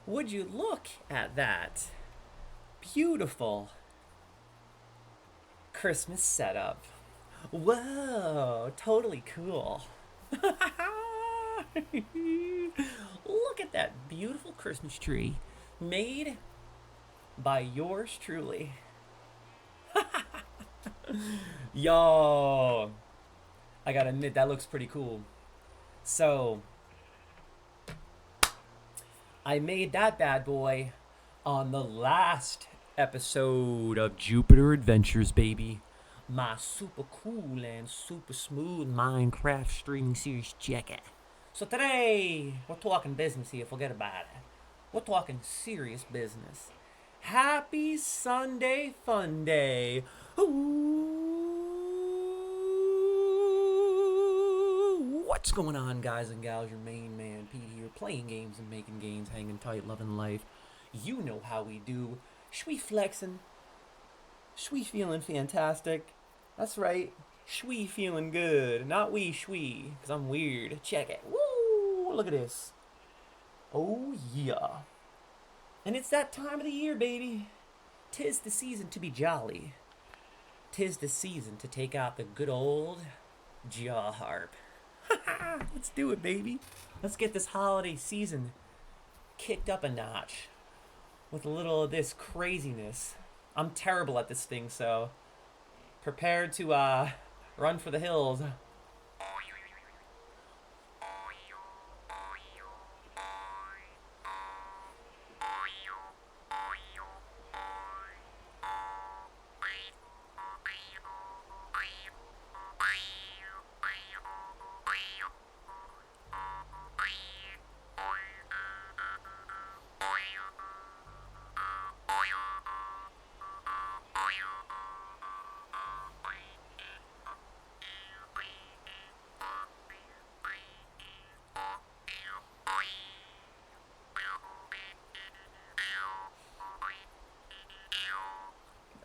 Would you look at that beautiful Christmas setup? Whoa, totally cool. Look at that beautiful Christmas tree made by yours truly. Yo, I gotta admit, that looks pretty cool. So, I made that bad boy on the last episode of Jupiter Adventures, baby. My super cool and super smooth Minecraft streaming series. Check it. So today, we're talking business here. Forget about it. We're talking serious business. Happy Sunday Fun Day. Ooh, what's going on, guys and gals? Your main man, Pete here, playing games and making games, hanging tight, loving life. You know how we do. Shwee flexing. Shwee feeling fantastic. That's right. Shwee feeling good. Not we shwee, because I'm weird. Check it. Woo! Look at this. Oh, yeah. And it's that time of the year, baby. 'Tis the season to be jolly. 'Tis the season to take out the good old jaw harp. Let's do it, baby. Let's get this holiday season kicked up a notch with a little of this craziness. I'm terrible at this thing, so prepared to run for the hills.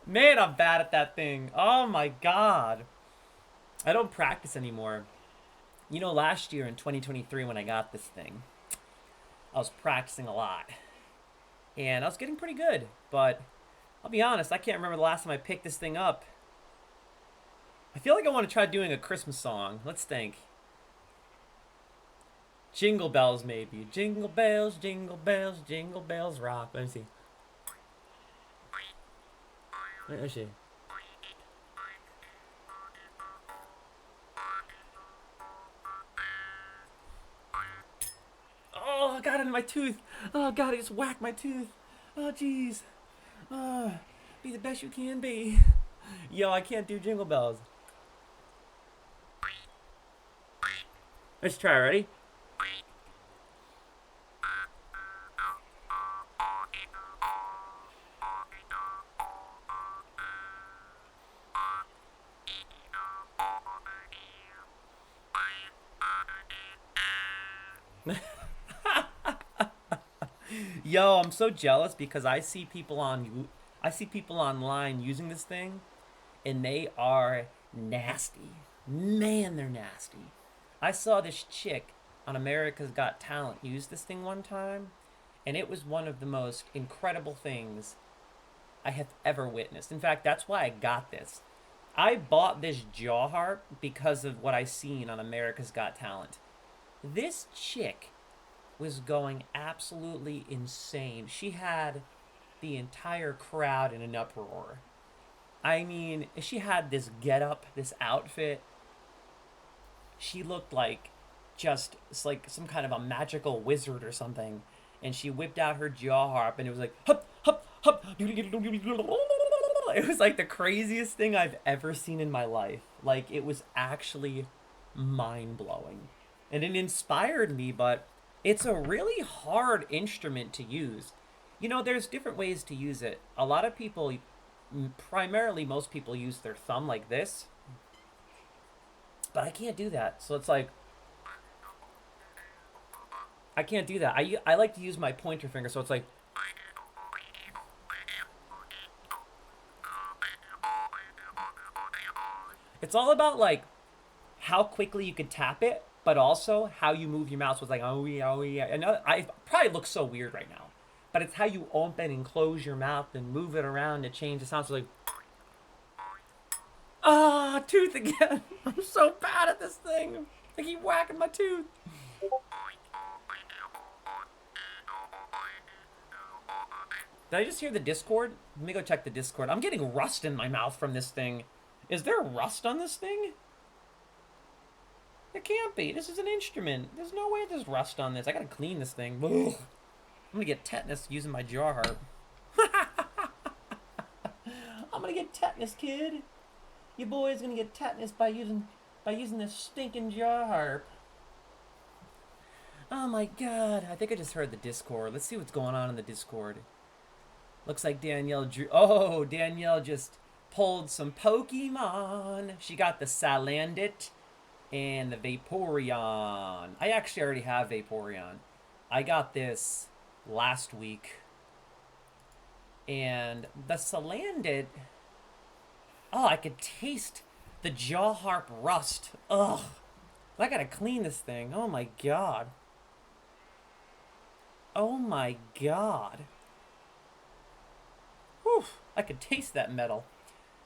Man, I'm bad at that thing. Oh my god. I don't practice anymore. You know, last year in 2023 when I got this thing, I was practicing a lot. And I was getting pretty good. But I'll be honest, I can't remember the last time I picked this thing up. I feel like I want to try doing a Christmas song. Let's think. Jingle bells, maybe. Jingle bells, jingle bells rock. Let me see. Let me see. Oh, I got it in my tooth. Oh, God, I just whacked my tooth. Oh, jeez. Be the best you can be. Yo, I can't do jingle bells. Let's try, ready? Yo, I'm so jealous because I see people online using this thing and they are nasty. Man, they're nasty. I saw this chick on America's Got Talent use this thing one time, and it was one of the most incredible things I have ever witnessed. In fact, that's why I got this. I bought this jaw harp because of what I seen on America's Got Talent. This chick was going absolutely insane. She had the entire crowd in an uproar. I mean, she had this getup, this outfit. She looked like just like some kind of a magical wizard or something. And she whipped out her jaw harp, and it was like hup hup hup. It was like the craziest thing I've ever seen in my life. Like, it was actually mind blowing, and it inspired me. But it's a really hard instrument to use. You know, there's different ways to use it. A lot of people, primarily most people, use their thumb like this, but I can't do that. So it's like I can't do that. I like to use my pointer finger, so it's like it's all about like how quickly you can tap it, but also how you move your mouth. So it's like oh yeah, oh yeah. And I probably look so weird right now. but it's how you open and close your mouth and move it around to change the sound. So like, ah, tooth again. I'm so bad at this thing. I keep whacking my tooth. Did I just hear the Discord? Let me go check the Discord. I'm getting rust in my mouth from this thing. Is there rust on this thing? There can't be. This is an instrument. There's no way there's rust on this. I gotta clean this thing. Ugh. I'm gonna get tetanus using my jaw harp. I'm gonna get tetanus, kid. Your boy's gonna get tetanus by using this stinking jaw harp. Oh my god. I think I just heard the Discord. Let's see what's going on in the Discord. Looks like Danielle drew. Oh, Danielle just pulled some Pokemon. She got the Salandit and the Vaporeon. I actually already have Vaporeon. I got this last week. And the Salandit... Oh, I could taste the jaw harp rust. Ugh. I gotta clean this thing. Oh my god. Oh my god. Whew. I could taste that metal.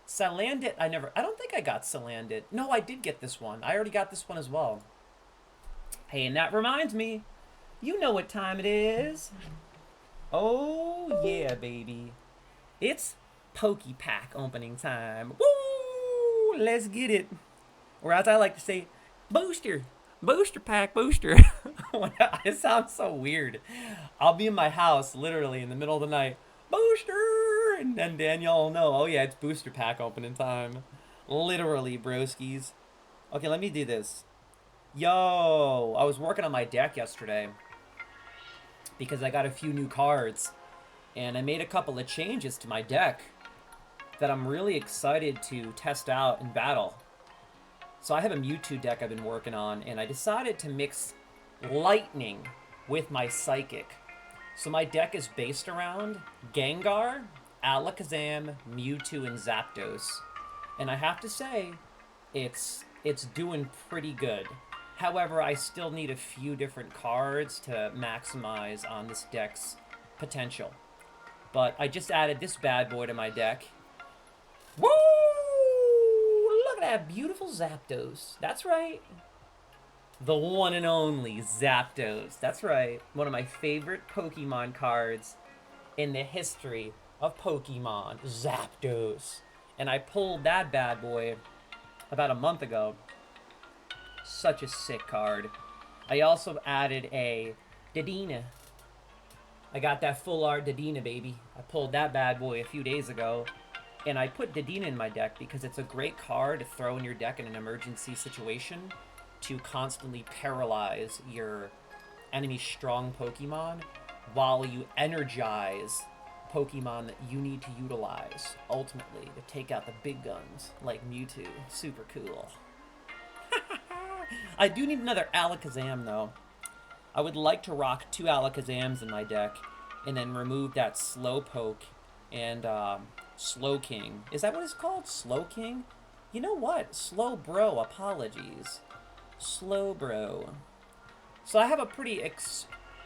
Salandit, I don't think I got Salandit. No, I did get this one. I already got this one as well. Hey, and that reminds me. You know what time it is. Oh, yeah, baby. It's Pokepack opening time. Woo! Let's get it. Or as I like to say, booster. Booster pack, booster. It sounds so weird. I'll be in my house, literally, in the middle of the night. Booster! And then Danielle will know, oh yeah, it's booster pack opening time. Literally, broskies. Okay, let me do this. Yo, I was working on my deck yesterday because I got a few new cards. And I made a couple of changes to my deck that I'm really excited to test out in battle. So I have a Mewtwo deck I've been working on, and I decided to mix Lightning with my Psychic. So my deck is based around Gengar, Alakazam, Mewtwo, and Zapdos. And I have to say, it's doing pretty good. However, I still need a few different cards to maximize on this deck's potential. But I just added this bad boy to my deck. Woo! Look at that beautiful Zapdos. That's right. The one and only Zapdos. That's right. One of my favorite Pokemon cards in the history of Pokemon. Zapdos. And I pulled that bad boy about a month ago. Such a sick card. I also added a Dedenne. I got that full art Dedenne, baby. I pulled that bad boy a few days ago. And I put Dedenne in my deck because it's a great card to throw in your deck in an emergency situation to constantly paralyze your enemy strong Pokemon while you energize Pokemon that you need to utilize, ultimately, to take out the big guns like Mewtwo. Super cool. I do need another Alakazam, though. I would like to rock 2 Alakazams in my deck and then remove that Slowpoke and Slowking. Is that what it's called? Slowking? You know what? Slowbro. Apologies. Slowbro. So I have a pretty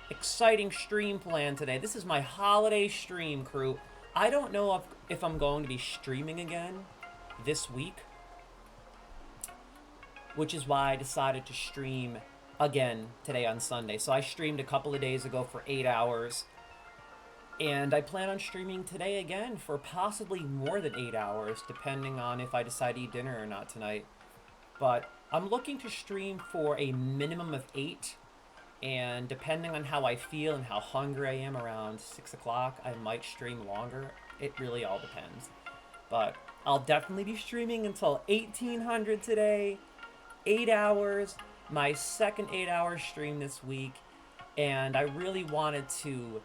exciting stream plan today. This is my holiday stream, crew. I don't know if I'm going to be streaming again this week, which is why I decided to stream again today on Sunday. So I streamed a couple of days ago for 8 hours, and I plan on streaming today again for possibly more than 8 hours, depending on if I decide to eat dinner or not tonight. But I'm looking to stream for a minimum of 8, and depending on how I feel and how hungry I am around 6 o'clock, I might stream longer. It really all depends. But I'll definitely be streaming until 1800 today. 8 hours, my second 8-hour stream this week, and I really wanted to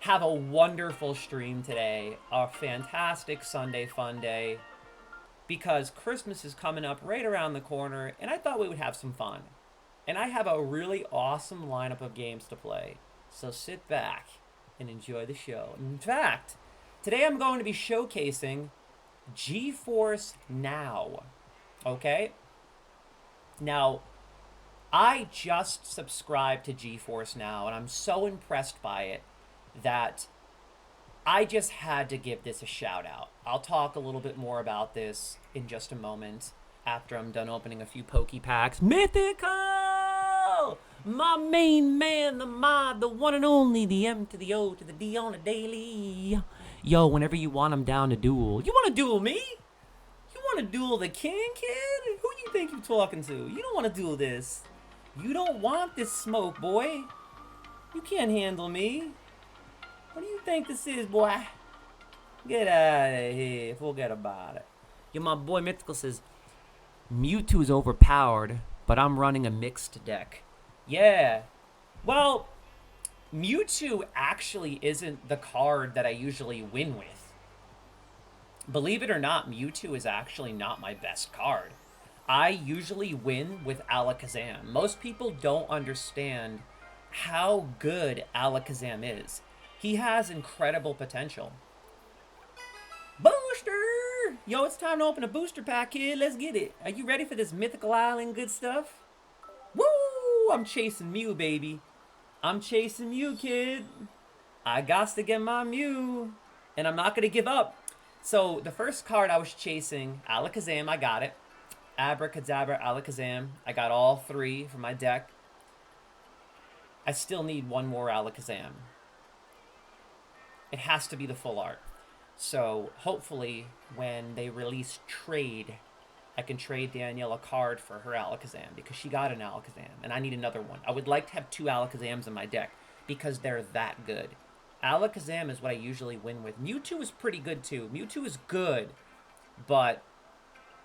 have a wonderful stream today, a fantastic Sunday fun day, because Christmas is coming up right around the corner, and I thought we would have some fun. And I have a really awesome lineup of games to play, so sit back and enjoy the show. In fact, today I'm going to be showcasing GeForce Now, okay? Now, I just subscribed to GeForce Now, and I'm so impressed by it. that I just had to give this a shout out. I'll talk a little bit more about this in just a moment after I'm done opening a few Poke Packs. Mythical! My main man, the mod, the one and only, the M to the O to the D on a daily. Yo, whenever you want, I'm down to duel. You want to duel me? You want to duel the king, kid? Who you think you're talking to? You don't want to duel this. You don't want this smoke, boy. You can't handle me. What do you think this is, boy? Get out of here. Forget about it. Yo, my boy Mythical says, Mewtwo is overpowered, but I'm running a mixed deck. Yeah. Well, Mewtwo actually isn't the card that I usually win with. Believe it or not, Mewtwo is actually not my best card. I usually win with Alakazam. Most people don't understand how good Alakazam is. He has incredible potential. Booster! Yo, it's time to open a booster pack, kid. Let's get it. Are you ready for this Mythical Island good stuff? Woo! I'm chasing Mew, baby. I'm chasing Mew, kid. I got to get my Mew. And I'm not going to give up. So, the first card I was chasing, Alakazam, I got it. Abracadabra, Alakazam. I got all three from my deck. I still need one more Alakazam. It has to be the full art. So, hopefully, when they release Trade, I can trade Danielle a card for her Alakazam, because she got an Alakazam, and I need another one. I would like to have 2 Alakazams in my deck, because they're that good. Alakazam is what I usually win with. Mewtwo is pretty good, too. Mewtwo is good, but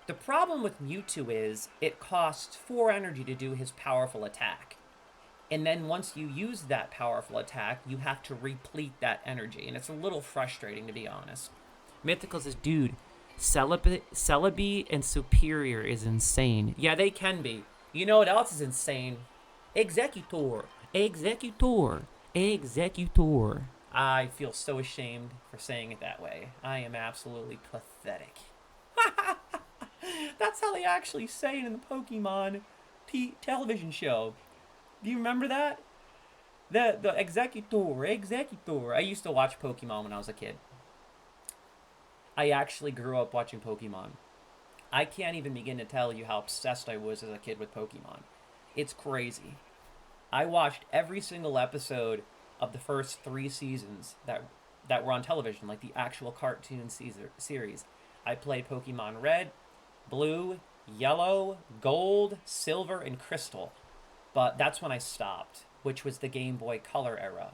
the problem with Mewtwo is it costs 4 energy to do his powerful attack. And then once you use that powerful attack, you have to replete that energy. And it's a little frustrating, to be honest. Mythical says, dude, Celebi and Superior is insane. Yeah, they can be. You know what else is insane? Executor. Executor. Executor. I feel so ashamed for saying it that way. I am absolutely pathetic. That's how they actually say it in the Pokemon television show. Do you remember that? The Executor. I used to watch Pokemon when I was a kid. I actually grew up watching Pokemon. I can't even begin to tell you how obsessed I was as a kid with Pokemon. It's crazy. I watched every single episode of the first 3 seasons that were on television, like the actual cartoon series. I played Pokemon Red, Blue, Yellow, Gold, Silver, and Crystal. But that's when I stopped, which was the Game Boy Color era.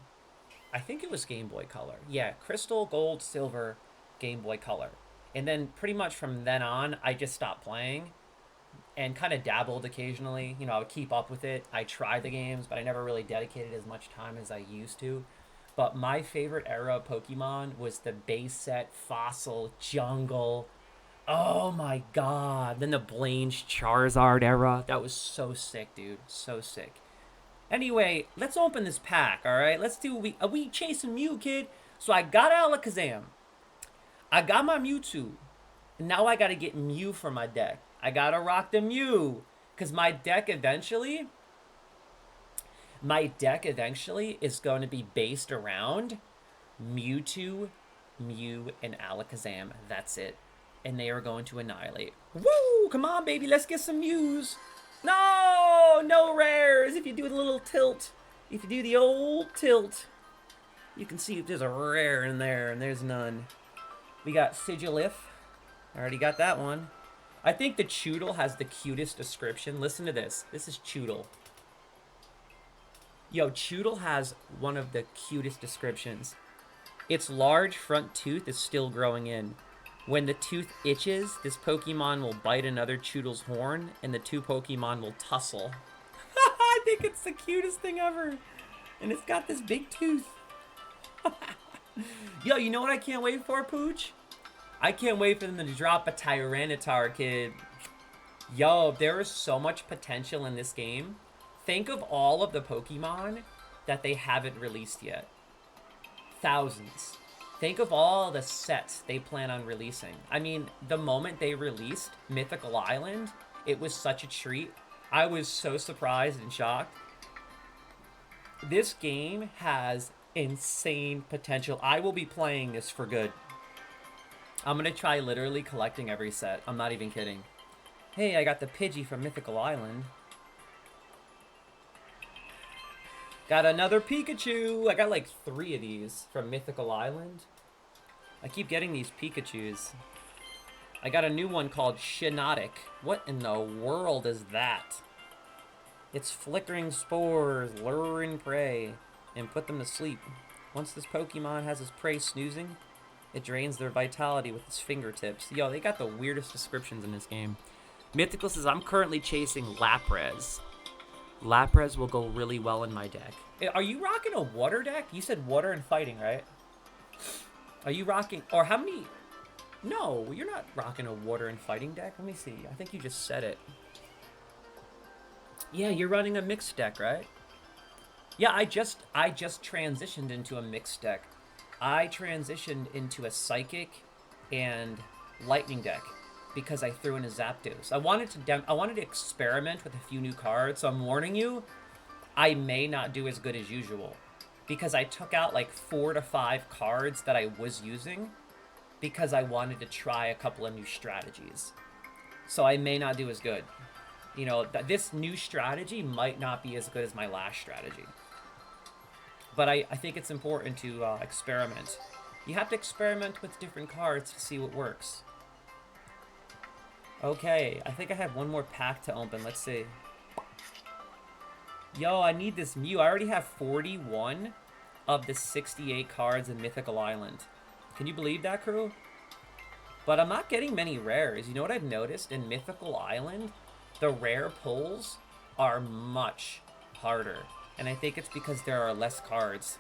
I think it was Game Boy Color. Yeah, Crystal, Gold, Silver, Game Boy Color. And then pretty much from then on, I just stopped playing and kind of dabbled occasionally. You know, I would keep up with it. I tried the games, but I never really dedicated as much time as I used to. But my favorite era of Pokemon was the base set, Fossil, Jungle. Oh my god. Then the Blanche Charizard era. That was so sick, dude. So sick. Anyway, let's open this pack, alright? Let's do... We chasing Mew, kid. So I got Alakazam. I got my Mewtwo. And now I gotta get Mew for my deck. I gotta rock the Mew. Because my deck eventually is going to be based around Mewtwo, Mew, and Alakazam. That's it. And they are going to annihilate. Woo! Come on, baby. Let's get some Mews. No! No rares. If you do the little tilt. If you do the old tilt. You can see if there's a rare in there. And there's none. We got Sigilif. I already got that one. I think the Choodle has the cutest description. Listen to this. This is Choodle. Yo, Choodle has one of the cutest descriptions. Its large front tooth is still growing in. When the tooth itches, this Pokemon will bite another Choodle's horn, and the 2 Pokemon will tussle. I think it's the cutest thing ever. And it's got this big tooth. Yo, you know what I can't wait for, Pooch? I can't wait for them to drop a Tyranitar, kid. Yo, there is so much potential in this game. Think of all of the Pokemon that they haven't released yet. Thousands. Think of all the sets they plan on releasing. I mean, the moment they released Mythical Island, it was such a treat. I was so surprised and shocked. This game has insane potential. I will be playing this for good. I'm gonna try literally collecting every set. I'm not even kidding. Hey, I got the Pidgey from Mythical Island. Got another Pikachu. I got like 3 of these from Mythical Island. I keep getting these Pikachus. I got a new one called Shinotic. What in the world is that? It's flickering spores, luring prey, and put them to sleep. Once this Pokemon has his prey snoozing, it drains their vitality with its fingertips. Yo, they got the weirdest descriptions in this game. Mythical says, I'm currently chasing Lapras. Lapras will go really well in my deck. Are you rocking a water deck? You said water and fighting, right? Are you rocking... Or how many... No, you're not rocking a water and fighting deck. Let me see. I think you just said it. Yeah, you're running a mixed deck, right? Yeah, I just transitioned into a mixed deck. I transitioned into a Psychic and Lightning deck because I threw in a Zapdos. I wanted to experiment with a few new cards, so I'm warning you, I may not do as good as usual because I took out like 4 to 5 cards that I was using because I wanted to try a couple of new strategies. So I may not do as good. You know, this new strategy might not be as good as my last strategy. But I think it's important to experiment. You have to experiment with different cards to see what works. Okay, I think I have one more pack to open. Let's see. Yo, I need this Mew. I already have 41 of the 68 cards in Mythical Island. Can you believe that, crew? But I'm not getting many rares. You know what I've noticed? In Mythical Island, the rare pulls are much harder. And I think it's because there are less cards.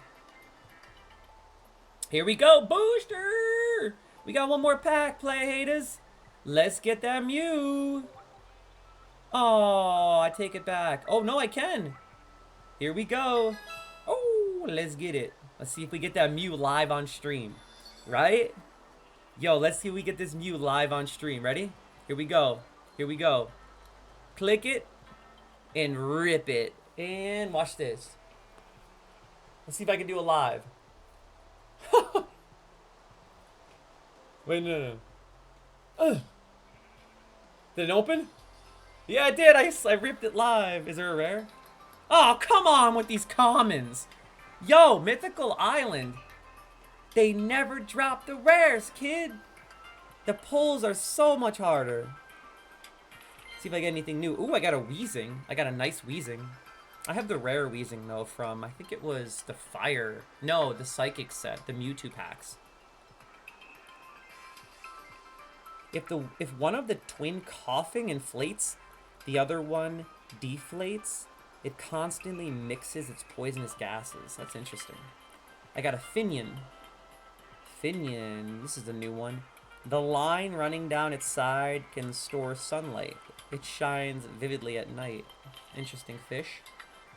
Here we go, booster! We got one more pack, play haters. Let's get that Mew. Oh, I take it back. Oh, no, I can. Here we go. Oh, let's get it. Let's see if we get that Mew live on stream. Right? Yo, let's see if we get this Mew live on stream. Ready? Here we go. Here we go. Click it and rip it. And watch this. Let's see if I can do it live. Wait, no. Did it open? Yeah, it did. I ripped it live. Is there a rare? Oh, come on with these commons. Yo, Mythical Island. They never drop the rares, kid. The pulls are so much harder. See if I get anything new. Ooh, I got a Weezing. I got a nice Weezing. I have the rare Weezing, though, from, I think it was the Fire. No, the Psychic set, the Mewtwo packs. If one of the twin coughing inflates, the other one deflates, it constantly mixes its poisonous gases. That's interesting. I got a Finion. Finion, this is the new one. The line running down its side can store sunlight. It shines vividly at night. Interesting fish.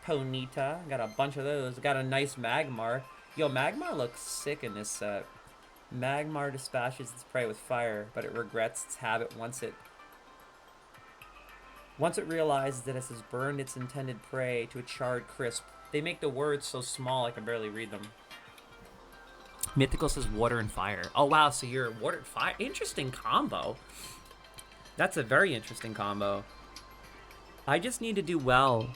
Ponyta, got a bunch of those. Got a nice Magmar. Yo, Magmar looks sick in this set. Magmar dispatches its prey with fire, but it regrets its habit once it realizes that it has burned its intended prey to a charred crisp. They make the words so small I can barely read them. Mythical says water and fire. Oh, wow, so you're water and fire. Interesting combo. That's a very interesting combo. I just need to do well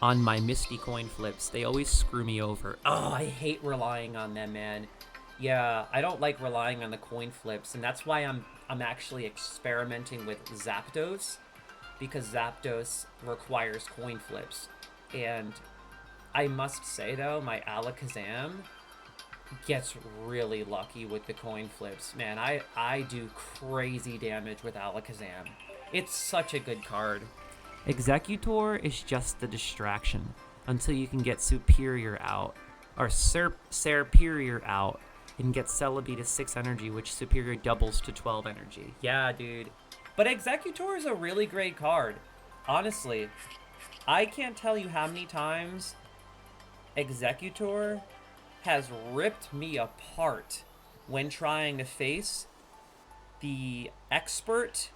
on my Misty coin flips. They always screw me over. Oh, I hate relying on them, man. Yeah, I don't like relying on the coin flips, and that's why I'm actually experimenting with Zapdos, because Zapdos requires coin flips. And I must say, though, my Alakazam gets really lucky with the coin flips. Man, I do crazy damage with Alakazam. It's such a good card. Executor is just the distraction until you can get Superior out, or Serperior out, and get Celebi to 6 energy, which Superior doubles to 12 energy. Yeah, dude. But Executor is a really great card. Honestly, I can't tell you how many times Executor has ripped me apart when trying to face the Expert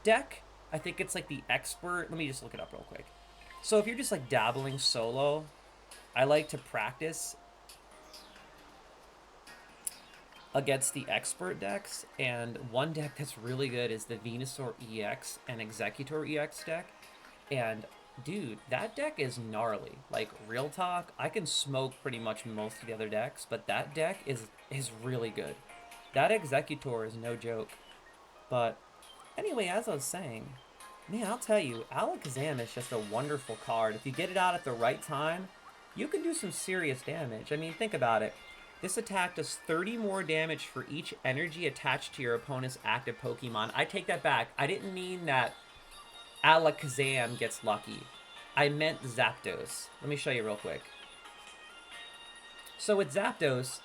deck. I think it's like the Expert. Let me just look it up real quick. So if you're just like dabbling solo, I like to practice against the expert decks, and one deck that's really good is the Venusaur EX and Executor EX deck. And dude, that deck is gnarly. Like real talk, I can smoke pretty much most of the other decks, but that deck is really good. That Executor is no joke. But anyway, as I was saying, man, I'll tell you, Alakazam is just a wonderful card. If you get it out at the right time, you can do some serious damage. I mean, think about it. This attack does 30 more damage for each energy attached to your opponent's active Pokemon. I take that back. I didn't mean that Alakazam gets lucky. I meant Zapdos. Let me show you real quick. So with Zapdos,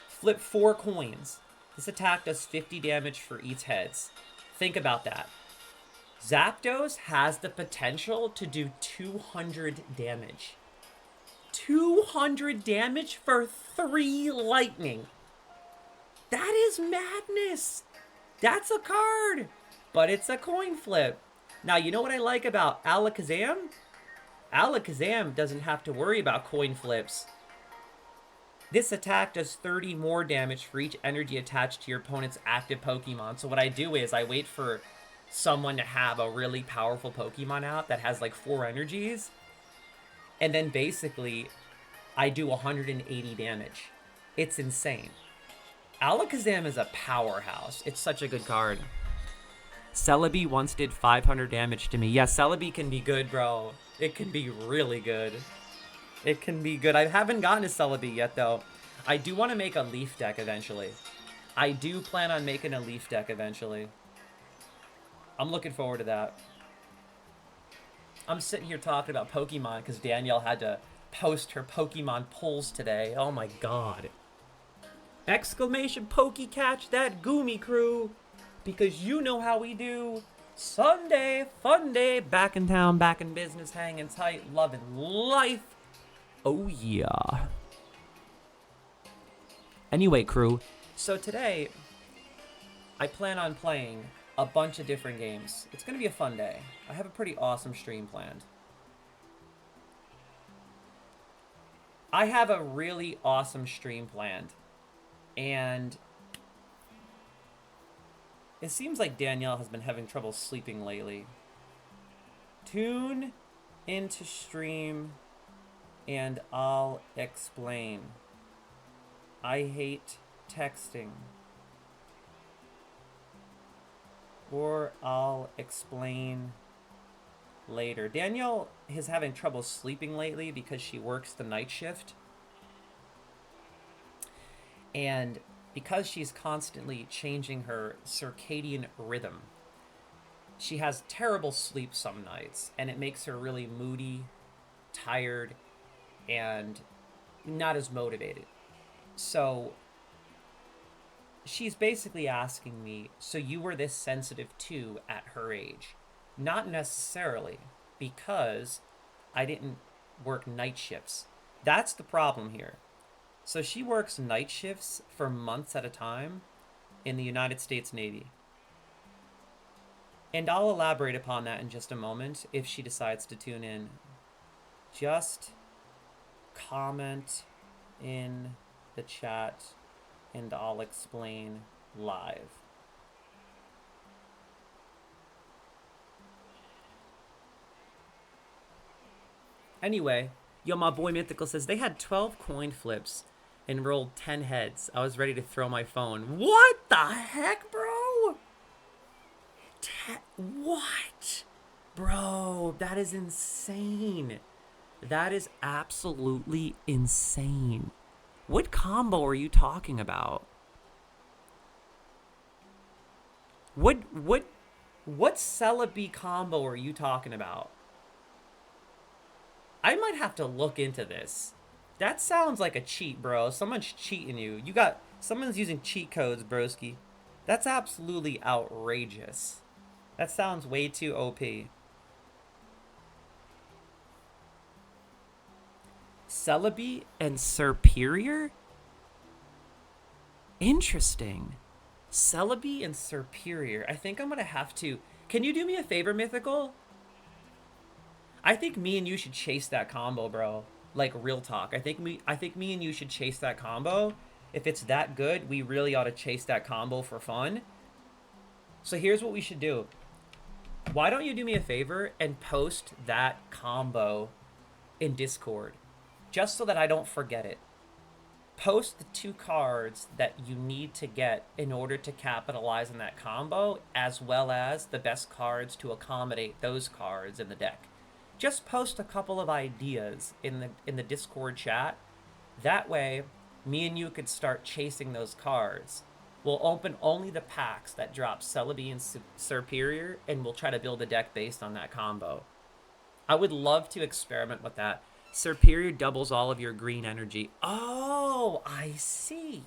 flip 4 coins. This attack does 50 damage for each heads. Think about that. Zapdos has the potential to do 200 damage. 200 damage for 3 lightning. That is madness. That's a card. But it's a coin flip. Now, you know what I like about Alakazam? Alakazam doesn't have to worry about coin flips. This attack does 30 more damage for each energy attached to your opponent's active Pokemon. So what I do is I wait for someone to have a really powerful Pokemon out that has like 4 energies. And then basically, I do 180 damage. It's insane. Alakazam is a powerhouse. It's such a good card. Celebi once did 500 damage to me. Yeah, Celebi can be good, bro. It can be really good. It can be good. I haven't gotten to Celebi yet, though. I do want to make a Leaf deck eventually. I do plan on making a Leaf deck eventually. I'm looking forward to that. I'm sitting here talking about Pokemon because Danielle had to post her Pokemon polls today. Oh my god. Exclamation Pokecatch that Goomy crew. Because you know how we do. Sunday, fun day, back in town, back in business, hanging tight, loving life. Oh yeah. Anyway, crew, so today I plan on playing a bunch of different games. It's going to be a fun day. I have a pretty awesome stream planned. I have a really awesome stream planned. And it seems like Danielle has been having trouble sleeping lately. Tune into stream and I'll explain. I hate texting. Or I'll explain later. Danielle is having trouble sleeping lately because she works the night shift. And because she's constantly changing her circadian rhythm, she has terrible sleep some nights, and it makes her really moody, tired, and not as motivated. So she's basically asking me, so you were this sensitive too at her age? Not necessarily, because I didn't work night shifts. That's the problem here. So she works night shifts for months at a time in the United States Navy. And I'll elaborate upon that in just a moment if she decides to tune in. Just comment in the chat and I'll explain live. Anyway, yo, my boy Mythical says they had 12 coin flips and rolled 10 heads. I was ready to throw my phone. What the heck, bro? What? Bro, that is insane. That is absolutely insane. What combo are you talking about? What Celebi combo are you talking about? I might have to look into this. That sounds like a cheat, bro. Someone's cheating you. Someone's using cheat codes, broski. That's absolutely outrageous. That sounds way too OP. Celebi and Superior? Interesting. Celebi and Superior. I think I'm gonna have to... Can you do me a favor, Mythical? I think me and you should chase that combo, bro. Like, real talk. I think me and you should chase that combo If it's that good, we really ought to chase that combo for fun. So here's what we should do. Why don't you do me a favor and post that combo in Discord? Just so that I don't forget it. Post the 2 cards that you need to get in order to capitalize on that combo, as well as the best cards to accommodate those cards in the deck. Just post a couple of ideas in the Discord chat. That way, me and you could start chasing those cards. We'll open only the packs that drop Celebi and Superior, and we'll try to build a deck based on that combo. I would love to experiment with that. Superior doubles all of your green energy. Oh, I see.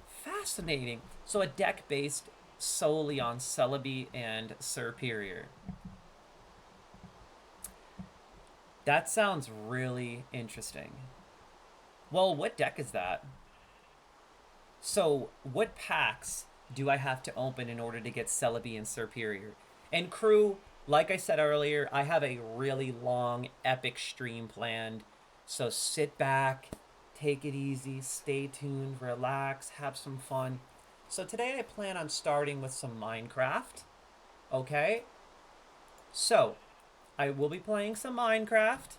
Fascinating. So a deck based solely on Celebi and Superior. That sounds really interesting. Well, what deck is that? So, what packs do I have to open in order to get Celebi and Superior? And crew, like I said earlier, I have a really long, epic stream planned. So sit back, take it easy, stay tuned, relax, have some fun. So today I plan on starting with some Minecraft. Okay? So, I will be playing some Minecraft.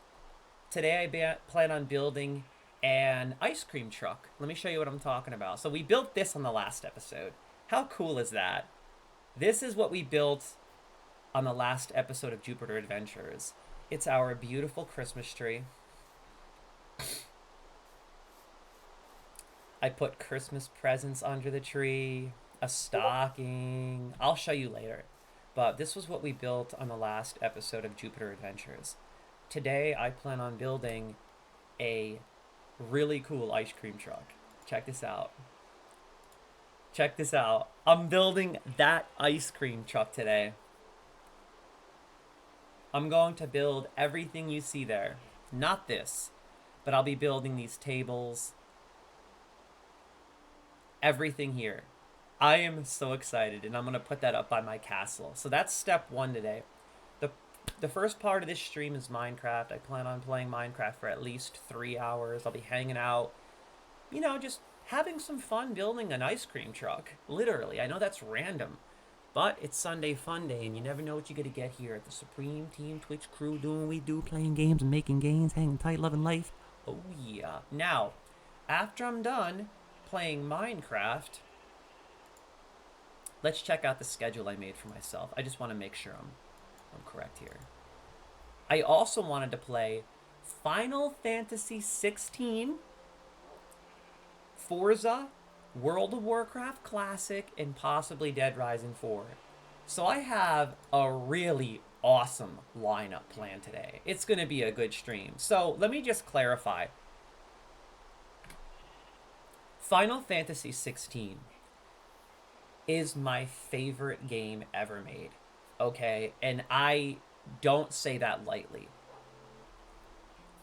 Today I plan on building an ice cream truck. Let me show you what I'm talking about. So we built this on the last episode. How cool is that? This is what we built on the last episode of Jupiter Adventures. It's our beautiful Christmas tree. I put Christmas presents under the tree, a stocking. I'll show you later. But this was what we built on the last episode of Jupiter Adventures. Today I plan on building a really cool ice cream truck. Check this out. Check this out. I'm building that ice cream truck today. I'm going to build everything you see there. Not this, but I'll be building these tables. Everything here. I am so excited, and I'm going to put that up by my castle. So that's step 1 today. The first part of this stream is Minecraft. I plan on playing Minecraft for at least 3 hours. I'll be hanging out, just having some fun building an ice cream truck. Literally. I know that's random, but it's Sunday Fun Day, and you never know what you're going to get here at the Supreme Team Twitch crew doing what we do, playing games and making gains, hanging tight, loving life. Oh, yeah. Now, after I'm done playing Minecraft, let's check out the schedule I made for myself. I just want to make sure I'm correct here. I also wanted to play Final Fantasy 16, Forza, World of Warcraft Classic, and possibly Dead Rising 4. So I have a really awesome lineup planned today. It's going to be a good stream. So let me just clarify. Final Fantasy 16 is my favorite game ever made. Okay, and I don't say that lightly.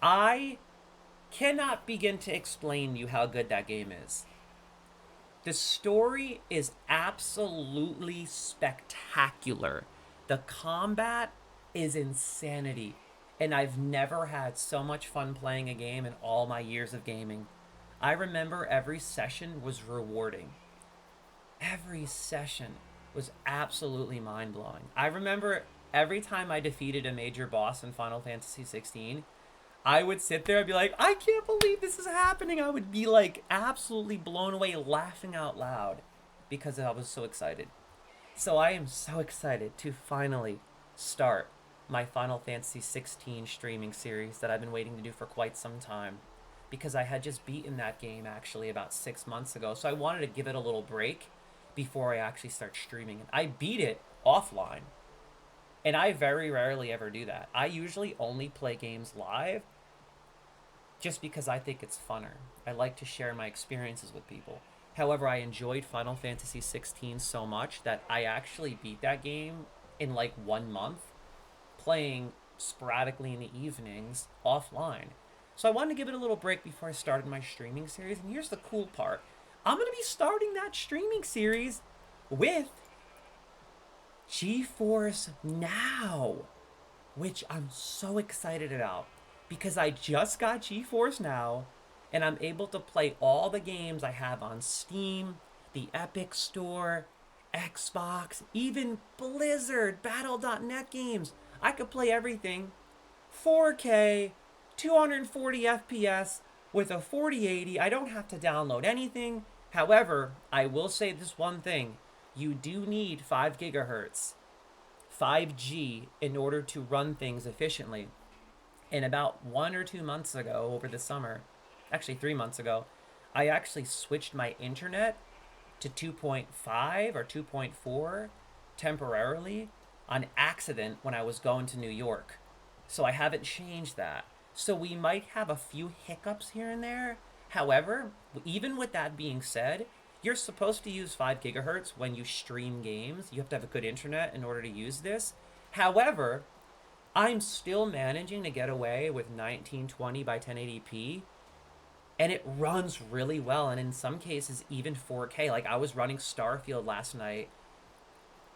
I cannot begin to explain to you how good that game is. The story is absolutely spectacular. The combat is insanity. And I've never had so much fun playing a game in all my years of gaming. I remember every session was rewarding. Every session was absolutely mind-blowing. I remember every time I defeated a major boss in Final Fantasy 16, I would sit there and be like, I can't believe this is happening. I would be like absolutely blown away, laughing out loud because I was so excited. So I am so excited to finally start my Final Fantasy 16 streaming series that I've been waiting to do for quite some time, because I had just beaten that game actually about 6 months ago. So I wanted to give it a little break before I actually start streaming it. I beat it offline, and I very rarely ever do that. I usually only play games live just because I think it's funner. I like to share my experiences with people. However, I enjoyed Final Fantasy 16 so much that I actually beat that game in like 1 month, playing sporadically in the evenings offline. So I wanted to give it a little break before I started my streaming series. And here's the cool part. I'm going to be starting that streaming series with GeForce Now, which I'm so excited about, because I just got GeForce Now, and I'm able to play all the games I have on Steam, the Epic Store, Xbox, even Blizzard, Battle.net games. I could play everything 4K, 240 FPS with a 4080. I don't have to download anything. However, I will say this one thing. You do need 5 gigahertz, 5G, in order to run things efficiently. And about 1 or 2 months ago, over the summer, actually 3 months ago, I actually switched my internet to 2.5 or 2.4 temporarily on accident when I was going to New York. So I haven't changed that. So we might have a few hiccups here and there. However, even with that being said, you're supposed to use 5 gigahertz when you stream games. You have to have a good internet in order to use this. However, I'm still managing to get away with 1920 by 1080p, and it runs really well, and in some cases even 4K. Like, I was running Starfield last night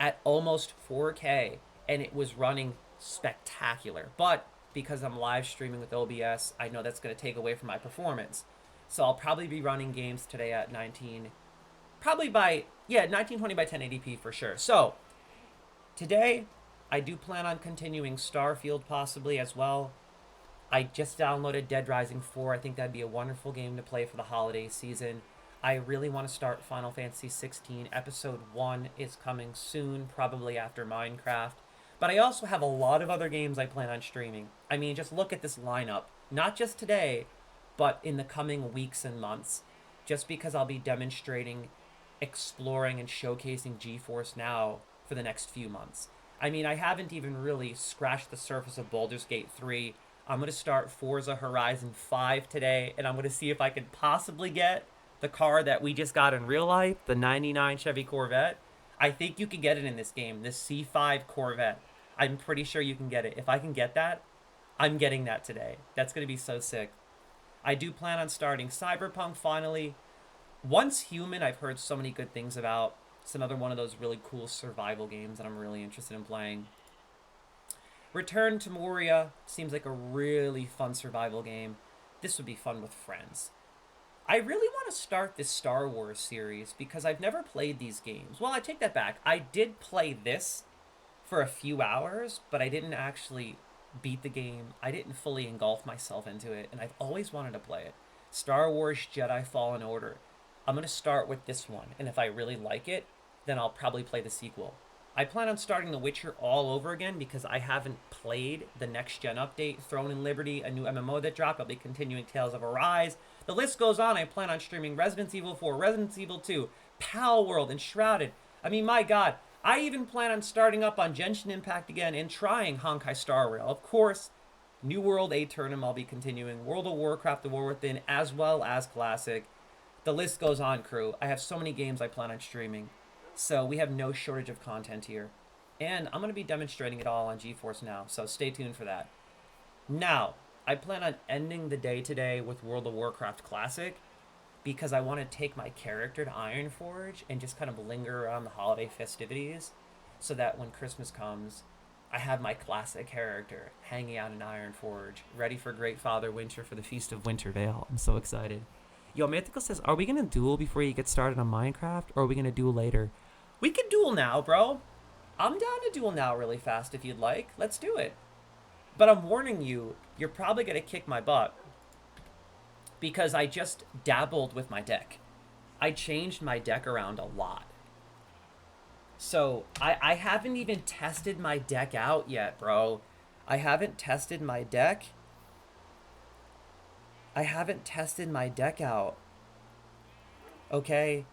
at almost 4K, and it was running spectacular. But because I'm live streaming with OBS, I know that's going to take away from my performance. So I'll probably be running games today at 1920 by 1080p for sure. So today I do plan on continuing Starfield possibly as well. I just downloaded Dead Rising 4. I think that'd be a wonderful game to play for the holiday season. I really want to start Final Fantasy 16. Episode 1 is coming soon, probably after Minecraft. But I also have a lot of other games I plan on streaming. I mean, just look at this lineup. Not just today, but in the coming weeks and months. Just because I'll be demonstrating, exploring, and showcasing GeForce Now for the next few months. I mean, I haven't even really scratched the surface of Baldur's Gate 3. I'm going to start Forza Horizon 5 today, and I'm going to see if I could possibly get the car that we just got in real life, the 99 Chevy Corvette. I think you can get it in this game, this C5 Corvette. I'm pretty sure you can get it. If I can get that, I'm getting that today. That's going to be so sick. I do plan on starting Cyberpunk finally. Once Human, I've heard so many good things about. It's another one of those really cool survival games that I'm really interested in playing. Return to Moria seems like a really fun survival game. This would be fun with friends. I really want to start this Star Wars series because I've never played these games. Well, I take that back. I did play this for a few hours, but I didn't actually beat the game. I didn't fully engulf myself into it, and I've always wanted to play it. Star Wars Jedi Fallen Order. I'm going to start with this one, and if I really like it, then I'll probably play the sequel. I plan on starting The Witcher all over again because I haven't played the next-gen update, Throne and Liberty, a new MMO that dropped. I'll be continuing Tales of Arise. The list goes on. I plan on streaming Resident Evil 4, Resident Evil 2, Pal World, and Shrouded. I mean, my God. I even plan on starting up on Genshin Impact again and trying Honkai Star Rail. Of course, New World Aeternum I'll be continuing, World of Warcraft, The War Within, as well as Classic. The list goes on, crew. I have so many games I plan on streaming. So we have no shortage of content here. And I'm going to be demonstrating it all on GeForce Now, so stay tuned for that. Now, I plan on ending the day today with World of Warcraft Classic because I want to take my character to Ironforge and just kind of linger around the holiday festivities so that when Christmas comes, I have my classic character hanging out in Ironforge, ready for Great Father Winter for the Feast of Wintervale. I'm so excited. Yo, Mythical says, are we going to duel before you get started on Minecraft, or are we going to duel later? We can duel now, bro. I'm down to duel now really fast if you'd like. Let's do it. But I'm warning you, you're probably going to kick my butt because I just dabbled with my deck. I changed my deck around a lot. So I haven't even tested my deck out yet, bro. I haven't tested my deck. I haven't tested my deck out. Okay?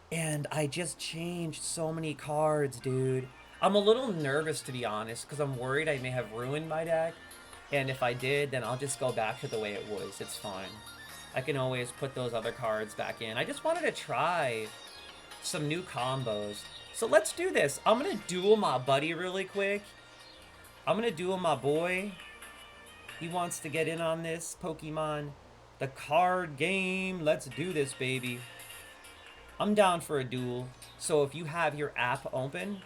And I just changed so many cards, dude. I'm a little nervous, to be honest, because I'm worried I may have ruined my deck. And if I did, then I'll just go back to the way it was. It's fine. I can always put those other cards back in. I just wanted to try some new combos. So let's do this. I'm going to duel my buddy really quick. I'm going to duel my boy. He wants to get in on this Pokemon. The card game. Let's do this, baby. I'm down for a duel. So if you have your app open,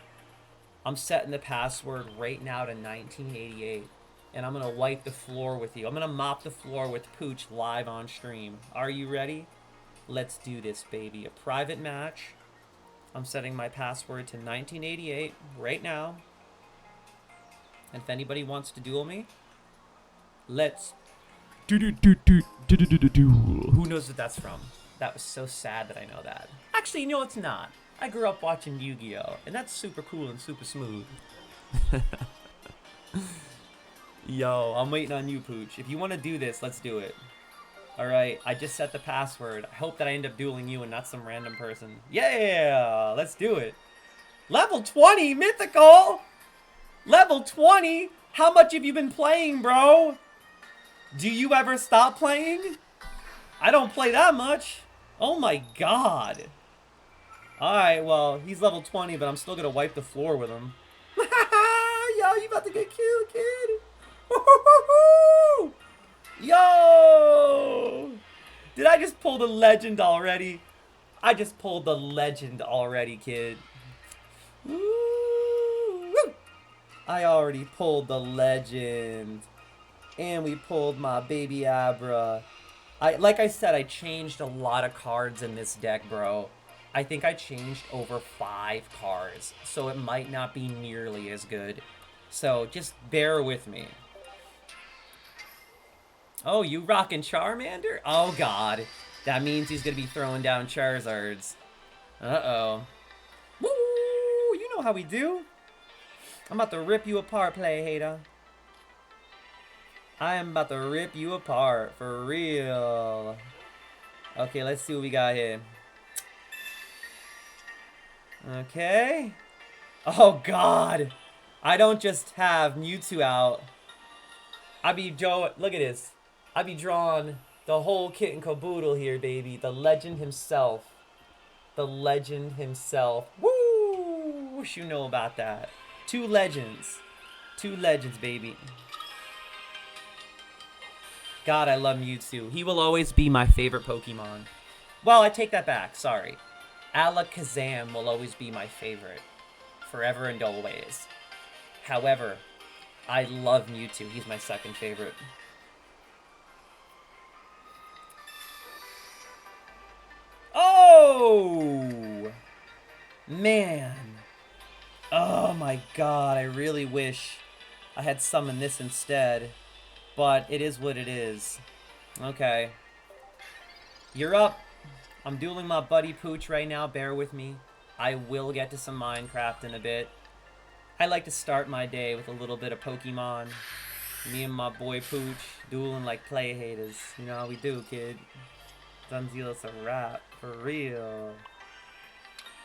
I'm setting the password right now to 1988. and I'm gonna wipe the floor with you. I'm gonna mop the floor with Pooch live on stream. Are you ready? Let's do this, baby. A private match. I'm setting my password to 1988 right now. And if anybody wants to duel me, let's who knows what that's from? That was so sad that I know that. Actually, no, it's not. I grew up watching Yu-Gi-Oh! And that's super cool and super smooth. Yo, I'm waiting on you, Pooch. If you want to do this, let's do it. Alright, I just set the password. I hope that I end up dueling you and not some random person. Yeah, let's do it. Level 20, mythical! Level 20? How much have you been playing, bro? Do you ever stop playing? I don't play that much. Oh my god. Alright, well, he's level 20, but I'm still gonna wipe the floor with him. Yo, you about to get killed, kid. Woo-hoo-hoo-hoo! Yo! Did I just pull the legend already? I just pulled the legend already, kid. Woo! I already pulled the legend. And we pulled my baby Abra. Like I said, I changed a lot of cards in this deck, bro. I think I changed over 5 cards, so it might not be nearly as good. So just bear with me. Oh, you rockin' Charmander? Oh god. That means he's gonna be throwing down Charizards. Uh-oh. Woo! You know how we do. I'm about to rip you apart, play hater. I am about to rip you apart, for real. Okay, let's see what we got here. Okay. Oh, God. I don't just have Mewtwo out. I be Joe. Look at this. I be drawing the whole kit and caboodle here, baby. The legend himself. The legend himself. Woo! Wish you know about that. 2 legends. 2 legends, baby. God, I love Mewtwo. He will always be my favorite Pokemon. Well, I take that back. Sorry. Alakazam will always be my favorite. Forever and always. However, I love Mewtwo. He's my second favorite. Oh! Man. Oh my god, I really wish I had summoned this instead. But it is what it is. Okay. You're up. I'm dueling my buddy Pooch right now. Bear with me. I will get to some Minecraft in a bit. I like to start my day with a little bit of Pokemon. Me and my boy Pooch dueling like play haters. You know how we do, kid. Dunzeal's a rap. For real.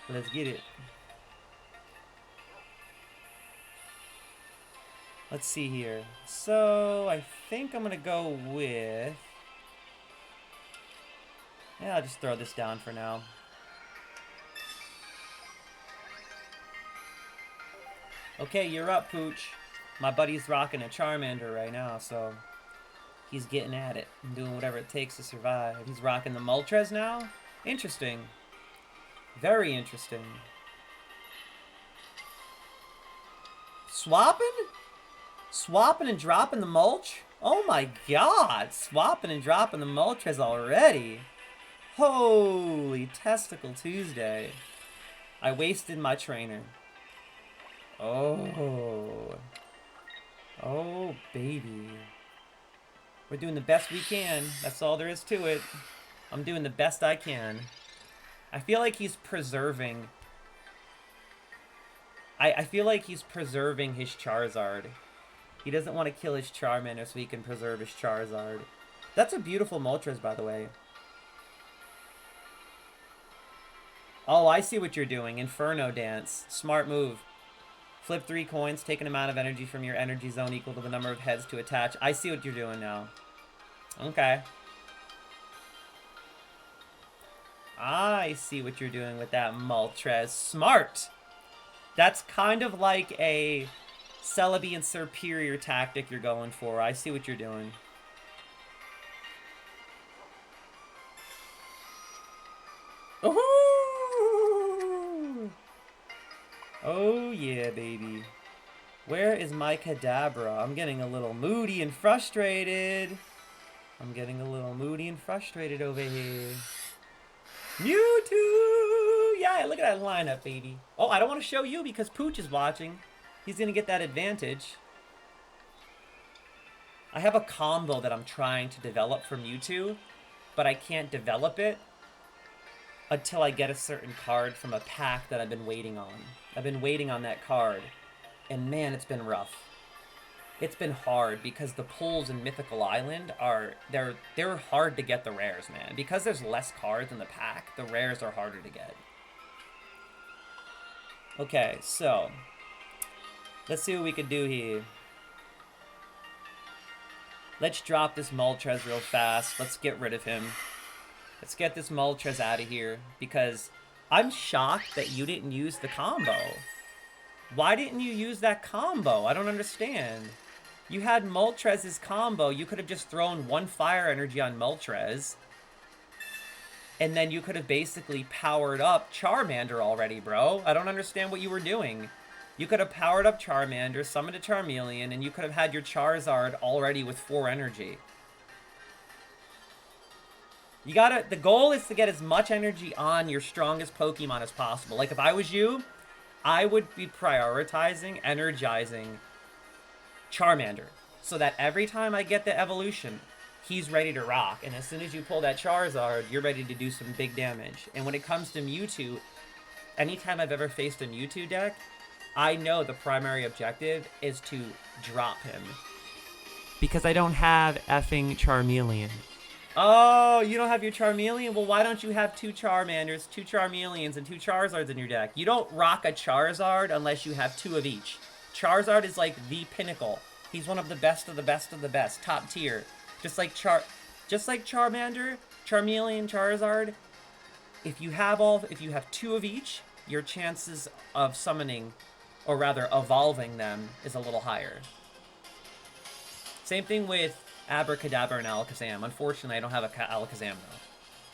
Let's get it. Let's see here. So, I think I'm gonna go with... Yeah, I'll just throw this down for now. Okay, you're up, Pooch. My buddy's rocking a Charmander right now, so... He's getting at it and doing whatever it takes to survive. He's rocking the Moltres now? Interesting. Very interesting. Swapping? Swapping and dropping the mulch? Oh my god! Swapping and dropping the Moltres already. Holy Testicle Tuesday. I wasted my trainer. Oh. Oh, baby. We're doing the best we can. That's all there is to it. I'm doing the best I can. I feel like he's preserving... I feel like he's preserving his Charizard. He doesn't want to kill his Charmander so he can preserve his Charizard. That's a beautiful Moltres, by the way. Oh, I see what you're doing. Inferno Dance. Smart move. Flip 3 coins, take an amount of energy from your energy zone equal to the number of heads to attach. I see what you're doing now. Okay. I see what you're doing with that Moltres. Smart! That's kind of like a Celebi and Superior tactic you're going for. I see what you're doing. Ooh! Oh yeah, baby. Where is my Kadabra? I'm getting a little moody and frustrated. I'm getting a little moody and frustrated over here. Mewtwo! Yeah, look at that lineup, baby. Oh, I don't want to show you because Pooch is watching. He's going to get that advantage. I have a combo that I'm trying to develop for Mewtwo, but I can't develop it until I get a certain card from a pack that I've been waiting on. I've been waiting on that card, and man, it's been rough. It's been hard because the pulls in Mythical Island they're hard to get the rares, man. Because there's less cards in the pack, the rares are harder to get. Okay, so let's see what we can do here. Let's drop this Moltres real fast. Let's get rid of him. Let's get this Moltres out of here because I'm shocked that you didn't use the combo. Why didn't you use that combo? I don't understand. You had Moltres' combo. You could have just thrown one fire energy on Moltres. And then you could have basically powered up Charmander already, bro. I don't understand what you were doing. You could have powered up Charmander, summoned a Charmeleon, and you could have had your Charizard already with 4 energy. The goal is to get as much energy on your strongest Pokemon as possible. Like, if I was you, I would be prioritizing, energizing Charmander, so that every time I get the evolution, he's ready to rock. And as soon as you pull that Charizard, you're ready to do some big damage. And when it comes to Mewtwo, anytime I've ever faced a Mewtwo deck, I know the primary objective is to drop him. Because I don't have effing Charmeleon. Oh, you don't have your Charmeleon? Well, why don't you have 2 Charmanders, 2 Charmeleons, and 2 Charizards in your deck? You don't rock a Charizard unless you have 2 of each. Charizard is like the pinnacle. He's one of the best of the best of the best, top tier. Just like Charmander, Charmeleon, Charizard. If you have 2 of each, your chances of summoning, or rather evolving them, is a little higher. Same thing with Abracadabra and Alakazam. Unfortunately, I don't have a Alakazam though.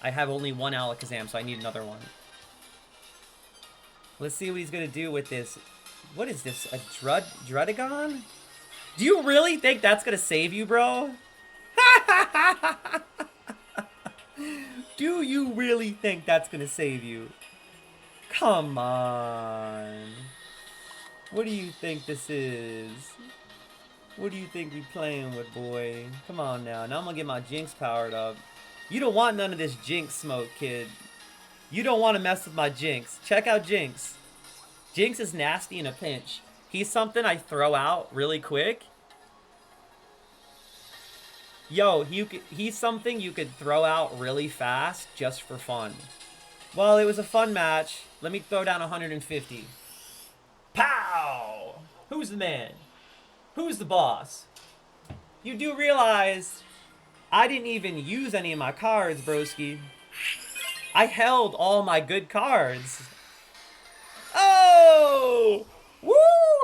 I have only 1 Alakazam, so I need another one. Let's see what he's gonna do with this. What is this? A Drudagon? Do you really think that's gonna save you, bro? Do you really think that's gonna save you? Come on. What do you think this is? What do you think we playing with, boy? Come on now. Now I'm gonna get my Jinx powered up. You don't want none of this Jinx smoke, kid. You don't want to mess with my Jinx. Check out Jinx. Jinx is nasty in a pinch. He's something I throw out really quick. Yo, he's something you could throw out really fast just for fun. Well, it was a fun match. Let me throw down 150. Pow! Who's the man? Who's the boss? You do realize I didn't even use any of my cards, broski. I held all my good cards. Oh! Woo!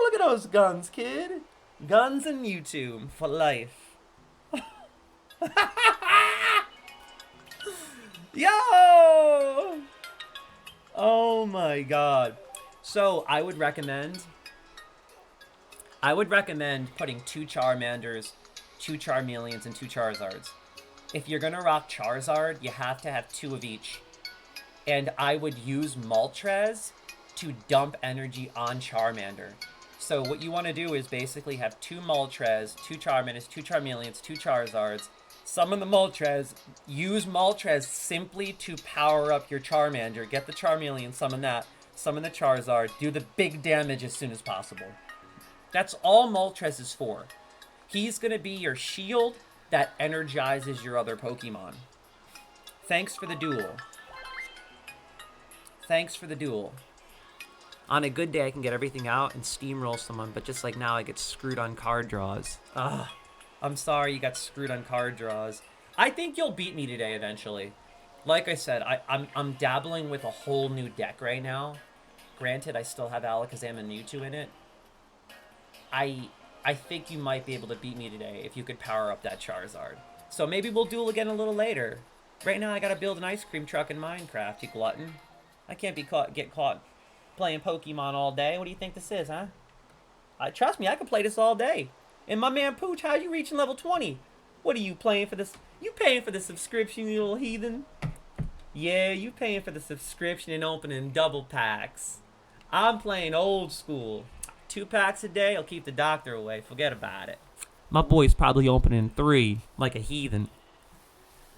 Look at those guns, kid. Guns and Mewtwo for life. Yo! Oh my god. So, I would recommend putting 2 Charmanders, 2 Charmeleons, and 2 Charizards. If you're gonna rock Charizard, you have to have 2 of each. And I would use Moltres to dump energy on Charmander. So what you want to do is basically have 2 Moltres, 2 Charmanders, 2 Charmeleons, 2 Charizards, summon the Moltres, use Moltres simply to power up your Charmander, get the Charmeleon, summon that, summon the Charizard, do the big damage as soon as possible. That's all Moltres is for. He's going to be your shield that energizes your other Pokemon. Thanks for the duel. Thanks for the duel. On a good day, I can get everything out and steamroll someone, but just like now, I get screwed on card draws. Ah, I'm sorry you got screwed on card draws. I think you'll beat me today eventually. Like I said, I'm dabbling with a whole new deck right now. Granted, I still have Alakazam and Mewtwo in it. I think you might be able to beat me today if you could power up that Charizard. So maybe we'll duel again a little later. Right now, I gotta build an ice cream truck in Minecraft, you glutton. I can't get caught playing Pokemon all day. What do you think this is, huh? Trust me, I could play this all day. And my man Pooch, how you reaching level 20? What are you playing for this? You paying for the subscription, you little heathen? Yeah, you paying for the subscription and opening double packs. I'm playing old school. 2 packs a day, I'll keep the doctor away. Forget about it. My boy's probably opening 3, like a heathen.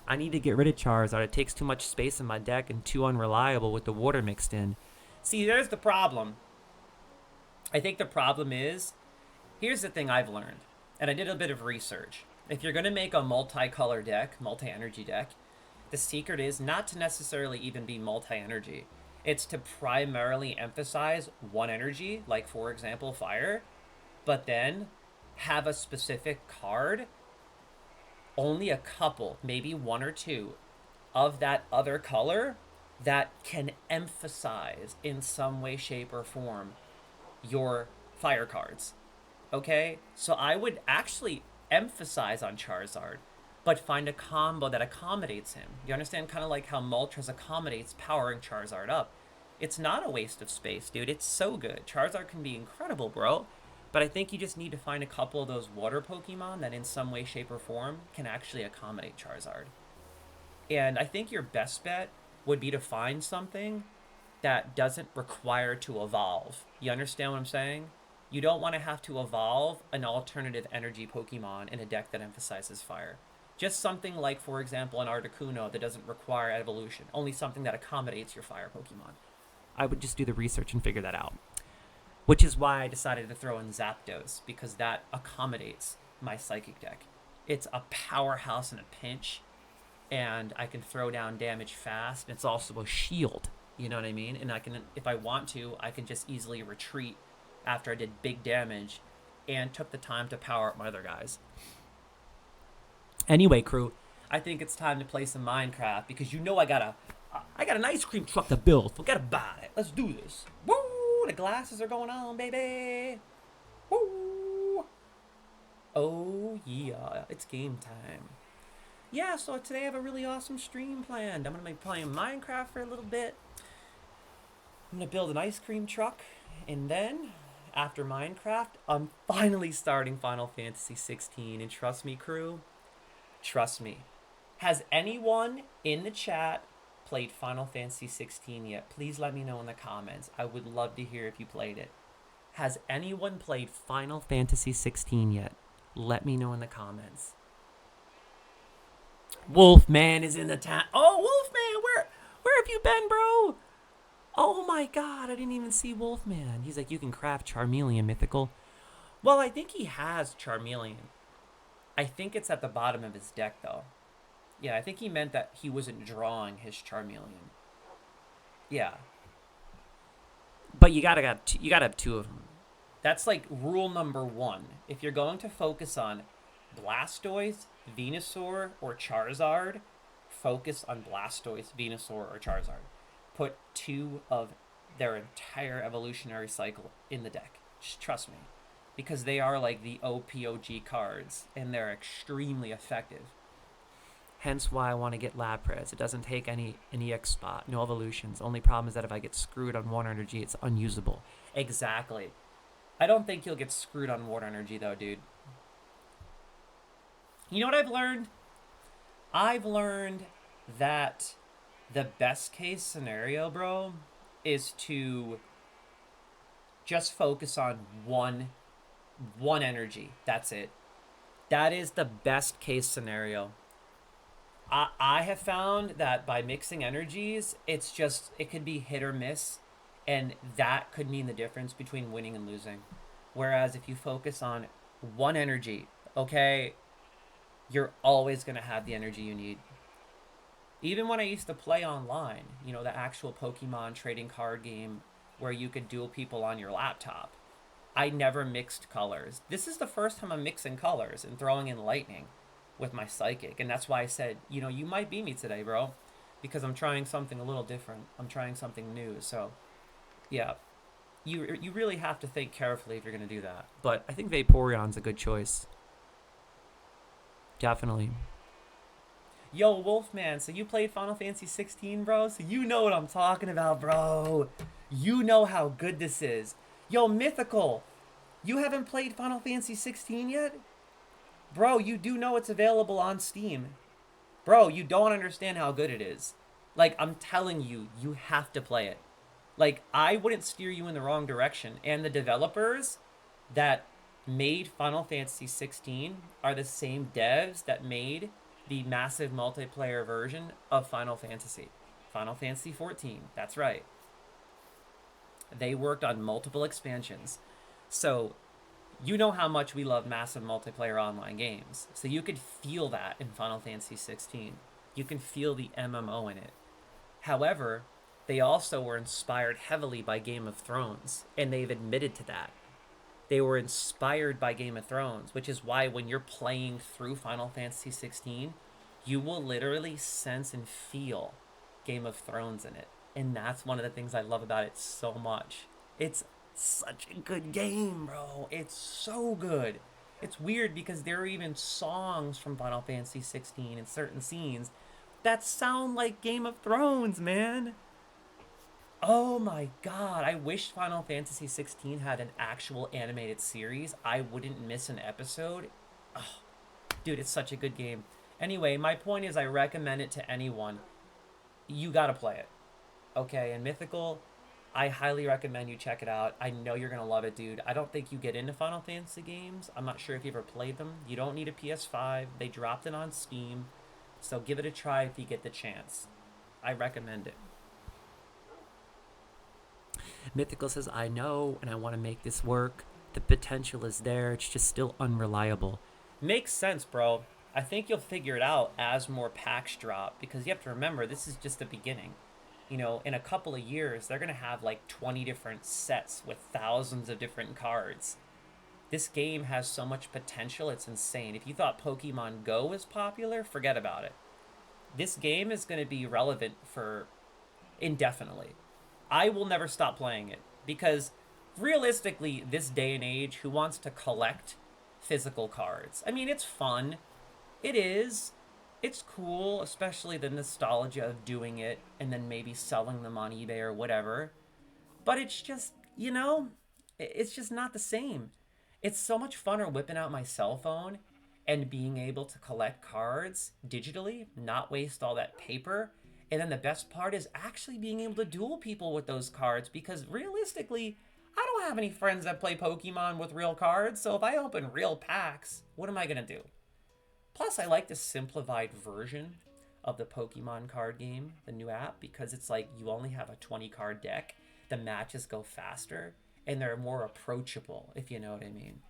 I need to get rid of Charizard. It takes too much space in my deck and too unreliable with the water mixed in. See, there's the problem. I think the problem is, here's the thing I've learned, and I did a bit of research. If you're going to make a multicolor deck, multi-energy deck, the secret is not to necessarily even be multi-energy. It's to primarily emphasize one energy, like for example, fire, but then have a specific card, only a couple, maybe 1 or 2, of that other color that can emphasize in some way, shape, or form your fire cards. Okay? So I would actually emphasize on Charizard, but find a combo that accommodates him. You understand? Kind of like how Moltres accommodates powering Charizard up. It's not a waste of space, dude. It's so good. Charizard can be incredible, bro. But I think you just need to find a couple of those water Pokemon that in some way, shape, or form can actually accommodate Charizard. And I think your best bet would be to find something that doesn't require to evolve. You understand what I'm saying? You don't want to have to evolve an alternative energy Pokemon in a deck that emphasizes fire. Just something like, for example, an Articuno that doesn't require evolution. Only something that accommodates your fire Pokemon. I would just do the research and figure that out. Which is why I decided to throw in Zapdos, because that accommodates my Psychic deck. It's a powerhouse in a pinch, and I can throw down damage fast. And it's also a shield, you know what I mean? And I can, if I want to, I can just easily retreat after I did big damage and took the time to power up my other guys. Anyway, crew, I think it's time to play some Minecraft, because you know I got an ice cream truck to build. Forget about it. Let's do this. Woo! The glasses are going on, baby. Woo! Oh yeah, it's game time. Yeah, so today I have a really awesome stream planned. I'm gonna be playing Minecraft for a little bit. I'm gonna build an ice cream truck, and then after Minecraft, I'm finally starting Final Fantasy 16. And trust me, crew, trust me. Has anyone in the chat played Final Fantasy 16 yet? Please let me know in the comments. I would love to hear if you played it. Has anyone played Final Fantasy 16 yet? Let me know in the comments. Wolfman is in the town. Oh, Wolfman, where have you been, bro? Oh my god, I didn't even see Wolfman. He's like, you can craft Charmeleon, mythical. Well, I think he has Charmeleon. I think it's at the bottom of his deck, though. Yeah, I think he meant that he wasn't drawing his Charmeleon. Yeah. But you gotta have 2 of them. That's like rule number 1. If you're going to focus on Blastoise, Venusaur, or Charizard, focus on Blastoise, Venusaur, or Charizard. Put 2 of their entire evolutionary cycle in the deck. Just trust me. Because they are like the OPOG cards, and they're extremely effective. Hence why I want to get Lapras. It doesn't take any EX spot, no evolutions. Only problem is that if I get screwed on water energy, it's unusable. Exactly. I don't think you'll get screwed on water energy, though, dude. You know what I've learned? I've learned that the best case scenario, bro, is to just focus on one energy. That's it. That is the best case scenario. I have found that by mixing energies, it could be hit or miss, and that could mean the difference between winning and losing. Whereas if you focus on one energy, okay, you're always going to have the energy you need. Even when I used to play online, you know, the actual Pokemon trading card game where you could duel people on your laptop, I never mixed colors. This is the first time I'm mixing colors and throwing in lightning with my Psychic. And that's why I said, you know, you might beat me today, bro. Because I'm trying something a little different. I'm trying something new. So, yeah. You really have to think carefully if you're going to do that. But I think Vaporeon's a good choice. Definitely. Yo, Wolfman, so you played Final Fantasy 16, bro? So you know what I'm talking about, bro. You know how good this is. Yo, Mythical. You haven't played Final Fantasy 16 yet? Bro, you do know it's available on Steam. Bro, you don't understand how good it is. Like, I'm telling you, you have to play it. Like, I wouldn't steer you in the wrong direction. And the developers that made Final Fantasy 16 are the same devs that made the massive multiplayer version of Final Fantasy. Final Fantasy 14. That's right. They worked on multiple expansions. So, you know how much we love massive multiplayer online games. So you could feel that in Final Fantasy 16. You can feel the MMO in it. However, they also were inspired heavily by Game of Thrones, and they've admitted to that. They were inspired by Game of Thrones, which is why when you're playing through Final Fantasy 16, you will literally sense and feel Game of Thrones in it. And that's one of the things I love about it so much. It's such a good game, bro. It's so good. It's weird because there are even songs from Final Fantasy 16 in certain scenes that sound like Game of Thrones, man. Oh my god, I wish Final Fantasy 16 had an actual animated series. I wouldn't miss an episode. Oh, dude, it's such a good game. Anyway, my point is I recommend it to anyone. You gotta play it. Okay, and Mythical, I highly recommend you check it out. I know you're gonna love it, dude. I don't think you get into Final Fantasy games. I'm not sure if you ever played them. You don't need a PS5. They dropped it on Steam. So give it a try if you get the chance. I recommend it. Mythical says, I know and I want to make this work. The potential is there. It's just still unreliable. Makes sense, bro. I think you'll figure it out as more packs drop because you have to remember this is just the beginning. You know, in a couple of years, they're going to have like 20 different sets with thousands of different cards. This game has so much potential, it's insane. If you thought Pokemon Go was popular, forget about it. This game is going to be relevant for indefinitely. I will never stop playing it because realistically, this day and age, who wants to collect physical cards? I mean, it's fun. It is. It's cool, especially the nostalgia of doing it and then maybe selling them on eBay or whatever. But it's just, it's just not the same. It's so much funner whipping out my cell phone and being able to collect cards digitally, not waste all that paper. And then the best part is actually being able to duel people with those cards because realistically, I don't have any friends that play Pokemon with real cards. So if I open real packs, what am I going to do? Plus, I like the simplified version of the Pokemon card game, the new app, because it's like you only have a 20 card deck. The matches go faster and they're more approachable, if you know what I mean.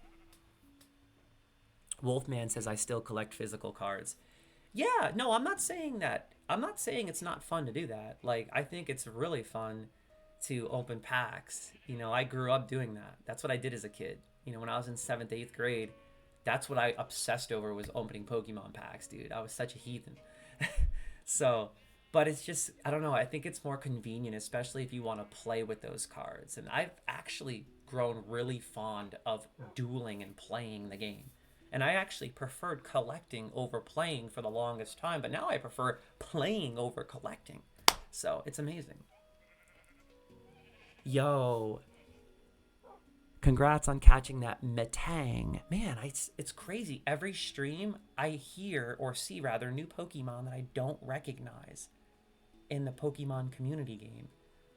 Wolfman says, I still collect physical cards. Yeah, no, I'm not saying that. I'm not saying it's not fun to do that. Like, I think it's really fun to open packs. You know, I grew up doing that. That's what I did as a kid. You know, when I was in 7th, 8th grade, that's what I obsessed over was opening Pokemon packs, dude. I was such a heathen. So, but it's just, I don't know. I think it's more convenient, especially if you want to play with those cards. And I've actually grown really fond of dueling and playing the game. And I actually preferred collecting over playing for the longest time, but now I prefer playing over collecting. So it's amazing. Yo, congrats on catching that Metang. Man, it's crazy. Every stream, I hear, or see rather, new Pokemon that I don't recognize in the Pokemon community game.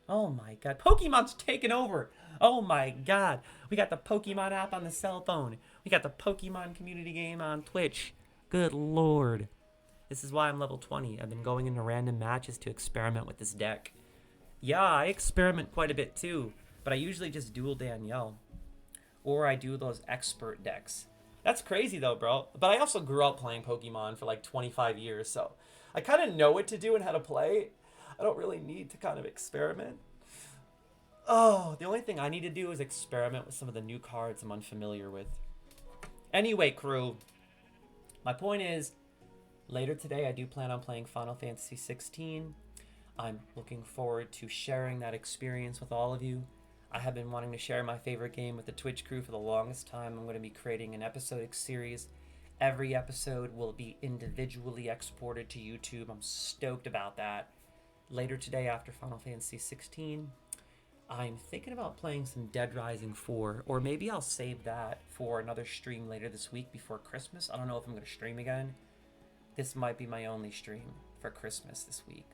Oh my god. Pokemon's taken over. Oh my god. We got the Pokemon app on the cell phone. We got the Pokemon community game on Twitch. Good lord. This is why I'm level 20. I've been going into random matches to experiment with this deck. Yeah, I experiment quite a bit too, but I usually just duel Danielle. Or I do those expert decks. That's crazy though, bro. But I also grew up playing Pokemon for like 25 years, so I kind of know what to do and how to play. I don't really need to kind of experiment. Oh, the only thing I need to do is experiment with some of the new cards I'm unfamiliar with. Anyway, crew, my point is, later today I do plan on playing Final Fantasy 16. I'm looking forward to sharing that experience with all of you. I have been wanting to share my favorite game with the Twitch crew for the longest time. I'm going to be creating an episodic series. Every episode will be individually exported to YouTube. I'm stoked about that. Later today, after Final Fantasy 16, I'm thinking about playing some Dead Rising 4, or maybe I'll save that for another stream later this week before Christmas. I don't know if I'm going to stream again. This might be my only stream for Christmas this week.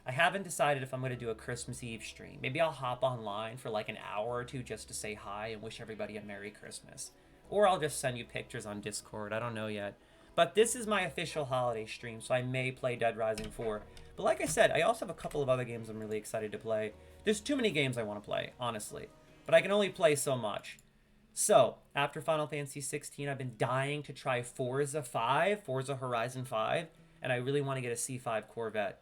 I haven't decided if I'm going to do a Christmas Eve stream. Maybe I'll hop online for like an hour or two just to say hi and wish everybody a Merry Christmas. Or I'll just send you pictures on Discord. I don't know yet. But this is my official holiday stream, so I may play Dead Rising 4. But like I said, I also have a couple of other games I'm really excited to play. There's too many games I want to play, honestly. But I can only play so much. So, after Final Fantasy 16, I've been dying to try Forza 5, Forza Horizon 5, and I really want to get a C5 Corvette.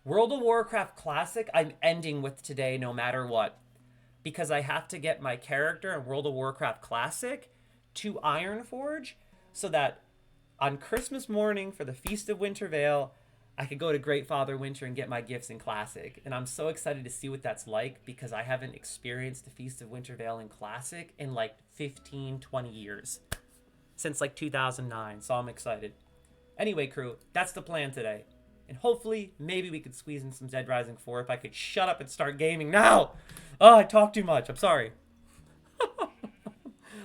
World of Warcraft Classic, I'm ending with today no matter what. Because I have to get my character in World of Warcraft Classic to Ironforge so that on Christmas morning for the Feast of Winter Veil, I could go to Great Father Winter and get my gifts in Classic. And I'm so excited to see what that's like because I haven't experienced the Feast of Winter Veil in Classic in like 15, 20 years. Since like 2009, so I'm excited. Anyway, crew, that's the plan today. And hopefully, maybe we could squeeze in some Dead Rising 4 if I could shut up and start gaming now. Oh, I talk too much. I'm sorry.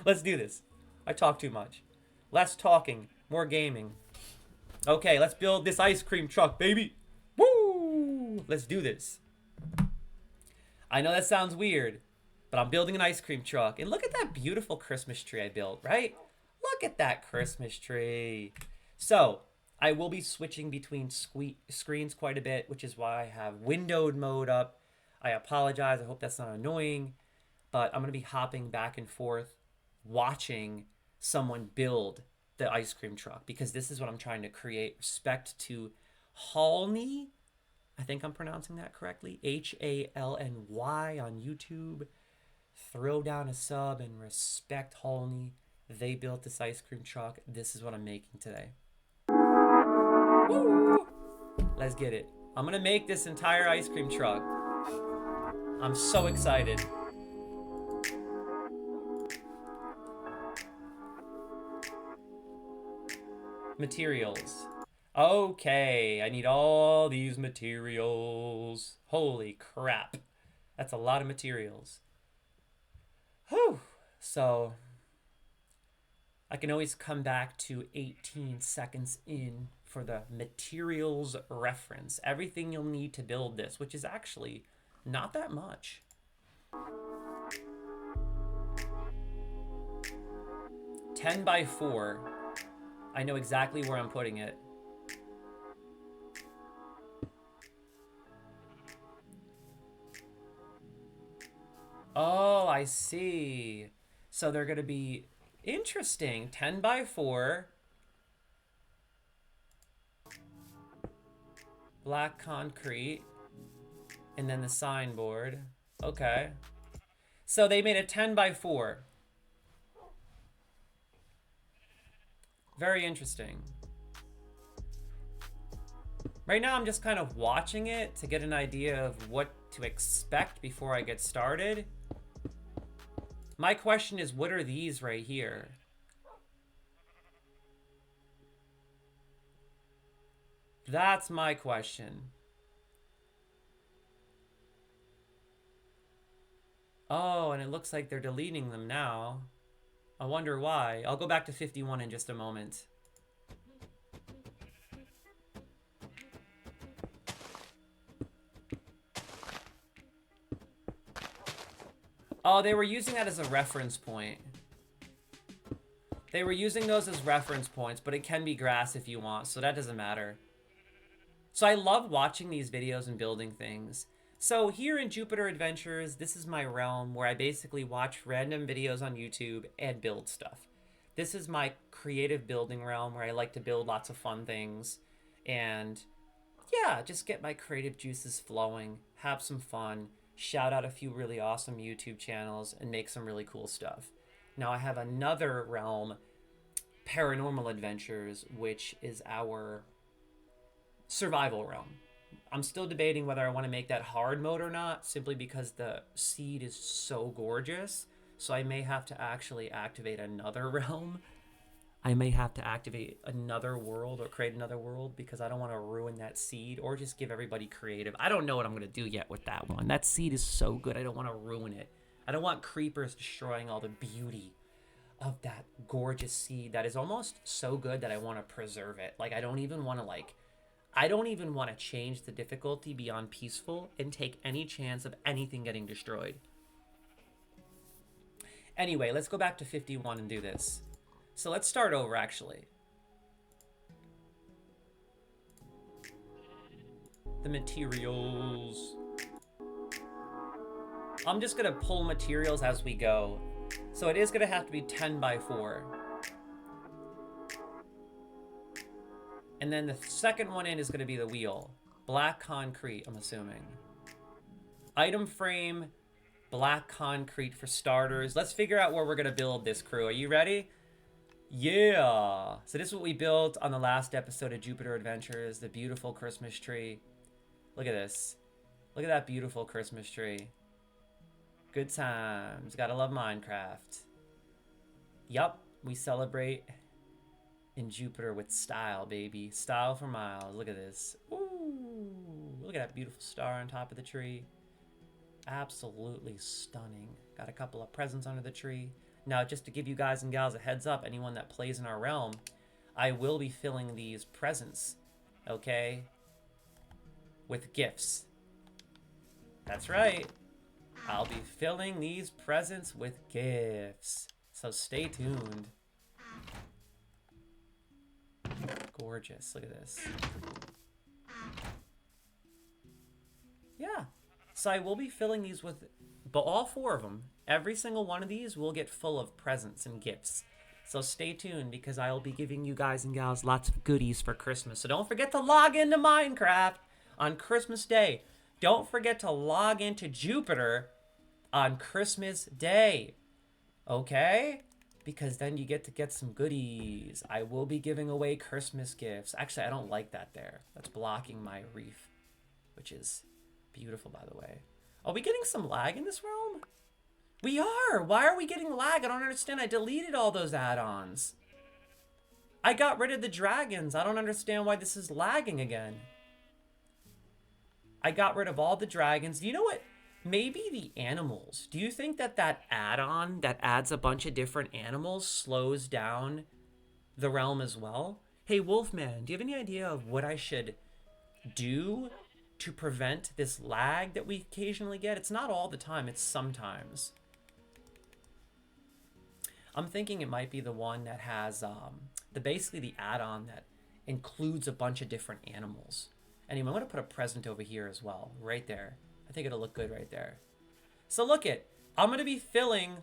Let's do this. I talk too much. Less talking, more gaming. Okay, let's build this ice cream truck, baby. Woo! Let's do this. I know that sounds weird, but I'm building an ice cream truck. And look at that beautiful Christmas tree I built, right? Look at that Christmas tree. So, I will be switching between screens quite a bit, which is why I have windowed mode up. I apologize. I hope that's not annoying. But I'm going to be hopping back and forth, watching someone build the ice cream truck, because this is what I'm trying to create. Respect to Halny. I think I'm pronouncing that correctly. Halny on YouTube. Throw down a sub and respect Halny. They built this ice cream truck. This is what I'm making today. Woo! Let's get it. I'm gonna make this entire ice cream truck. I'm so excited. Materials. Okay, I need all these materials. Holy crap. That's a lot of materials. Whew. So, I can always come back to 18 seconds in for the materials reference. Everything you'll need to build this, which is actually not that much. $10 by 4. I know exactly where I'm putting it. Oh, I see. So they're going to be interesting. 10 by 4. Black concrete. And then the signboard. Okay. So they made a 10 by 4. Very interesting. Right now I'm just kind of watching it to get an idea of what to expect before I get started. My question is, what are these right here? That's my question. Oh, and it looks like they're deleting them now. I wonder why. I'll go back to 51 in just a moment. Oh, they were using that as a reference point. They were using those as reference points, but it can be grass if you want, so that doesn't matter. So I love watching these videos and building things. So here in Jupiter Adventures, this is my realm where I basically watch random videos on YouTube and build stuff. This is my creative building realm where I like to build lots of fun things and yeah, just get my creative juices flowing, have some fun, shout out a few really awesome YouTube channels, and make some really cool stuff. Now I have another realm, Paranormal Adventures, which is our survival realm. I'm still debating whether I want to make that hard mode or not, simply because the seed is so gorgeous. So I may have to actually activate another realm. I may have to activate another world or create another world because I don't want to ruin that seed or just give everybody creative. I don't know what I'm going to do yet with that one. That seed is so good. I don't want to ruin it. I don't want creepers destroying all the beauty of that gorgeous seed that is almost so good that I want to preserve it. Like, I don't even want to change the difficulty beyond peaceful and take any chance of anything getting destroyed. Anyway, let's go back to 51 and do this. So let's start over, actually. The materials. I'm just going to pull materials as we go. So it is going to have to be 10 by 4. And then the second one in is going to be the wheel. Black concrete, I'm assuming. Item frame, black concrete for starters. Let's figure out where we're going to build this crew. Are you ready? Yeah. So this is what we built on the last episode of Jupiter Adventures, the beautiful Christmas tree. Look at this. Look at that beautiful Christmas tree. Good times. Gotta love Minecraft. Yup, we celebrate in Jupiter with style, baby. Style for miles. Look at this. Ooh, look at that beautiful star on top of the tree. Absolutely stunning. Got a couple of presents under the tree. Now, just to give you guys and gals a heads up, anyone that plays in our realm, I will be filling these presents, okay, with gifts. That's right. I'll be filling these presents with gifts. So stay tuned. Gorgeous. Look at this. Yeah. So I will be filling these with, but all 4 of them. Every single one of these will get full of presents and gifts. So stay tuned because I will be giving you guys and gals lots of goodies for Christmas. So don't forget to log into Minecraft on Christmas Day. Don't forget to log into Jupiter on Christmas Day. Okay? Because then you get to get some goodies. I will be giving away Christmas gifts. Actually, I don't like that there. That's blocking my reef, which is beautiful, by the way. Are we getting some lag in this realm? We are. Why are we getting lag? I don't understand. I deleted all those add-ons. I got rid of the dragons. I don't understand why this is lagging again. I got rid of all the dragons. Do you know what? Maybe the animals. Do you think that that add-on that adds a bunch of different animals slows down the realm as well? Hey, Wolfman, do you have any idea of what I should do to prevent this lag that we occasionally get? It's not all the time. It's sometimes. I'm thinking it might be the one that has basically the add-on that includes a bunch of different animals. Anyway, I'm going to put a present over here as well, right there. I think it'll look good right there. So look it, I'm going to be filling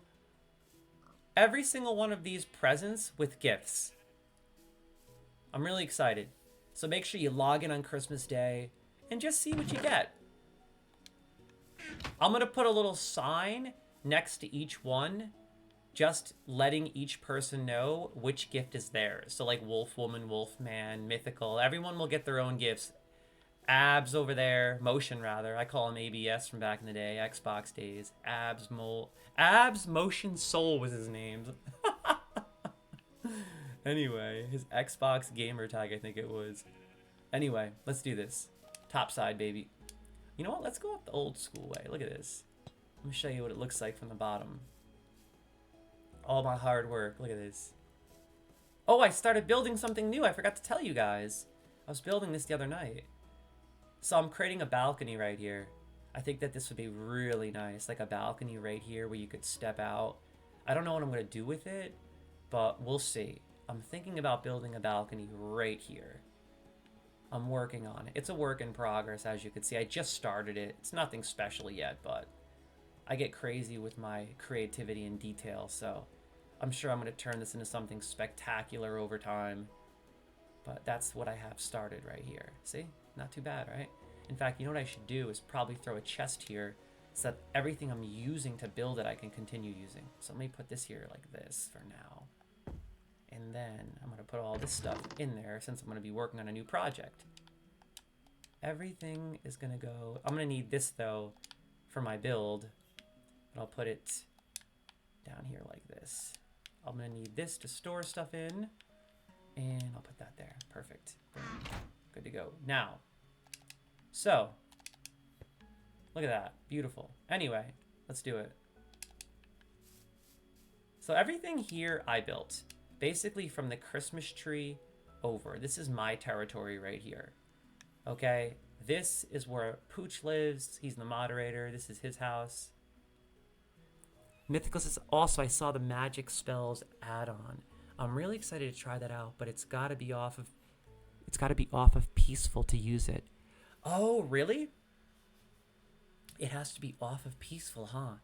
every single one of these presents with gifts. I'm really excited. So make sure you log in on Christmas Day and just see what you get. I'm going to put a little sign next to each one, just letting each person know which gift is theirs. So like Wolf Woman, Wolf Man, Mythical, everyone will get their own gifts. Abs over there, Motion rather. I call him ABS from back in the day, Xbox days. Abs Motion Soul was his name. Anyway, his Xbox gamer tag, I think it was. Anyway, let's do this. Top side, baby. You know what? Let's go up the old school way. Look at this. Let me show you what it looks like from the bottom. All my hard work. Look at this. Oh, I started building something new. I forgot to tell you guys. I was building this the other night. So I'm creating a balcony right here. I think that this would be really nice. Like a balcony right here where you could step out. I don't know what I'm going to do with it, but we'll see. I'm thinking about building a balcony right here. I'm working on it. It's a work in progress, as you can see. I just started it. It's nothing special yet, but I get crazy with my creativity and detail, so I'm sure I'm going to turn this into something spectacular over time. But that's what I have started right here. See? Not too bad, right? In fact, you know what I should do is probably throw a chest here so that everything I'm using to build it I can continue using. So let me put this here like this for now. And then I'm going to put all this stuff in there since I'm going to be working on a new project. Everything is going to go... I'm going to need this, though, for my build. But I'll put it down here like this. I'm gonna need this to store stuff in. And I'll put that there. Perfect. Boom. Good to go. Now, so, look at that. Beautiful. Anyway, let's do it. So everything here I built. Basically from the Christmas tree over. This is my territory right here. Okay? This is where Pooch lives. He's the moderator. This is his house. Mythicals is also, I saw the magic spells add-on. I'm really excited to try that out, but it's got to be off of peaceful to use it. Oh, really? It has to be off of peaceful, huh?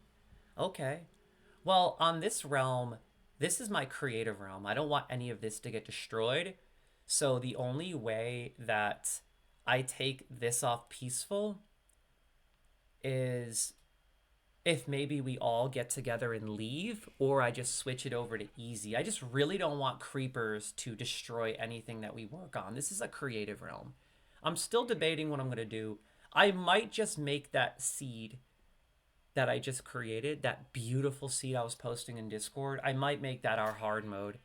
Okay. Well, on this realm, this is my creative realm. I don't want any of this to get destroyed. So the only way that I take this off peaceful is if maybe we all get together and leave, or I just switch it over to easy. I just really don't want creepers to destroy anything that we work on. This is a creative realm. I'm still debating what I'm going to do. I might just make that seed that I just created, that beautiful seed I was posting in Discord. I might make that our hard mode.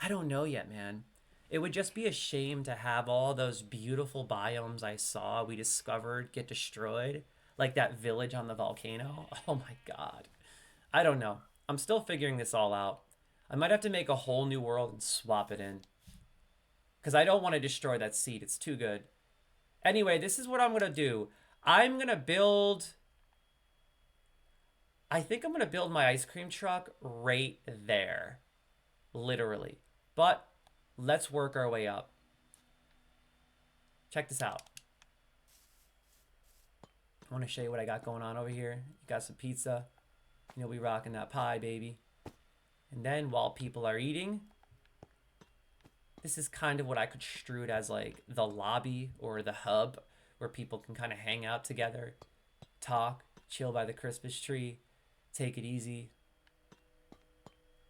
I don't know yet, man. It would just be a shame to have all those beautiful biomes I saw we discovered get destroyed. Like that village on the volcano. Oh my god. I don't know. I'm still figuring this all out. I might have to make a whole new world and swap it in. Because I don't want to destroy that seed. It's too good. Anyway, this is what I'm going to do. I'm going to build... I think I'm going to build my ice cream truck right there. Literally. But let's work our way up. Check this out. I want to show you what I got going on over here. You got some pizza. You'll be rocking that pie, baby. And then while people are eating, this is kind of what I could strew it as, like the lobby or the hub where people can kind of hang out together, talk, chill by the Christmas tree, take it easy,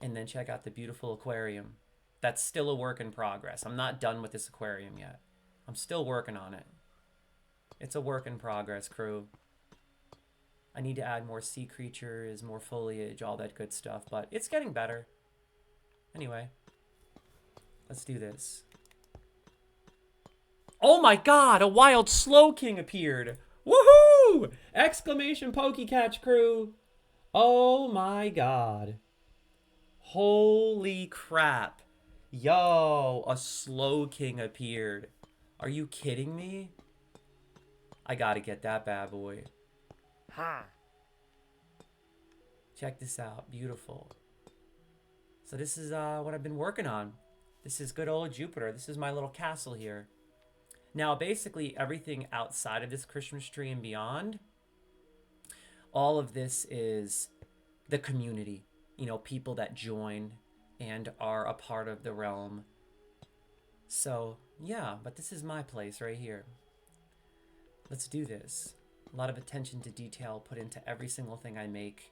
and then check out the beautiful aquarium. That's still a work in progress. I'm not done with this aquarium yet. I'm still working on it. It's a work in progress, crew. I need to add more sea creatures, more foliage, all that good stuff, but it's getting better. Anyway, let's do this. Oh my god, a wild slow king appeared. Woohoo! Exclamation Pokecatch, crew. Oh my god. Holy crap. Yo, a slow king appeared. Are you kidding me? I gotta get that bad boy. Ha! Check this out. Beautiful. So this is what I've been working on. This is good old Jupiter. This is my little castle here. Now, basically, everything outside of this Christmas tree and beyond, all of this is the community. You know, people that join and are a part of the realm. So, yeah, but this is my place right here. Let's do this. A lot of attention to detail put into every single thing I make.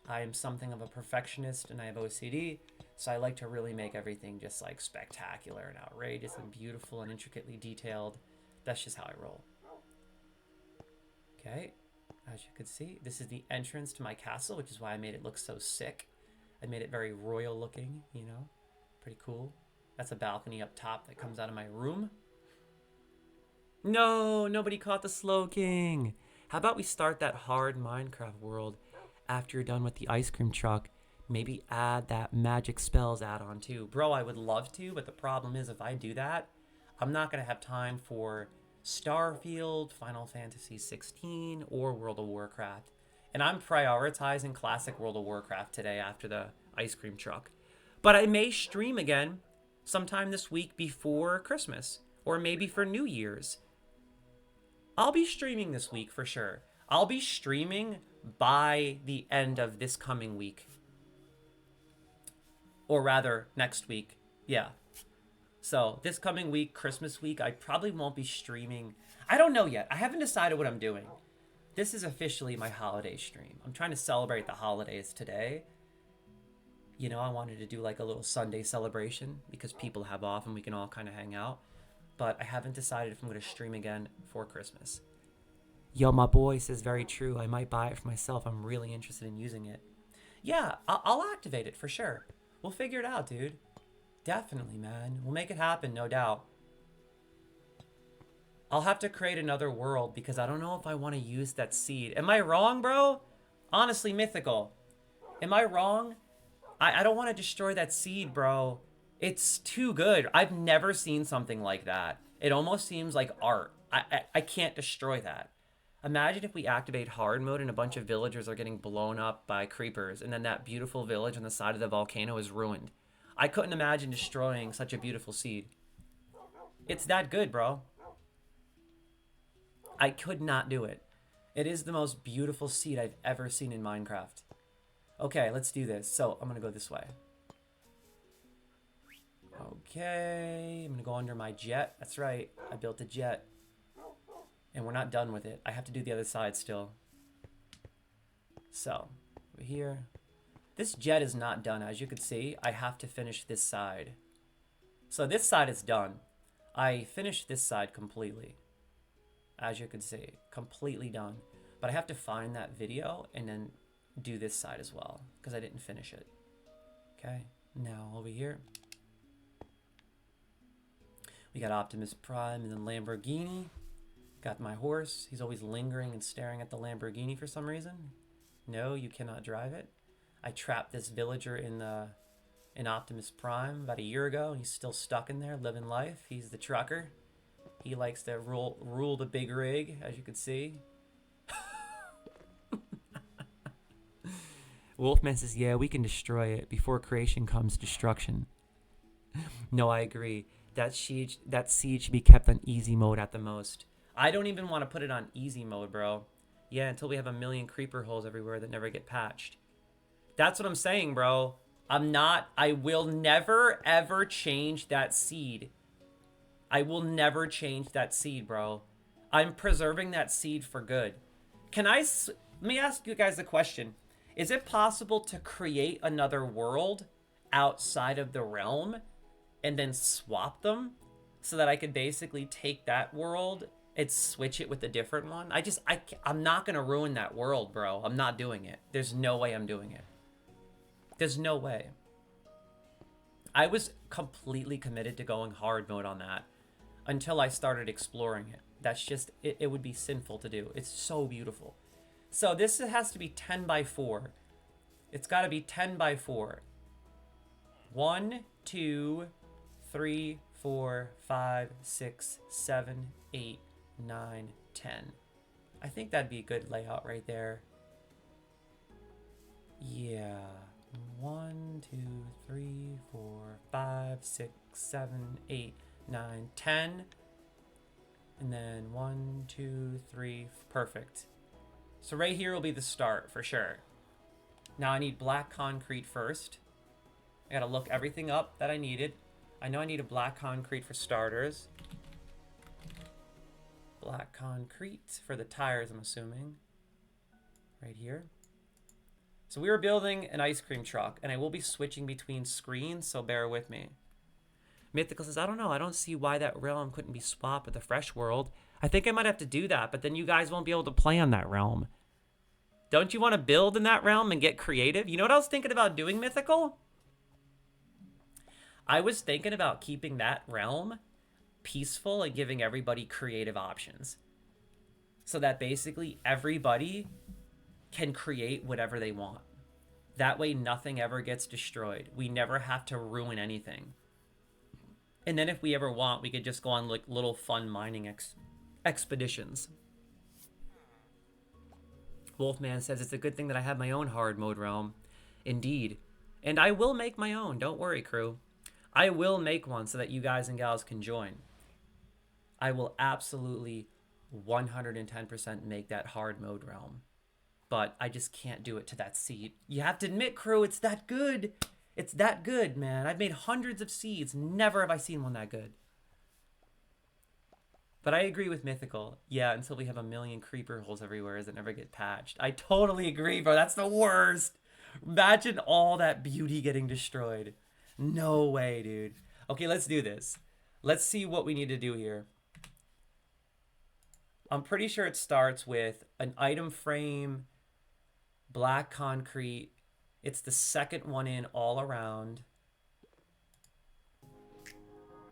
I am something of a perfectionist and I have OCD, so I like to really make everything just like spectacular and outrageous and beautiful and intricately detailed. That's just how I roll. Okay, as you can see, this is the entrance to my castle, which is why I made it look so sick. I made it very royal looking, you know, pretty cool. That's a balcony up top that comes out of my room. No, nobody caught the Slow King. How about we start that hard Minecraft world after you're done with the ice cream truck? Maybe add that magic spells add-on too. Bro, I would love to, but the problem is if I do that, I'm not going to have time for Starfield, Final Fantasy 16, or World of Warcraft. And I'm prioritizing classic World of Warcraft today after the ice cream truck. But I may stream again sometime this week before Christmas, or maybe for New Year's. I'll be streaming this week for sure. I'll be streaming by the end of this coming week. Or rather, next week. Yeah. So, this coming week, Christmas week, I probably won't be streaming. I don't know yet. I haven't decided what I'm doing. This is officially my holiday stream. I'm trying to celebrate the holidays today. You know, I wanted to do like a little Sunday celebration because people have off and we can all kind of hang out. But I haven't decided if I'm going to stream again for Christmas. Yo, my boy says very true. I might buy it for myself. I'm really interested in using it. Yeah, I'll activate it for sure. We'll figure it out, dude. Definitely, man. We'll make it happen, no doubt. I'll have to create another world because I don't know if I want to use that seed. Am I wrong, bro? Honestly, Mythical. Am I wrong? I don't want to destroy that seed, bro. It's too good. I've never seen something like that. It almost seems like art. I can't destroy that. Imagine if we activate hard mode and a bunch of villagers are getting blown up by creepers and then that beautiful village on the side of the volcano is ruined. I couldn't imagine destroying such a beautiful seed. It's that good, bro. I could not do it. It is the most beautiful seed I've ever seen in Minecraft. Okay, let's do this. So I'm going to go this way. Okay, I'm going to go under my jet. That's right. I built a jet. And we're not done with it. I have to do the other side still. So, over here. This jet is not done. As you can see, I have to finish this side. So this side is done. I finished this side completely. As you can see, completely done. But I have to find that video and then do this side as well, because I didn't finish it. Okay, now over here. We got Optimus Prime and then Lamborghini. Got my horse. He's always lingering and staring at the Lamborghini for some reason. No, you cannot drive it. I trapped this villager in Optimus Prime about a year ago, and he's still stuck in there, living life. He's the trucker. He likes to rule the big rig, as you can see. Wolfman says, yeah, we can destroy it. Before creation comes destruction. No, I agree. That siege should be kept on easy mode at the most. I don't even want to put it on easy mode, bro. Yeah, until we have a million creeper holes everywhere that never get patched. That's what I'm saying, bro. I will never, ever change that seed. I will never change that seed, bro. I'm preserving that seed for good. Let me ask you guys a question. Is it possible to create another world outside of the realm and then swap them so that I could basically take that world and switch it with a different one? I'm not going to ruin that world, bro. I'm not doing it. There's no way I'm doing it. There's no way. I was completely committed to going hard mode on that until I started exploring it. That's just, it would be sinful to do. It's so beautiful. So this has to be 10 by 4. It's got to be 10 by 4. 1, 2, 3, 4, 5, 6, 7, 8, 9, 10. I think that'd be a good layout right there. Yeah. 1, 2, 3, 4, 5, 6, 7, 8, 9, 10. And then 1, 2, 3. Perfect. So right here will be the start for sure. Now I need black concrete first. I gotta look everything up that I needed. I know I need a black concrete for starters. Black concrete for the tires, I'm assuming. Right here. So we were building an ice cream truck, and I will be switching between screens, so bear with me. Mythical says, I don't know. I don't see why that realm couldn't be swapped with the fresh world. I think I might have to do that, but then you guys won't be able to play on that realm. Don't you want to build in that realm and get creative? You know what I was thinking about doing, Mythical? I was thinking about keeping that realm peaceful and giving everybody creative options. So that basically everybody can create whatever they want. That way nothing ever gets destroyed. We never have to ruin anything. And then if we ever want, we could just go on like little fun mining expeditions. Wolfman says, it's a good thing that I have my own hard mode realm. Indeed. And I will make my own. Don't worry, crew. I will make one so that you guys and gals can join. I will absolutely 110% make that hard mode realm. But I just can't do it to that seed. You have to admit, crew, it's that good. It's that good, man. I've made hundreds of seeds. Never have I seen one that good. But I agree with Mythical. Yeah, until we have a million creeper holes everywhere that never get patched. I totally agree, bro. That's the worst. Imagine all that beauty getting destroyed. No way, dude. Okay, let's do this. Let's see what we need to do here. I'm pretty sure it starts with an item frame, black concrete. It's the second one in all around.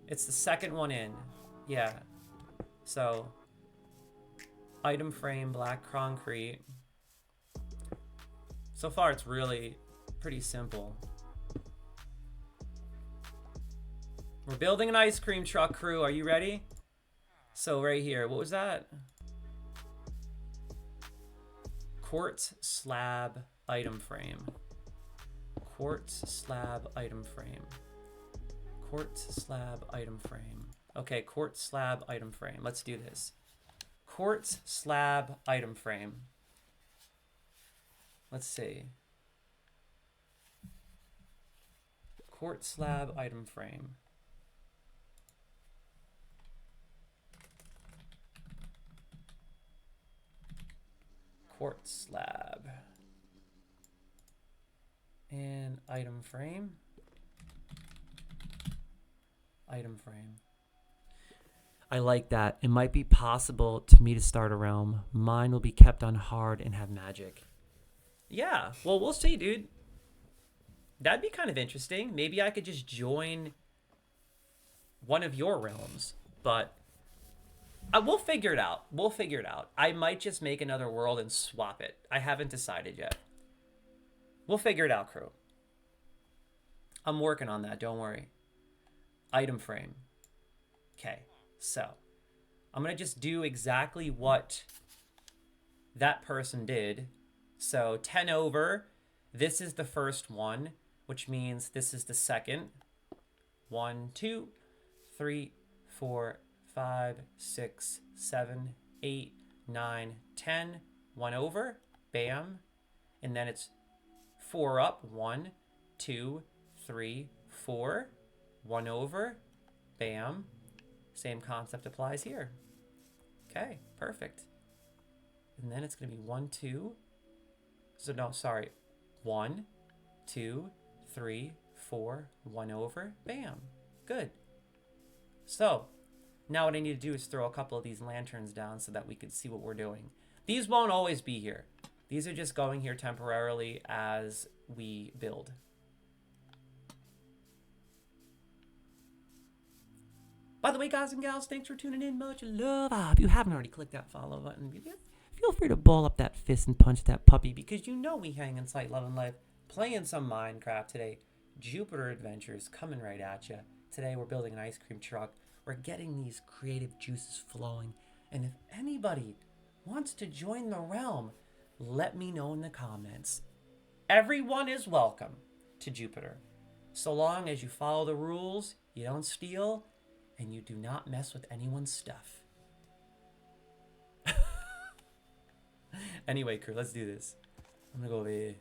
It's the second one in. Yeah. So, item frame, black concrete. So far, it's really pretty simple. We're building an ice cream truck, crew. Are you ready? So right here, what was that? Quartz slab item frame. Quartz slab item frame. Quartz slab item frame. Okay, quartz slab item frame. Let's do this. Quartz slab item frame. Let's see. Quartz slab item frame. Quartz slab. And item frame. Item frame. I like that. It might be possible to me to start a realm. Mine will be kept on hard and have magic. Yeah, well, we'll see, dude. That'd be kind of interesting. Maybe I could just join one of your realms, but we'll figure it out. We'll figure it out. I might just make another world and swap it. I haven't decided yet. We'll figure it out, crew. I'm working on that, don't worry. Item frame. Okay, so I'm going to just do exactly what that person did. So 10 over. This is the first one, which means this is the second. 1, 2, 3, 4, 5, 6, 7, 8, 9, 10. 1 over. Bam. And then it's 4 up. 1, 2, 3, 4. 1 over. Bam. Same concept applies here. Okay, perfect. And then it's going to be 1, 2. So no, sorry. 1, 2, 3, 4, 1 over. Bam. Good. So now what I need to do is throw a couple of these lanterns down so that we can see what we're doing. These won't always be here. These are just going here temporarily as we build. By the way, guys and gals, thanks for tuning in. Much love. If you haven't already, click that follow button. Feel free to ball up that fist and punch that puppy, because you know we hang in sight, love, and life. Playing some Minecraft today. Jupiter Adventures coming right at you. Today we're building an ice cream truck. We're getting these creative juices flowing. And if anybody wants to join the realm, let me know in the comments. Everyone is welcome to Jupiter. So long as you follow the rules, you don't steal, and you do not mess with anyone's stuff. Anyway, crew, let's do this. I'm gonna go over here.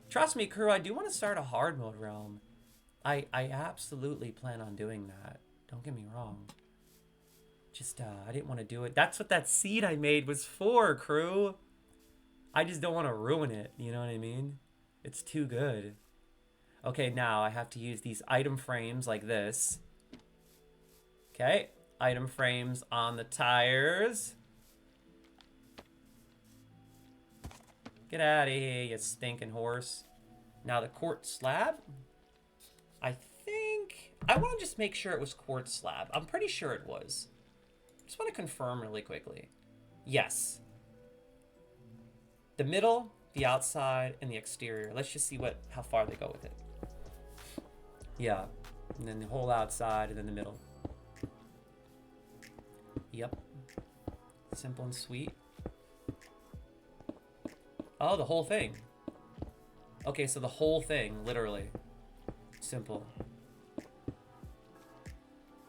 Trust me, crew, I do want to start a hard mode realm. I absolutely plan on doing that. Don't get me wrong. Just, I didn't want to do it. That's what that seed I made was for, crew. I just don't want to ruin it. You know what I mean? It's too good. Okay, now I have to use these item frames like this. Okay, item frames on the tires. Get out of here, you stinking horse. Now the quartz slab. I want to just make sure it was quartz slab. I'm pretty sure it was. Just want to confirm really quickly. Yes. The middle, the outside, and the exterior. Let's just see how far they go with it. Yeah. And then the whole outside, and then the middle. Yep. Simple and sweet. Oh, the whole thing. Okay, so the whole thing, literally. Simple.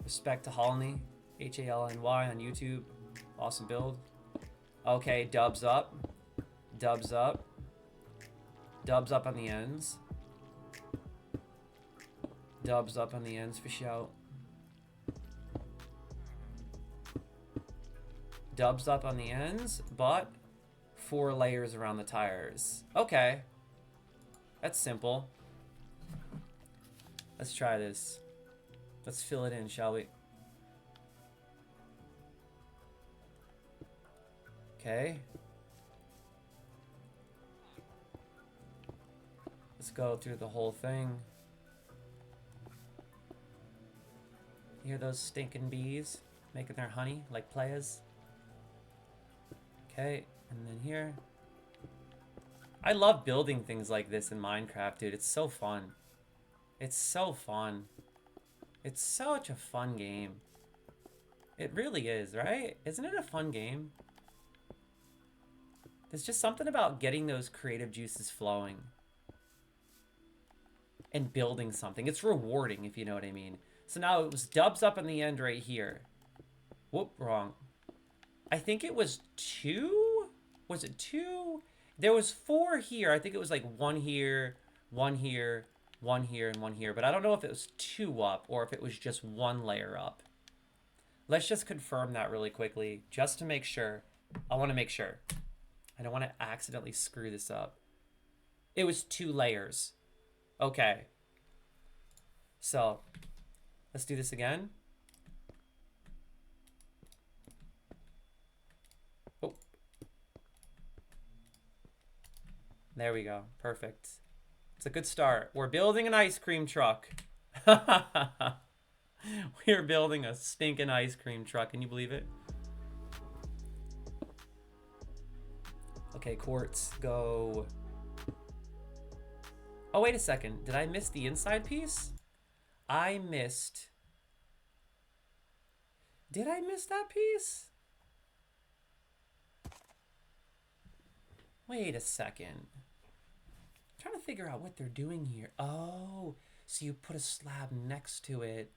Respect to Halny, Halny on YouTube. Awesome build. Okay, dubs up. Dubs up. Dubs up on the ends. Dubs up on the ends for shout. Dubs up on the ends, but 4 layers around the tires. Okay. That's simple. Let's try this. Let's fill it in, shall we? Okay. Let's go through the whole thing. You hear those stinking bees making their honey like players? Okay, and then here. I love building things like this in Minecraft, dude. It's so fun. It's so fun. It's such a fun game. It really is, right? Isn't it a fun game? There's just something about getting those creative juices flowing and building something. It's rewarding, if you know what I mean. So now it was dubs up in the end right here. Whoop, wrong. I think it was 2? Was it 2? There was 4 here. I think it was like 1 here, 1 here, 1 here, and 1 here. But I don't know if it was 2 up or if it was just 1 layer up. Let's just confirm that really quickly, just to make sure. I want to make sure. I don't want to accidentally screw this up. It was 2 layers. Okay. So, let's do this again. Oh. There we go. Perfect. It's a good start. We're building an ice cream truck. We're building a stinking ice cream truck. Can you believe it? Okay, quartz, go. Oh, wait a second. Did I miss the inside piece? I missed. Did I miss that piece? Wait a second. I'm trying to figure out what they're doing here. Oh, so you put a slab next to it.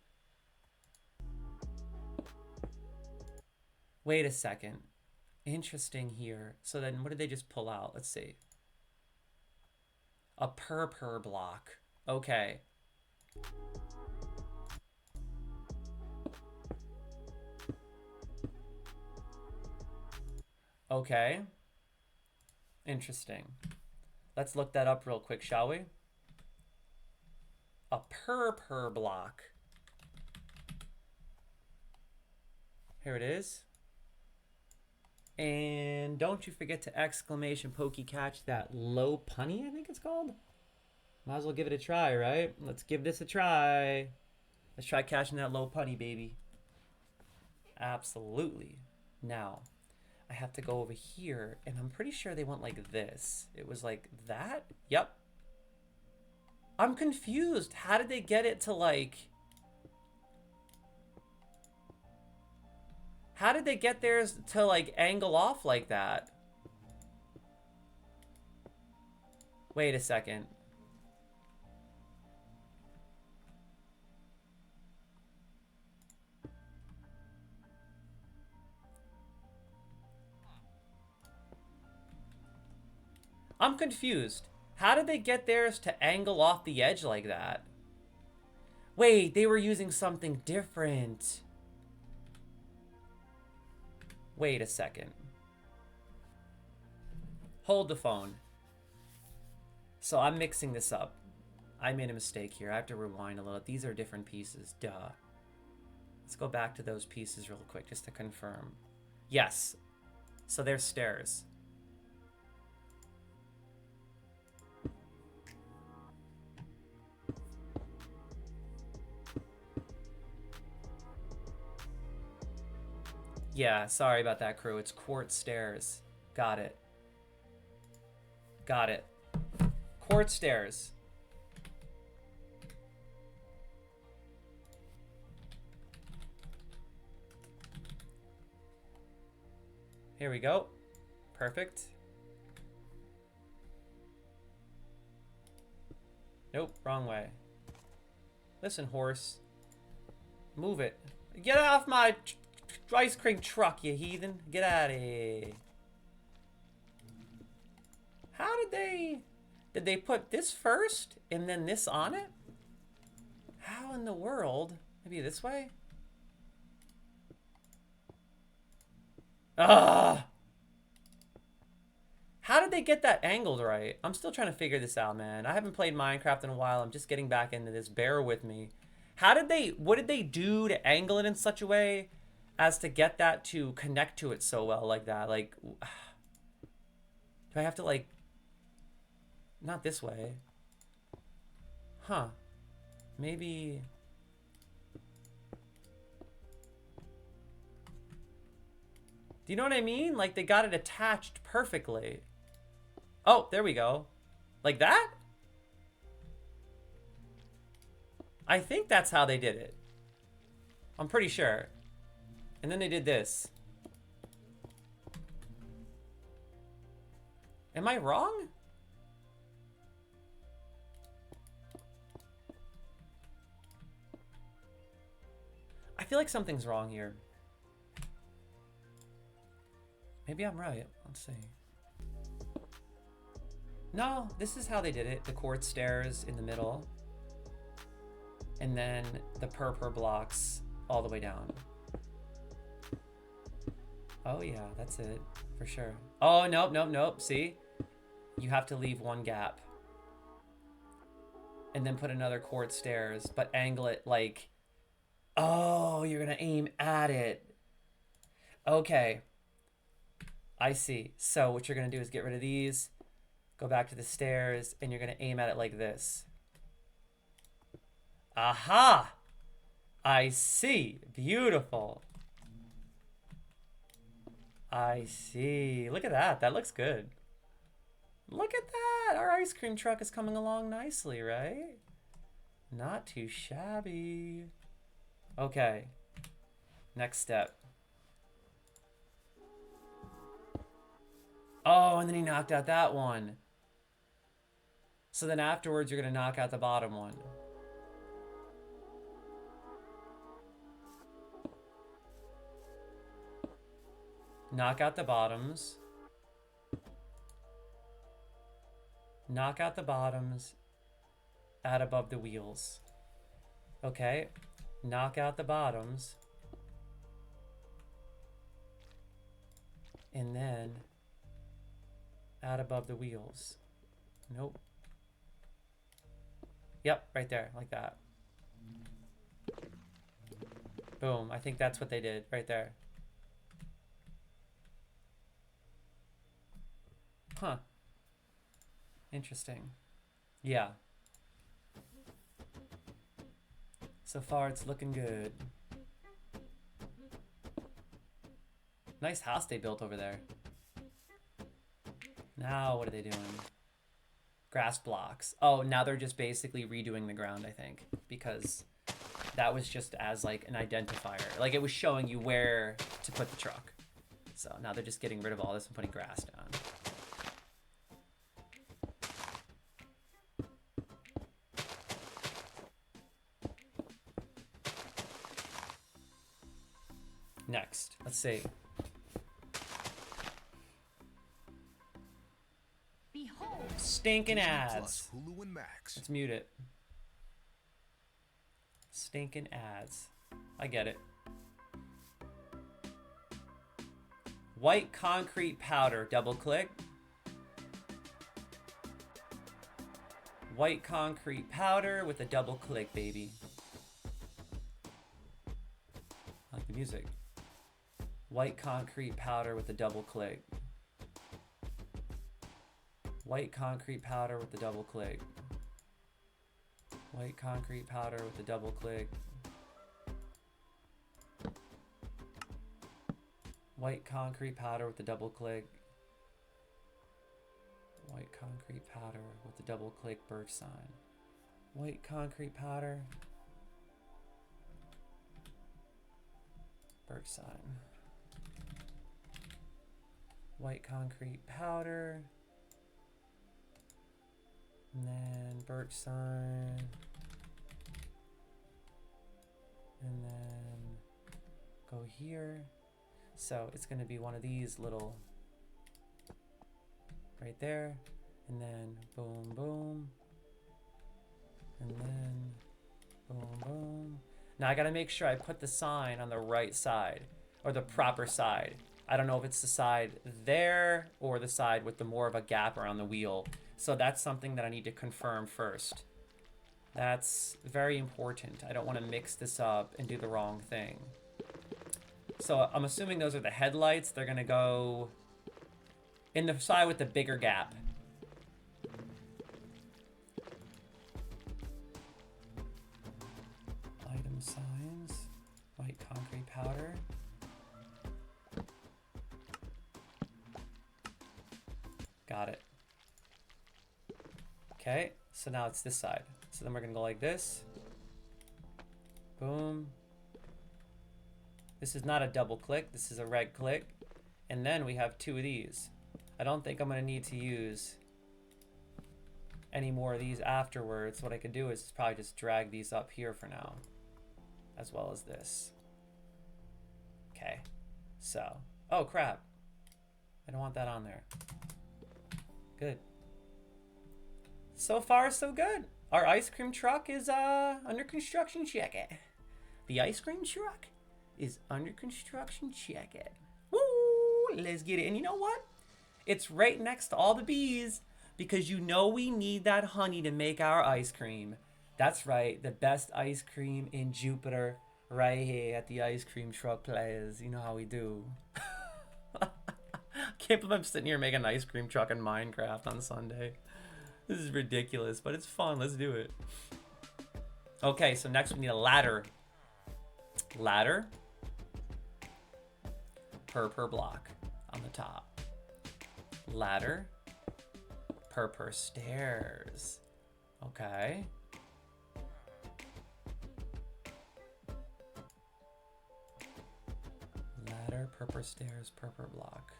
Wait a second. Interesting here. So then what did they just pull out? Let's see. A per block. Okay. Okay. Interesting. Let's look that up real quick, shall we? A per block. Here it is. And don't you forget to exclamation pokey catch that low punny, I think it's called. Might as well give it a try, right? Let's give this a try. Let's try catching that low punny, baby. Absolutely. Now, I have to go over here, and I'm pretty sure they went like this. It was like that? Yep. I'm confused. How did they get it to like... How did they get theirs to like angle off like that? Wait a second. I'm confused. How did they get theirs to angle off the edge like that? Wait, they were using something different. Wait a second. Hold the phone. So I'm mixing this up. I made a mistake here. I have to rewind a little. These are different pieces. Duh. Let's go back to those pieces real quick just to confirm. Yes. So they're stairs. Yeah, sorry about that, crew. It's quartz stairs. Got it. Got it. Quartz stairs. Here we go. Perfect. Nope, wrong way. Listen, horse. Move it. Get off my ice cream truck, you heathen. Get out of here. How did they... Did they put this first and then this on it? How in the world? Maybe this way? Ah! How did they get that angled right? I'm still trying to figure this out, man. I haven't played Minecraft in a while. I'm just getting back into this. Bear with me. How did they... What did they do to angle it in such a way as to get that to connect to it so well like that? Like... Do I have to, like... Not this way. Huh. Maybe... Do you know what I mean? Like, they got it attached perfectly. Oh, there we go. Like that? I think that's how they did it. I'm pretty sure. And then they did this. Am I wrong? I feel like something's wrong here. Maybe I'm right. Let's see. No, this is how they did it. The quartz stairs in the middle. And then the purple blocks all the way down. Oh yeah, that's it. For sure. Oh, nope, nope, nope. See? You have to leave one gap. And then put another quartz stairs, but angle it like... Oh, you're gonna aim at it. Okay. I see. So what you're gonna do is get rid of these, go back to the stairs, and you're gonna aim at it like this. Aha! I see. Beautiful. I see. Look at that. That looks good. Look at that. Our ice cream truck is coming along nicely, right? Not too shabby. Okay. Next step. Oh, and then he knocked out that one. So then afterwards, you're going to knock out the bottom one. Knock out the bottoms. Knock out the bottoms. Add above the wheels. Okay. Knock out the bottoms. And then add above the wheels. Nope. Yep, right there, like that. Boom, I think that's what they did, right there. Huh. Interesting. Yeah. So far, it's looking good. Nice house they built over there. Now, what are they doing? Grass blocks. Oh, now they're just basically redoing the ground, I think. Because that was just as, like, an identifier. Like, it was showing you where to put the truck. So now they're just getting rid of all this and putting grass down. Next, let's see. Behold, Stinking Disney ads. Plus, Hulu and Max. Let's mute it. Stinking ads. I get it. White concrete powder. Double click. White concrete powder with a double click, baby. I like the music. White concrete powder with a double click. White concrete powder with the double click. White concrete powder with the double click. White concrete powder with the double click. White concrete powder with the double click birch sign. White concrete powder. Birch sign. White concrete powder. And then birch sign. And then go here. So it's going to be one of these little right there. And then boom, boom. And then boom, boom. Now I got to make sure I put the sign on the right side or the proper side. I don't know if it's the side there or the side with the more of a gap around the wheel. So that's something that I need to confirm first. That's very important. I don't want to mix this up and do the wrong thing. So I'm assuming those are the headlights. They're going to go in the side with the bigger gap. Item signs. White concrete powder. Got it. Okay, so now it's this side. So then we're gonna go like this. Boom. This is not a double click, this is a right click. And then we have 2 of these. I don't think I'm gonna need to use any more of these afterwards. What I could do is probably just drag these up here for now, as well as this. Okay, so, oh crap. I don't want that on there. Good. So far, so good. Our ice cream truck is under construction. Check it. The ice cream truck is under construction. Check it. Woo! Let's get it. And you know what? It's right next to all the bees because you know we need that honey to make our ice cream. That's right. The best ice cream in Jupiter right here at the ice cream truck place. You know how we do. Can't believe I'm sitting here making an ice cream truck in Minecraft on Sunday. This is ridiculous, but it's fun. Let's do it. Okay, so next we need a ladder. Ladder. Per block on the top. Ladder. Per stairs. Okay. Ladder, per stairs, per block.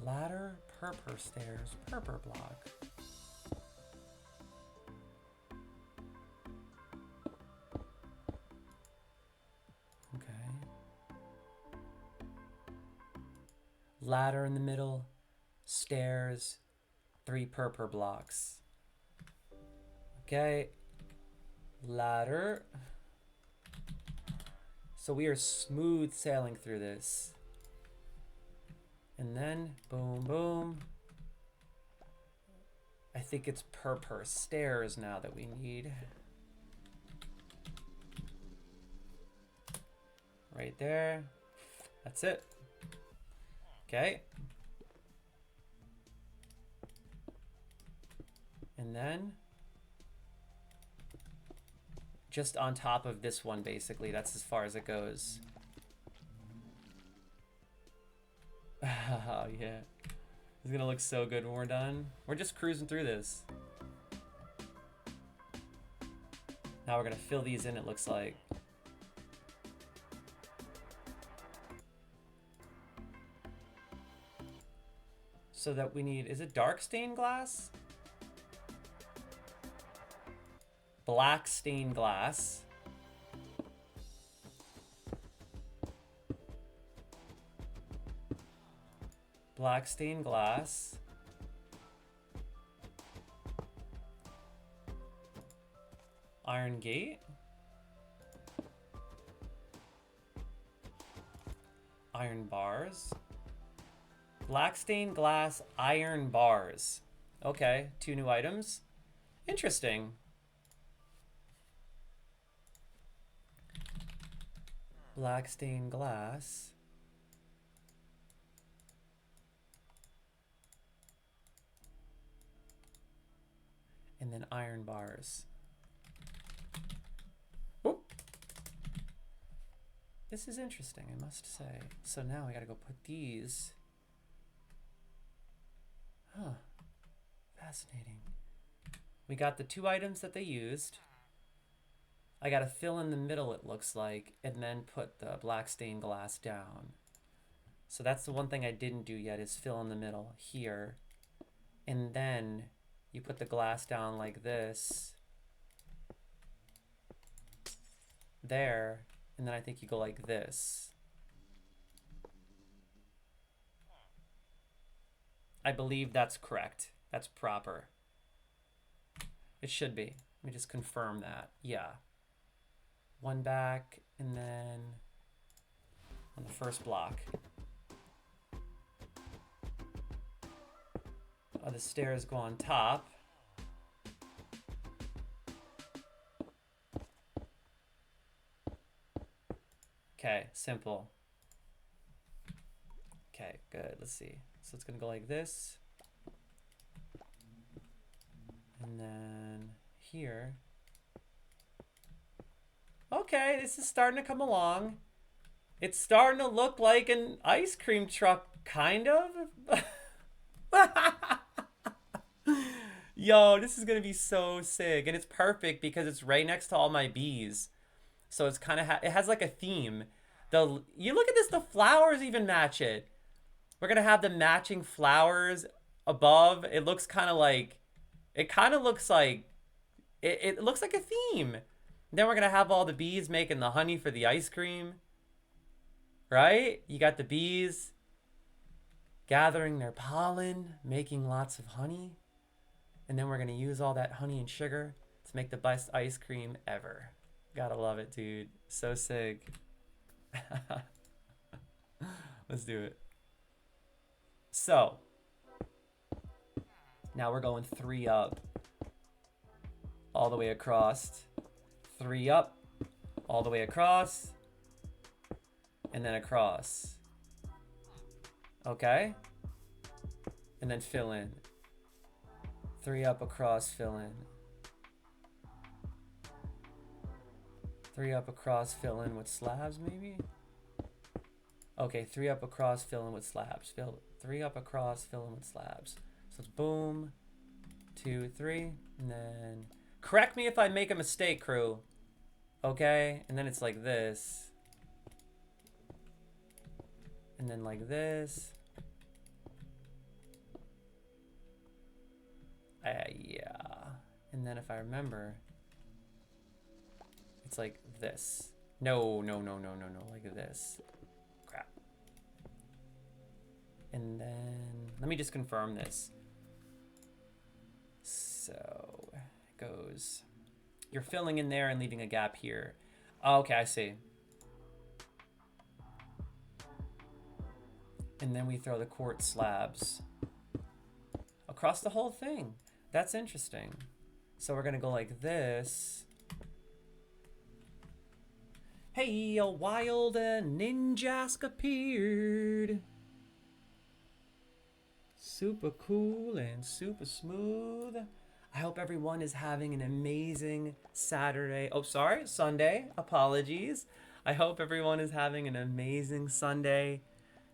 Ladder, per stairs, per block. Ladder in the middle, stairs, 3 per blocks. Okay, ladder. So we are smooth sailing through this. And then, boom, boom. I think it's per stairs now that we need. Right there. That's it. Okay. And then just on top of this one, basically, that's as far as it goes. Oh, yeah. It's gonna look so good when we're done. We're just cruising through this. Now we're gonna fill these in, it looks like. So that we need, is it dark stained glass? Black stained glass. Black stained glass. Iron gate. Iron bars. Black stained glass, iron bars. Okay, 2 new items. Interesting. Black stained glass. And then iron bars. Whoop. This is interesting, I must say. So now we gotta go put these. Huh. Fascinating. We got the 2 items that they used. I gotta fill in the middle, it looks like, and then put the black stained glass down. So that's the one thing I didn't do yet, is fill in the middle here. And then you put the glass down like this. There. And then I think you go like this. I believe that's correct. That's proper. It should be. Let me just confirm that. Yeah. 1 back, and then on the first block. Oh, the stairs go on top. Okay, simple. Okay, good. Let's see. So it's gonna go like this. And then here. Okay, this is starting to come along. It's starting to look like an ice cream truck, kind of. Yo, this is gonna be so sick, and it's perfect because it's right next to all my bees. So it's kind of it has like a theme. The you look at this, the flowers even match it. We're gonna have the matching flowers above. It looks kind of like it kind of looks like it looks like a theme. Then we're gonna have all the bees making the honey for the ice cream, right? You got the bees gathering their pollen, making lots of honey, and then we're gonna use all that honey and sugar to make the best ice cream ever. Gotta love it, dude. So sick. Let's do it. So, now we're going 3 up, all the way across. 3 up, all the way across, and then across. Okay? And then fill in. 3 up, across, fill in. 3 up, across, fill in with slabs, maybe? Okay, 3 up, across, fill in with slabs. 3 up, across, fill in with slabs. So it's boom, 2, 3, and then... Correct me if I make a mistake, crew. Okay, and then it's like this. And then like this. Yeah. And then if I remember, it's like this. No, like this. Crap. And then, let me just confirm this. So, it goes, you're filling in there and leaving a gap here. Oh, okay, I see. And then we throw the quartz slabs across the whole thing. That's interesting. So we're gonna go like this. Hey, a wild ninjask appeared. Super cool and super smooth. I hope everyone is having an amazing Saturday. Oh, sorry, Sunday. Apologies. I hope everyone is having an amazing Sunday.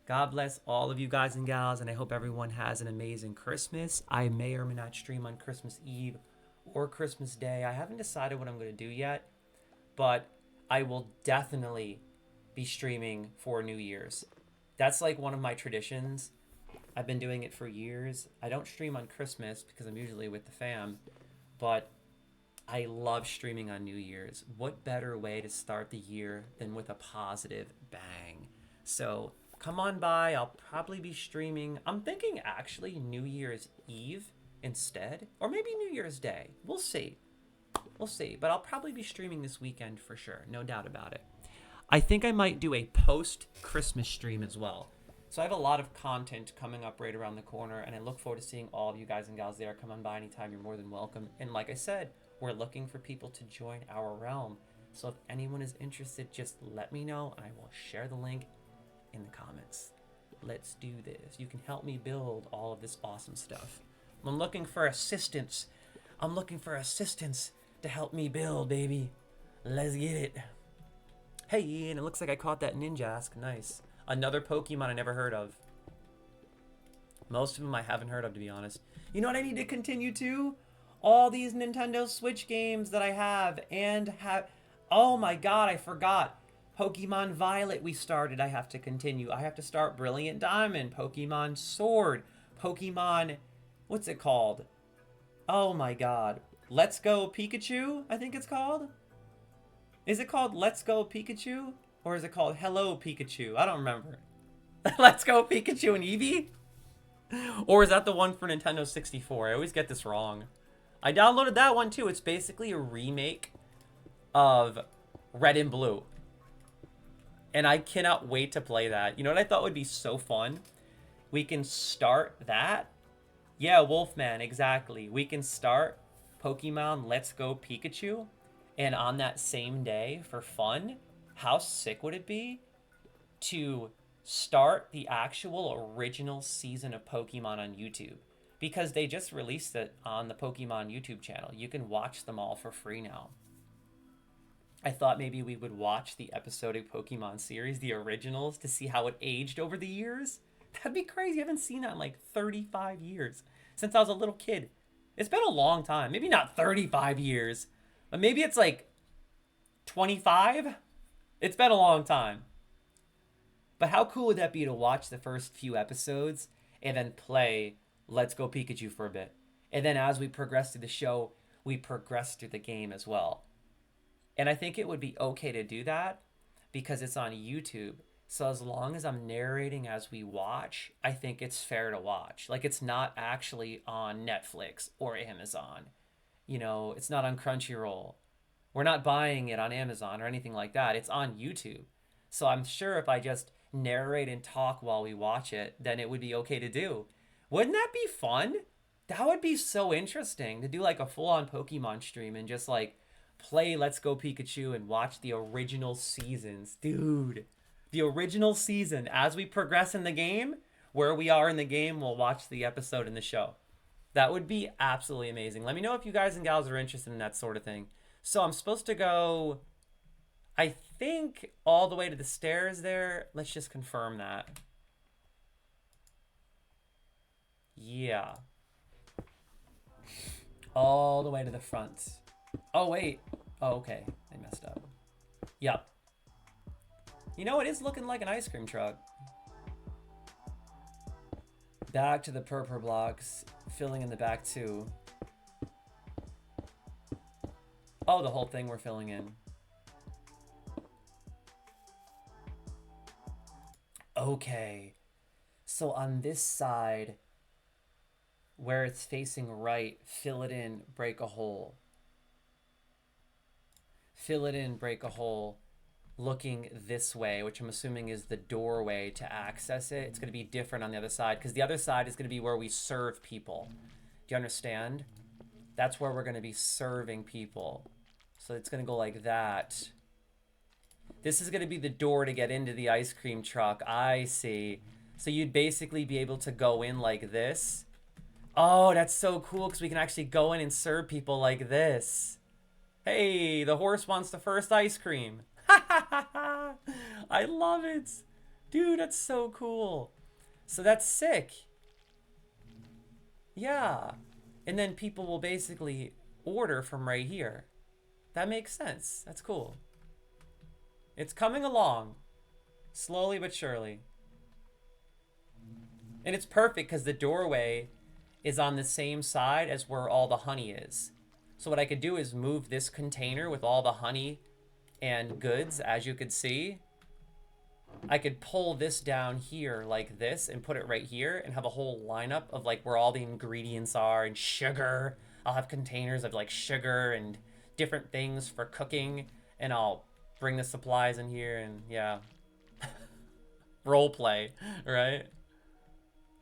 God bless all of you guys and gals, and I hope everyone has an amazing Christmas. I may or may not stream on Christmas Eve or Christmas Day. I haven't decided what I'm going to do yet, but I will definitely be streaming for New Year's. That's like one of my traditions. I've been doing it for years. I don't stream on Christmas because I'm usually with the fam, but I love streaming on New Year's. What better way to start the year than with a positive bang? So come on by. I'll probably be streaming. I'm thinking actually New Year's Eve instead, or maybe New Year's Day. We'll see. We'll see. But I'll probably be streaming this weekend for sure. No doubt about it. I think I might do a post-Christmas stream as well. So I have a lot of content coming up right around the corner, and I look forward to seeing all of you guys and gals there. Come on by anytime. You're more than welcome. And like I said, we're looking for people to join our realm. So if anyone is interested, just let me know, and I will share the link in the comments. Let's do this. You can help me build all of this awesome stuff. I'm looking for assistance. I'm looking for assistance to help me build, baby. Let's get it. Hey, and it looks like I caught that Ninjask. Nice. Another Pokemon I never heard of. Most of them I haven't heard of, to be honest. You know what I need to continue to? All these Nintendo Switch games that I have and have... Oh my god, I forgot. Pokemon Violet we started. I have to continue. I have to start Brilliant Diamond, Pokemon Sword, Pokemon... What's it called? Oh my god. Let's Go Pikachu, I think it's called? Is it called Let's Go Pikachu? Or is it called Hello Pikachu? I don't remember. Let's Go Pikachu and Eevee? Or is that the one for Nintendo 64? I always get this wrong. I downloaded that one too. It's basically a remake of Red and Blue. And I cannot wait to play that. You know what I thought would be so fun? We can start that. Yeah, Wolfman, exactly. We can start Pokemon Let's Go Pikachu. And on that same day, for fun, how sick would it be to start the actual original season of Pokemon on YouTube? Because they just released it on the Pokemon YouTube channel. You can watch them all for free now. I thought maybe we would watch the episodic Pokemon series, the originals, to see how it aged over the years. That'd be crazy. I haven't seen that in like 35 years. Since I was a little kid. It's been a long time. Maybe not 35 years, but maybe it's like 25. It's been a long time. But how cool would that be to watch the first few episodes and then play Let's Go Pikachu for a bit? And then as we progress through the show, we progress through the game as well. And I think it would be okay to do that because it's on YouTube. So as long as I'm narrating as we watch, I think it's fair to watch. Like it's not actually on Netflix or Amazon. You know, it's not on Crunchyroll. We're not buying it on Amazon or anything like that. It's on YouTube. So I'm sure if I just narrate and talk while we watch it, then it would be okay to do. Wouldn't that be fun? That would be so interesting to do like a full-on Pokemon stream and just like play Let's Go Pikachu and watch the original seasons. Dude, the original season. As we progress in the game, where we are in the game, we'll watch the episode in the show. That would be absolutely amazing. Let me know if you guys and gals are interested in that sort of thing. So I'm supposed to go, I think, all the way to the stairs there. Let's just confirm that. Yeah. All the way to the front. Oh, wait. Oh, okay. I messed up. Yep. You know, it is looking like an ice cream truck. Back to the purple blocks. Filling in the back, too. Oh, the whole thing we're filling in. Okay. So on this side, where it's facing right, fill it in, break a hole. Fill it in, break a hole. Looking this way, which I'm assuming is the doorway to access it. It's going to be different on the other side because the other side is going to be where we serve people. Do you understand? That's where we're going to be serving people. So it's going to go like that. This is going to be the door to get into the ice cream truck. I see. So you'd basically be able to go in like this. Oh, that's so cool because we can actually go in and serve people like this. Hey, the horse wants the first ice cream. I love it. Dude, that's so cool. So that's sick. Yeah. And then people will basically order from right here. That makes sense. That's cool. It's coming along. Slowly but surely. And it's perfect because the doorway is on the same side as where all the honey is. So what I could do is move this container with all the honey and goods, as you could see. I could pull this down here like this and put it right here and have a whole lineup of like where all the ingredients are and sugar. I'll have containers of like sugar and different things for cooking, and I'll bring the supplies in here and yeah. Role play, right?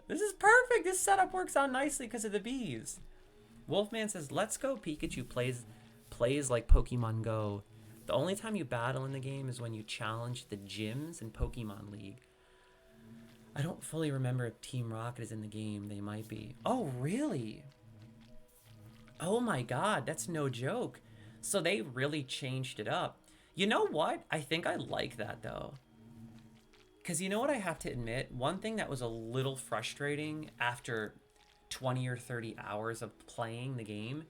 This is perfect. This setup works out nicely because of the bees. Wolfman says, "Let's Go Pikachu plays like Pokemon Go. The only time you battle in the game is when you challenge the gyms in Pokemon League. I don't fully remember if Team Rocket is in the game. They might be." Oh, really? Oh my god, that's no joke. So they really changed it up. You know what? I think I like that, though. Because you know what I have to admit? One thing that was a little frustrating after 20 or 30 hours of playing the game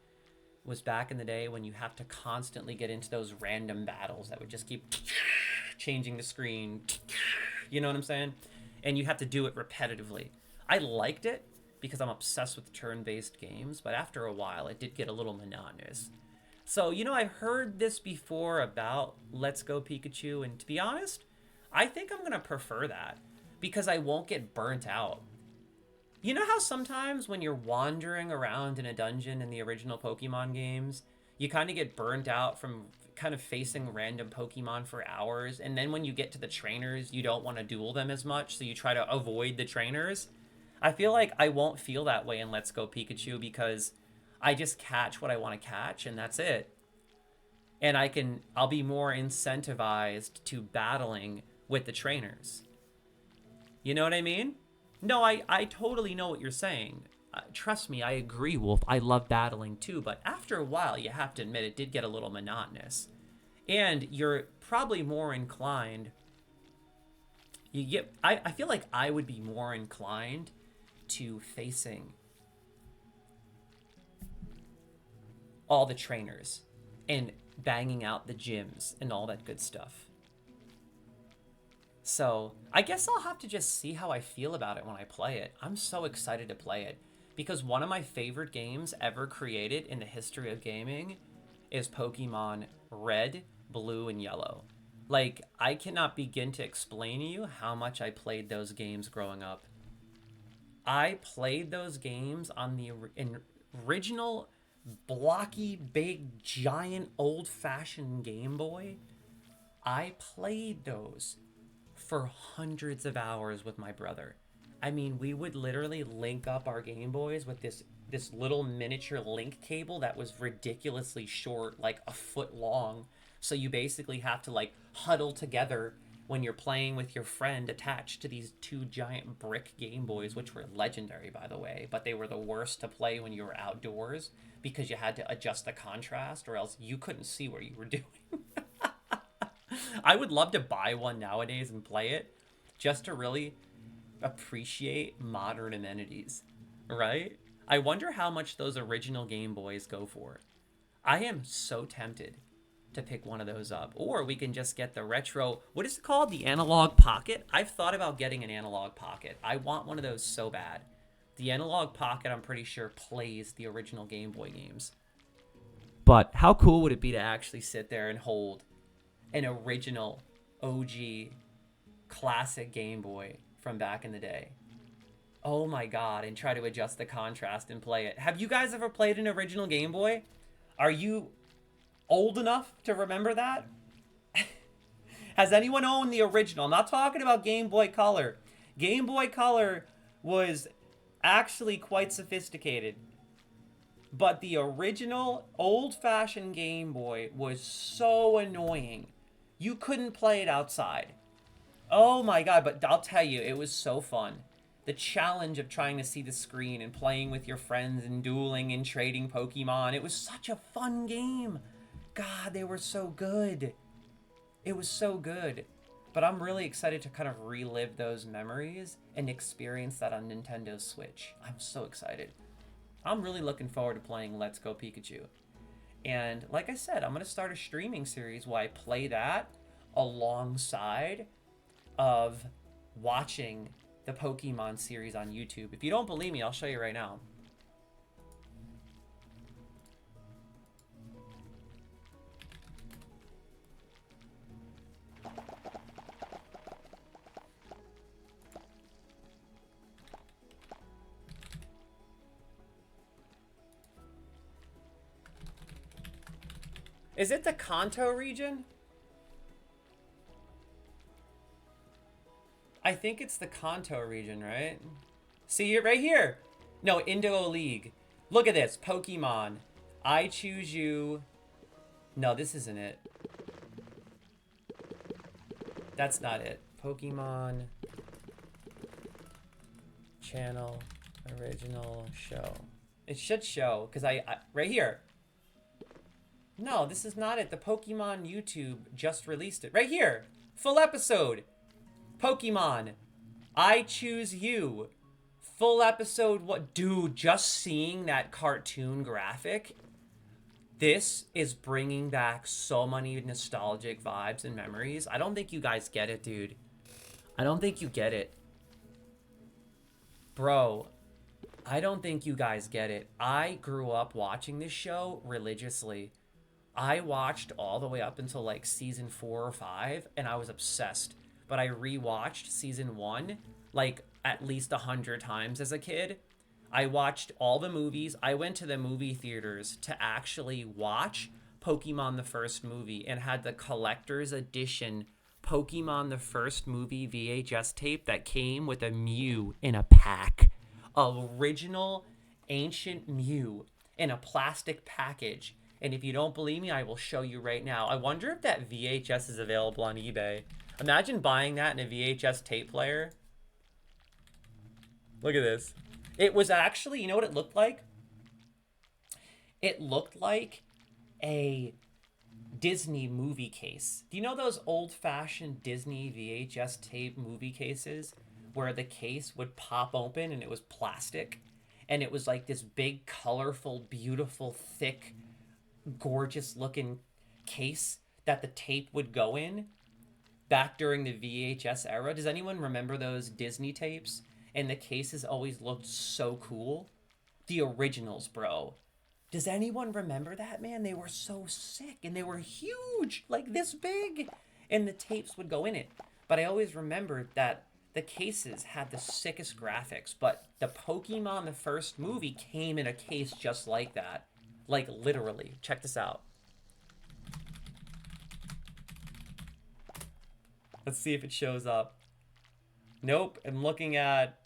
was back in the day when you have to constantly get into those random battles that would just keep changing the screen. You know what I'm saying? And you have to do it repetitively. I liked it because I'm obsessed with turn-based games, but after a while it did get a little monotonous. So, you know, I've heard this before about Let's Go Pikachu, and to be honest, I think I'm going to prefer that because I won't get burnt out. You know how sometimes when you're wandering around in a dungeon in the original Pokemon games, you kind of get burnt out from kind of facing random Pokemon for hours, and then when you get to the trainers, you don't want to duel them as much, so you try to avoid the trainers? I feel like I won't feel that way in Let's Go Pikachu because I just catch what I want to catch, and that's it. And I'll be more incentivized to battling with the trainers. You know what I mean? No, I totally know what you're saying. Trust me, I agree, Wolf. I love battling too, but after a while, you have to admit it did get a little monotonous. And you're probably more inclined... I feel like I would be more inclined to facing all the trainers and banging out the gyms and all that good stuff. So I guess I'll have to just see how I feel about it when I play it. I'm so excited to play it because one of my favorite games ever created in the history of gaming is Pokemon Red, Blue, and Yellow. Like, I cannot begin to explain to you how much I played those games growing up. I played those games on the original blocky, big, giant, old-fashioned Game Boy. I played those for hundreds of hours with my brother. I mean, we would literally link up our Game Boys with this little miniature link cable that was ridiculously short, like a foot long. So you basically have to like huddle together when you're playing with your friend attached to these two giant brick Game Boys, which were legendary, by the way, but they were the worst to play when you were outdoors because you had to adjust the contrast or else you couldn't see what you were doing. I would love to buy one nowadays and play it just to really appreciate modern amenities, right? I wonder how much those original Game Boys go for. I am so tempted to pick one of those up. Or we can just get the retro, what is it called? The Analog Pocket? I've thought about getting an Analog Pocket. I want one of those so bad. The Analog Pocket, I'm pretty sure, plays the original Game Boy games. But how cool would it be to actually sit there and hold an original OG classic Game Boy from back in the day? Oh my god, and try to adjust the contrast and play it. Have you guys ever played an original Game Boy? Are you old enough to remember that? Has anyone owned the original? I'm not talking about Game Boy Color. Game Boy Color was actually quite sophisticated. But the original old-fashioned Game Boy was so annoying. You couldn't play it outside. Oh my god, but I'll tell you, it was so fun. The challenge of trying to see the screen and playing with your friends and dueling and trading Pokemon. It was such a fun game. God, they were so good. It was so good. But I'm really excited to kind of relive those memories and experience that on Nintendo Switch. I'm so excited. I'm really looking forward to playing Let's Go Pikachu. And like I said, I'm going to start a streaming series where I play that alongside of watching the Pokemon series on YouTube. If you don't believe me, I'll show you right now. Is it the Kanto region? I think it's the Kanto region, right? See it right here. No, Indigo League. Look at this. Pokemon. I choose you. No, this isn't it. That's not it. Pokemon channel original show. It should show because I right here. No, this is not it. The Pokemon YouTube just released it. Right here. Full episode. Pokemon. I choose you. Full episode. What? Dude, just seeing that cartoon graphic. This is bringing back so many nostalgic vibes and memories. I don't think you guys get it, dude. I don't think you get it. Bro, I don't think you guys get it. I grew up watching this show religiously. I watched all the way up until like season 4 or 5, and I was obsessed. But I rewatched season 1 like at least 100 times as a kid. I watched all the movies. I went to the movie theaters to actually watch Pokemon the first movie and had the collector's edition Pokemon the first movie VHS tape that came with a Mew in a pack. Original ancient Mew in a plastic package. And if you don't believe me, I will show you right now. I wonder if that VHS is available on eBay. Imagine buying that in a VHS tape player. Look at this. It was actually, you know what it looked like? It looked like a Disney movie case. Do you know those old-fashioned Disney VHS tape movie cases where the case would pop open and it was plastic? And it was like this big, colorful, beautiful, thick gorgeous looking case that the tape would go in back during the VHS era. Does anyone remember those Disney tapes? And the cases always looked so cool. The originals, bro. Does anyone remember that, man? They were so sick and they were huge, like this big. And the tapes would go in it. But I always remembered that the cases had the sickest graphics. But the Pokemon, the first movie, came in a case just like that. Like, literally. Check this out. Let's see if it shows up. Nope, I'm looking at...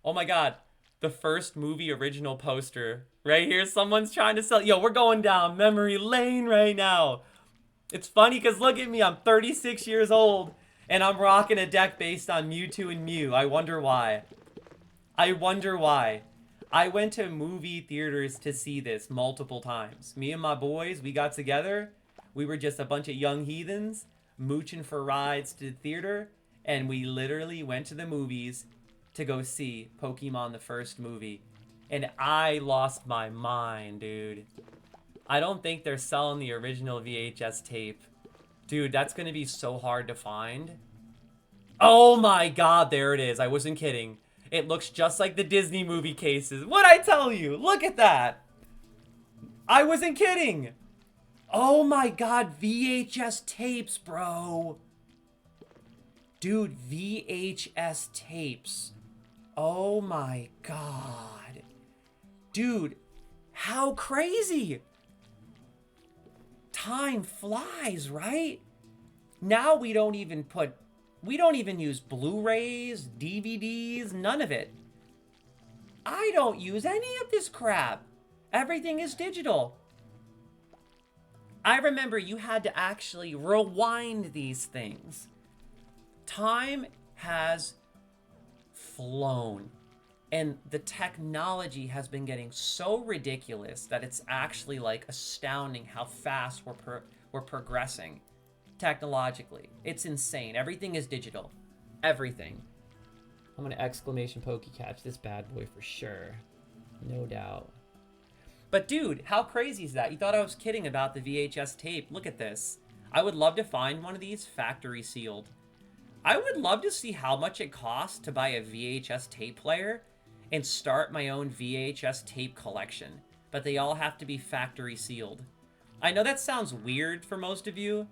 Oh my god, the first movie original poster. Right here, someone's trying to sell... Yo, we're going down memory lane right now. It's funny because look at me, I'm 36 years old. And I'm rocking a deck based on Mewtwo and Mew. I wonder why. I wonder why. I went to movie theaters to see this multiple times. Me and my boys, we got together. We were just a bunch of young heathens mooching for rides to the theater. And we literally went to the movies to go see Pokemon the first movie. And I lost my mind, dude. I don't think they're selling the original VHS tape. Dude, that's going to be so hard to find. Oh my god, there it is. I wasn't kidding. It looks just like the Disney movie cases. What'd I tell you? Look at that. I wasn't kidding. Oh my god, VHS tapes, bro. Dude, VHS tapes. Oh my god. Dude, how crazy. Time flies, right? Now we don't even use Blu-rays, DVDs, none of it. I don't use any of this crap. Everything is digital. I remember you had to actually rewind these things. Time has flown. And the technology has been getting so ridiculous that it's actually like astounding how fast we're progressing technologically. It's insane. Everything is digital. Everything. I'm gonna exclamation Pokecatch this bad boy for sure. No doubt. But dude, how crazy is that? You thought I was kidding about the VHS tape. Look at this. I would love to find one of these factory sealed. I would love to see how much it costs to buy a VHS tape player and start my own VHS tape collection. But they all have to be factory sealed. I know that sounds weird for most of you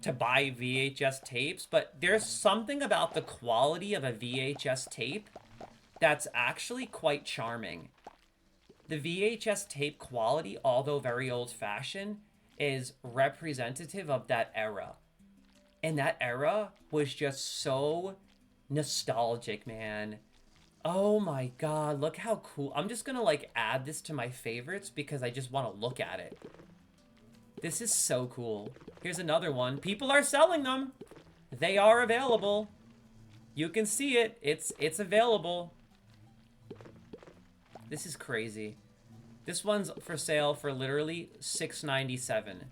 to buy VHS tapes, but there's something about the quality of a VHS tape that's actually quite charming. The VHS tape quality, although very old-fashioned, is representative of that era. And that era was just so nostalgic, man. Oh my god, look how cool. I'm just gonna like add this to my favorites because I just want to look at it. This is so cool. Here's another one. People are selling them. They are available. You can see it. It's available. This is crazy. This one's for sale for literally $6.97.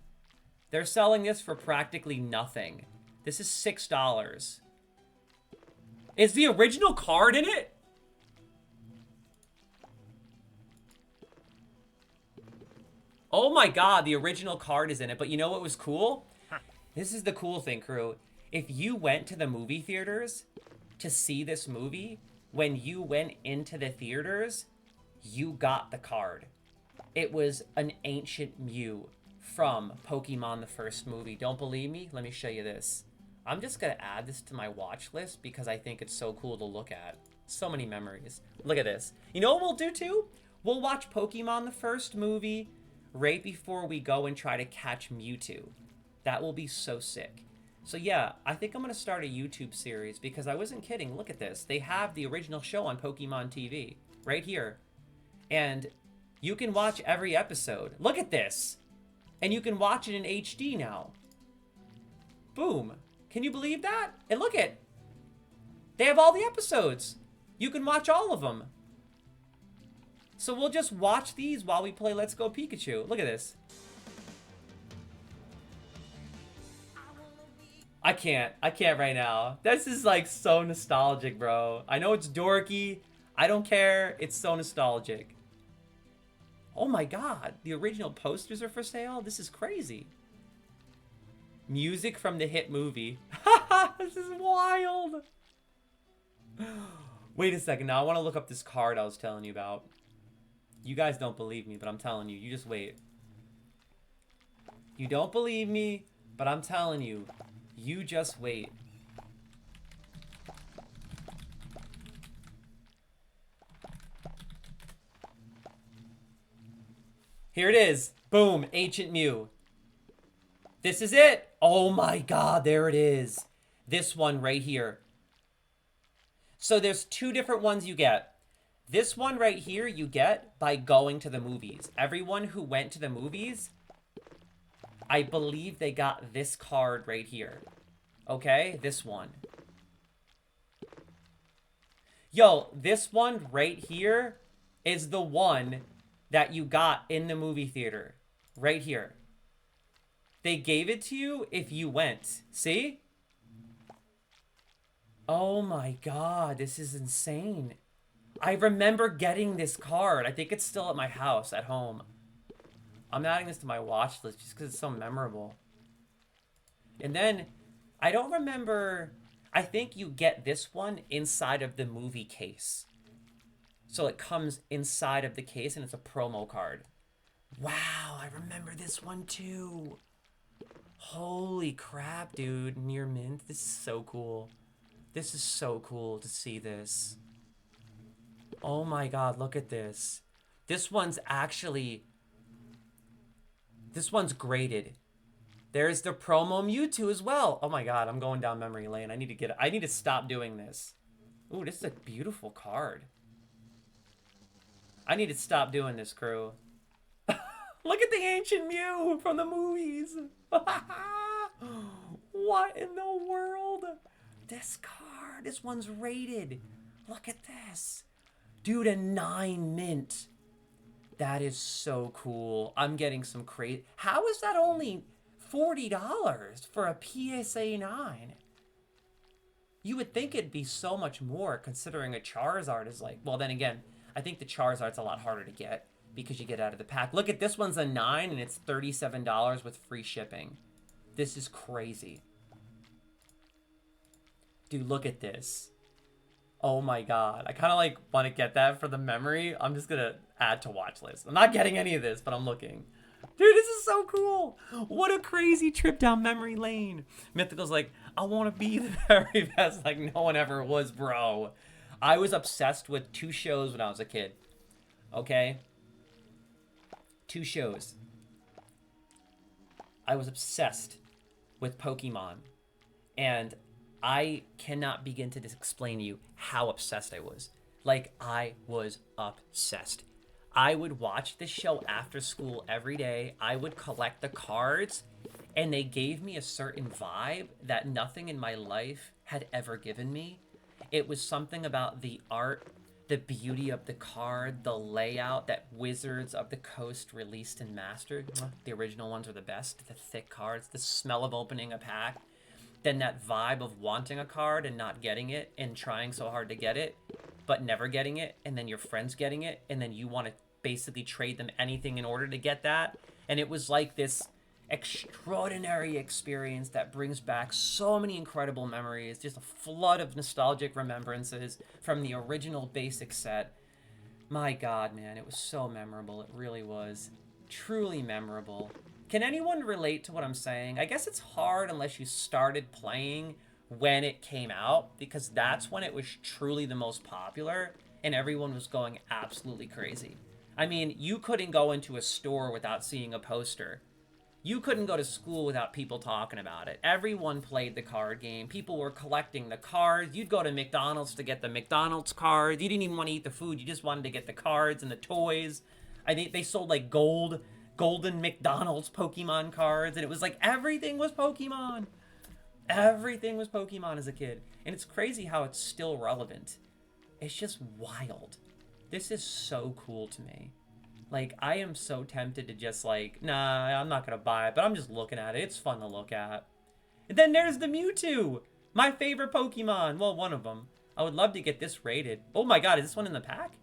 They're selling this for practically nothing. This is $6. Is the original card in it? Oh my god, the original card is in it. But you know what was cool? This is the cool thing, crew. If you went to the movie theaters to see this movie, when you went into the theaters, you got the card. It was an ancient Mew from Pokemon the first movie. Don't believe me? Let me show you this. I'm just going to add this to my watch list because I think it's so cool to look at. So many memories. Look at this. You know what we'll do too? We'll watch Pokemon the first movie right before we go and try to catch Mewtwo. That will be so sick. So yeah, I think I'm going to start a YouTube series because I wasn't kidding. Look at this. They have the original show on Pokemon TV right here. And you can watch every episode. Look at this. And you can watch it in HD now. Boom. Can you believe that? And look at. They have all the episodes. You can watch all of them. So we'll just watch these while we play Let's Go Pikachu. Look at this. I can't right now. This is like so nostalgic, bro. I know it's dorky. I don't care. It's so nostalgic. Oh my god, the original posters are for sale? This is crazy. Music from the hit movie. This is wild. Wait a second, now I want to look up this card I was telling you about. You guys don't believe me, but I'm telling you. You just wait. You don't believe me, but I'm telling you. You just wait. Here it is. Boom, Ancient Mew. This is it. Oh my god, there it is. This one right here. So there's two different ones you get. This one right here you get by going to the movies. Everyone who went to the movies, I believe they got this card right here. Okay, this one. Yo, this one right here is the one that you got in the movie theater. Right here. They gave it to you if you went. See? Oh my god, this is insane. I remember getting this card. I think it's still at my house, at home. I'm adding this to my watch list just because it's so memorable. And then, I don't remember... I think you get this one inside of the movie case. So it comes inside of the case and it's a promo card. Wow, I remember this one too. Holy crap, dude. Near mint. This is so cool. This is so cool to see this. Oh my god, look at this. This one's actually... This one's graded. There's the promo Mewtwo as well. Oh my god, I'm going down memory lane. I need to stop doing this. Ooh, this is a beautiful card. I need to stop doing this, crew. Look at the Ancient Mew from the movies. What in the world? This card. This one's rated. Look at this. Dude, a 9 mint. That is so cool. I'm getting some crazy... How is that only $40 for a PSA 9? You would think it'd be so much more considering a Charizard is like... Well, then again, I think the Charizard's a lot harder to get because you get out of the pack. Look at this one's a 9 and it's $37 with free shipping. This is crazy. Dude, look at this. Oh my god. I kind of like want to get that for the memory. I'm just going to add to watch list. I'm not getting any of this, but I'm looking. Dude, this is so cool. What a crazy trip down memory lane. Mythical's like, I want to be the very best like no one ever was, bro. I was obsessed with 2 shows when I was a kid. Okay? 2 shows. I was obsessed with Pokemon. And I cannot begin to explain to you how obsessed I was. Like, I was obsessed. I would watch this show after school every day. I would collect the cards, and they gave me a certain vibe that nothing in my life had ever given me. It was something about the art, the beauty of the card, the layout that Wizards of the Coast released and mastered. The original ones are the best. The thick cards, the smell of opening a pack. Then that vibe of wanting a card and not getting it and trying so hard to get it, but never getting it, and then your friends getting it, and then you want to basically trade them anything in order to get that. And it was like this extraordinary experience that brings back so many incredible memories, just a flood of nostalgic remembrances from the original basic set. My god, man, it was so memorable. It really was. Truly memorable. Can anyone relate to what I'm saying? I guess it's hard unless you started playing when it came out, because that's when it was truly the most popular and everyone was going absolutely crazy. I mean, you couldn't go into a store without seeing a poster. You couldn't go to school without people talking about it. Everyone played the card game. People were collecting the cards. You'd go to McDonald's to get the McDonald's cards. You didn't even want to eat the food. You just wanted to get the cards and the toys. I think they sold like golden McDonald's Pokemon cards, and it was like everything was Pokemon. Everything was Pokemon as a kid. And it's crazy how it's still relevant. It's just wild. This is so cool to me. Like, I am so tempted to just like, nah, I'm not gonna buy it, but I'm just looking at it. It's fun to look at. And then there's the Mewtwo, my favorite Pokemon. Well, one of them. I would love to get this rated. Oh my god, is this one in the pack?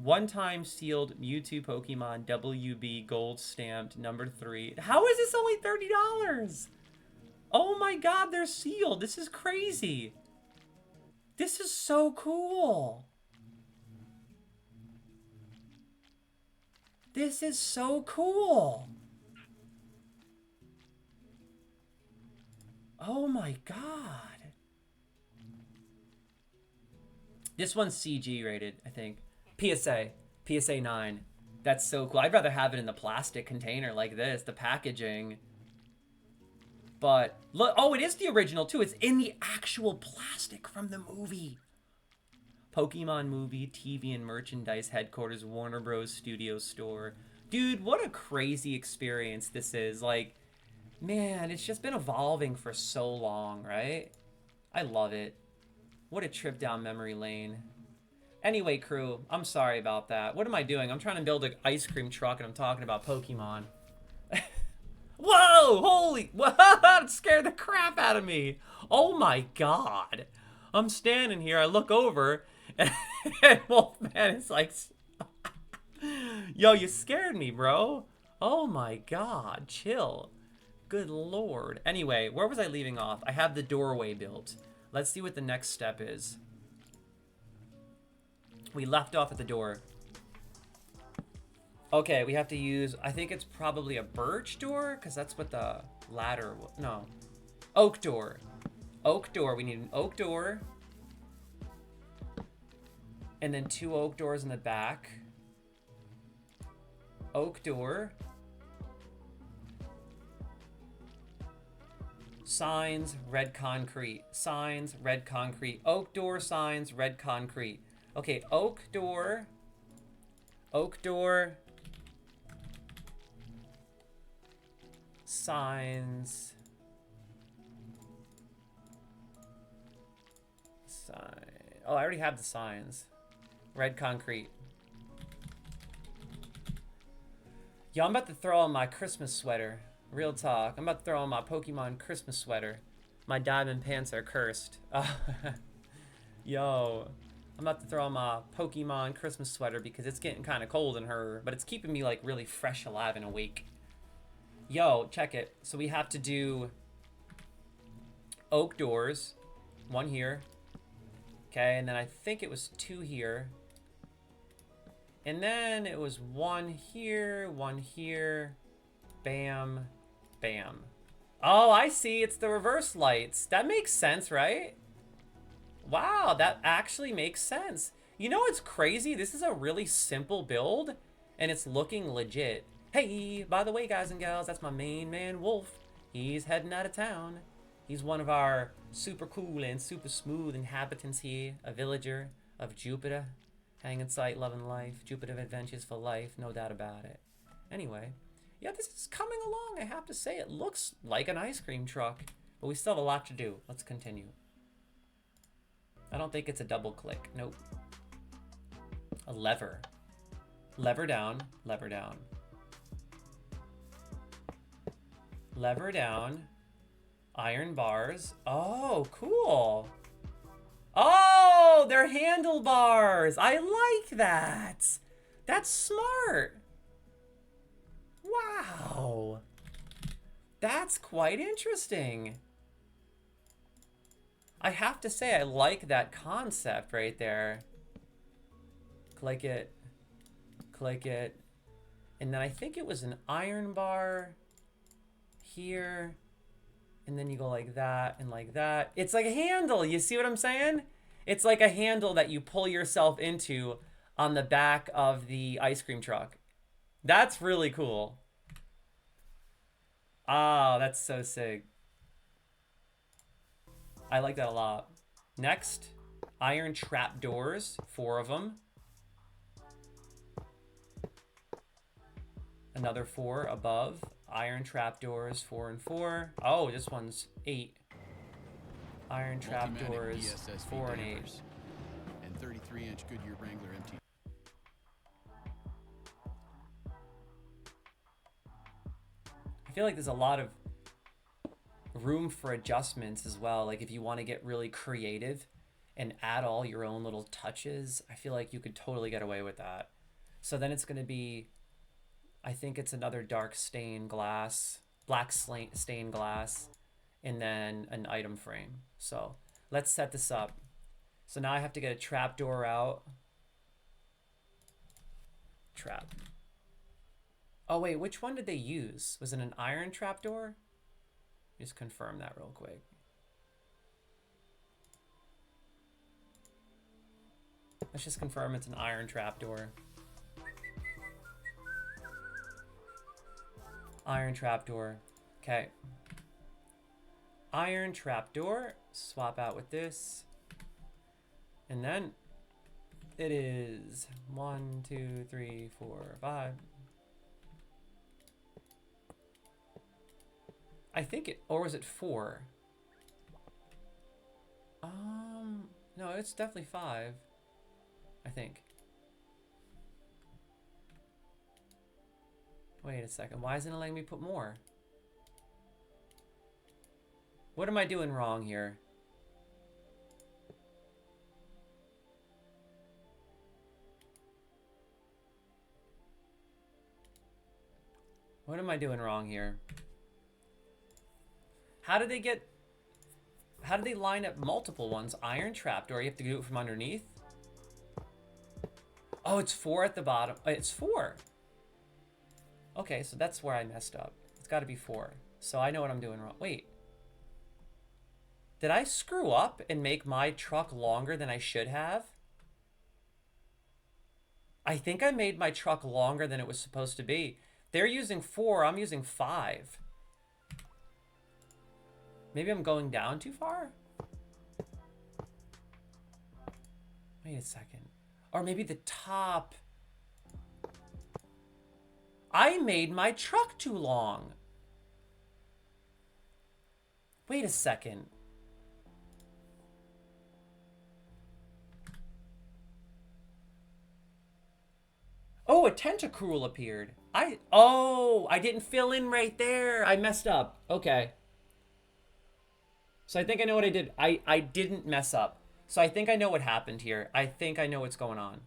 One-time sealed Mewtwo Pokemon WB gold stamped number 3. How is this only $30? Oh my god, they're sealed. This is crazy. This is so cool. This is so cool. Oh my god. This one's CG rated, I think. PSA 9. That's so cool. I'd rather have it in the plastic container like this, the packaging. But look, oh, it is the original too. It's in the actual plastic from the movie. Pokemon movie, TV and merchandise headquarters, Warner Bros. Studio store. Dude, what a crazy experience this is. Like, man, it's just been evolving for so long, right? I love it. What a trip down memory lane. Anyway, crew, I'm sorry about that. What am I doing? I'm trying to build an ice cream truck and I'm talking about Pokemon. Whoa! Holy... What? It scared the crap out of me. Oh my god. I'm standing here, I look over, and Wolfman is like... Yo, you scared me, bro. Oh my god, chill. Good lord. Anyway, where was I leaving off? I have the doorway built. Let's see what the next step is. We left off at the door. Okay, we have to use, I think it's probably a birch door, because that's what the ladder, no. Oak door. Oak door, we need an oak door. And then 2 oak doors in the back. Oak door. Signs, red concrete. Signs, red concrete. Oak door, signs, red concrete. Okay, oak door. Oak door. Signs. Sign. Oh, I already have the signs. Red concrete. Yo, I'm about to throw on my Christmas sweater. Real talk. I'm about to throw on my Pokemon Christmas sweater. My diamond pants are cursed. Yo, I'm about to throw on my Pokemon Christmas sweater because it's getting kind of cold in her, but it's keeping me like really fresh, alive, and awake. Yo, check it. So we have to do oak doors. 1 here. Okay, and then I think it was 2 here. And then it was 1 here, 1 here. Bam, bam. Oh, I see. It's the reverse lights. That makes sense, right? Wow, that actually makes sense. You know what's crazy? This is a really simple build, and it's looking legit. Hey, by the way, guys and gals, that's my main man, Wolf. He's heading out of town. He's one of our super cool and super smooth inhabitants here, a villager of Jupiter. Hanging sight, loving life, Jupiter adventures for life, no doubt about it. Anyway, yeah, this is coming along, I have to say. It looks like an ice cream truck, but we still have a lot to do. Let's continue. I don't think it's a double click. Nope. A lever. Lever down, lever down. Lever down. Iron bars. Oh, cool. Oh, they're handlebars. I like that. That's smart. Wow. That's quite interesting. I have to say, I like that concept right there. Click it. Click it. And then I think it was an iron bar here. And then you go like that and like that. It's like a handle. You see what I'm saying? It's like a handle that you pull yourself into on the back of the ice cream truck. That's really cool. Ah, that's so sick. I like that a lot. Next, iron trap doors, 4 of them. Another 4 above. Iron trapdoors, 4 and 4. Oh, this one's 8. Iron trapdoors, 4 and 8. And 33-inch Goodyear Wrangler MT. I feel like there's a lot of room for adjustments as well. Like if you want to get really creative and add all your own little touches, I feel like you could totally get away with that. So then it's going to be, I think it's another dark stained glass, stained glass, and then an item frame. So let's set this up. So now I have to get a trapdoor out. Trap. Oh wait, which one did they use? Was it an iron trapdoor? Just confirm that real quick. Let's just confirm it's an iron trapdoor. Iron trapdoor. Okay. Iron trapdoor. Swap out with this. And then it is 1, 2, 3, 4, 5. I think it, or was it 4? No, it's definitely 5. I think. Wait a second. Why isn't it letting me put more? What am I doing wrong here? What am I doing wrong here? How did they line up multiple ones? Iron trapdoor, you have to do it from underneath? Oh, it's 4 at the bottom. It's 4. Okay, so that's where I messed up. It's got to be 4. So I know what I'm doing wrong. Wait. Did I screw up and make my truck longer than I should have? I think I made my truck longer than it was supposed to be. They're using 4, I'm using 5. Maybe I'm going down too far? Wait a second. Or maybe the top. I made my truck too long. Wait a second. Oh, a tentacruel appeared. I didn't fill in right there. I messed up. Okay. So I think I know what I did. I didn't mess up. So I think I know what happened here. I think I know what's going on.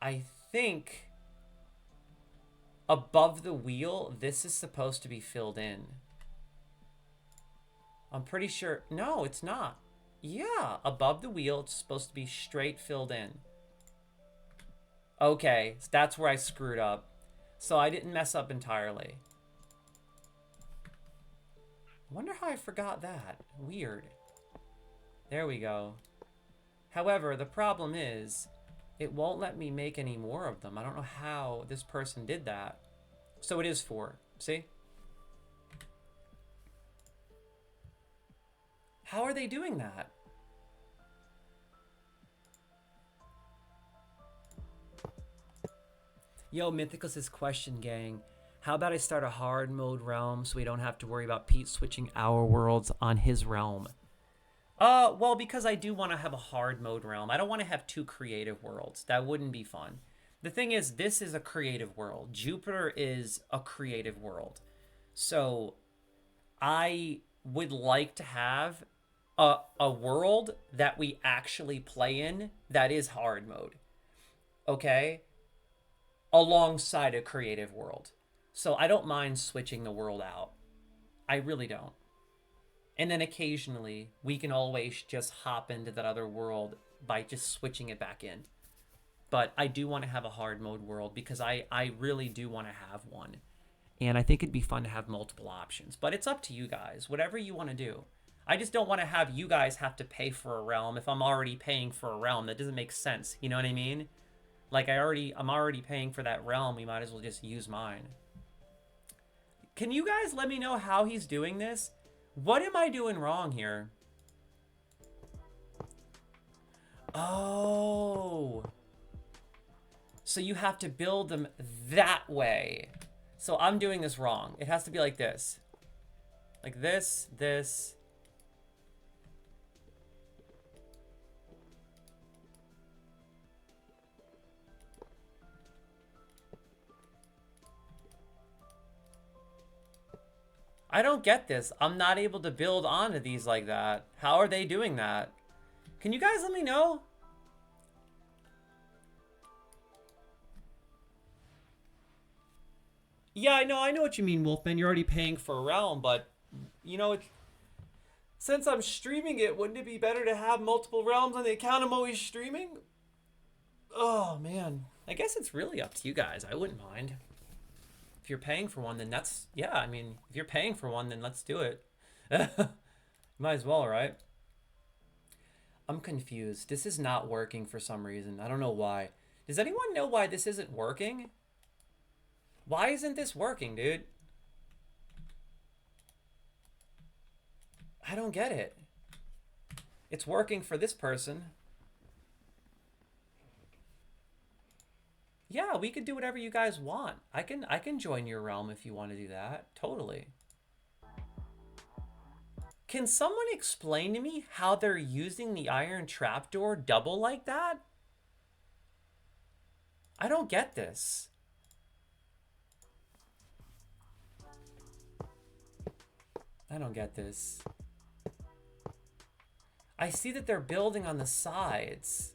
I think above the wheel, this is supposed to be filled in. I'm pretty sure. No, it's not. Yeah, above the wheel, it's supposed to be straight filled in. Okay, so that's where I screwed up. So I didn't mess up entirely. I wonder how I forgot that. Weird. There we go. However, the problem is, it won't let me make any more of them. I don't know how this person did that. So it is 4. See? How are they doing that? Yo, Mythicus' question, gang. How about I start a hard mode realm so we don't have to worry about Pete switching our worlds on his realm? Well, because I do want to have a hard mode realm. I don't want to have 2 creative worlds. That wouldn't be fun. The thing is, this is a creative world. Jupiter is a creative world. So I would like to have a world that we actually play in that is hard mode. Okay? Alongside a creative world. So I don't mind switching the world out. I really don't. And then occasionally, we can always just hop into that other world by just switching it back in. But I do want to have a hard mode world because I really do want to have one. And I think it'd be fun to have multiple options. But it's up to you guys. Whatever you want to do. I just don't want to have you guys have to pay for a realm if I'm already paying for a realm. That doesn't make sense. You know what I mean? Like I'm already paying for that realm. We might as well just use mine. Can you guys let me know how he's doing this? What am I doing wrong here? Oh. So you have to build them that way. So I'm doing this wrong. It has to be like this. Like this, this. I don't get this. I'm not able to build onto these like that. How are they doing that? Can you guys let me know? Yeah, I know what you mean, Wolfman. You're already paying for a realm, but you know, since I'm streaming it, wouldn't it be better to have multiple realms on the account I'm always streaming? Oh man, I guess it's really up to you guys. I wouldn't mind. If you're paying for one, then that's yeah. I mean, if you're paying for one, then let's do it. Might as well, right? I'm confused. This is not working for some reason. I don't know why. Does anyone know why this isn't working? Why isn't this working, dude? I don't get it. It's working for this person. Yeah, we could do whatever you guys want. I can join your realm if you want to do that. Totally. Can someone explain to me how they're using the iron trapdoor double like that? I don't get this. I don't get this. I see that they're building on the sides.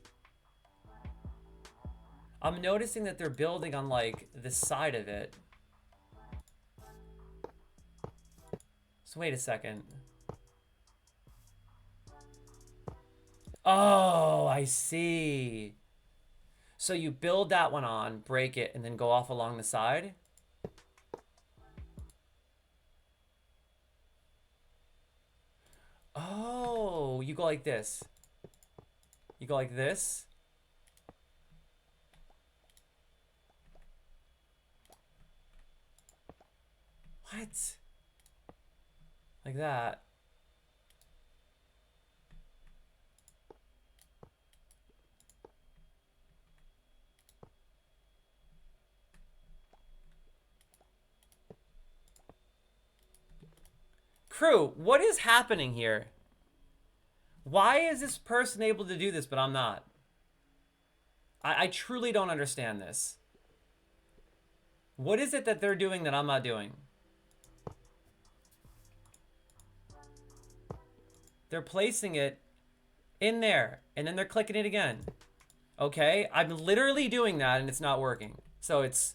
I'm noticing that they're building on like the side of it. So wait a second. Oh, I see. So you build that one on, break it, and then go off along the side? Oh, you go like this. You go like this. What? Like that. Crew, what is happening here? Why is this person able to do this, but I'm not? I truly don't understand this. What is it that they're doing that I'm not doing? They're placing it in there, and then they're clicking it again. Okay, I'm literally doing that, and it's not working. So it's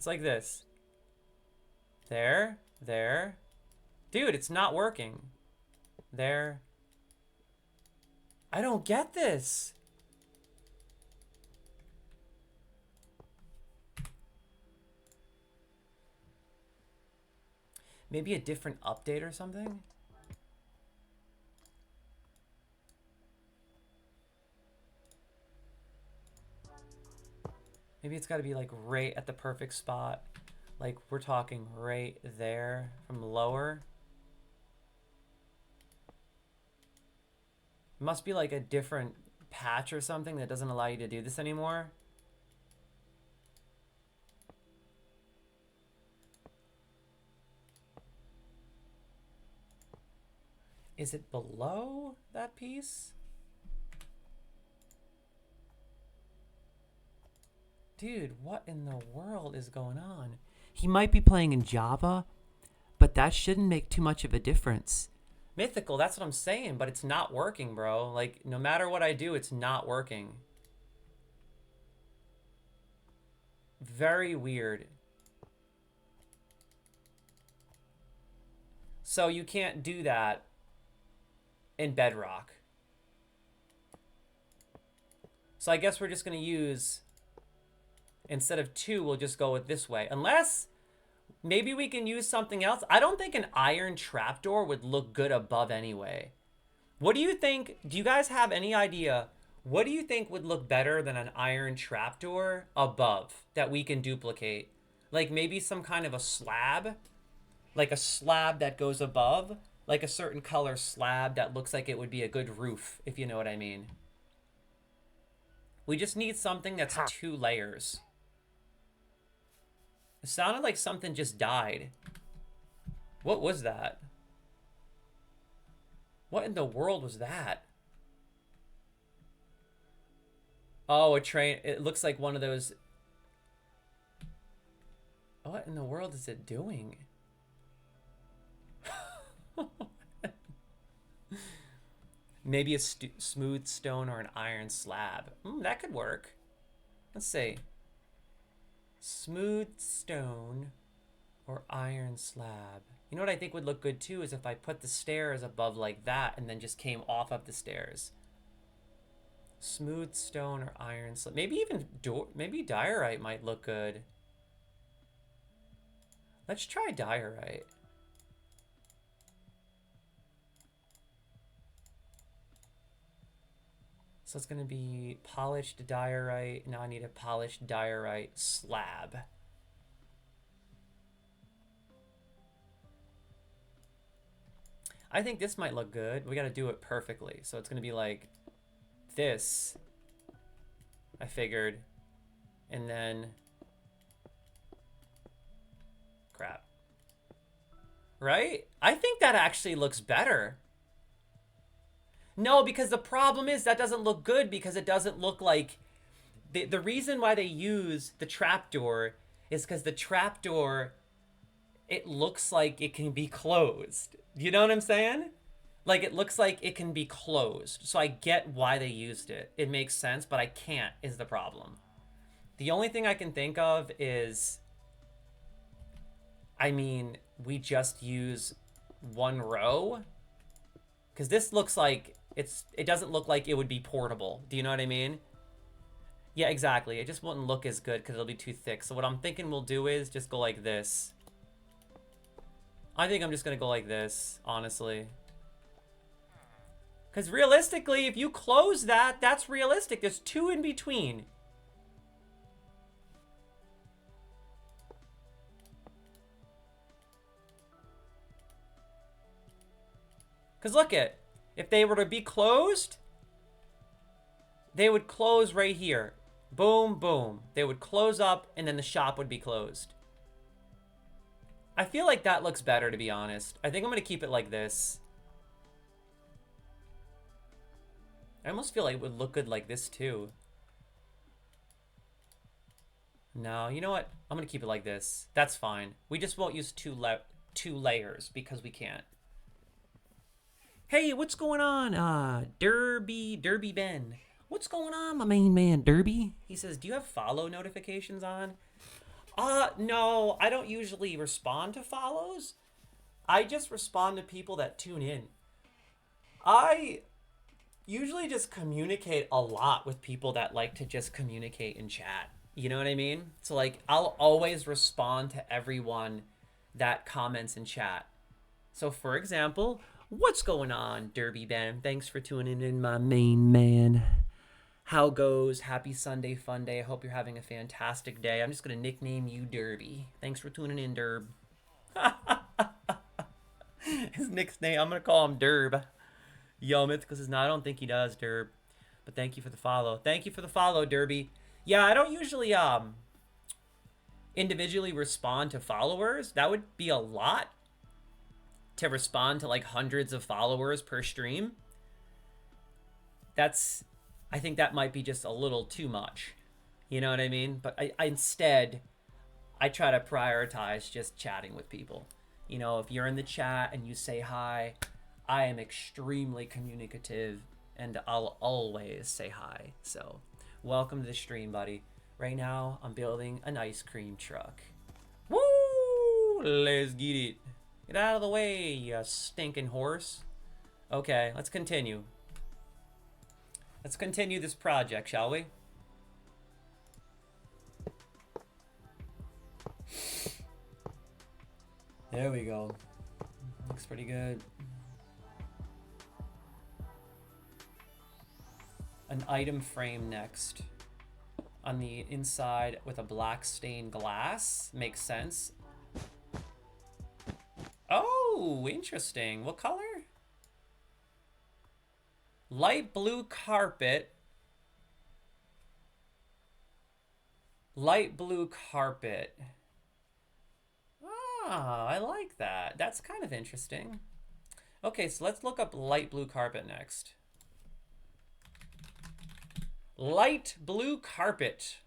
like this. There, there. Dude, it's not working. There. I don't get this. Maybe a different update or something? Maybe it's got to be like right at the perfect spot. Like we're talking right there from lower. It must be like a different patch or something that doesn't allow you to do this anymore. Is it below that piece? Dude, what in the world is going on? He might be playing in Java, but that shouldn't make too much of a difference. Mythical, that's what I'm saying, but it's not working, bro. Like, no matter what I do, it's not working. Very weird. So you can't do that in Bedrock. So I guess we're just going to use, instead of 2, we'll just go with this way. Unless, maybe we can use something else. I don't think an iron trapdoor would look good above anyway. What do you think? Do you guys have any idea? What do you think would look better than an iron trapdoor above that we can duplicate? Like maybe some kind of a slab? Like a slab that goes above? Like a certain color slab that looks like it would be a good roof, if you know what I mean. We just need something that's 2 layers. It sounded like something just died. What was that? What in the world was that? Oh, a train. It looks like one of those. What in the world is it doing? Maybe a smooth stone or an iron slab. That could work. Let's see. Smooth stone or iron slab. You know what I think would look good too is if I put the stairs above like that and then just came off of the stairs. Smooth stone or iron slab. Maybe even maybe diorite might look good. Let's try diorite. So it's going to be polished diorite. Now I need a polished diorite slab. I think this might look good. We got to do it perfectly. So it's going to be like this, I figured. And then, crap. Right? I think that actually looks better. No, because the problem is that doesn't look good because it doesn't look like... The reason why they use the trapdoor is because the trapdoor, it looks like it can be closed. You know what I'm saying? Like, it looks like it can be closed. So I get why they used it. It makes sense, but I can't is the problem. The only thing I can think of is... I mean, we just use one row. Because this looks like... It doesn't look like it would be portable. Do you know what I mean? Yeah, exactly. It just wouldn't look as good because it'll be too thick. So what I'm thinking we'll do is just go like this. I think I'm just going to go like this, honestly. Because realistically, if you close that, that's realistic. There's two in between. Because look it. If they were to be closed, they would close right here. Boom, boom. They would close up, and then the shop would be closed. I feel like that looks better, to be honest. I think I'm going to keep it like this. I almost feel like it would look good like this, too. No, you know what? I'm going to keep it like this. That's fine. We just won't use two layers because we can't. Hey, what's going on? Derby Ben. What's going on, my main man, Derby? He says, do you have follow notifications on? No, I don't usually respond to follows. I just respond to people that tune in. I usually just communicate a lot with people that like to just communicate in chat. You know what I mean? So, like, I'll always respond to everyone that comments in chat. So, for example... What's going on, Derby Ben? Thanks for tuning in, my main man. How goes? Happy Sunday fun day. I hope you're having a fantastic day. I'm just going to nickname you Derby. Thanks for tuning in, Derb. His nickname, I'm going to call him Derb. Yo, Mythical says, no, I don't think he does, Derb. But thank you for the follow. Thank you for the follow, Derby. Yeah, I don't usually individually respond to followers. That would be a lot. To respond to like hundreds of followers per stream. I think that might be just a little too much. You know what I mean? But instead, I try to prioritize just chatting with people. You know, if you're in the chat and you say hi, I am extremely communicative and I'll always say hi. So, welcome to the stream, buddy. Right now, I'm building an ice cream truck. Woo! Let's get it. Get out of the way, you stinking horse. Okay, let's continue. Let's continue this project, shall we? There we go. Looks pretty good. An item frame next. On the inside with a black stained glass. Makes sense. Oh, interesting. What color? Light blue carpet. Light blue carpet. Ah, I like that. That's kind of interesting. Okay, so let's look up light blue carpet next. Light blue carpet.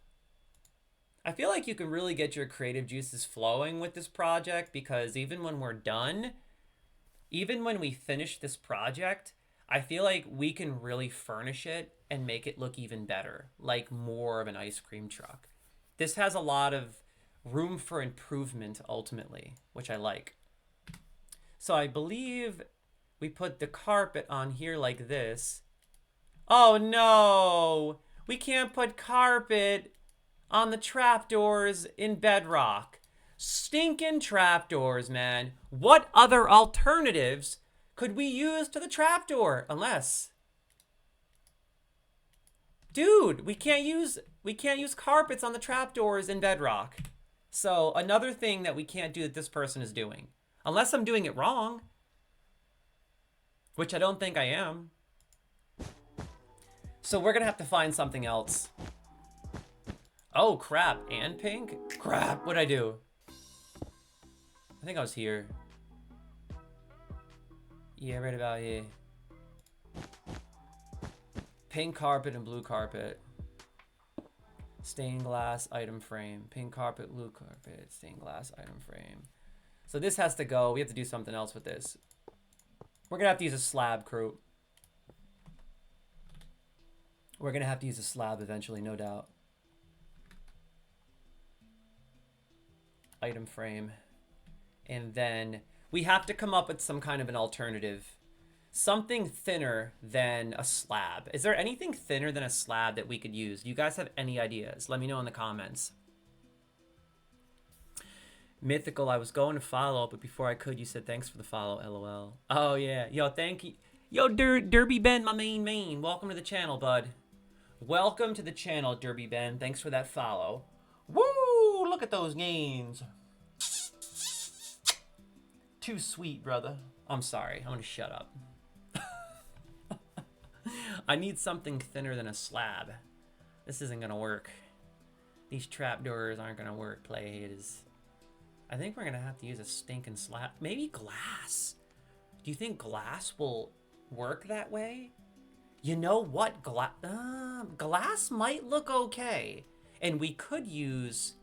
I feel like you can really get your creative juices flowing with this project because even when we're done, even when we finish this project, I feel like we can really furnish it and make it look even better, like more of an ice cream truck. This has a lot of room for improvement ultimately, which I like. So I believe we put the carpet on here like this. Oh no! We can't put carpet on the trapdoors in Bedrock. Stinking trapdoors, man. What other alternatives could we use to the trapdoor? Unless, dude, we can't use carpets on the trapdoors in Bedrock. So another thing that we can't do that this person is doing, unless I'm doing it wrong, which I don't think I am. So we're gonna have to find something else. Oh crap, and pink? Crap, what'd I do? I think I was here. Yeah, right about here. Pink carpet and blue carpet. Stained glass item frame. Pink carpet, blue carpet, stained glass item frame. So this has to go. We have to do something else with this. We're gonna have to use a slab, crew. We're gonna have to use a slab eventually, no doubt. Item frame. And then we have to come up with some kind of an alternative. Something thinner than a slab. Is there anything thinner than a slab that we could use? Do you guys have any ideas? Let me know in the comments. Mythical, I was going to follow, but before I could, you said thanks for the follow, LOL. Oh, yeah. Yo, thank you. Yo, Derby Ben, my main. Welcome to the channel, bud. Welcome to the channel, Derby Ben. Thanks for that follow. Woo! Look at those gains. Too sweet, brother. I'm sorry. I'm gonna shut up. I need something thinner than a slab. This isn't gonna work. These trapdoors aren't gonna work, players. I think we're gonna have to use a stinking slab. Maybe glass. Do you think glass will work that way? You know what? Glass might look okay. And we could use...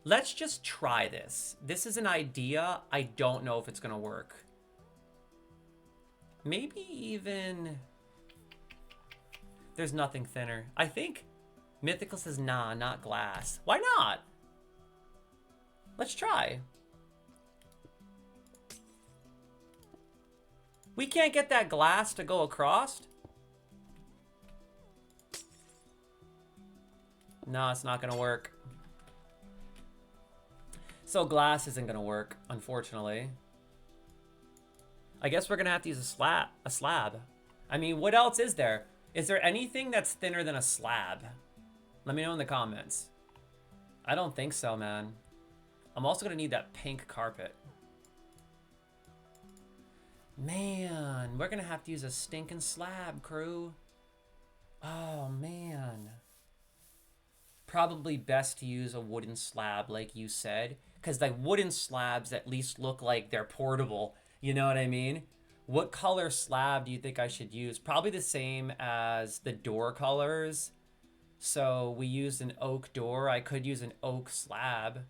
Let's just try this. This is an idea. I don't know if it's gonna work. Maybe even... There's nothing thinner. I think Mythical says, nah, not glass. Why not? Let's try. We can't get that glass to go across? No, it's not gonna work. So glass isn't gonna work, unfortunately. I guess we're gonna have to use a slab. I mean, what else is there? Is there anything that's thinner than a slab? Let me know in the comments. I don't think so, man. I'm also gonna need that pink carpet. Man, we're gonna have to use a stinking slab, crew. Oh, man. Probably best to use a wooden slab, like you said. Because like wooden slabs at least look like they're portable. You know what I mean? What color slab do you think I should use? Probably the same as the door colors. So we used an oak door. I could use an oak slab.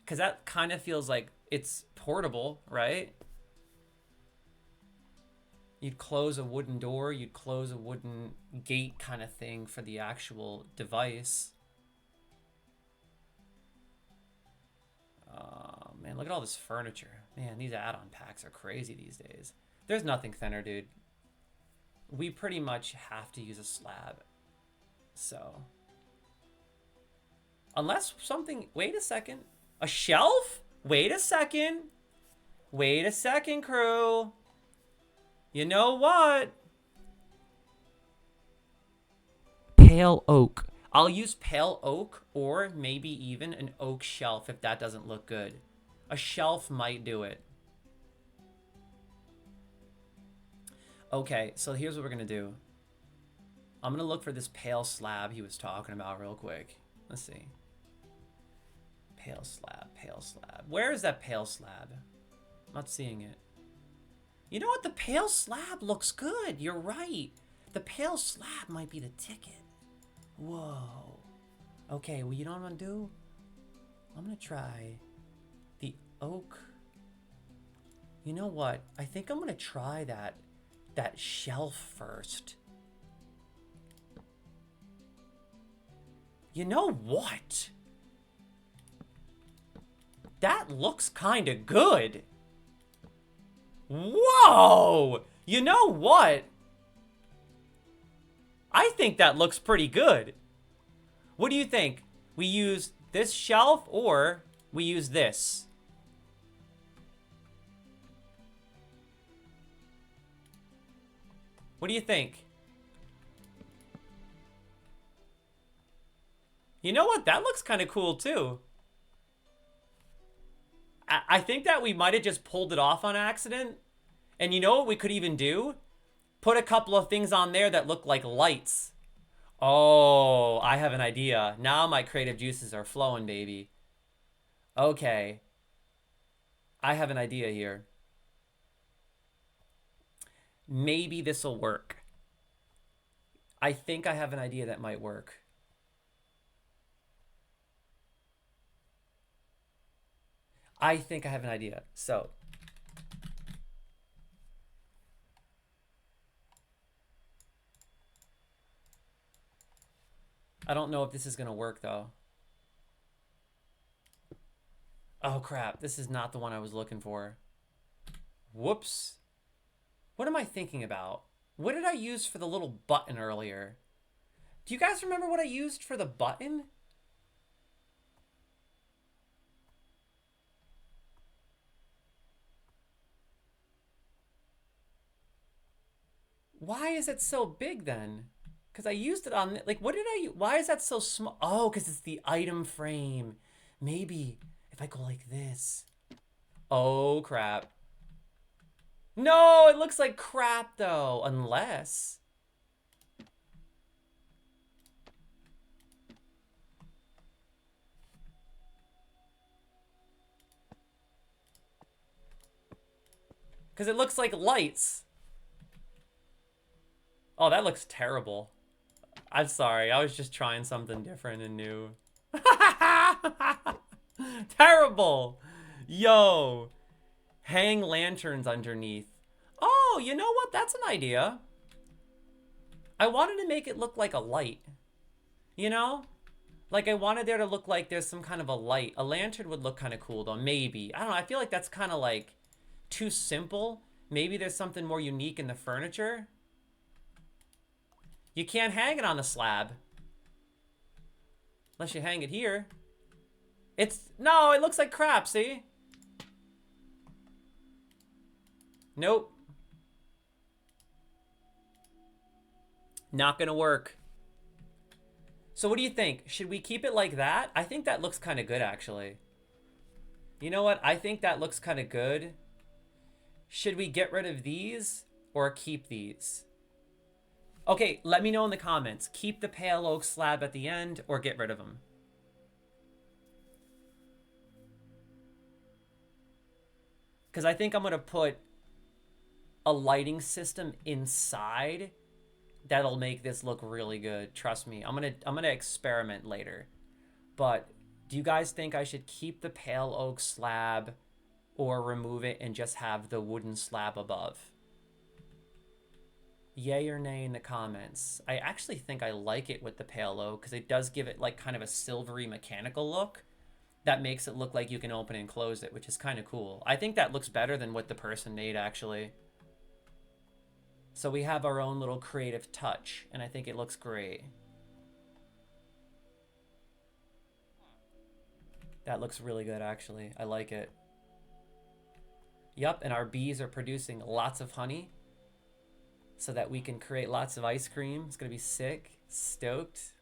Because that kind of feels like it's portable, right? You'd close a wooden door. You'd close a wooden gate kind of thing for the actual device. Oh, man, look at all this furniture. Man, these add-on packs are crazy these days. There's nothing thinner, dude. We pretty much have to use a slab. So. Unless something... Wait a second. A shelf? Wait a second. Wait a second, crew. You know what? Pale oak. I'll use pale oak or maybe even an oak shelf if that doesn't look good. A shelf might do it. Okay, so here's what we're gonna do. I'm gonna look for this pale slab he was talking about real quick. Let's see. Pale slab, pale slab. Where is that pale slab? I'm not seeing it. You know what? The pale slab looks good. You're right. The pale slab might be the ticket. Whoa. Okay, well, you know what I'm gonna do? I'm gonna try the oak. You know what? I think I'm gonna try that shelf first. You know what? That looks kind of good. Whoa! You know what? I think that looks pretty good. What do you think? We use this shelf or we use this? What do you think? You know what? That looks kind of cool too. I think that we might have just pulled it off on accident. And you know what we could even do? Put a couple of things on there that look like lights. Oh, I have an idea. Now my creative juices are flowing, baby. Okay. I have an idea here. Maybe this will work. I think I have an idea that might work. I think I have an idea. So, I don't know if this is going to work though. Oh crap, this is not the one I was looking for. Whoops. What am I thinking about? What did I use for the little button earlier? Do you guys remember what I used for the button? Why is it so big then? Because I used it on, like, what did I use? Why is that so small? Oh, because it's the item frame. Maybe if I go like this. Oh, crap. No, it looks like crap, though. Unless... because it looks like lights. Oh, that looks terrible. I'm sorry. I was just trying something different and new. Terrible. Yo. Hang lanterns underneath. Oh, you know what? That's an idea. I wanted to make it look like a light. You know? Like, I wanted there to look like there's some kind of a light. A lantern would look kind of cool, though. Maybe. I don't know. I feel like that's kind of, like, too simple. Maybe there's something more unique in the furniture. You can't hang it on the slab. Unless you hang it here. No, it looks like crap, see? Nope. Not gonna work. So what do you think? Should we keep it like that? I think that looks kind of good, actually. You know what? I think that looks kind of good. Should we get rid of these or keep these? Okay, let me know in the comments. Keep the pale oak slab at the end or get rid of them. Because I think I'm going to put a lighting system inside that'll make this look really good. Trust me. I'm gonna experiment later. But do you guys think I should keep the pale oak slab or remove it and just have the wooden slab above? Yay or nay in the comments. I actually think I like it with the pale oak because it does give it like kind of a silvery mechanical look that makes it look like you can open and close it, which is kind of cool. I think that looks better than what the person made, actually. So we have our own little creative touch, and I think it looks great. That looks really good, actually. I like it. Yup, and our bees are producing lots of honey so that we can create lots of ice cream. It's gonna be sick. Stoked.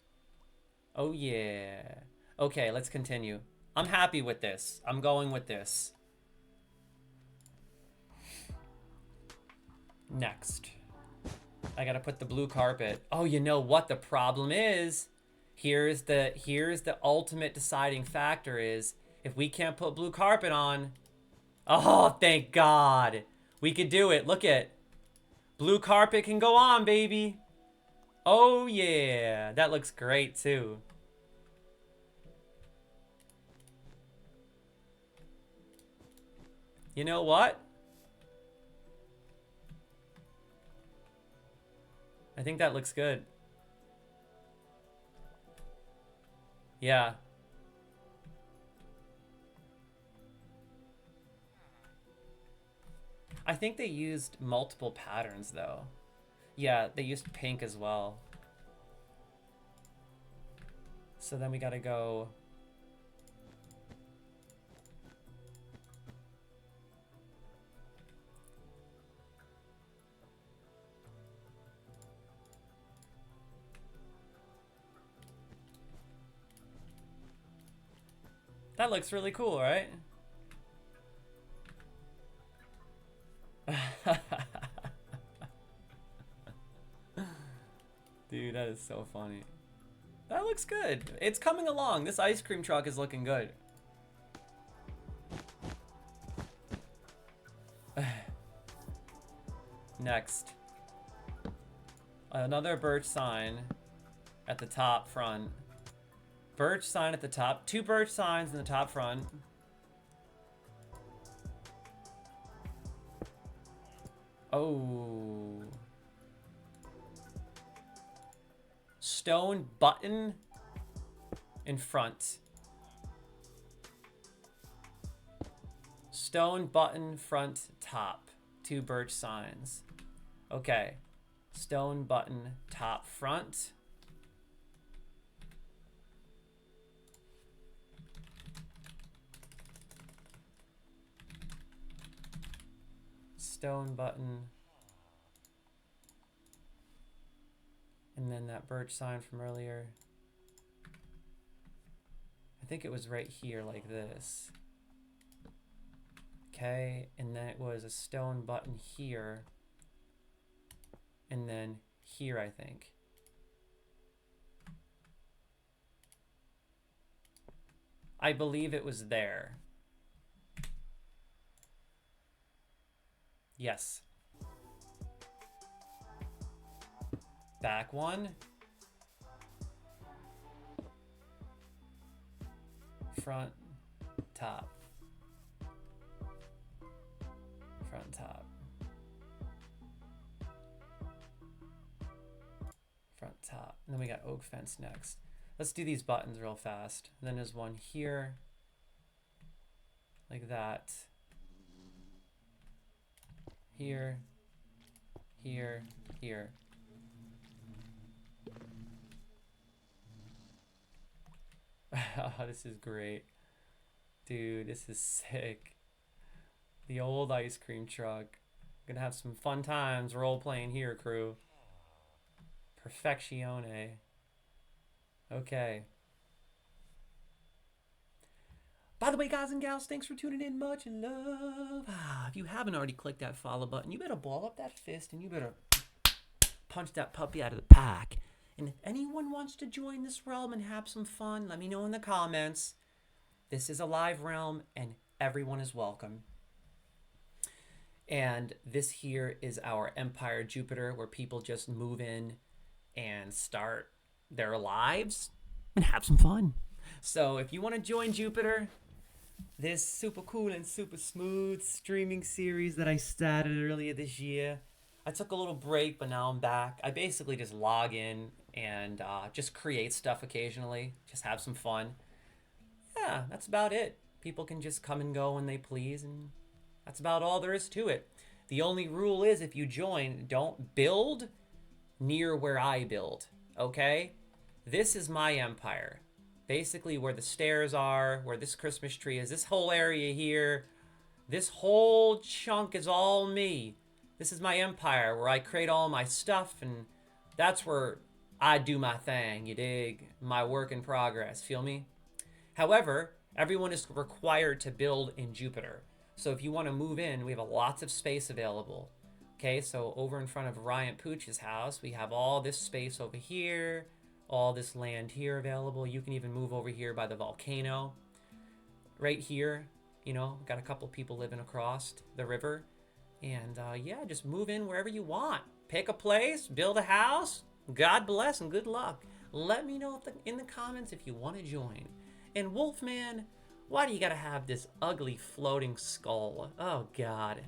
Oh yeah. Okay, let's continue. I'm happy with this. I'm going with this. Next. I gotta put the blue carpet. Oh, you know what the problem is? Here's the ultimate deciding factor is if we can't put blue carpet on. Oh, thank God. We could do it. Look at. Blue carpet can go on, baby. Oh, yeah. That looks great, too. You know what? I think that looks good. Yeah. I think they used multiple patterns though. Yeah, they used pink as well. So then we gotta go. That looks really cool, right? Dude, that is so funny. That looks good. It's coming along. This ice cream truck is looking good. Next. Another birch sign at the top front. Birch sign at the top. 2 birch signs in the top front. Oh. Stone button in front. Stone button front top. 2 birch signs. Okay. Stone button top front. Stone button. And then that birch sign from earlier. I think it was right here like this. Okay, and then it was a stone button here. And then here, I think. I believe it was there. Yes. Back one. Front, top. Front, top. Front, top. And then we got oak fence next. Let's do these buttons real fast. And then there's one here. Like that. Here. Here. Here. Oh, this is great. Dude, this is sick. The old ice cream truck. Gonna have some fun times role playing here, crew. Perfectione. Okay. By the way, guys and gals, thanks for tuning in. Much love. If you haven't already clicked that follow button, you better ball up that fist and you better punch that puppy out of the pack. And if anyone wants to join this realm and have some fun, let me know in the comments. This is a live realm and everyone is welcome. And this here is our Empire Jupiter, where people just move in and start their lives and have some fun. So if you want to join Jupiter, this super cool and super smooth streaming series that I started earlier this year, I took a little break, but now I'm back. I basically just log in and just create stuff occasionally, just have some fun. Yeah, that's about it. People can just come and go when they please, and that's about all there is to it. The only rule is if you join, don't build near where I build, okay? This is my empire. Basically where the stairs are, where this Christmas tree is, this whole area here, this whole chunk is all me. This is my empire where I create all my stuff, and that's where I do my thing, you dig? My work in progress, feel me? However, everyone is required to build in Jupiter. So if you want to move in, we have lots of space available. Okay, so over in front of Ryan Pooch's house, we have all this space over here, all this land here available. You can even move over here by the volcano. Right here, you know, got a couple people living across the river. And yeah, just move in wherever you want. Pick a place, build a house. God bless and good luck. Let me know in the comments if you want to join. And Wolfman, Why do you gotta have this ugly floating skull? Oh god.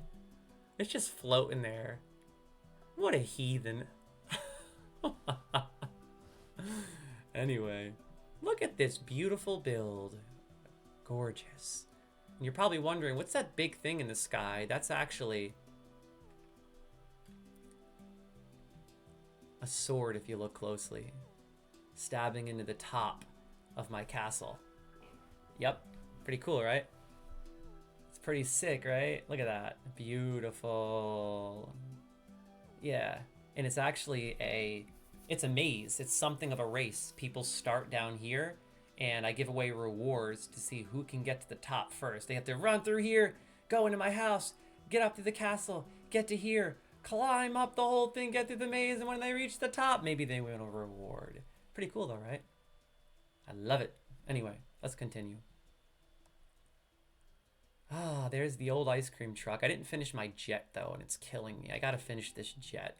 It's just floating there. What a heathen. Anyway, look at this beautiful build. Gorgeous. And you're probably wondering, what's that big thing in the sky? That's actually a sword if you look closely. Stabbing into the top of my castle. Yep. Pretty cool, right? It's pretty sick, right? Look at that. Beautiful. Yeah. And it's actually it's a maze. It's something of a race. People start down here, and I give away rewards to see who can get to the top first. They have to run through here, go into my house, get up to the castle, get to here, climb up the whole thing, get through the maze, and when they reach the top, maybe they win a reward. Pretty cool though, right? I love it. Anyway, let's continue. Ah, there's the old ice cream truck. I didn't finish my jet though, and it's killing me. I gotta finish this jet.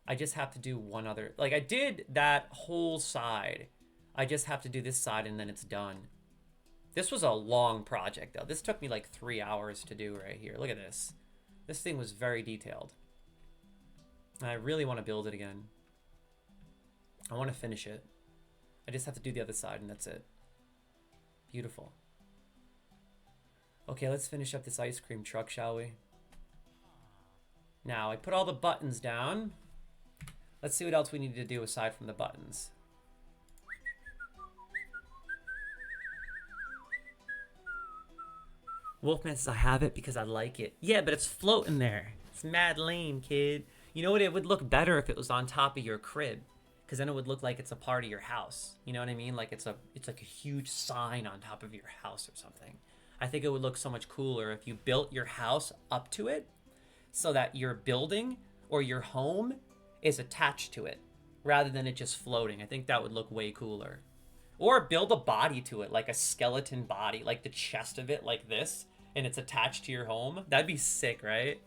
I just have to do one other, like I did that whole side. I just have to do this side and then it's done. This was a long project though. This took me like 3 hours to do right here. Look at this. This thing was very detailed. And I really want to build it again. I want to finish it. I just have to do the other side and that's it. Beautiful. Okay, let's finish up this ice cream truck, shall we? Now, I put all the buttons down. Let's see what else we need to do aside from the buttons. Wolfman says I have it because I like it. Yeah, but it's floating there. It's mad lame, kid. You know what? It would look better if it was on top of your crib, because then it would look like it's a part of your house. You know what I mean? Like it's like a huge sign on top of your house or something. I think it would look so much cooler if you built your house up to it, so that your building or your home is attached to it, rather than it just floating. I think that would look way cooler. Or build a body to it, like a skeleton body, like the chest of it, like this, and it's attached to your home. That'd be sick, right?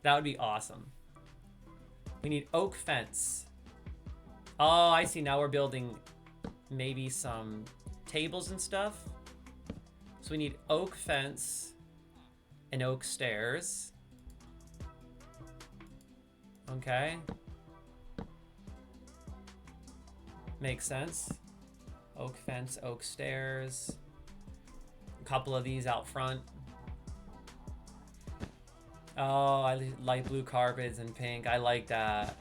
That would be awesome. We need oak fence. Oh, I see. Now we're building maybe some tables and stuff. So we need oak fence and oak stairs. Okay. Makes sense. Oak fence, oak stairs. A couple of these out front. Oh, I like blue carpets and pink. I like that.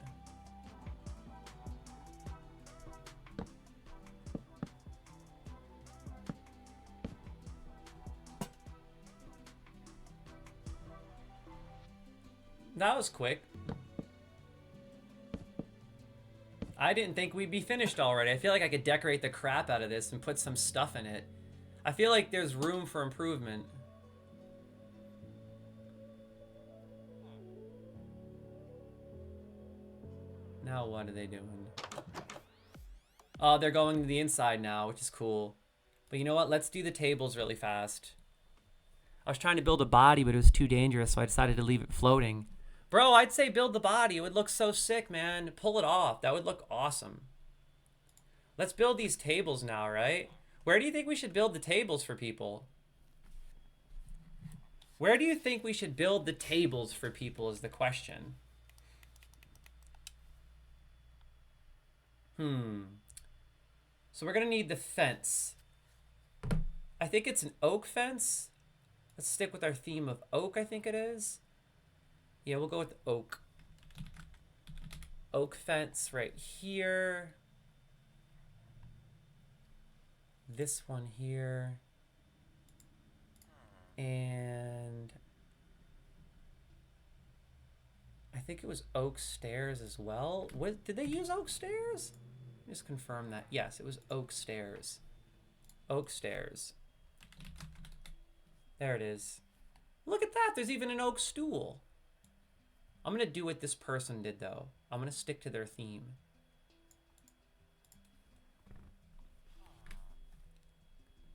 That was quick. I didn't think we'd be finished already. I feel like I could decorate the crap out of this and put some stuff in it. I feel like there's room for improvement. Now what are they doing? Oh, they're going to the inside now, which is cool. But you know what? Let's do the tables really fast. I was trying to build a body, but it was too dangerous, so I decided to leave it floating. Bro, I'd say build the body. It would look so sick, man. Pull it off. That would look awesome. Let's build these tables now, right? Where do you think we should build the tables for people? Where do you think we should build the tables for people is the question. So we're going to need the fence. I think it's an oak fence. Let's stick with our theme of oak, I think it is. Yeah, we'll go with oak. Oak fence right here. This one here. And I think it was oak stairs as well. Did they use oak stairs? Just confirm that. Yes, it was oak stairs. Oak stairs. There it is. Look at that. There's even an oak stool. I'm going to do what this person did, though. I'm going to stick to their theme.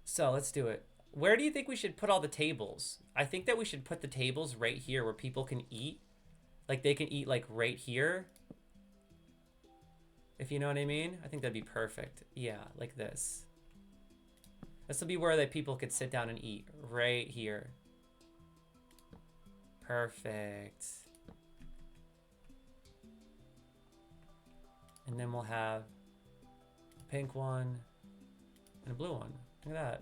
So let's do it. Where do you think we should put all the tables? I think that we should put the tables right here where people can eat. Like they can eat like right here. If you know what I mean. I think that'd be perfect. Yeah, like this. This will be where the people could sit down and eat. Right here. Perfect. And then we'll have a pink one and a blue one. Look at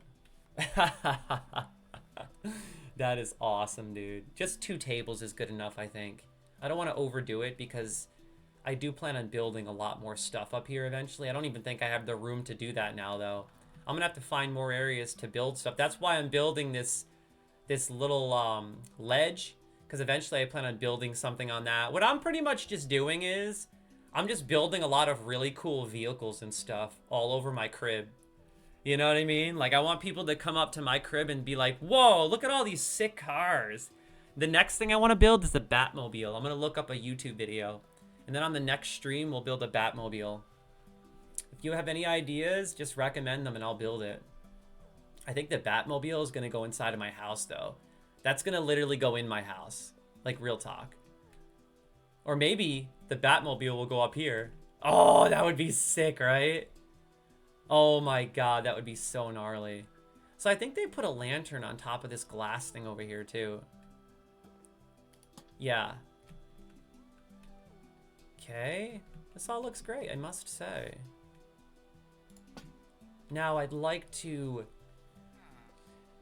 that. That is awesome, dude. Just 2 tables is good enough, I think. I don't want to overdo it because I do plan on building a lot more stuff up here eventually. I don't even think I have the room to do that now, though. I'm gonna have to find more areas to build stuff. That's why I'm building this little ledge, because eventually I plan on building something on that. What I'm pretty much just doing is I'm just building a lot of really cool vehicles and stuff all over my crib. You know what I mean? Like, I want people to come up to my crib and be like, whoa, look at all these sick cars. The next thing I want to build is the Batmobile. I'm going to look up a YouTube video. And then on the next stream, we'll build a Batmobile. If you have any ideas, just recommend them and I'll build it. I think the Batmobile is going to go inside of my house, though. That's going to literally go in my house. Like, real talk. Or maybe the Batmobile will go up here. Oh, that would be sick, right? Oh my god, that would be so gnarly. So I think they put a lantern on top of this glass thing over here, too. Yeah. Okay. This all looks great, I must say. Now, I'd like to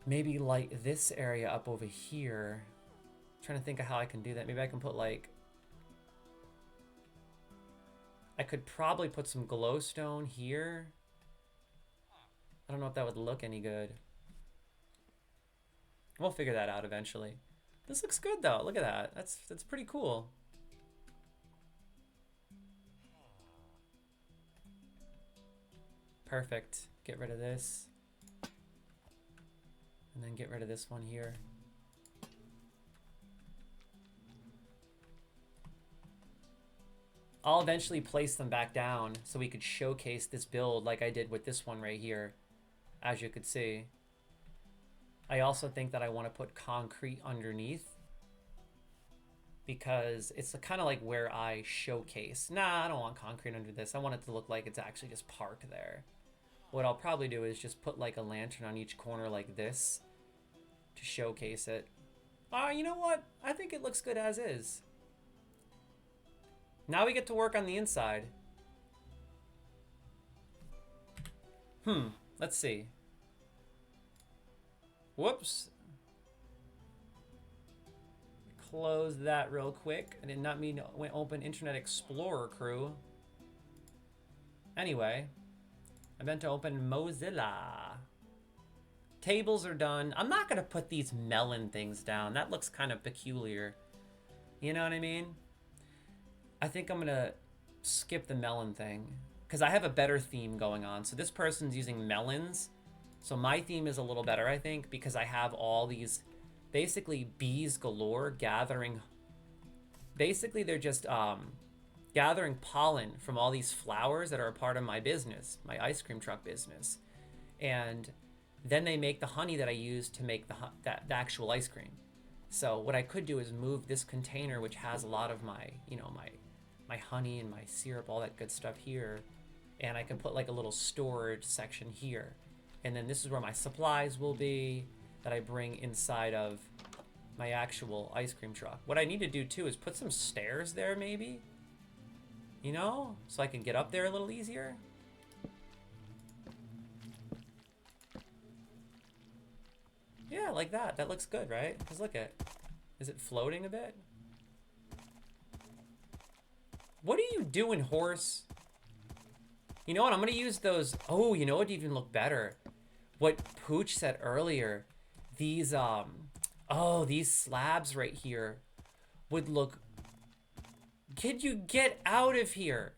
maybe light this area up over here. I'm trying to think of how I can do that. Maybe I can put, like... I could probably put some glowstone here. I don't know if that would look any good. We'll figure that out eventually. This looks good though. Look at that. That's pretty cool. Perfect. Get rid of this. And then get rid of this one here. I'll eventually place them back down so we could showcase this build like I did with this one right here. As you could see. I also think that I want to put concrete underneath because it's kind of like where I showcase. Nah, I don't want concrete under this. I want it to look like it's actually just parked there. What I'll probably do is just put like a lantern on each corner like this to showcase it. You know what? I think it looks good as is. Now we get to work on the inside. Let's see. Whoops. Close that real quick. I did not mean to open Internet Explorer, crew. Anyway, I meant to open Mozilla. Tables are done. I'm not going to put these melon things down. That looks kind of peculiar. You know what I mean? I think I'm going to skip the melon thing because I have a better theme going on. So this person's using melons. So my theme is a little better, I think, because I have all these basically bees galore gathering. Basically, they're just gathering pollen from all these flowers that are a part of my business, my ice cream truck business. And then they make the honey that I use to make the actual ice cream. So what I could do is move this container, which has a lot of my, my honey and my syrup, all that good stuff here. And I can put like a little storage section here. And then this is where my supplies will be that I bring inside of my actual ice cream truck. What I need to do too is put some stairs there maybe, so I can get up there a little easier. Yeah, like that. That looks good, right? Because look is it floating a bit? What are you doing, horse? You know what? I'm going to use those. Oh, you know what would even look better? What Pooch said earlier. These, these slabs right here would look... Could you get out of here?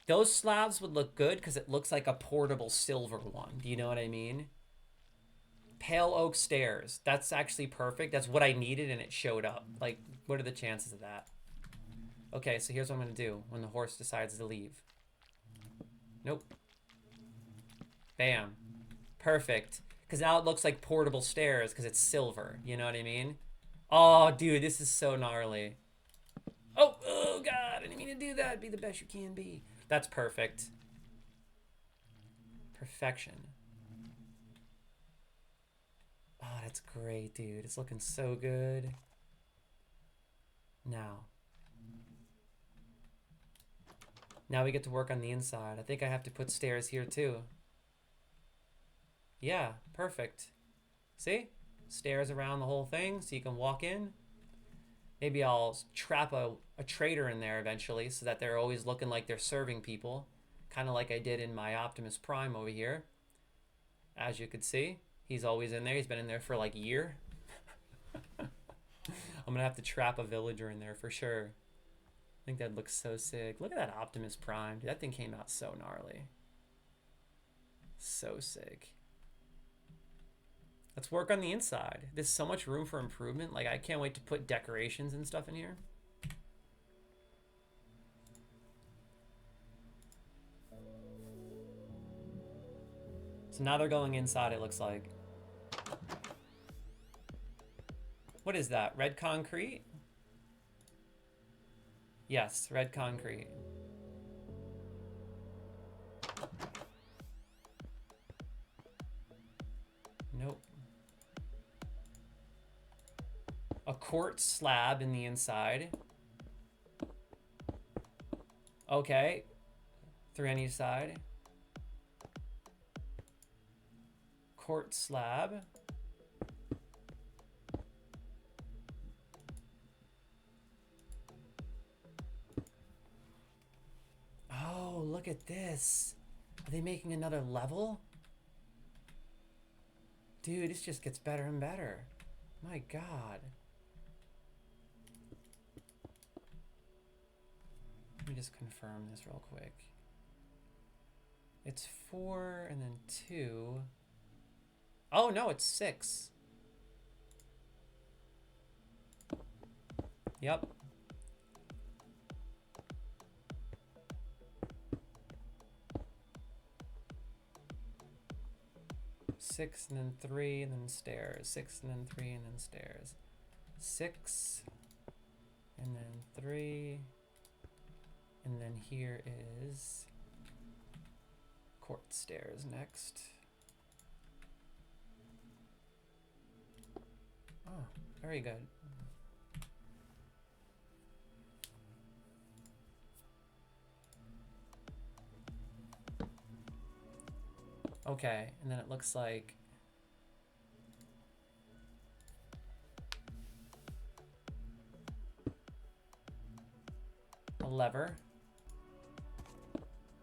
Those slabs would look good because it looks like a portable silver one. Do you know what I mean? Pale oak stairs. That's actually perfect. That's what I needed and it showed up. Like, what are the chances of that? Okay, so here's what I'm going to do when the horse decides to leave. Nope. Bam. Perfect. Because now it looks like portable stairs because it's silver. You know what I mean? Oh, dude, this is so gnarly. Oh, God. I didn't mean to do that. Be the best you can be. That's perfect. Perfection. Oh, that's great, dude. It's looking so good. Now. Now we get to work on the inside. I think I have to put stairs here too. Yeah, perfect. See? Stairs around the whole thing so you can walk in. Maybe I'll trap a trader in there eventually so that they're always looking like they're serving people. Kind of like I did in my Optimus Prime over here. As you could see, he's always in there. He's been in there for like a year. I'm gonna have to trap a villager in there for sure. I think that looks so sick. Look at that Optimus Prime. Dude, that thing came out so gnarly. So sick. Let's work on the inside. There's so much room for improvement. Like, I can't wait to put decorations and stuff in here. So now they're going inside, it looks like. What is that? Red concrete? Yes, red concrete. Nope. A quartz slab in the inside. Okay. 3 on each side. Quartz slab. Oh, look at this. Are they making another level? Dude, this just gets better and better. My God. Let me just confirm this real quick. It's 4 and then 2. Oh, no, it's 6. Yep. Six and then 3 and then stairs. 6 and then 3 and then stairs. 6 and then 3 and then here is court stairs next. Oh, very good. Okay, and then it looks like a lever.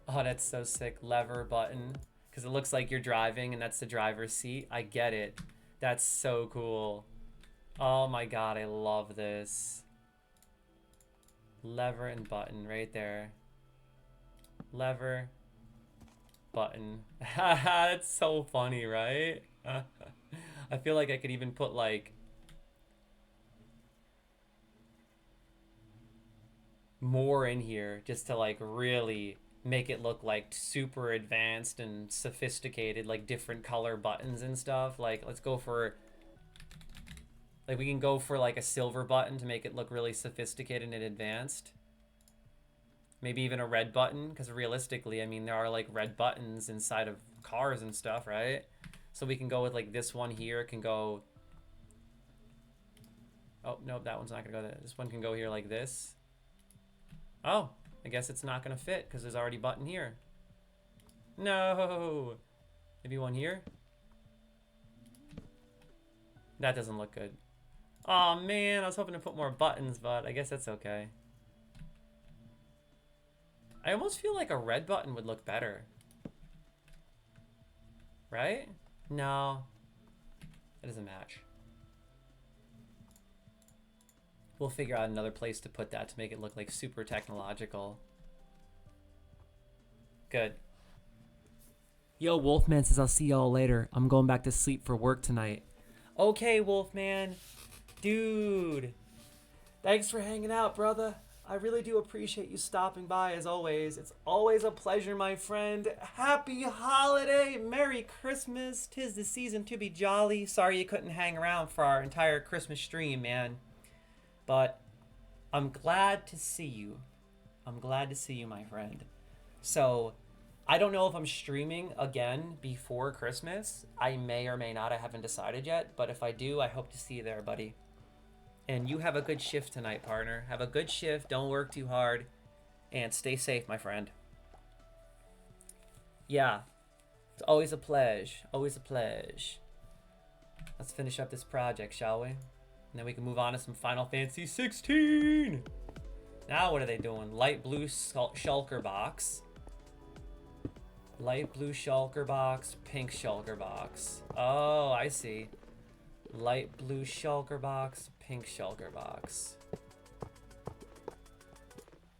Oh, that's so sick. Lever button. Because it looks like you're driving and that's the driver's seat. I get it. That's so cool. Oh my God, I love this. Lever and button right there. Lever. Button. That's so funny, right? I feel like I could even put like more in here just to like really make it look like super advanced and sophisticated, like different color buttons and stuff. Like, let's go for, like, we can go for like a silver button to make it look really sophisticated and advanced. Maybe even a red button, because realistically, I mean, there are like red buttons inside of cars and stuff, right? So we can go with like this one here. It can go, oh no, that one's not gonna go there. This one can go here like this. Oh, I guess it's not gonna fit because there's already a button here. No. Maybe one here. That doesn't look good. Oh man, I was hoping to put more buttons, but I guess that's okay. I almost feel like a red button would look better. Right? No. It doesn't match. We'll figure out another place to put that to make it look like super technological. Good. Yo, Wolfman says I'll see y'all later. I'm going back to sleep for work tonight. Okay, Wolfman. Dude. Thanks for hanging out, brother. I really do appreciate you stopping by as always. It's always a pleasure, my friend. Happy holiday. Merry Christmas. 'Tis the season to be jolly. Sorry you couldn't hang around for our entire Christmas stream, man. But I'm glad to see you. I'm glad to see you, my friend. So, I don't know if I'm streaming again before Christmas. I may or may not. I haven't decided yet. But if I do, I hope to see you there, buddy. And you have a good shift tonight, partner. Have a good shift. Don't work too hard. And stay safe, my friend. Yeah. It's always a pleasure. Always a pleasure. Let's finish up this project, shall we? And then we can move on to some Final Fantasy 16. Now what are they doing? Light blue shulker box. Light blue shulker box, pink shulker box. Oh, I see. Light blue shulker box, pink shulker box.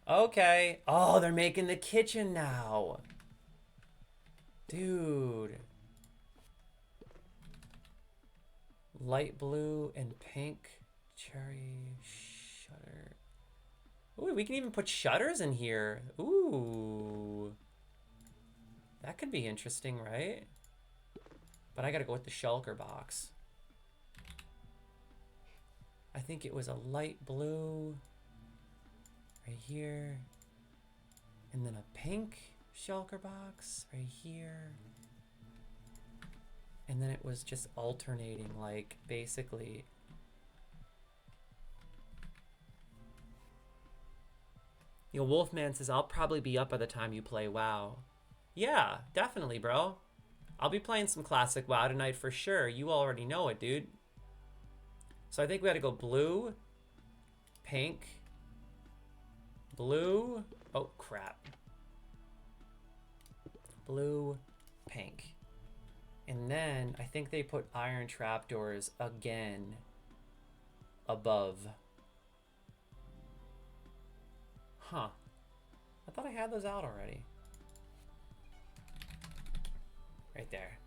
Okay. Oh, they're making the kitchen now. Dude. Light blue and pink cherry shutter. Ooh, we can even put shutters in here. Ooh. That could be interesting, right? But I gotta go with the shulker box. I think it was a light blue right here. And then a pink shulker box right here. And then it was just alternating, like, basically. You know, Wolfman says, I'll probably be up by the time you play WoW. Yeah, definitely, bro. I'll be playing some classic WoW tonight for sure. You already know it, dude. So I think we gotta go blue, pink, blue. Oh, crap. Blue, pink. And then I think they put iron trapdoors again above. Huh. I thought I had those out already. Right there.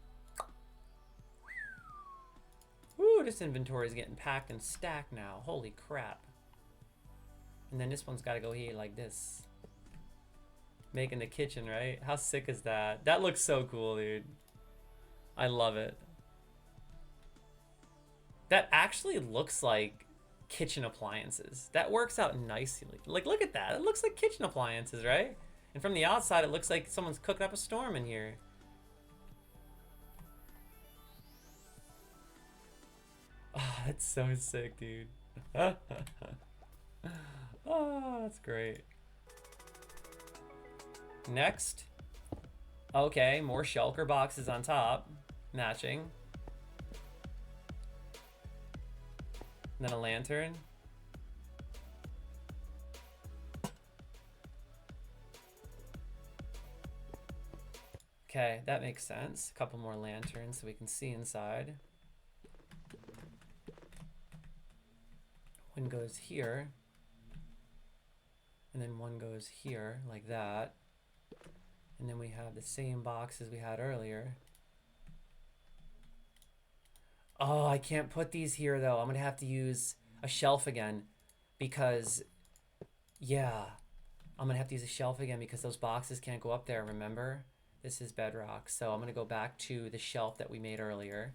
Woo, this inventory is getting packed and stacked now. Holy crap. And then this one's got to go here like this. Making the kitchen, right? How sick is that? That looks so cool, dude. I love it. That actually looks like kitchen appliances. That works out nicely. Like, look at that. It looks like kitchen appliances, right? And from the outside, it looks like someone's cooking up a storm in here. Oh, that's so sick, dude. Oh, that's great. Next. Okay, more shulker boxes on top. Matching. And then a lantern. Okay, that makes sense. A couple more lanterns so we can see inside. One goes here. And then one goes here, like that. And then we have the same box as we had earlier. Oh, I can't put these here, though. I'm going to have to use a shelf again. Because, yeah. I'm going to have to use a shelf again because those boxes can't go up there, remember? This is bedrock. So I'm going to go back to the shelf that we made earlier.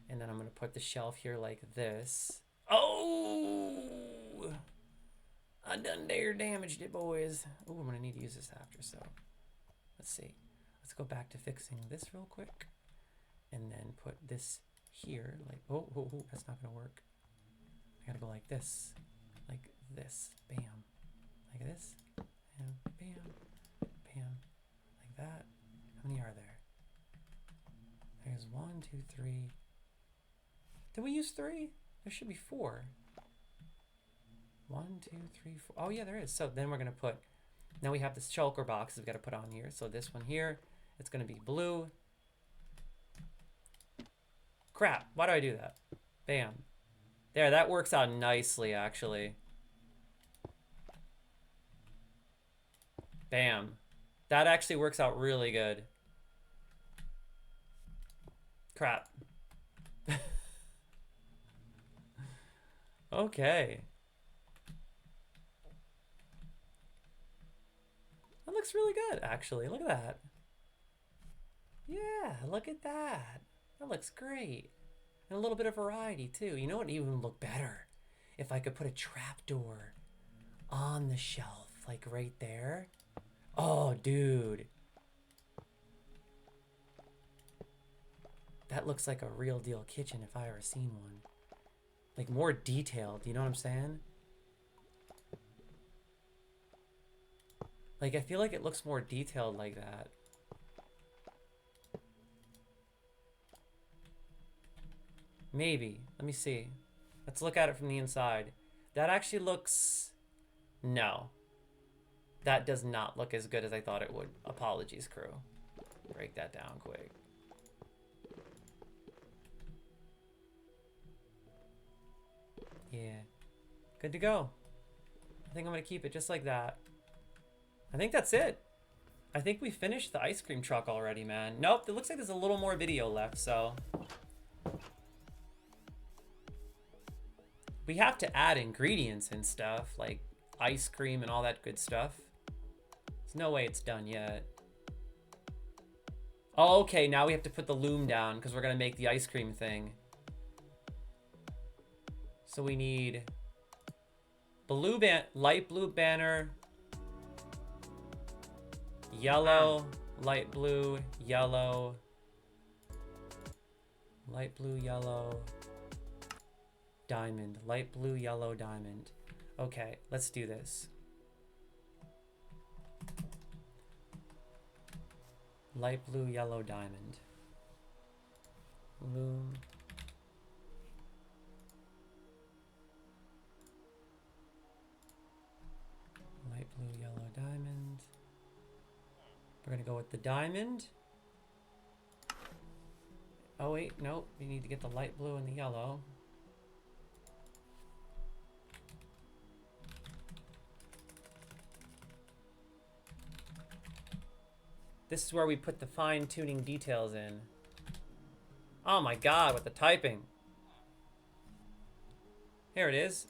And then I'm going to put the shelf here like this. Oh! I done dare damaged it, boys. Oh, I'm going to need to use this after, so. Let's see. Let's go back to fixing this real quick. And then put this here. Like, oh, that's not going to work. I got to go like this. Like this. Bam. Like this. Bam. Bam. Bam. Like that. How many are there? There's 1, 2, 3. Did we use 3? There should be 4. 1, 2, 3, 4. Oh, yeah, there is. So then we're going to put... Now we have the shulker box we've got to put on here. So this one here, it's going to be blue. Crap. Why do I do that? Bam. There, that works out nicely, actually. Bam. That actually works out really good. Crap. Okay. That looks really good, actually. Look at that. Yeah, look at that. That looks great. And a little bit of variety, too. You know what would even look better? If I could put a trapdoor on the shelf, like right there. Oh, dude. That looks like a real deal kitchen if I ever seen one. Like more detailed, you know what I'm saying? Like I feel like it looks more detailed like that. Maybe. Let me see. Let's look at it from the inside. That actually looks... No. That does not look as good as I thought it would. Apologies, crew. Break that down quick. Yeah. Good to go. I think I'm going to keep it just like that. I think that's it. I think we finished the ice cream truck already, man. Nope, it looks like there's a little more video left, so... We have to add ingredients and stuff, like ice cream and all that good stuff. There's no way it's done yet. Oh, okay, now we have to put the loom down because we're going to make the ice cream thing. So we need light blue banner, yellow, light blue, yellow, light blue, yellow, diamond, light blue, yellow, diamond. Okay, let's do this. Light blue, yellow, diamond. Loom. Light blue, yellow, diamond. We're gonna go with the diamond. Oh wait, nope. We need to get the light blue and the yellow. This is where we put the fine-tuning details in. Oh my god, with the typing. Here it is.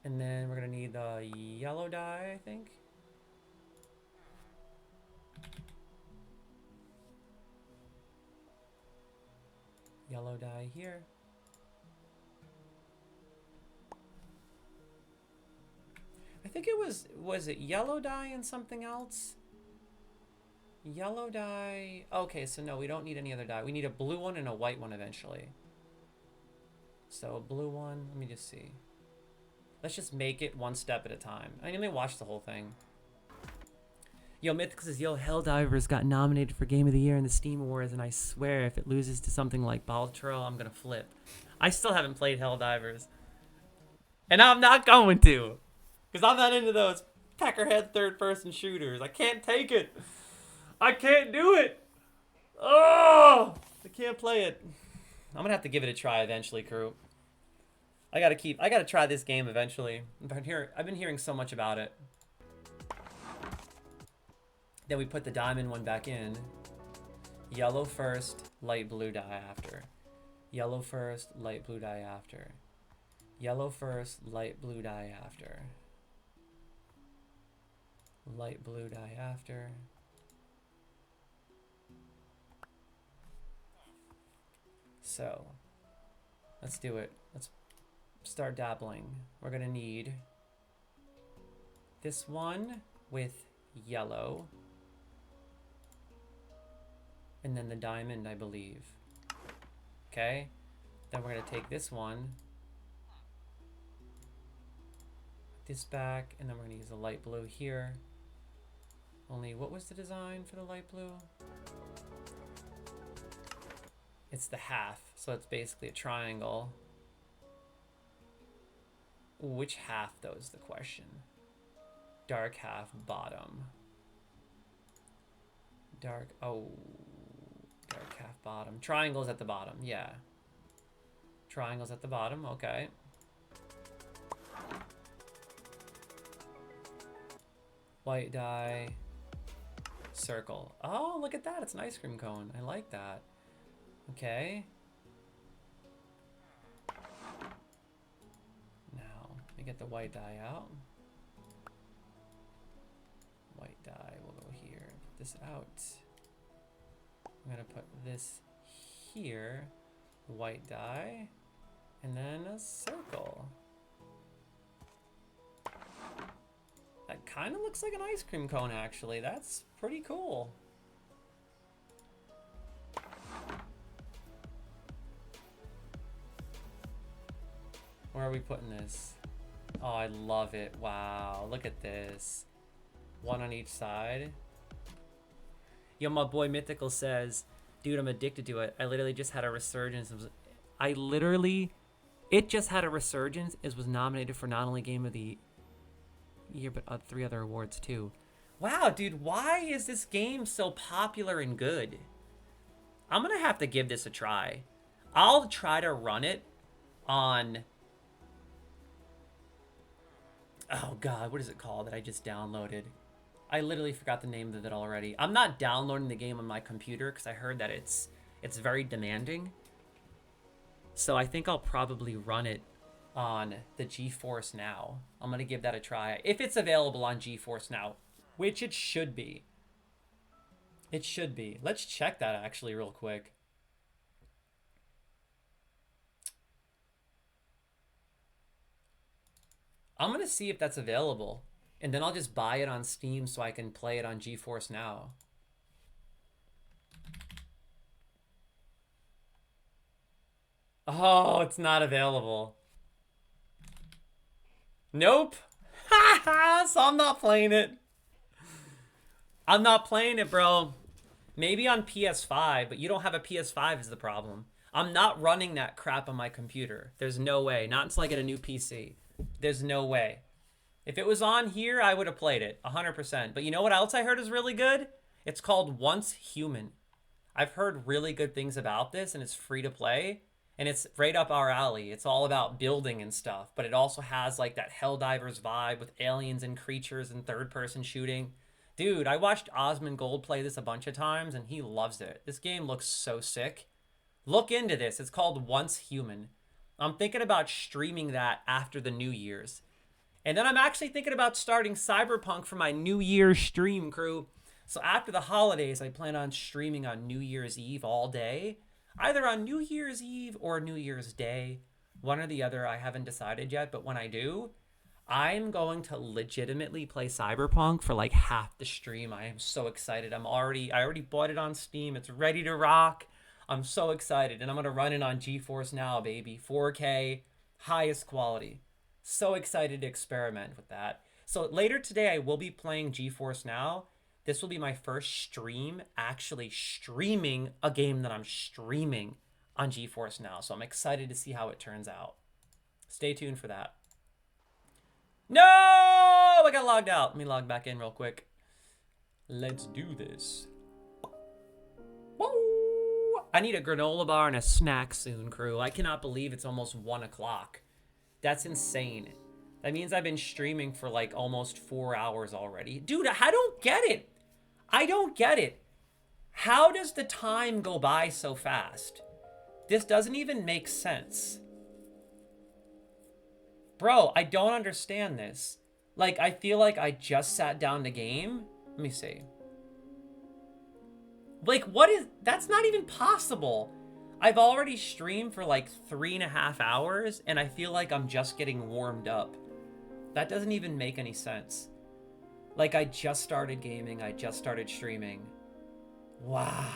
And then we're gonna need the yellow dye, I think. Yellow dye here. I think it was it yellow dye and something else? Yellow dye. Okay, so no, we don't need any other dye. We need a blue one and a white one eventually. So a blue one, let me just see. Let's just make it one step at a time. I mean, let me watch the whole thing. Yo, Mythical says, yo, Helldivers got nominated for Game of the Year in the Steam Awards, and I swear if it loses to something like Baltro, I'm gonna flip. I still haven't played Helldivers. And I'm not going to. Because I'm not into those peckerhead third-person shooters. I can't take it. I can't do it. Oh, I can't play it. I'm gonna have to give it a try eventually, crew. I gotta try this game eventually. I've been hearing so much about it. Then we put the diamond one back in. Yellow first, light blue dye after. Yellow first, light blue dye after. Yellow first, light blue dye after. Light blue dye after. So, let's do it. Let's start dabbling. We're gonna need this one with yellow. And then the diamond, I believe. Okay. Then we're gonna take this one. This back, and then we're gonna use the light blue here. Only, what was the design for the light blue? It's the half, so it's basically a triangle. Which half, though, is the question. Dark half, bottom. Dark half, bottom. Triangle's at the bottom, yeah. Triangle's at the bottom, okay. White dye. Circle. Oh, look at that, it's an ice cream cone. I like that. Okay. Now, let me get the white dye out. White dye, we'll go here. Put this out. I'm gonna put this here. White dye. And then a circle. That Kind of looks like an ice cream cone, actually. That's pretty cool. Where are we putting this? Oh, I love it. Wow, look at this. One on each side. Yo, my boy Mythical says, dude, I'm addicted to it. I literally just had a resurgence. It just had a resurgence. It was nominated for not only Game of the Year, but 3 other awards too. Wow, dude, why is this game so popular and good? I'm gonna have to give this a try. I'll try to run it on... Oh god, what is it called that I just downloaded? I literally forgot the name of it already. I'm not downloading the game on my computer because I heard that it's very demanding. So I think I'll probably run it on the GeForce Now. I'm going to give that a try. If it's available on GeForce Now, which it should be. It should be. Let's check that actually real quick. I'm going to see if that's available. And then I'll just buy it on Steam so I can play it on GeForce Now. Oh, it's not available. Nope. So I'm not playing it. I'm not playing it, bro. Maybe on PS5, but you don't have a PS5 is the problem. I'm not running that crap on my computer. There's no way. Not until I get a new PC. There's no way. If it was on here, I would have played it 100%. But you know what else I heard is really good? It's called Once Human. I've heard really good things about this, and it's free to play. And it's right up our alley. It's all about building and stuff. But it also has like that Helldivers vibe with aliens and creatures and third-person shooting. Dude, I watched Osmond Gold play this a bunch of times, and he loves it. This game looks so sick. Look into this. It's called Once Human. I'm thinking about streaming that after the New Year's. And then I'm actually thinking about starting Cyberpunk for my New Year's stream crew. So after the holidays, I plan on streaming on New Year's Eve all day. Either on New Year's Eve or New Year's Day. One or the other, I haven't decided yet. But when I do, I'm going to legitimately play Cyberpunk for like half the stream. I am so excited. I already bought it on Steam. It's ready to rock. I'm so excited. And I'm going to run it on GeForce Now, baby. 4K, highest quality. So excited to experiment with that. So later today, I will be playing GeForce Now. This will be my first stream actually streaming a game that I'm streaming on GeForce Now. So I'm excited to see how it turns out. Stay tuned for that. No! I got logged out. Let me log back in real quick. Let's do this. Woo! I need a granola bar and a snack soon, crew. I cannot believe it's almost 1 o'clock. That's insane. That means I've been streaming for like almost 4 hours already. Dude, I don't get it. I don't get it. How does the time go by so fast? This doesn't even make sense. Bro, I don't understand this. Like, I feel like I just sat down to game. Let me see. Like, that's not even possible. I've already streamed for like 3.5 hours, and I feel like I'm just getting warmed up. That doesn't even make any sense. Like, I just started gaming, I just started streaming. Wow,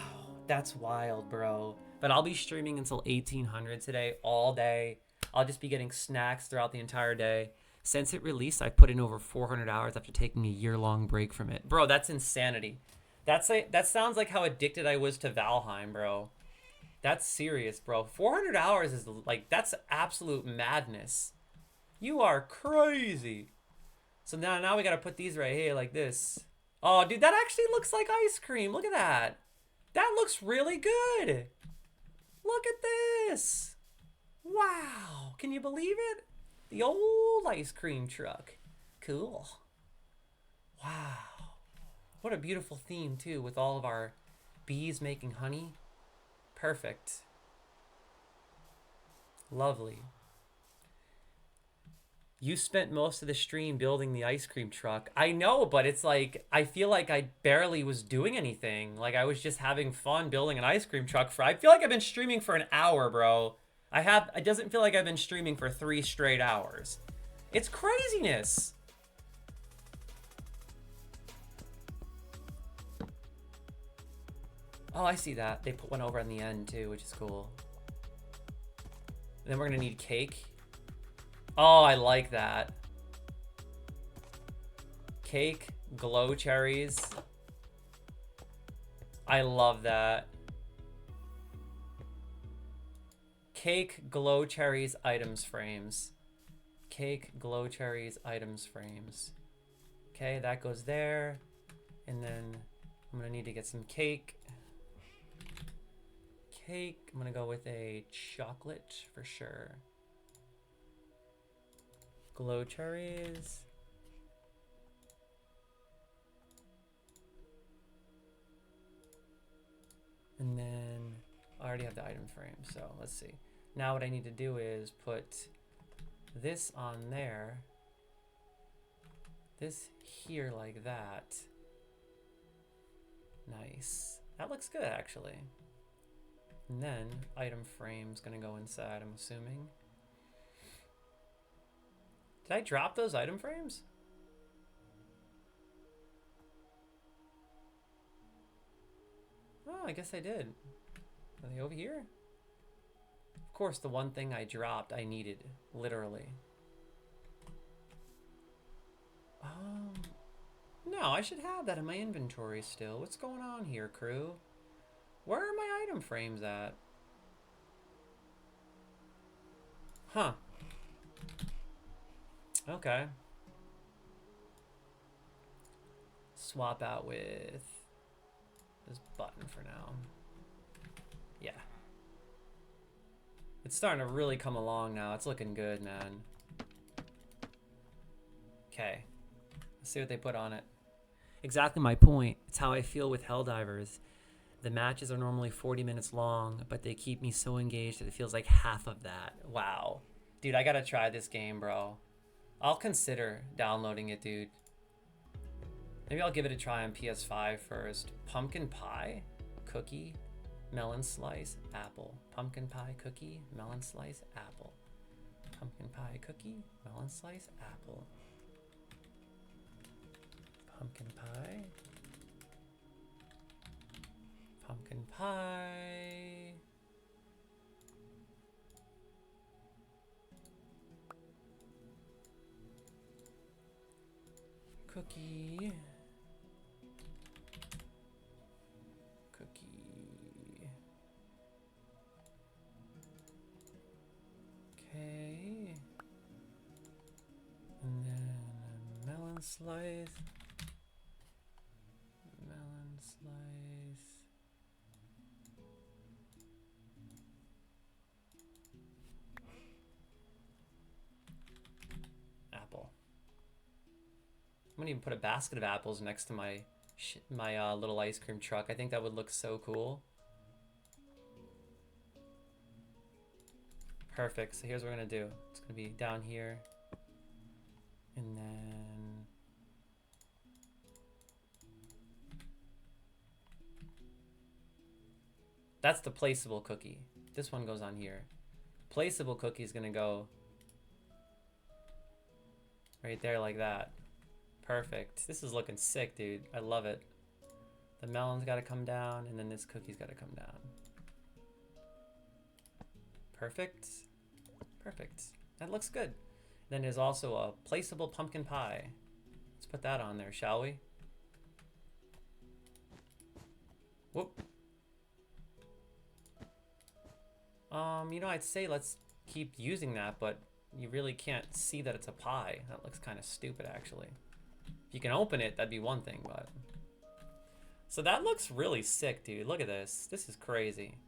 that's wild, bro. But I'll be streaming until 1800 today, all day. I'll just be getting snacks throughout the entire day. Since it released, I've put in over 400 hours after taking a year-long break from it. Bro, that's insanity. That sounds like how addicted I was to Valheim, bro. That's serious, bro. 400 hours is like, that's absolute madness. You are crazy. So now we gotta put these right here like this. Oh, dude, that actually looks like ice cream. Look at that. That looks really good. Look at this. Wow. Can you believe it? The old ice cream truck. Cool. Wow. What a beautiful theme, too, with all of our bees making honey. Perfect. Lovely. You spent most of the stream building the ice cream truck. I know, but it's like, I feel like I barely was doing anything. Like, I was just having fun building an ice cream truck I feel like I've been streaming for an hour, bro. It doesn't feel like I've been streaming for 3 straight hours. It's craziness. Oh, I see that. They put one over on the end too, which is cool. Then we're gonna need cake. Oh, I like that. Cake, glow cherries. I love that. Cake, glow cherries, items frames. Cake, glow cherries, items frames. Okay, that goes there. And then I'm gonna need to get some cake. Cake, I'm gonna go with a chocolate for sure. Glow cherries. And then I already have the item frame, so let's see. Now what I need to do is put this on there. This here like that. Nice. That looks good actually. And then item frame's gonna go inside, I'm assuming. Did I drop those item frames? Oh, I guess I did. Are they over here? Of course, the one thing I dropped, I needed, literally. No, I should have that in my inventory still. What's going on here, crew? Where are my item frames at? Huh. Okay. Swap out with this button for now. Yeah. It's starting to really come along now. It's looking good, man. Okay. Let's see what they put on it. Exactly my point. It's how I feel with Helldivers. The matches are normally 40 minutes long, but they keep me so engaged that it feels like half of that. Wow. Dude, I gotta try this game, bro. I'll consider downloading it, dude. Maybe I'll give it a try on PS5 first. Pumpkin pie, cookie, melon slice, apple. Pumpkin pie, cookie, melon slice, apple. Pumpkin pie, cookie, melon slice, apple. Pumpkin pie. Pumpkin pie. Cookie. Cookie. Okay. And then a melon slice. Melon slice. Apple. I'm gonna even put a basket of apples next to my little ice cream truck. I think that would look so cool. Perfect. So here's what we're gonna do. It's gonna be down here, and then that's the placeable cookie. This one goes on here. Placeable cookie is gonna go right there like that. Perfect. This is looking sick, dude. I love it. The melon's got to come down, and then this cookie's got to come down. Perfect. Perfect. That looks good. Then there's also a placeable pumpkin pie. Let's put that on there, shall we? Whoop. You know, I'd say let's keep using that, but you really can't see that it's a pie. That looks kind of stupid, actually. If you can open it, that'd be one thing, but... So that looks really sick, dude. Look at this. This is crazy.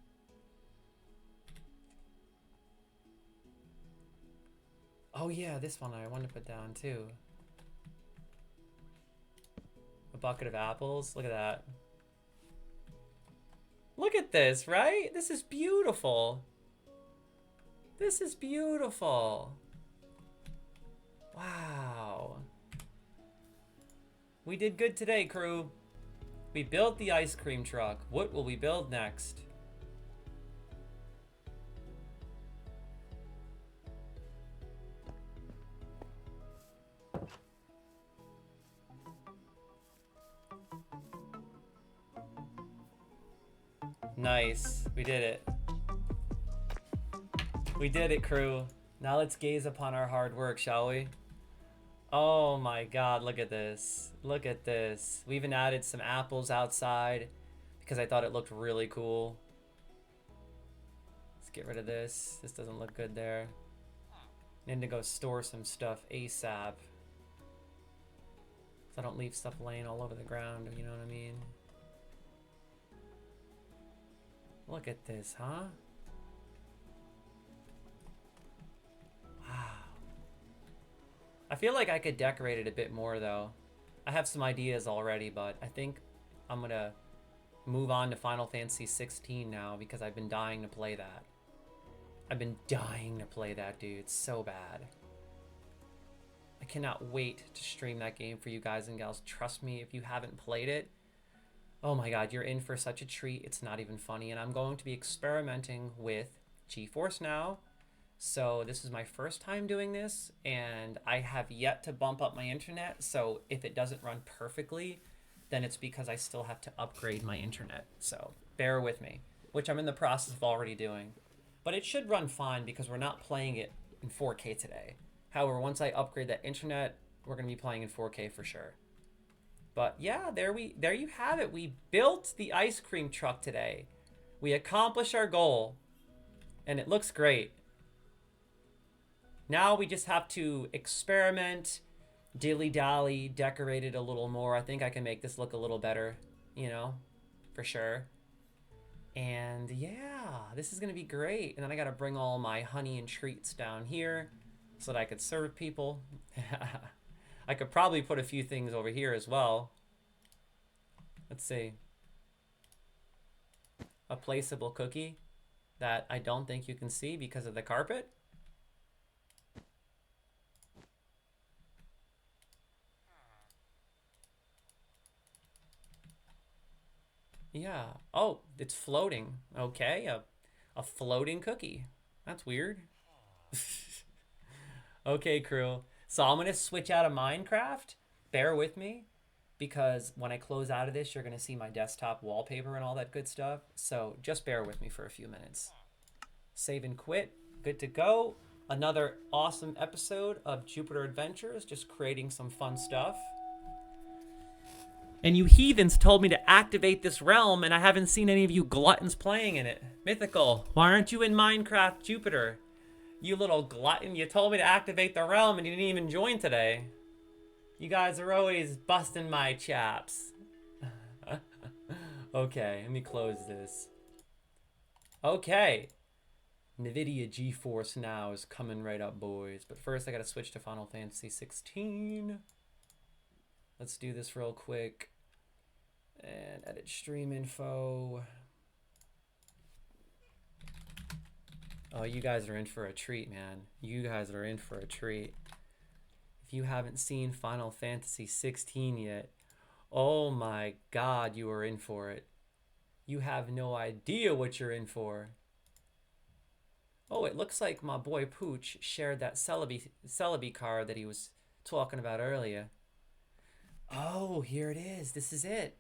Oh yeah, this one I want to put down too. A bucket of apples. Look at that. Look at this, right? This is beautiful. This is beautiful. Wow. We did good today, crew. We built the ice cream truck. What will we build next? Nice. We did it. We did it, crew. Now let's gaze upon our hard work, shall we? Oh my god, look at this. Look at this. We even added some apples outside because I thought it looked really cool. Let's get rid of this. This doesn't look good there. Need to go store some stuff ASAP. So I don't leave stuff laying all over the ground, you know what I mean? Look at this, huh? Wow. I feel like I could decorate it a bit more though. I have some ideas already, but I think I'm gonna move on to Final Fantasy 16 now because I've been dying to play that. I've been dying to play that, dude. It's so bad. I cannot wait to stream that game for you guys and gals. Trust me, if you haven't played it, oh my god, you're in for such a treat. It's not even funny. And I'm going to be experimenting with GeForce Now. So this is my first time doing this, and I have yet to bump up my internet. So if it doesn't run perfectly, then it's because I still have to upgrade my internet. So bear with me, which I'm in the process of already doing. But it should run fine because we're not playing it in 4K today. However, once I upgrade that internet, we're going to be playing in 4K for sure. But yeah, there you have it. We built the ice cream truck today. We accomplished our goal, and it looks great. Now we just have to experiment, dilly-dally, decorate it a little more. I think I can make this look a little better, you know, for sure. And yeah, this is going to be great. And then I got to bring all my honey and treats down here so that I could serve people. I could probably put a few things over here as well. Let's see. A placeable cookie that I don't think you can see because of the carpet. Yeah. Oh, it's floating. Okay, a floating cookie. That's weird. Okay, crew. So I'm going to switch out of Minecraft. Bear with me, because when I close out of this, you're going to see my desktop wallpaper and all that good stuff. So just bear with me for a few minutes. Save and quit. Good to go. Another awesome episode of Jupiter Adventures, just creating some fun stuff. And you heathens told me to activate this realm, and I haven't seen any of you gluttons playing in it. Mythical, why aren't you in Minecraft Jupiter? You little glutton, you told me to activate the realm and you didn't even join today. You guys are always busting my chaps. Okay, let me close this. Okay. NVIDIA GeForce Now is coming right up, boys. But first I gotta switch to Final Fantasy 16. Let's do this real quick. And edit stream info. Oh, you guys are in for a treat, man. You guys are in for a treat. If you haven't seen Final Fantasy 16 yet, oh my god, you are in for it. You have no idea what you're in for. Oh, it looks like my boy Pooch shared that Celebi card that he was talking about earlier. Oh, here it is. This is it.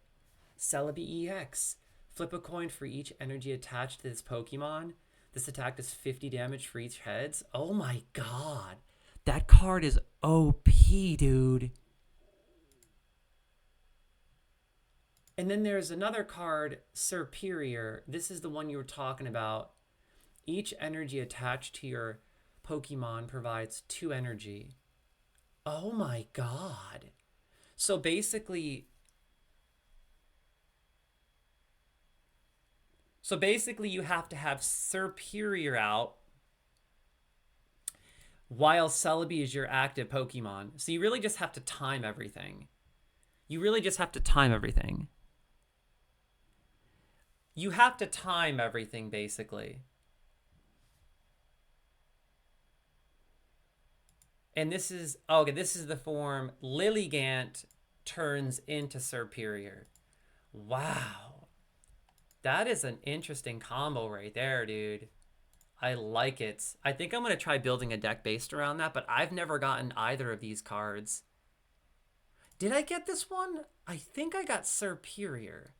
Celebi EX. Flip a coin for each energy attached to this Pokemon. This attack does 50 damage for each heads. Oh my god. That card is OP, dude. And then there's another card, Superior. This is the one you were talking about. Each energy attached to your Pokemon provides 2 energy. Oh my god. So basically you have to have Superior out while Celebi is your active Pokemon. So you really just have to time everything. You have to time everything, basically. And this is, okay, this is the form Lilligant turns into Superior. Wow. That is an interesting combo right there, dude. I like it. I think I'm going to try building a deck based around that, but I've never gotten either of these cards. Did I get this one? I think I got Superior.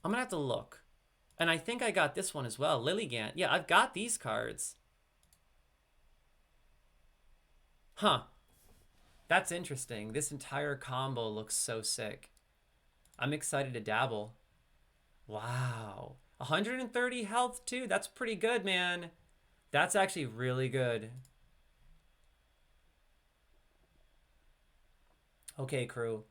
I'm gonna have to look. And I think I got this one as well. Lilligant. Yeah, I've got these cards. Huh. That's interesting. This entire combo looks so sick. I'm excited to dabble. Wow. 130 health too. That's pretty good, man. That's actually really good. Okay, crew.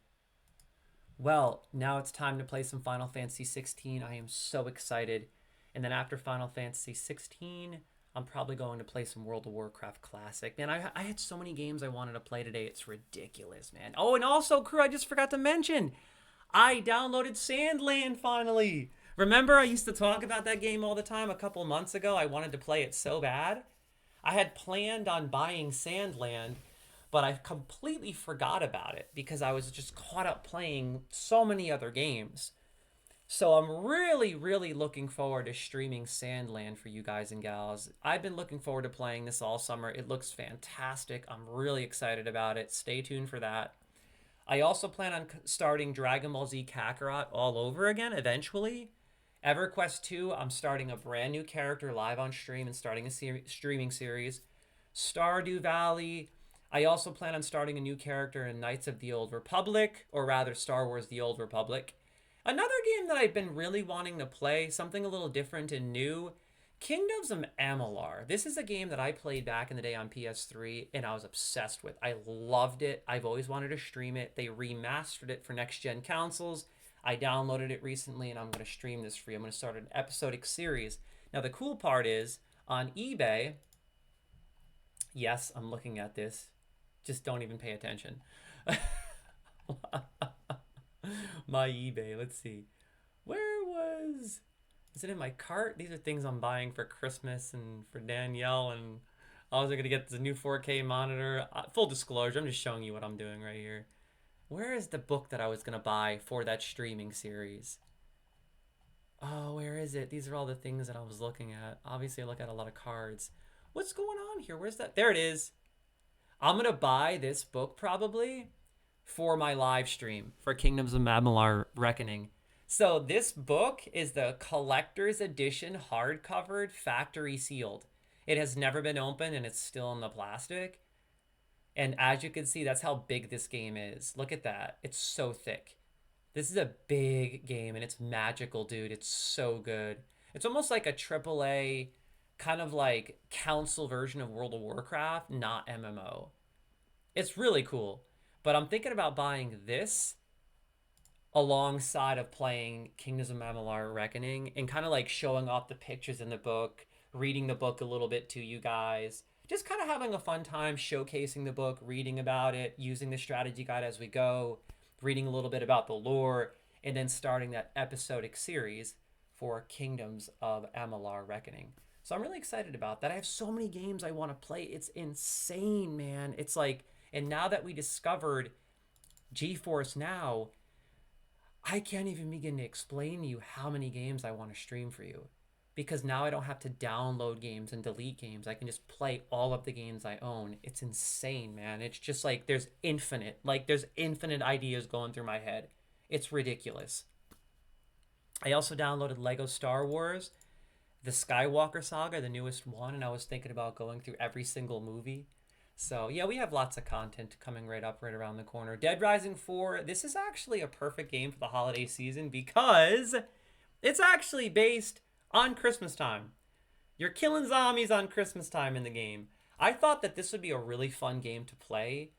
Well, now it's time to play some Final Fantasy 16. I am so excited. And then after Final Fantasy 16, I'm probably going to play some World of Warcraft Classic. Man, I had so many games I wanted to play today. It's ridiculous, man. Oh, and also, crew, I just forgot to mention, I downloaded Sandland finally. Remember, I used to talk about that game all the time a couple months ago? I wanted to play it so bad. I had planned on buying Sandland, but I completely forgot about it because I was just caught up playing so many other games. So I'm really, really looking forward to streaming Sandland for you guys and gals. I've been looking forward to playing this all summer. It looks fantastic. I'm really excited about it. Stay tuned for that. I also plan on starting Dragon Ball Z Kakarot all over again eventually. EverQuest 2, I'm starting a brand new character live on stream and starting a streaming series. Stardew Valley, I also plan on starting a new character in Knights of the Old Republic, or rather Star Wars The Old Republic. Another game that I've been really wanting to play, something a little different and new, Kingdoms of Amalur. This is a game that I played back in the day on PS3 and I was obsessed with. I loved it. I've always wanted to stream it. They remastered it for next-gen consoles. I downloaded it recently and I'm going to stream this for you. I'm going to start an episodic series. Now, the cool part is on eBay, yes, I'm looking at this. Just don't even pay attention. My eBay, let's see. Where was... Is it in my cart? These are things I'm buying for Christmas and for Danielle, and I was going to get the new 4K monitor. Full disclosure, I'm just showing you what I'm doing right here. Where is the book that I was going to buy for that streaming series? Oh, where is it? These are all the things that I was looking at. Obviously, I look at a lot of cards. What's going on here? Where's that? There it is. I'm going to buy this book probably for my live stream for Kingdoms of Amalur Reckoning. So this book is the collector's edition, hardcovered, factory sealed. It has never been opened and it's still in the plastic. And as you can see, that's how big this game is. Look at that. It's so thick. This is a big game and it's magical, dude. It's so good. It's almost like a AAA kind of like console version of World of Warcraft, not MMO. It's really cool. But I'm thinking about buying this alongside of playing Kingdoms of Amalur Reckoning and kind of like showing off the pictures in the book, reading the book a little bit to you guys, just kind of having a fun time showcasing the book, reading about it, using the strategy guide as we go, reading a little bit about the lore, and then starting that episodic series for Kingdoms of Amalur Reckoning. So I'm really excited about that. I have so many games I want to play. It's insane, man. It's like, and now that we discovered GeForce Now, I can't even begin to explain to you how many games I want to stream for you. Because now I don't have to download games and delete games. I can just play all of the games I own. It's insane, man. It's just like there's infinite ideas going through my head. It's ridiculous. I also downloaded Lego Star Wars, the Skywalker Saga, the newest one, and I was thinking about going through every single movie. So, yeah, we have lots of content coming right around the corner. Dead Rising 4, this is actually a perfect game for the holiday season because it's actually based on Christmas time. You're killing zombies on Christmas time in the game. I thought that this would be a really fun game to play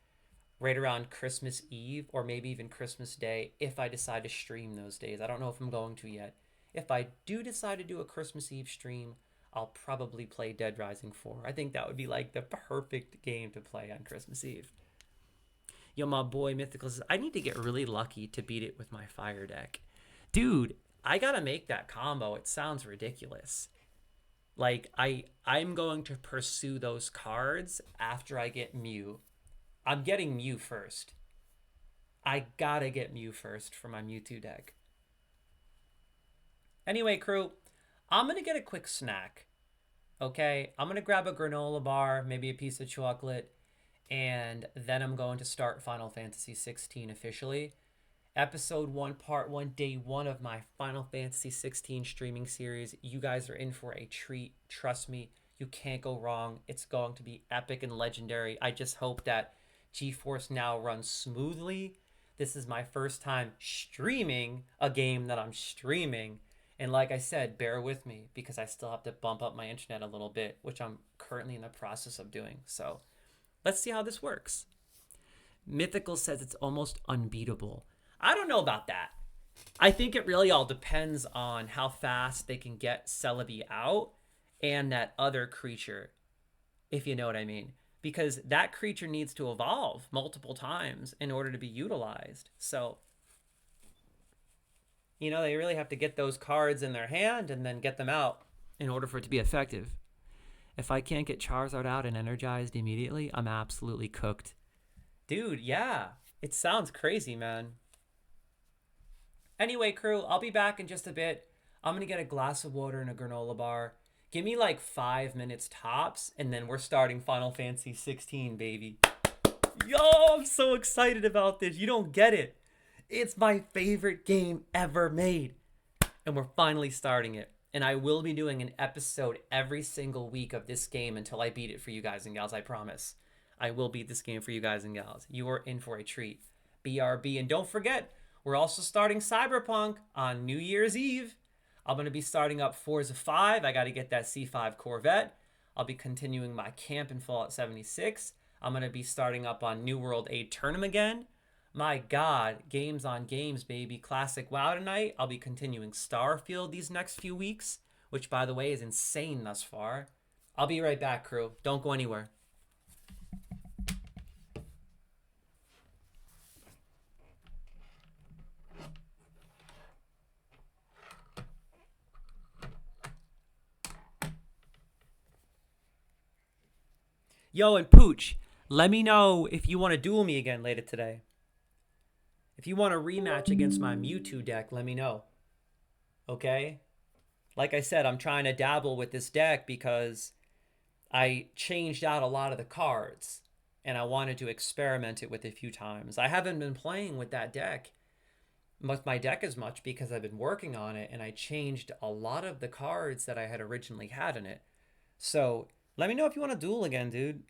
right around Christmas Eve or maybe even Christmas Day if I decide to stream those days. I don't know if I'm going to yet. If I do decide to do a Christmas Eve stream, I'll probably play Dead Rising 4. I think that would be like the perfect game to play on Christmas Eve. Yo, my boy Mythical says, I need to get really lucky to beat it with my fire deck. Dude, I gotta make that combo. It sounds ridiculous. Like, I'm going to pursue those cards after I get Mew. I'm getting Mew first. I gotta get Mew first for my Mewtwo deck. Anyway, crew, I'm gonna get a quick snack. Okay, I'm gonna grab a granola bar, maybe a piece of chocolate, and then I'm going to start Final Fantasy 16 officially. Episode 1, Part 1, Day 1 of my Final Fantasy 16 streaming series. You guys are in for a treat. Trust me, you can't go wrong. It's going to be epic and legendary. I just hope that GeForce Now runs smoothly. This is my first time streaming a game that I'm streaming. And like I said, bear with me because I still have to bump up my internet a little bit, which I'm currently in the process of doing. So let's see how this works. Mythical says it's almost unbeatable. I don't know about that. I think it really all depends on how fast they can get Celebi out and that other creature, if you know what I mean. Because that creature needs to evolve multiple times in order to be utilized. So, they really have to get those cards in their hand and then get them out in order for it to be effective. If I can't get Charizard out and energized immediately, I'm absolutely cooked. Dude, yeah. It sounds crazy, man. Anyway, crew, I'll be back in just a bit. I'm going to get a glass of water and a granola bar. Give me like 5 minutes tops, and then we're starting Final Fantasy 16, baby. Yo, I'm so excited about this. You don't get it. It's my favorite game ever made. And we're finally starting it. And I will be doing an episode every single week of this game until I beat it for you guys and gals, I promise. I will beat this game for you guys and gals. You are in for a treat. BRB. And don't forget, we're also starting Cyberpunk on New Year's Eve. I'm going to be starting up Forza 5. I got to get that C5 Corvette. I'll be continuing my camp in Fallout 76. I'm going to be starting up on New World 8 Tournament again. My God, games on games, baby. Classic WoW tonight. I'll be continuing Starfield these next few weeks, which, by the way, is insane thus far. I'll be right back, crew. Don't go anywhere. Yo, and Pooch, let me know if you want to duel me again later today. If you want a rematch against my Mewtwo deck, let me know. Okay? Like I said, I'm trying to dabble with this deck because I changed out a lot of the cards and I wanted to experiment it with a few times. I haven't been playing with that deck, with my deck as much because I've been working on it and I changed a lot of the cards that I had originally had in it. So let me know if you want to duel again, dude.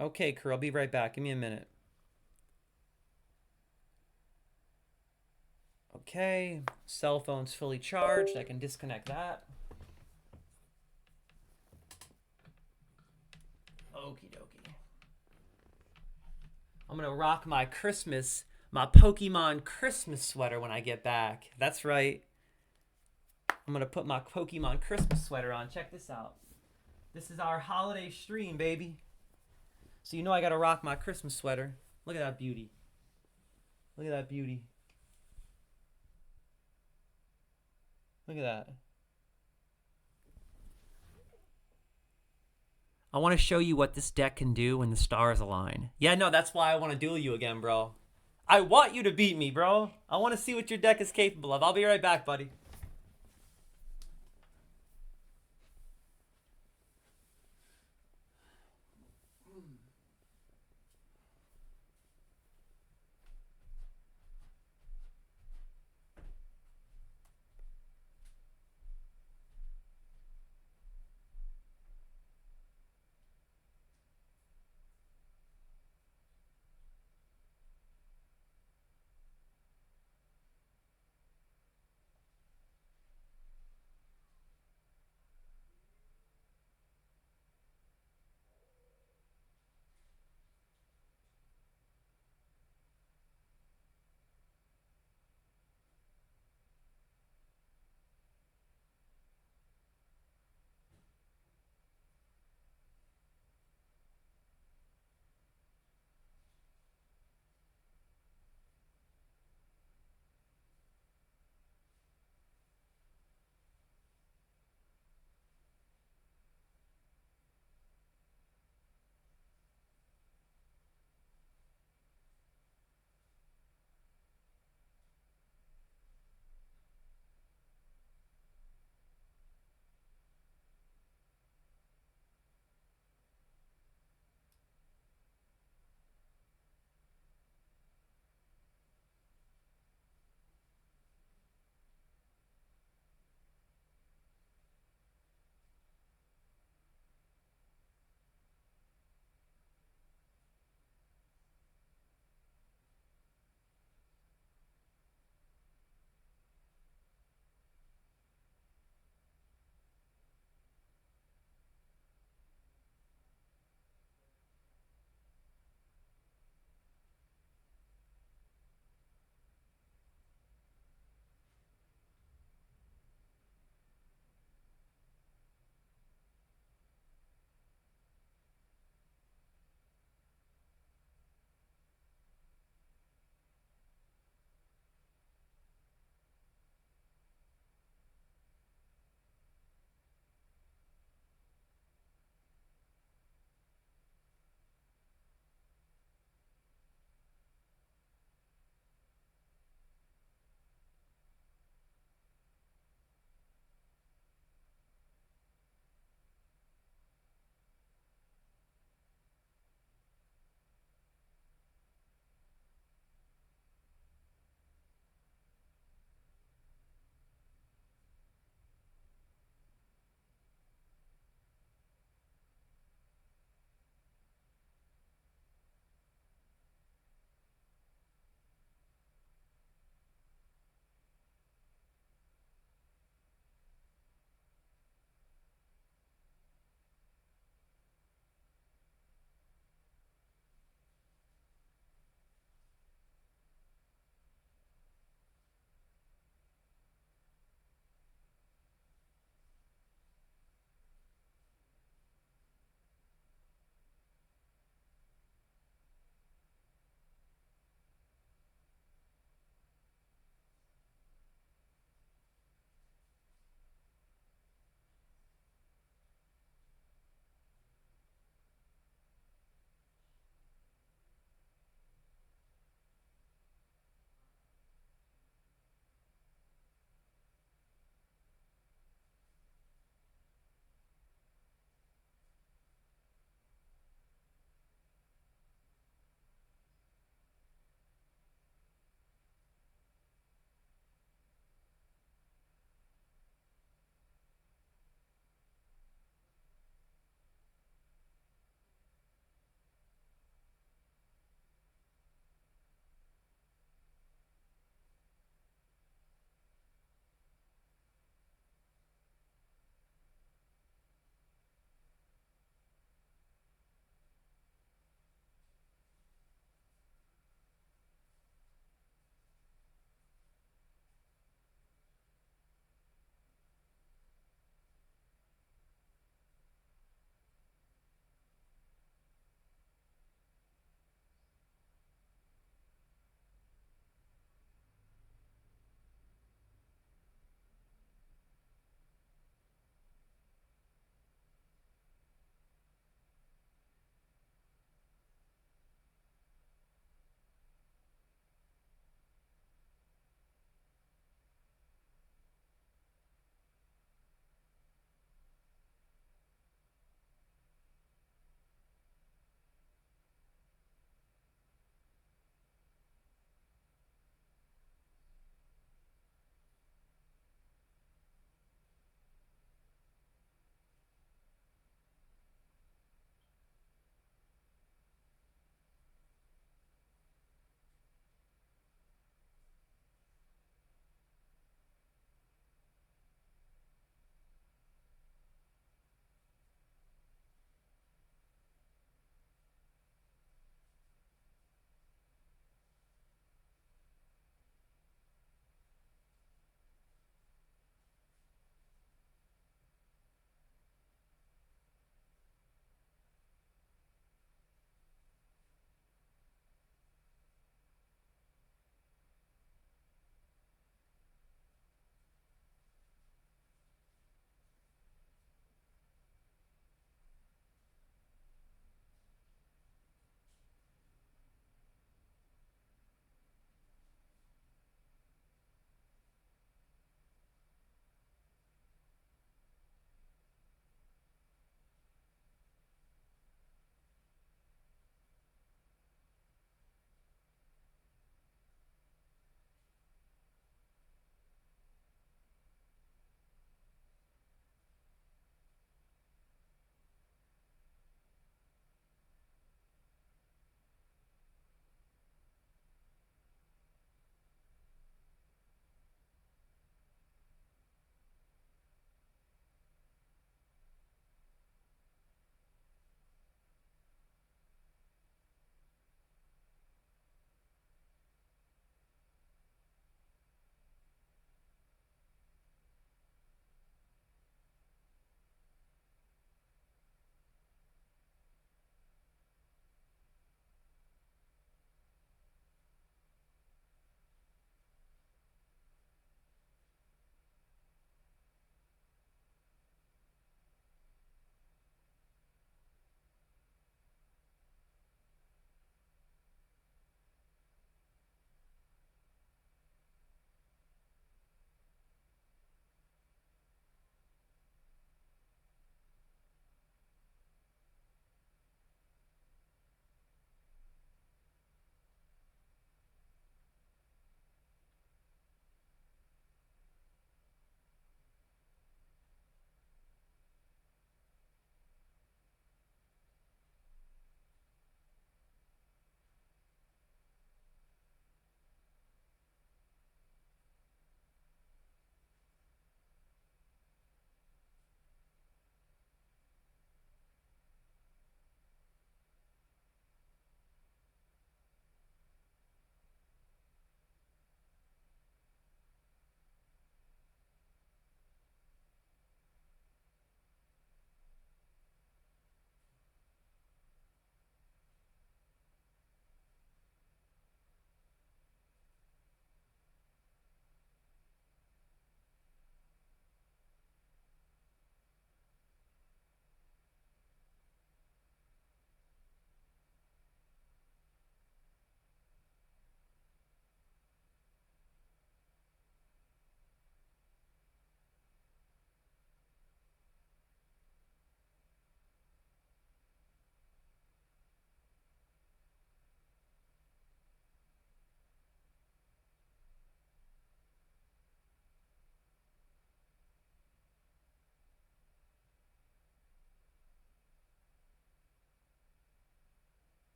Okay, crew, I'll be right back. Give me a minute. Okay, cell phone's fully charged. I can disconnect that. Okie dokie. I'm gonna rock my Pokemon Christmas sweater when I get back. That's right. I'm gonna put my Pokemon Christmas sweater on. Check this out. This is our holiday stream, baby. So I gotta rock my Christmas sweater. Look at that beauty. Look at that beauty. Look at that. I want to show you what this deck can do when the stars align. Yeah, no, that's why I want to duel you again, bro. I want you to beat me, bro. I want to see what your deck is capable of. I'll be right back, buddy.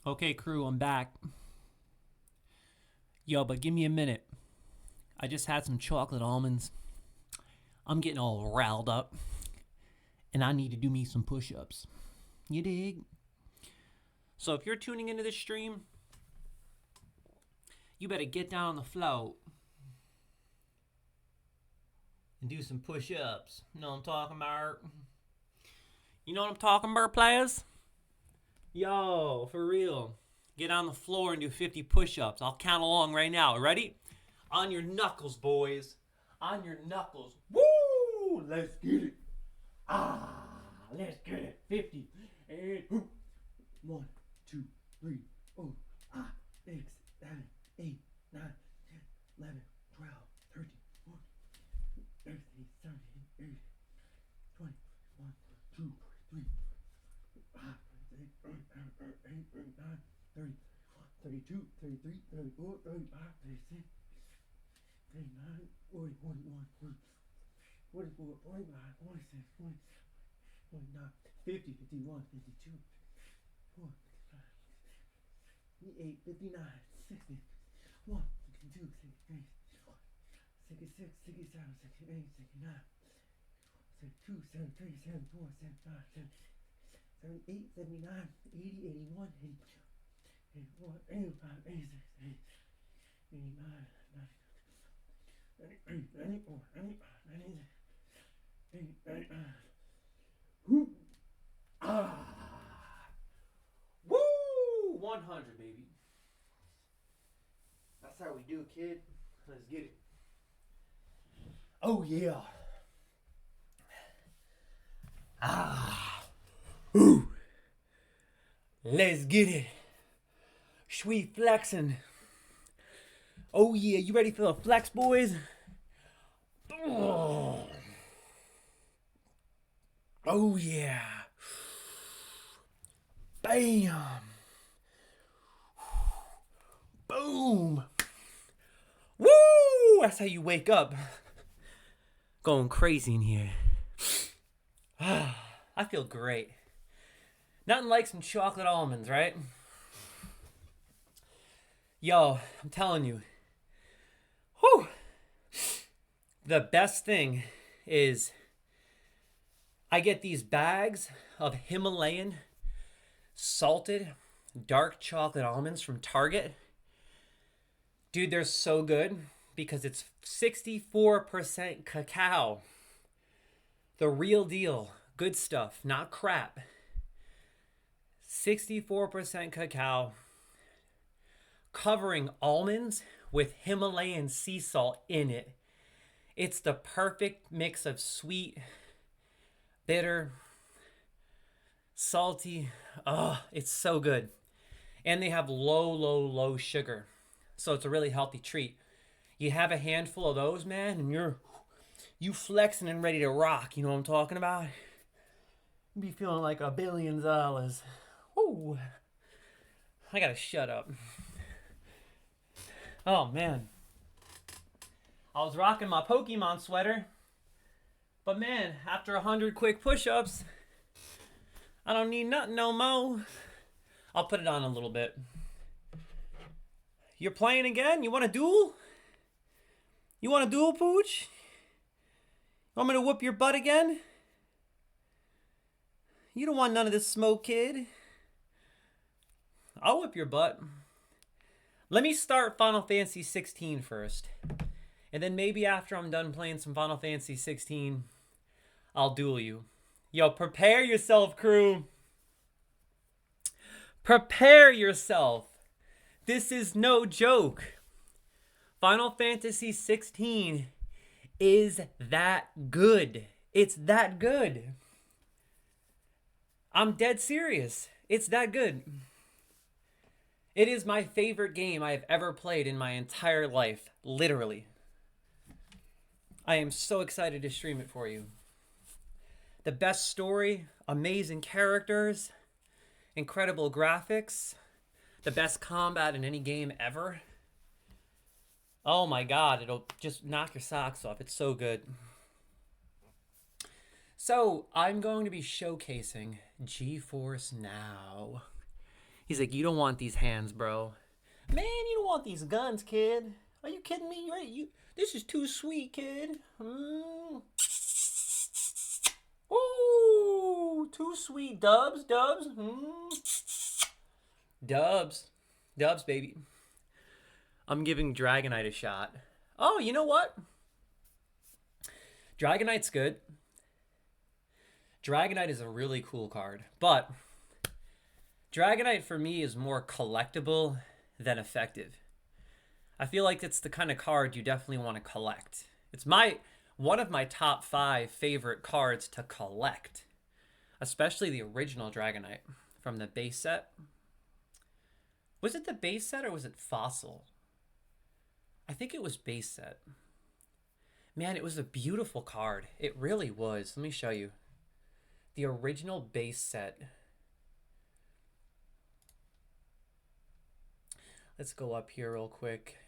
Okay, crew, I'm back. Yo, but give me a minute. I just had some chocolate almonds. I'm getting all riled up. And I need to do me some push-ups. You dig? So if you're tuning into this stream, you better get down on the floor and do some push-ups. You know what I'm talking about? You know what I'm talking about, players? Yo, for real. Get on the floor and do 50 push-ups. I'll count along right now. Ready? On your knuckles, boys. On your knuckles. Woo! Let's get it. Let's get it. 50. And 1, 2, 3, 4, 5, 6, 7, 8, 9, 10, 11, 12, 13, 14, 15, 17, 18, 20, 1, 2, 3, 5, 6, 7, 8, 9, 30, 32, 33, 34, 35, 36, 39, 40, 41, 44, 45, 46, 47, 49, 50, 51, 52, 4, 58, 59, 60, 1, 62, 63, 66, 67, 68, 69, 72, 73, 74, 75, 78, 79, 80, 81, 82, 84, 85, 86, 89, 90, 94, 95, 96, 99. Woo! 100, baby. That's how we do, kid. Let's get it. Oh, yeah. Ooh. Let's get it. Sweet flexing. Oh, yeah. You ready for the flex, boys? Oh, yeah. Bam. Boom. Woo! That's how you wake up. Going crazy in here. I feel great. Nothing like some chocolate almonds, right? Yo, I'm telling you. Whew. The best thing is I get these bags of Himalayan salted dark chocolate almonds from Target. Dude, they're so good because it's 64% cacao. The real deal. Good stuff, not crap. 64% cacao. Covering almonds with Himalayan sea salt in it. It's the perfect mix of sweet, bitter, salty. Oh, it's so good. And they have low sugar. So it's a really healthy treat. You have a handful of those, man, and you flexing and ready to rock. You know what I'm talking about? You be feeling like $1 billion. Woo. I gotta shut up. Oh, man. I was rocking my Pokemon sweater. But, man, after 100 quick push-ups, I don't need nothing no more. I'll put it on a little bit. You're playing again? You want a duel? You want a duel, Pooch? You want me to whoop your butt again? You don't want none of this smoke, kid. I'll whip your butt. Let me start Final Fantasy 16 first. And then maybe after I'm done playing some Final Fantasy 16, I'll duel you. Yo, prepare yourself, crew. Prepare yourself. This is no joke. Final Fantasy 16 is that good. It's that good. I'm dead serious. It's that good. It is my favorite game I have ever played in my entire life. Literally. I am so excited to stream it for you. The best story, amazing characters, incredible graphics, the best combat in any game ever. Oh my god, it'll just knock your socks off. It's so good. So, I'm going to be showcasing GeForce Now. He's like, you don't want these hands, bro. Man, you don't want these guns, kid. Are you kidding me? Right? This is too sweet, kid. Ooh, too sweet. Dubs, dubs. Dubs. Dubs, baby. I'm giving Dragonite a shot. Oh, you know what? Dragonite's good. Dragonite is a really cool card. But Dragonite for me is more collectible than effective. I feel like it's the kind of card you definitely want to collect. It's one of my top 5 favorite cards to collect, especially the original Dragonite from the base set. Was it the base set or was it Fossil? I think it was base set. Man, it was a beautiful card. It really was. Let me show you. The original base set. Let's go up here real quick.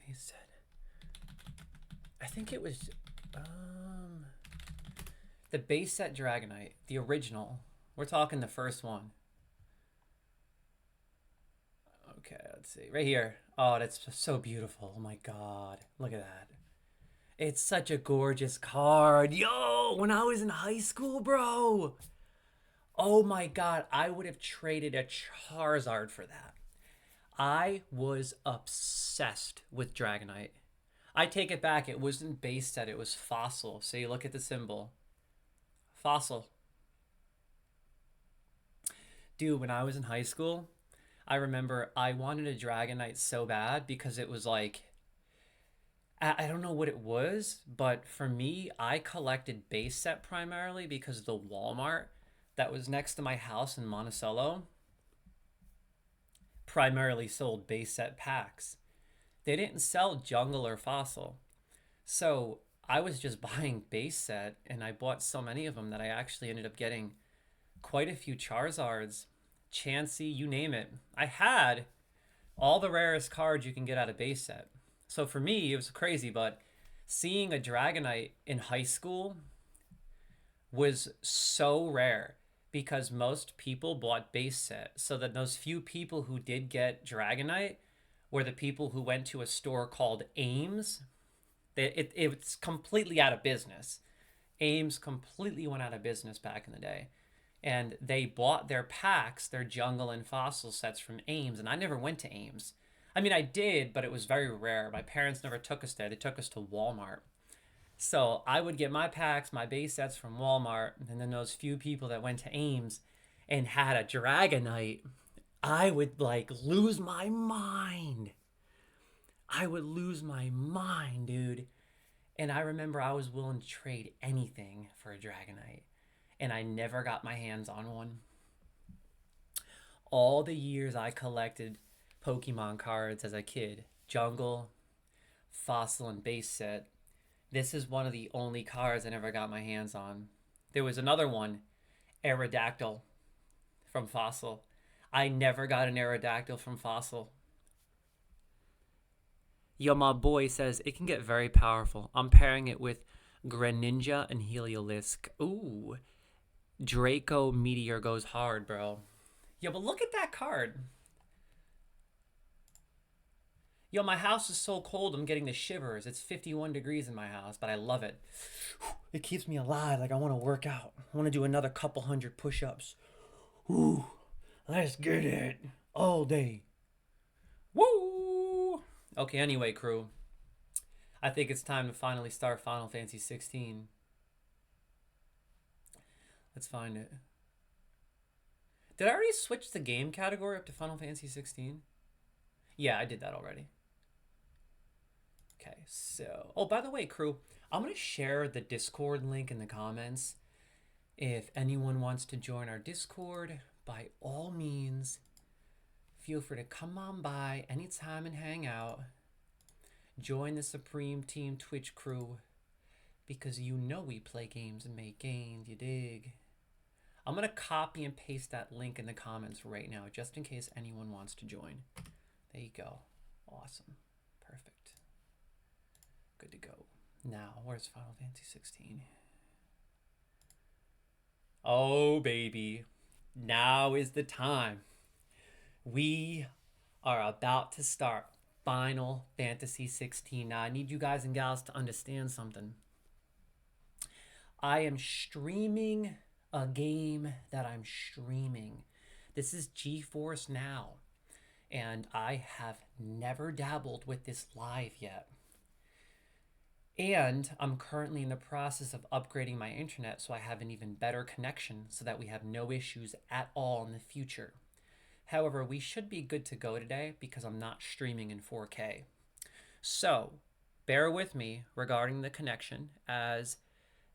Base set. I think it was the base set Dragonite, the original. We're talking the first one. Okay, let's see. Right here. Oh, that's so beautiful. Oh my god. Look at that. It's such a gorgeous card. Yo, when I was in high school, bro. Oh my god, I would have traded a Charizard for that. I was obsessed with Dragonite. I take it back. It wasn't base set. It was Fossil. So you look at the symbol. Fossil. Dude, when I was in high school, I remember I wanted a Dragonite so bad because it was like, I don't know what it was, but for me, I collected base set primarily because the Walmart that was next to my house in Monticello primarily sold base set packs. They didn't sell Jungle or Fossil. So I was just buying base set, and I bought so many of them that I actually ended up getting quite a few Charizards, Chansey, you name it. I had all the rarest cards you can get out of base set. So for me, it was crazy, but seeing a Dragonite in high school was so rare because most people bought base set. So that those few people who did get Dragonite were the people who went to a store called Ames. It's completely out of business. Ames completely went out of business back in the day. And they bought their packs, their Jungle and Fossil sets from Ames. And I never went to Ames. I mean, I did, but it was very rare. My parents never took us there. They took us to Walmart. So I would get my packs, my base sets from Walmart. And then those few people that went to Ames and had a Dragonite, I would like lose my mind. I would lose my mind, dude. And I remember I was willing to trade anything for a Dragonite. And I never got my hands on one. All the years I collected Pokemon cards as a kid, Jungle, Fossil, and base set, this is one of the only cards I never got my hands on. There was another one, Aerodactyl from Fossil. I never got an Aerodactyl from Fossil. Yo, my boy says it can get very powerful. I'm pairing it with Greninja and Heliolisk. Ooh, Draco Meteor goes hard, bro. Yo, but look at that card. Yo, my house is so cold, I'm getting the shivers. It's 51 degrees in my house, but I love it. It keeps me alive. Like, I want to work out. I want to do another couple hundred push-ups. Ooh, let's get it all day. Woo! Okay, anyway, crew. I think it's time to finally start Final Fantasy 16. Let's find it. Did I already switch the game category up to Final Fantasy 16? Yeah, I did that already. Okay, so... Oh, by the way, crew, I'm going to share the Discord link in the comments. If anyone wants to join our Discord, by all means, feel free to come on by anytime and hang out. Join the Supreme Team Twitch crew, because you know we play games and make gains, you dig? I'm going to copy and paste that link in the comments right now, just in case anyone wants to join. There you go. Awesome. Perfect. Good to go. Now, where's Final Fantasy 16? Oh, baby. Now is the time. We are about to start Final Fantasy 16. Now, I need you guys and gals to understand something. I am streaming a game that I'm streaming. This is GeForce Now, and I have never dabbled with this live yet. And I'm currently in the process of upgrading my internet so I have an even better connection so that we have no issues at all in the future. However, we should be good to go today because I'm not streaming in 4K. So, bear with me regarding the connection, as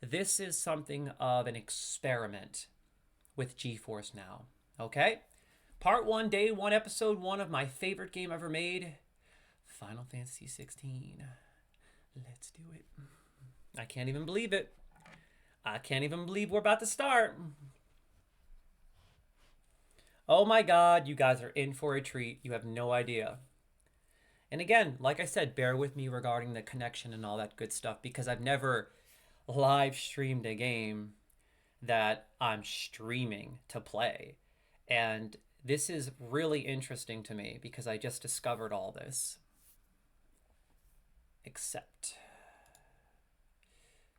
this is something of an experiment with GeForce Now. Okay? Part 1, Day 1, Episode 1 of my favorite game ever made, Final Fantasy 16. Let's do it. I can't even believe it. I can't even believe we're about to start. Oh my god, you guys are in for a treat. You have no idea. And again, like I said, bear with me regarding the connection and all that good stuff because I've never live streamed a game that I'm streaming to play. And this is really interesting to me because I just discovered all this. Except,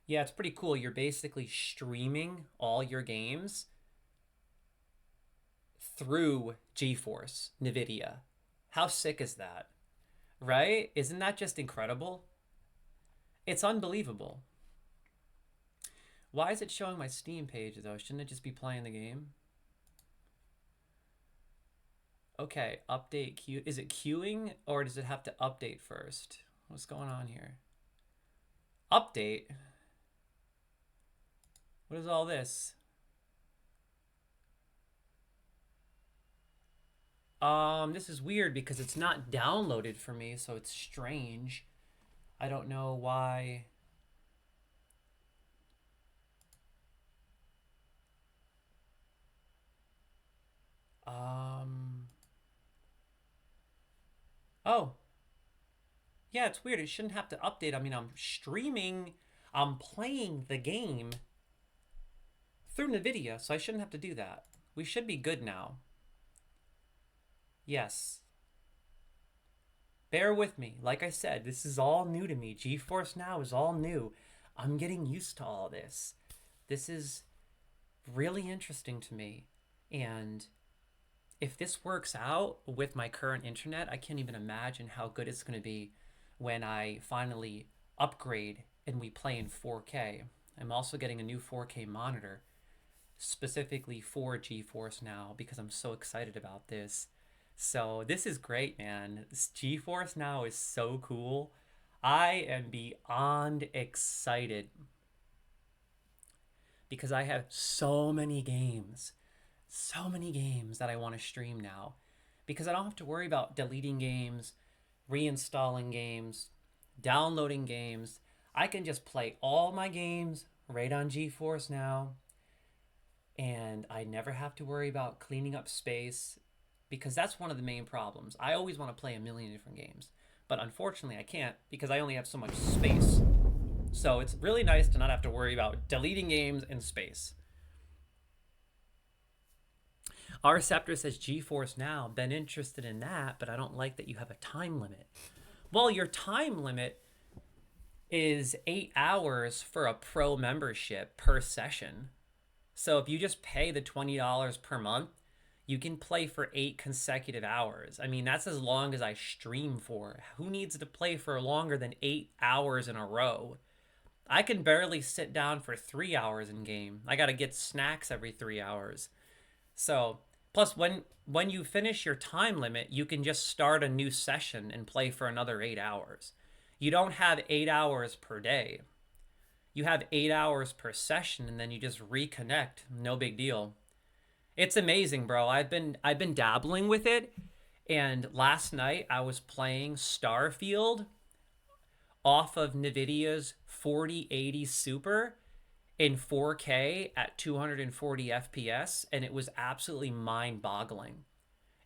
yeah, it's pretty cool. You're basically streaming all your games through GeForce, NVIDIA. How sick is that? Right? Isn't that just incredible? It's unbelievable. Why is it showing my Steam page, though? Shouldn't it just be playing the game? Okay, update queue. Is it queuing, or does it have to update first? What's going on here? Update? What is all this? This is weird because it's not downloaded for me, so it's strange. I don't know why. Oh. Yeah, it's weird. It shouldn't have to update. I mean, I'm streaming, I'm playing the game through NVIDIA, so I shouldn't have to do that. We should be good now. Yes. Bear with me. Like I said, this is all new to me. GeForce Now is all new. I'm getting used to all this. This is really interesting to me. And if this works out with my current internet, I can't even imagine how good it's going to be when I finally upgrade and we play in 4K. I'm also getting a new 4K monitor specifically for GeForce Now because I'm so excited about this. So this is great, man. This GeForce Now is so cool. I am beyond excited because I have so many games that I want to stream now because I don't have to worry about deleting games, reinstalling games, downloading games. I can just play all my games right on GeForce Now, and I never have to worry about cleaning up space because that's one of the main problems. I always want to play a million different games, but unfortunately I can't because I only have so much space. So it's really nice to not have to worry about deleting games and space. Our Scepter says GeForce Now, been interested in that, but I don't like that you have a time limit. Well, your time limit is 8 hours for a pro membership per session. So if you just pay the $20 per month, you can play for 8 consecutive hours. I mean, that's as long as I stream for. Who needs to play for longer than 8 hours in a row? I can barely sit down for 3 hours in game. I gotta get snacks every 3 hours. So, plus when you finish your time limit, you can just start a new session and play for another 8 hours. You don't have 8 hours per day. You have 8 hours per session, and then you just reconnect. No big deal. It's amazing, bro. I've been dabbling with it, and last night I was playing Starfield off of NVIDIA's 4080 Super in 4K at 240 FPS, and it was absolutely mind-boggling.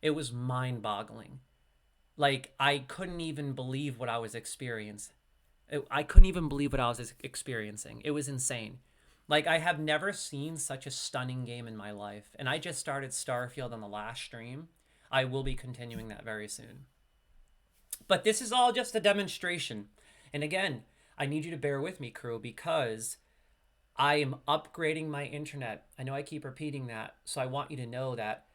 It was mind-boggling. Like, I couldn't even believe what I was experiencing. I couldn't even believe what I was experiencing. It was insane. Like, I have never seen such a stunning game in my life. And I just started Starfield on the last stream. I will be continuing that very soon. But this is all just a demonstration. And again, I need you to bear with me, crew, because I am upgrading my internet. I know I keep repeating that, so I want you to know that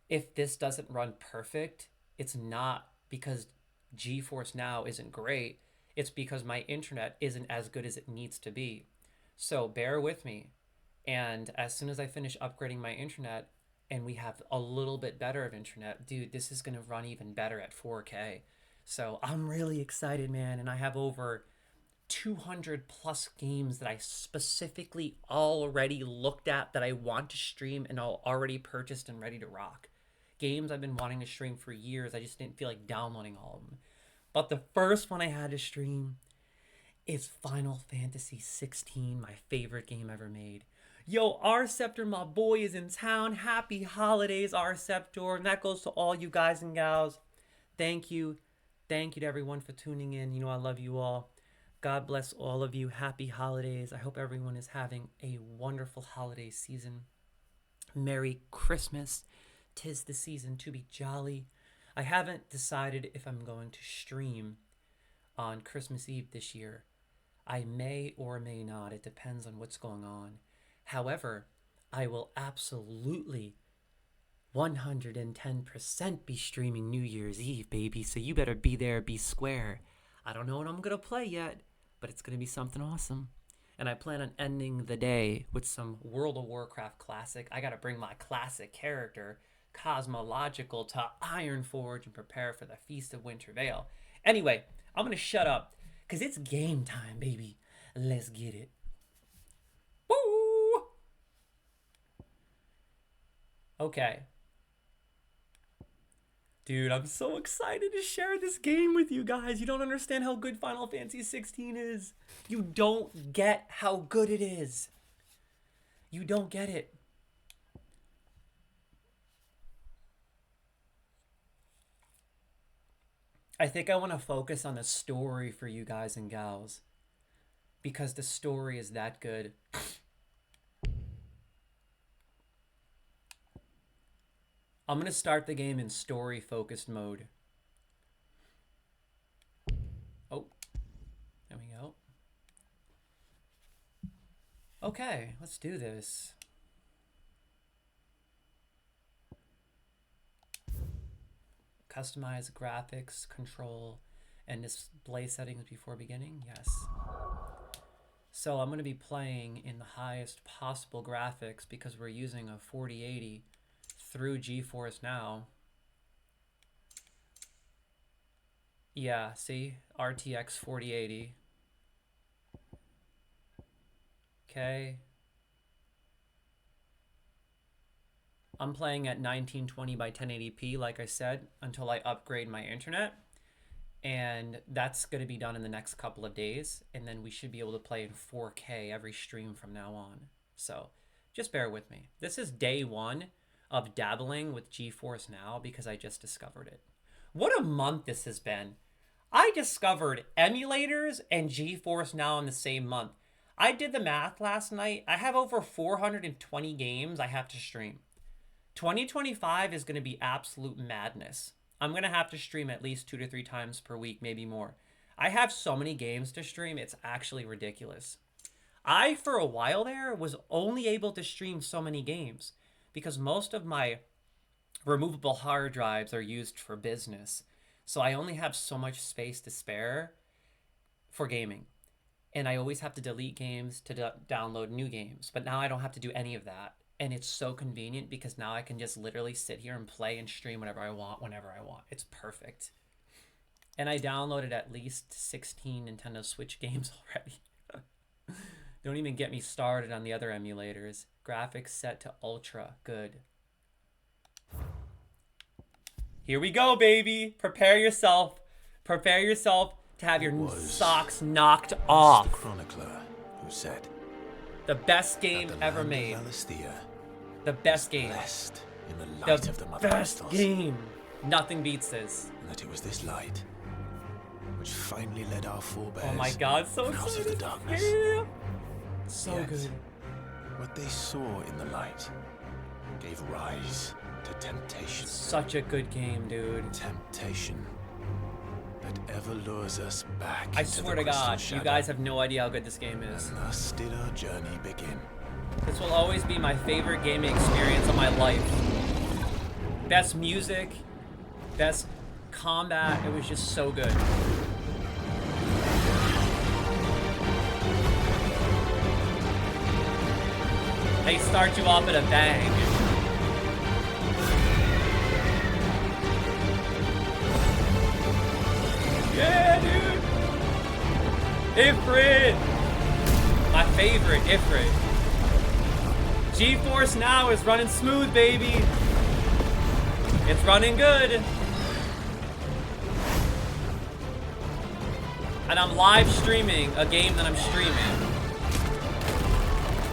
if this doesn't run perfect, it's not because GeForce Now isn't great. It's because my internet isn't as good as it needs to be. So bear with me. And as soon as I finish upgrading my internet and we have a little bit better of internet, dude, this is going to run even better at 4K. So I'm really excited, man. And I have over 200 plus games that I specifically already looked at that I want to stream and already purchased and ready to rock. Games I've been wanting to stream for years. I just didn't feel like downloading all of them. But the first one I had to stream is Final Fantasy 16, my favorite game ever made. Yo, R-Sceptor, my boy, is in town. Happy holidays, R-Sceptor. And that goes to all you guys and gals. Thank you. Thank you to everyone for tuning in. You know I love you all. God bless all of you. Happy holidays. I hope everyone is having a wonderful holiday season. Merry Christmas. 'Tis the season to be jolly. I haven't decided if I'm going to stream on Christmas Eve this year. I may or may not. It depends on what's going on. However, I will absolutely 110% be streaming New Year's Eve, baby. So you better be there, be square. I don't know what I'm going to play yet, but it's going to be something awesome. And I plan on ending the day with some World of Warcraft classic. I got to bring my classic character, Cosmological, to Ironforge and prepare for the Feast of Winter Veil. Anyway, I'm going to shut up because it's game time, baby. Let's get it. Woo! Okay. Dude, I'm so excited to share this game with you guys. You don't understand how good Final Fantasy 16 is. You don't get how good it is. You don't get it. I think I want to focus on the story for you guys and gals. Because the story is that good. I'm going to start the game in story-focused mode. Oh, there we go. Okay, let's do this. Customize graphics, control, and display settings before beginning. Yes. So I'm going to be playing in the highest possible graphics because we're using a 4080 through GeForce Now. Yeah, see? RTX 4080. Okay. I'm playing at 1920 by 1080p, like I said, until I upgrade my internet. And that's going to be done in the next couple of days. And then we should be able to play in 4K every stream from now on. So just bear with me. This is day one of dabbling with GeForce Now because I just discovered it. What a month this has been. I discovered emulators and GeForce Now in the same month. I did the math last night. I have over 420 games I have to stream. 2025 is going to be absolute madness. I'm going to have to stream at least 2 to 3 times per week, maybe more. I have so many games to stream, it's actually ridiculous. I, for a while there, was only able to stream so many games because most of my removable hard drives are used for business. So I only have so much space to spare for gaming. And I always have to delete games to download new games. But now I don't have to do any of that. And it's so convenient because now I can just literally sit here and play and stream whatever I want, whenever I want. It's perfect. And I downloaded at least 16 Nintendo Switch games already. Don't even get me started on the other emulators. Graphics set to ultra. Good. Here we go, baby. Prepare yourself. Prepare yourself to have your socks knocked off. The chronicler who said the best game ever made. The best game. In the light of the best game. Nothing beats this. And that it was this light which finally led our forebears oh my god, so out of the darkness. Yeah. So Yet, good. what they saw in the light gave rise to temptation. Such a good game, dude. Temptation that ever lures us back. I into swear the to God, crystal you guys have no idea how good this game is. And thus did our journey begin. This will always be my favorite gaming experience of my life. Best music, best combat, it was just so good. They start you off at a bang. Yeah, dude! Ifrit! My favorite, Ifrit. GeForce Now is running smooth, baby. It's running good. And I'm live streaming a game that I'm streaming.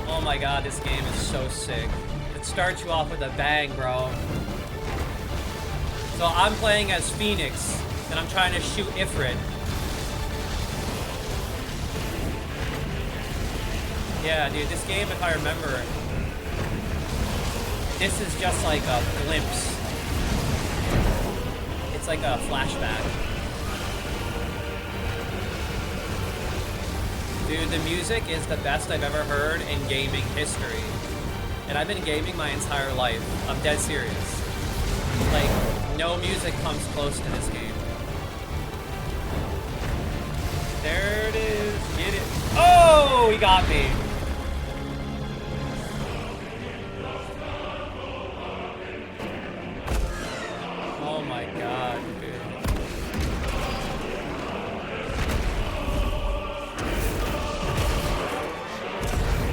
Oh my god, this game is so sick. It starts you off with a bang, bro. So I'm playing as Phoenix, and I'm trying to shoot Ifrit. Yeah, dude, this game, if I remember, this is just like a glimpse. It's like a flashback. Dude, the music is the best I've ever heard in gaming history. And I've been gaming my entire life. I'm dead serious. Like, no music comes close to this game. There it is. Get it. Oh, he got me. Oh my god, dude.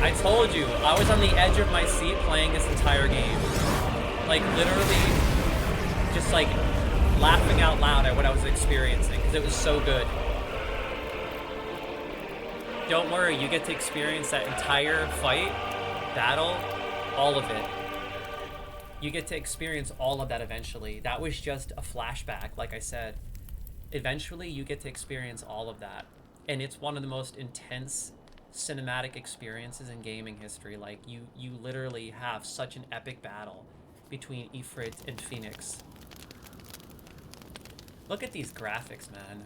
I told you, I was on the edge of my seat playing this entire game. Like, literally, just like, laughing out loud at what I was experiencing, because it was so good. Don't worry, you get to experience that entire fight, battle, all of it. You get to experience all of that eventually. That was just a flashback, like I said. Eventually, you get to experience all of that. And it's one of the most intense cinematic experiences in gaming history. Like, you literally have such an epic battle between Ifrit and Phoenix. Look at these graphics, man.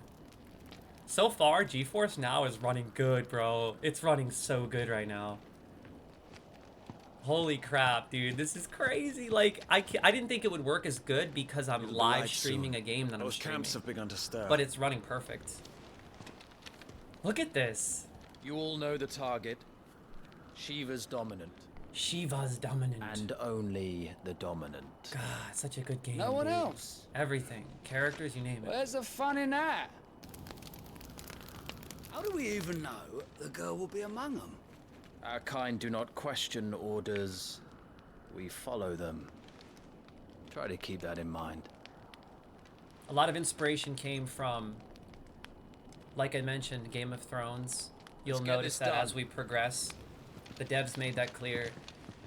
So far, GeForce Now is running good, bro. It's running so good right now. Holy crap, dude. This is crazy. Like, I didn't think it would work as good because I'm live streaming a game that I'm streaming. Those camps have begun to stir. But it's running perfect. Look at this. You all know the target. Shiva's dominant. Shiva's dominant. And only the dominant. God, such a good game. No one dude. else. Everything. Characters, you name it. Where's the fun in that? How do we even know the girl will be among them? Our kind do not question orders. We follow them. Try to keep that in mind. A lot of inspiration came from, like I mentioned, Game of Thrones. You'll notice that as we progress, the devs made that clear.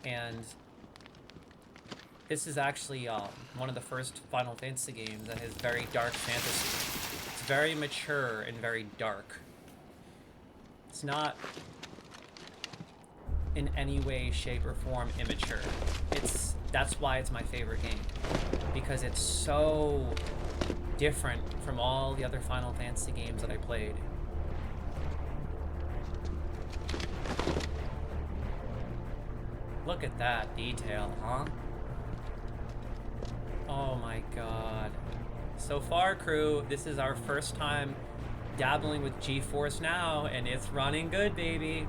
And this is actually one of the first Final Fantasy games that has very dark fantasy. It's very mature and very dark. It's not in any way, shape, or form immature. That's why it's my favorite game. Because it's so different from all the other Final Fantasy games that I played. Look at that detail, huh? Oh my god. So far, crew, this is our first time dabbling with GeForce Now, and it's running good, baby.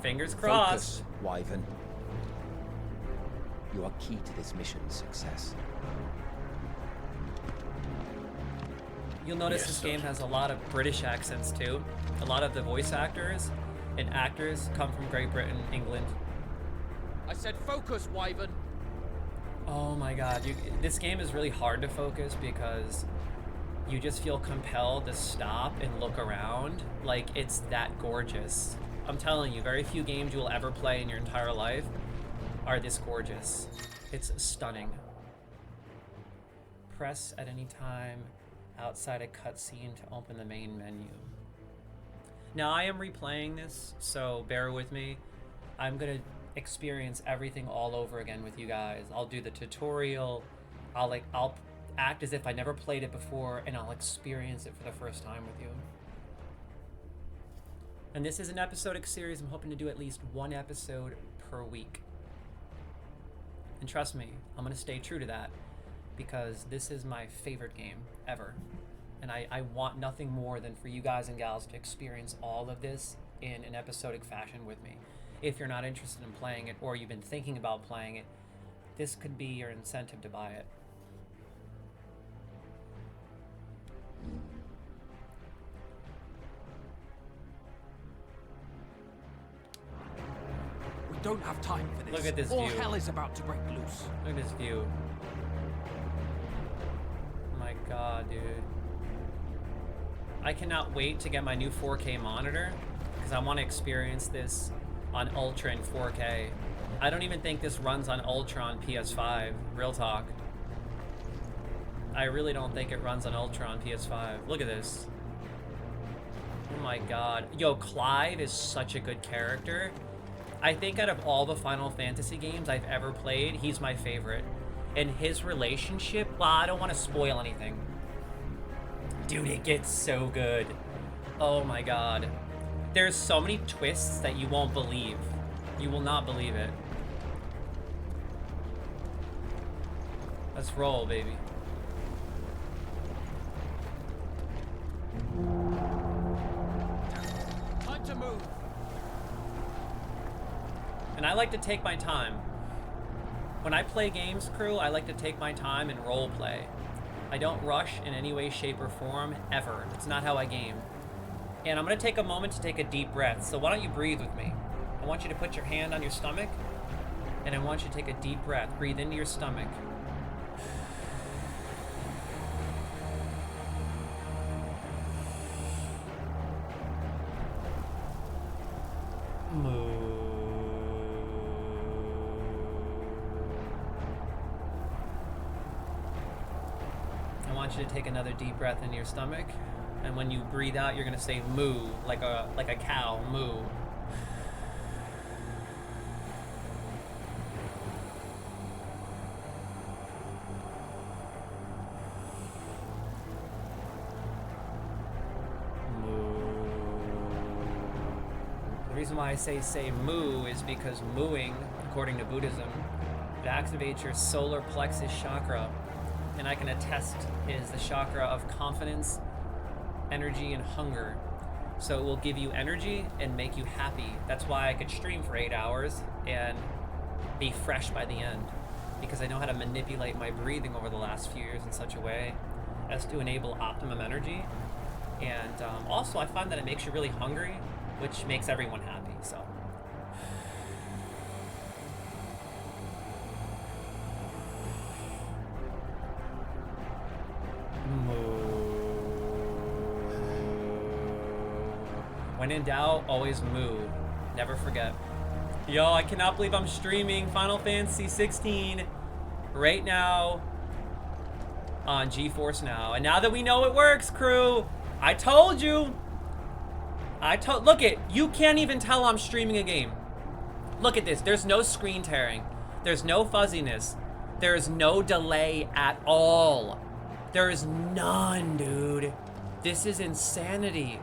Fingers crossed. Focus, Wyvern. You are key to this mission's success. You'll notice this game has a lot of British accents too. A lot of the voice actors and actors come from Great Britain, England. I said focus, Wyvern. Oh my god, this game is really hard to focus because you just feel compelled to stop and look around. Like, it's that gorgeous. I'm telling you, very few games you will ever play in your entire life are this gorgeous. It's stunning. Press at any time outside a cutscene to open the main menu. Now, I am replaying this, so bear with me. I'm gonna experience everything all over again with you guys. I'll do the tutorial. I'll act as if I never played it before, and I'll experience it for the first time with you. And this is an episodic series. I'm hoping to do at least one episode per week. And trust me, I'm going to stay true to that because this is my favorite game ever. And I want nothing more than for you guys and gals to experience all of this in an episodic fashion with me. If you're not interested in playing it or you've been thinking about playing it, this could be your incentive to buy it. We don't have time for this. Look at this All view. hell is about to break loose. Look at this view. Oh my god, dude. I cannot wait to get my new 4K monitor because I want to experience this on Ultra and 4K. I don't even think this runs on Ultra on PS5. Real talk. I really don't think it runs on Ultra on PS5. Look at this. Oh my god. Yo, Clive is such a good character. I think out of all the Final Fantasy games I've ever played, he's my favorite. And his relationship, well, I don't want to spoil anything. Dude, it gets so good. Oh my god. There's so many twists that you won't believe. You will not believe it. Let's roll, baby. Time to move. And I like to take my time. When I play games, crew, I like to take my time and role play. I don't rush in any way, shape, or form, ever. It's not how I game. And I'm gonna take a moment to take a deep breath. So why don't you breathe with me? I want you to put your hand on your stomach, and I want you to take a deep breath. Breathe into your stomach. I want you to take another deep breath into your stomach, and when you breathe out, you're gonna say moo, like a cow, moo. The reason why I say moo is because mooing, according to Buddhism, it activates your solar plexus chakra, and I can attest is the chakra of confidence, energy, and hunger. So it will give you energy and make you happy. That's why I could stream for 8 hours and be fresh by the end, because I know how to manipulate my breathing over the last few years in such a way as to enable optimum energy. And also I find that it makes you really hungry, which makes everyone happy. So when in doubt, always moo. Never forget. Yo, I cannot believe I'm streaming Final Fantasy 16 right now on GeForce Now. And now that we know it works, crew, I told you. Look it, you can't even tell I'm streaming a game. Look at this, there's no screen tearing. There's no fuzziness. There's no delay at all. There is none, dude. This is insanity.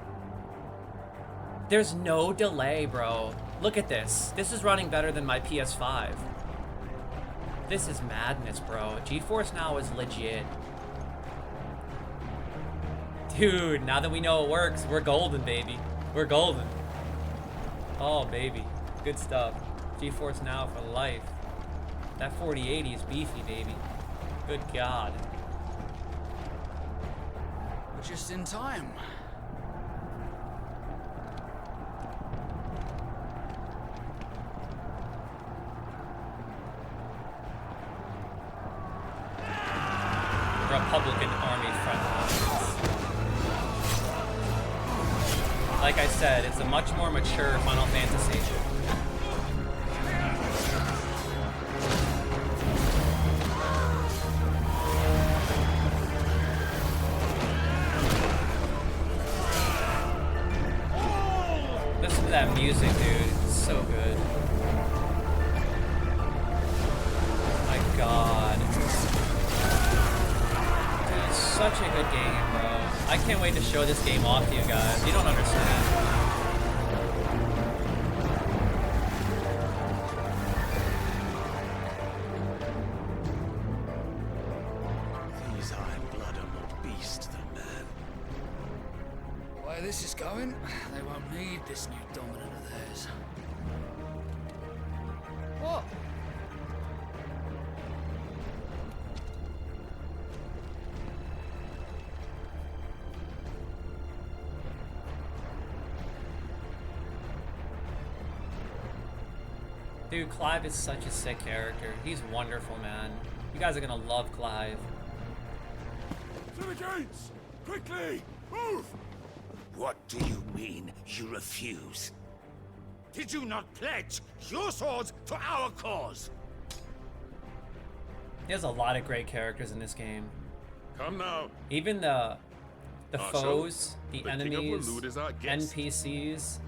There's no delay, bro. Look at this. This is running better than my PS5. This is madness, bro. GeForce Now is legit. Dude, now that we know it works, we're golden, baby. We're golden. Oh, baby. Good stuff. GeForce Now for life. That 4080 is beefy, baby. Good God. We're just in time. Republican Army front lines. Like I said, it's a much more mature Final Fantasy. Listen to that music, dude. It's so good. such a good game, bro. I can't wait to show this game off to you guys. You don't understand. These Iron Blood are more beast than man. The way this is going, they won't need this new dominant of theirs. What? Dude, Clive is such a sick character. He's wonderful, man. You guys are gonna love Clive. To the gates! Quickly! Move! What do you mean, you refuse? Did you not pledge your swords to our cause? There's a lot of great characters in this game. Come now. Even the So, foes, the the King of enemies, Waloed is our guest. NPCs,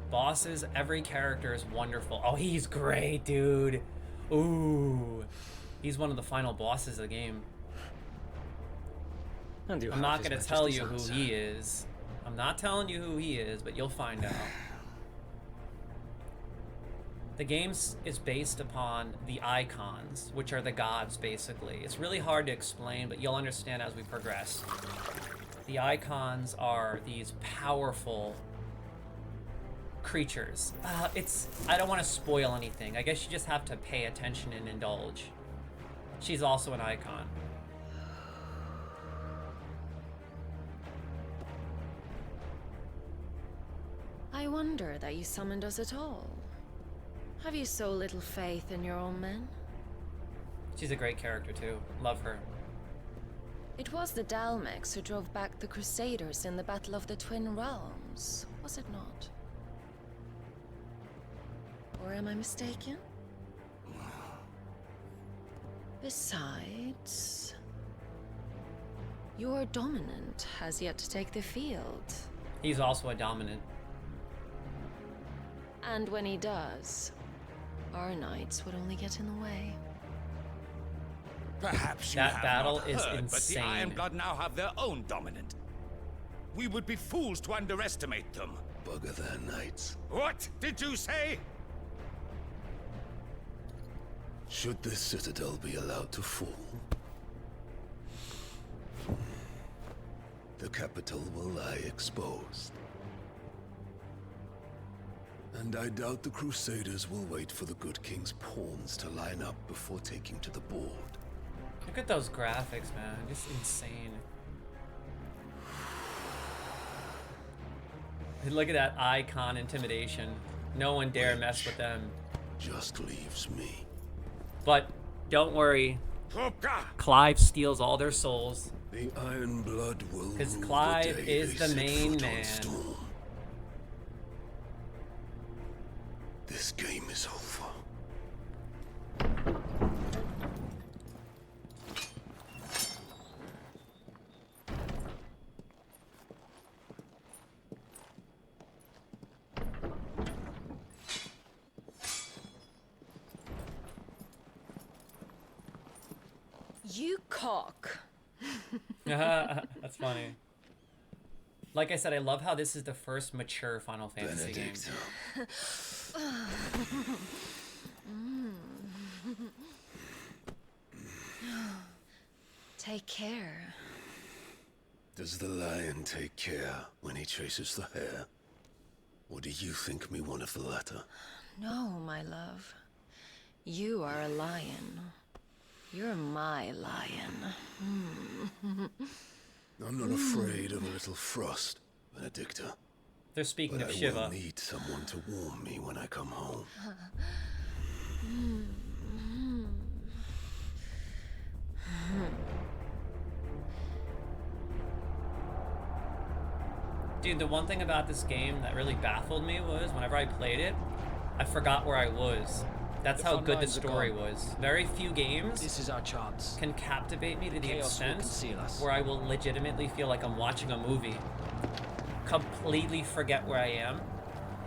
bosses, every character is wonderful. Oh, he's great, dude. Ooh. He's one of the final bosses of the game. And you I'm have not His going to tell Majesty's you who answer. he is. I'm not telling you who he is, but you'll find out. The game is based upon the icons, which are the gods, basically. It's really hard to explain, but you'll understand as we progress. The icons are these powerful creatures. I don't want to spoil anything. I guess you just have to pay attention and indulge. She's also an icon. I wonder that you summoned us at all. Have you so little faith in your own men? She's a great character too. Love her. It was the Dalmex who drove back the Crusaders in the Battle of the Twin Realms, was it not? Or am I mistaken? Besides, your dominant has yet to take the field. He's also a dominant. And when he does, our knights would only get in the way. Perhaps you That have battle not is heard, but the insane. Iron Blood now have their own dominant. We would be fools to underestimate them. Bugger their knights. What did you say? Should this citadel be allowed to fall, the capital will lie exposed. And I doubt the Crusaders will wait for the good king's pawns to line up before taking to the board. Look at those graphics, man. Just insane. Look at that icon intimidation. No one dare mess with them. Just leaves me. But don't worry. Hopka! Clive steals all their souls. The Iron Blood will Because rule Clive the day is they the set main foot on man. Storm. This game is over. You cock. That's funny. Like I said, I love how this is the first mature Final Fantasy game. Benedicta. Take care. Does the lion take care when he chases the hare? Or do you think me one of the latter? No, my love. You are a lion. You're my lion. I'm not afraid of a little frost, Benedicta. They're speaking But of I Shiva. will need someone to warm me when I come home. Dude, the one thing about this game that really baffled me was whenever I played it, I forgot where I was. That's The how front good the lines are story gone. was. Very few games This is our chance. can captivate me to the Chaos will extent conceal us. where I will legitimately feel like I'm watching a movie. Completely forget where I am.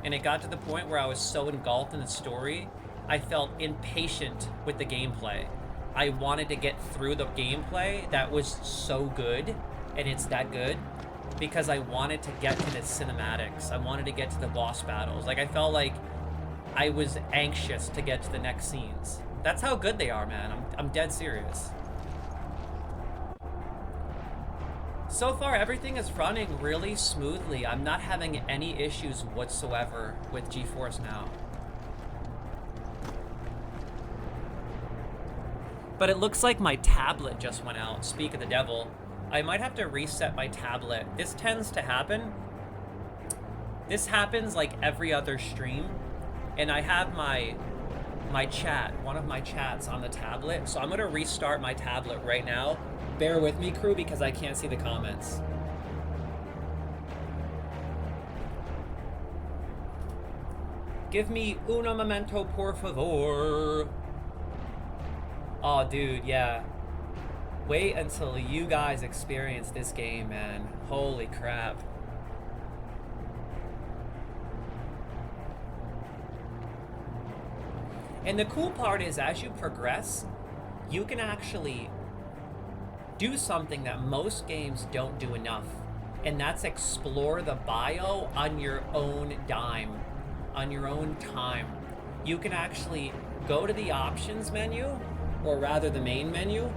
And it got to the point where I was so engulfed in the story, I felt impatient with the gameplay. I wanted to get through the gameplay that was so good and it's that good because I wanted to get to the cinematics. I wanted to get to the boss battles. Like, I felt like I was anxious to get to the next scenes. That's how good they are, man. I'm dead serious. So far, everything is running really smoothly. I'm not having any issues whatsoever with GeForce Now. But it looks like my tablet just went out. Speak of the devil. I might have to reset my tablet. This tends to happen. This happens like every other stream. And I have my chat, one of my chats on the tablet. So I'm going to restart my tablet right now. Bear with me, crew, because I can't see the comments. Give me uno momento, por favor. Oh, dude, yeah. Wait until you guys experience this game, man. Holy crap. And the cool part is, as you progress, you can actually do something that most games don't do enough. And that's explore the bio on your own dime, on your own time. You can actually go to the options menu, or rather the main menu,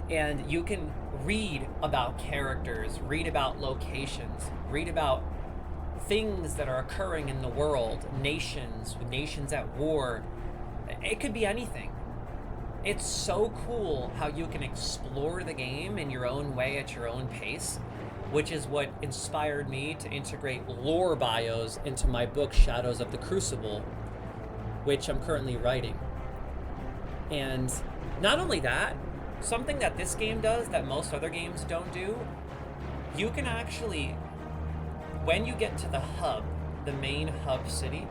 and you can read about characters, read about locations, read about things that are occurring in the world, nations at war. It could be anything. It's so cool how you can explore the game in your own way at your own pace, which is what inspired me to integrate lore bios into my book Shadows of the Crucible, which I'm currently writing. And not only that, something that this game does that most other games don't do, you can actually, when you get to the hub, the main hub city,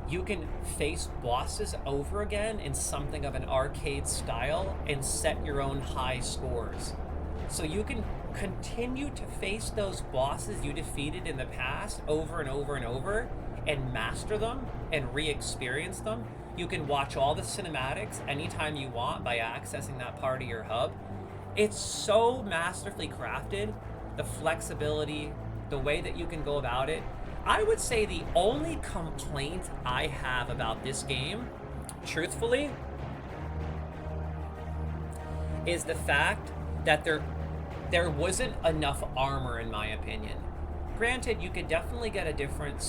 you can face bosses over again in something of an arcade style and set your own high scores. So you can continue to face those bosses you defeated in the past over and over and over and master them and re-experience them. You can watch all the cinematics anytime you want by accessing that part of your hub. It's so masterfully crafted, the flexibility, the way that you can go about it. I would say the only complaint I have about this game, truthfully, is the fact that there wasn't enough armor, in my opinion. Granted, you could definitely get a different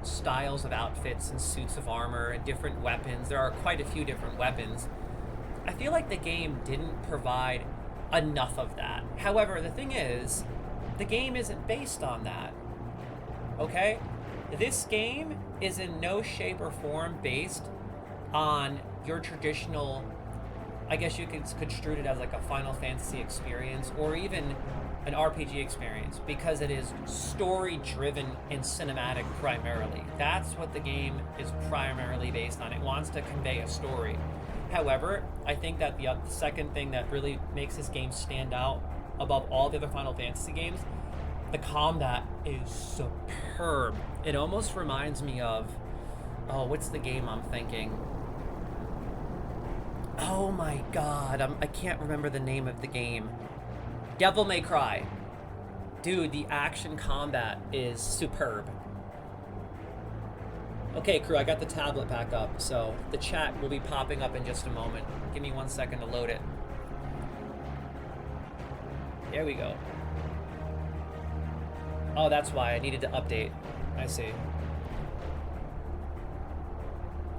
styles of outfits and suits of armor and different weapons. There are quite a few different weapons. I feel like the game didn't provide enough of that. However, the thing is, the game isn't based on that. Okay? This game is in no shape or form based on your traditional, I guess you could construe it as like a Final Fantasy experience or even an RPG experience, because it is story driven and cinematic primarily. That's what the game is primarily based on. It wants to convey a story. However, I think that the second thing that really makes this game stand out above all the other Final Fantasy games, the combat is superb. It almost reminds me of, oh, what's the game I'm thinking? Oh my god, I can't remember the name of the game. Devil May Cry. Dude, the action combat is superb. Okay, crew, I got the tablet back up, so the chat will be popping up in just a moment. Give me 1 second to load it. There we go. Oh, that's why I needed to update. I see.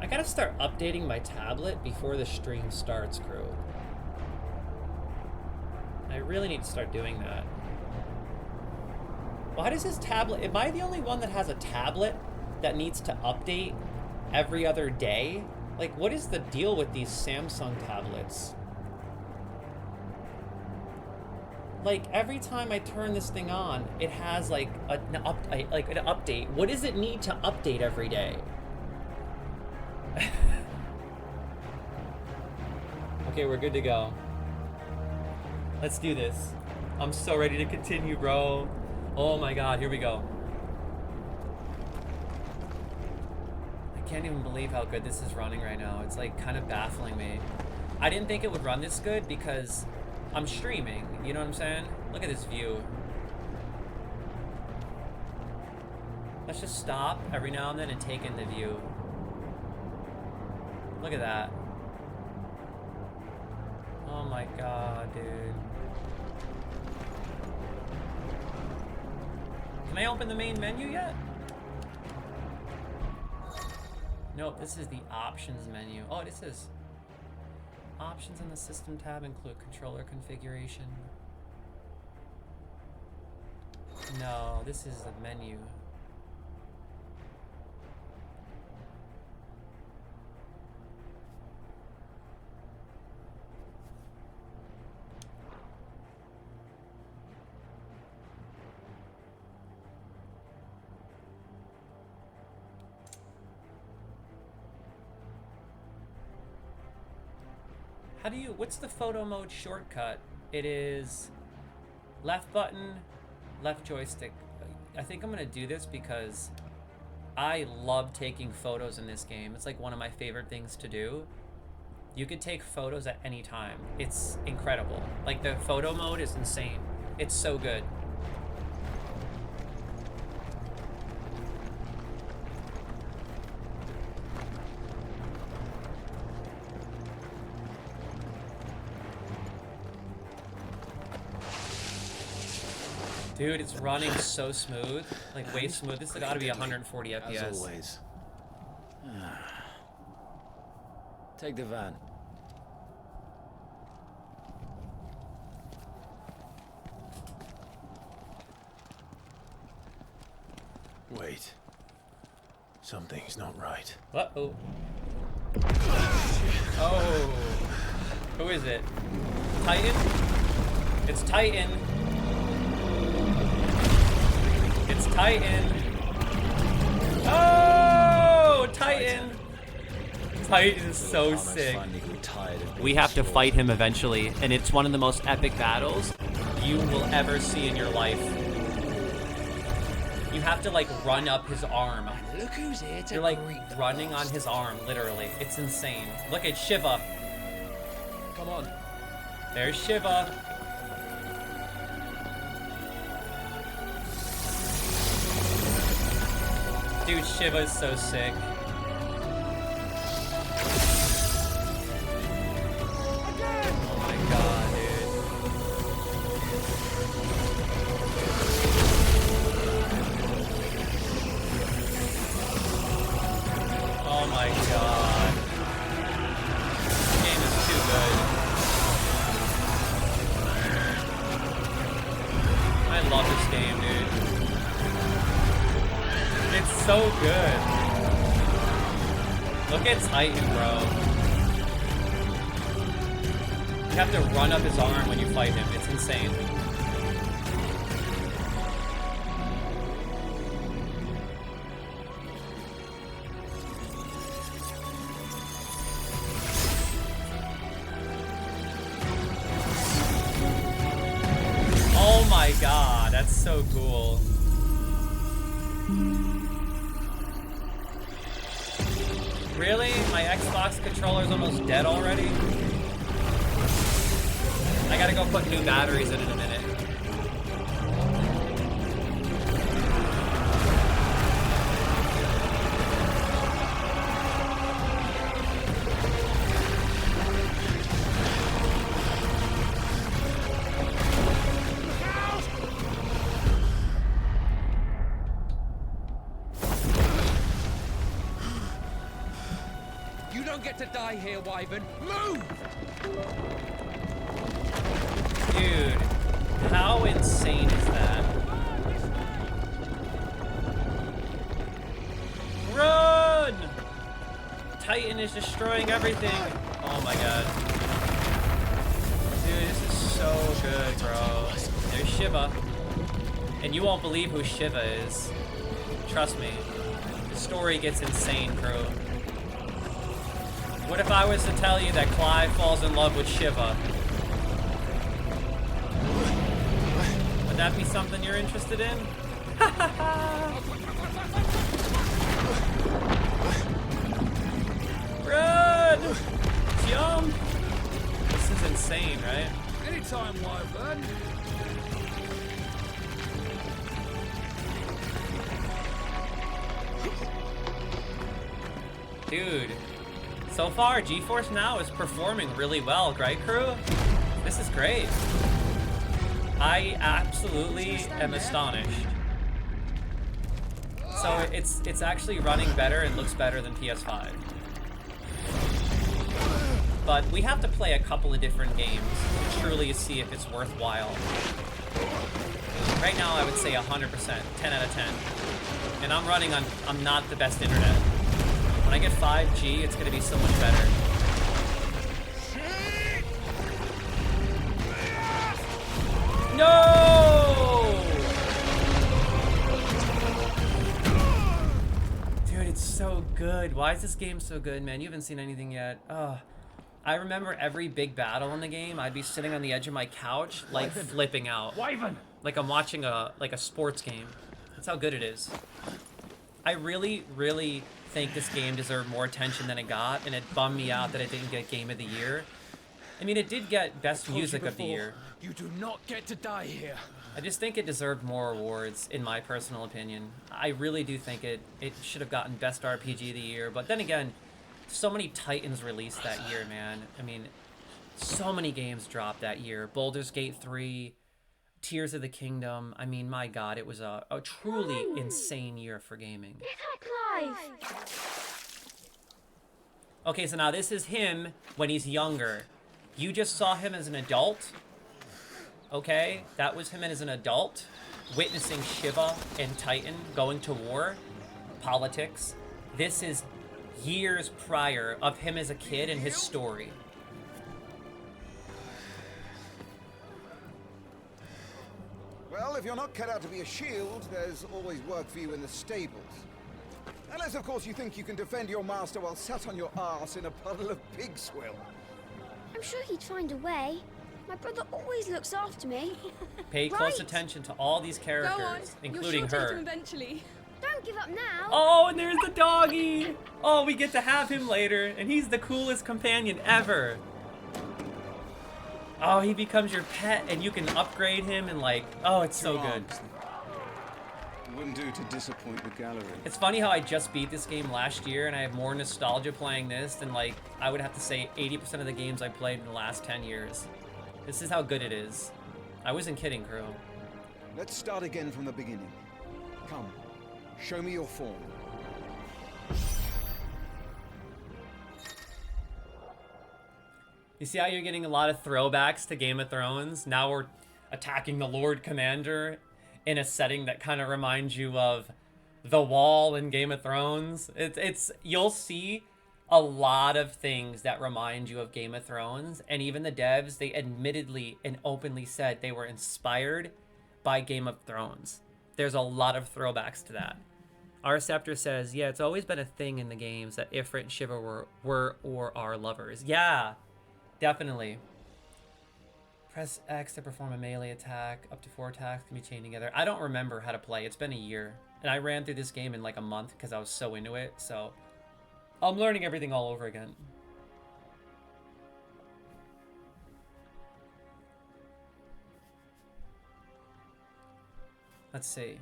I gotta start updating my tablet before the stream starts, crew. I really need to start doing that. Why does this tablet... Am I the only one that has a tablet that needs to update every other day? Like, what is the deal with these Samsung tablets? Like, every time I turn this thing on, it has, like, an update. What does it need to update every day? Okay, we're good to go. Let's do this. I'm so ready to continue, bro. Oh my god, here we go. I can't even believe how good this is running right now. It's like kind of baffling me. I didn't think it would run this good because I'm streaming. You know what I'm saying? Look at this view. Let's just stop every now and then and take in the view. Look at that. Oh my god, dude. Can I open the main menu yet? Nope, this is the options menu. Oh, this is options in the system tab include controller configuration. No, this is the menu. How do you, what's the photo mode shortcut? It is left button, left joystick. I think I'm gonna do this because I love taking photos in this game. It's like one of my favorite things to do. You could take photos at any time. It's incredible. Like the photo mode is insane. It's so good. Dude, it's running so smooth. Like, way smooth. This has got to be 140 FPS. As always. Take the van. Wait. Something's not right. Uh-oh. Oh. Who is it? Titan? It's Titan. It's Titan. Oh, Titan. Titan is so sick. We have to fight him eventually, and it's one of the most epic battles you will ever see in your life. You have to like run up his arm. Look who's here to You're like running on his arm, literally. It's insane. Look at Shiva. Come on. There's Shiva. Dude, Shiva is so sick. Oh my god, dude. Oh my god. This game is too good. I love this game, dude. It's so good. Look at Titan, bro. You have to run up his arm when you fight him. It's insane. Oh my god, that's so cool. Really? My Xbox controller's almost dead already? I gotta go put new batteries in a minute. You don't get to die here, Wyvern. Move! Dude, how insane is that? Run! Titan is destroying everything. Oh my god. Dude, this is so good, bro. There's Shiva. And you won't believe who Shiva is. Trust me. The story gets insane, crew. What if I was to tell you that Clive falls in love with Shiva? Would that be something you're interested in? jump! This is insane, right? Anytime, Wyvern. Dude, so far GeForce Now is performing really well, right, crew? This is great. I absolutely am astonished. So it's actually running better and looks better than PS5. But we have to play a couple of different games to truly see if it's worthwhile. Right now I would say 100%, 10 out of 10. And I'm not the best internet. When I get 5G, it's gonna be so much better. No! Dude, it's so good. Why is this game so good, man? You haven't seen anything yet. Oh, I remember every big battle in the game, I'd be sitting on the edge of my couch, like flipping out. Wyvern! Like I'm watching a sports game. That's how good it is. I really, really think this game deserved more attention than it got, and it bummed me out that it didn't get Game of the Year. I mean, it did get Best Music of the Year. You do not get to die here. I just think it deserved more awards, in my personal opinion. I really do think it should have gotten Best RPG of the Year, but then again, so many titans released that year, man. I mean, so many games dropped that year. Baldur's Gate 3, Tears of the Kingdom. I mean, my God, it was a truly insane year for gaming. Okay, so now this is him when he's younger. You just saw him as an adult. Okay, that was him as an adult, witnessing Shiva and Titan going to war, politics. This is years prior of him as a kid and his story. Well, if you're not cut out to be a shield, there's always work for you in the stables. Unless, of course, you think you can defend your master while sat on your arse in a puddle of pig swill. I'm sure he'd find a way. My brother always looks after me. Pay close attention to all these characters, Go on. including You're sure to her. him eventually. Don't give up now. Oh, and there's the doggy. Oh, we get to have him later, and he's the coolest companion ever. Oh, he becomes your pet, and you can upgrade him, and like, oh, it's so good. It wouldn't do to disappoint the gallery. It's funny how I just beat this game last year, and I have more nostalgia playing this than, like, I would have to say 80% of the games I played in the last 10 years. This is how good it is. I wasn't kidding, crew. Let's start again from the beginning. Come, show me your form. You see how you're getting a lot of throwbacks to Game of Thrones? Now we're attacking the Lord Commander in a setting that kind of reminds you of the Wall in Game of Thrones. You'll see a lot of things that remind you of Game of Thrones, and even the devs, they admittedly and openly said they were inspired by Game of Thrones. There's a lot of throwbacks to that. Our Scepter says, yeah, it's always been a thing in the games that Ifrit and Shiva were or are lovers. Yeah, definitely. Press X to perform a melee attack. Up to 4 attacks can be chained together. I don't remember how to play. It's been a year. And I ran through this game in like a month because I was so into it. So I'm learning everything all over again. Let's see.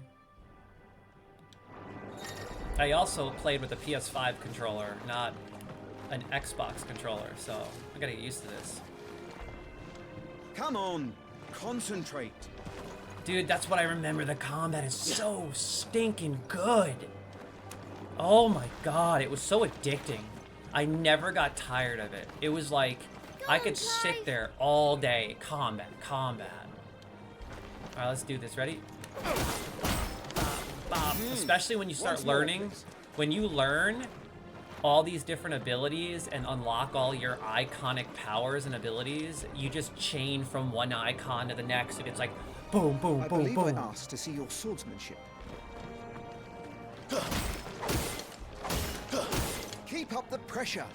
I also played with a PS5 controller, not an Xbox controller, so I gotta get used to this. Come on, concentrate. Dude, that's what I remember. The combat is so stinking good. Oh my God, it was so addicting. I never got tired of it. It was like, I could sit there all day. Combat. All right, let's do this. Ready? Especially when you start learning. When you learn all these different abilities and unlock all your iconic powers and abilities, you just chain from one icon to the next, and it's like boom, boom, I boom, believe boom. I asked to see your swordsmanship. Keep up the pressure.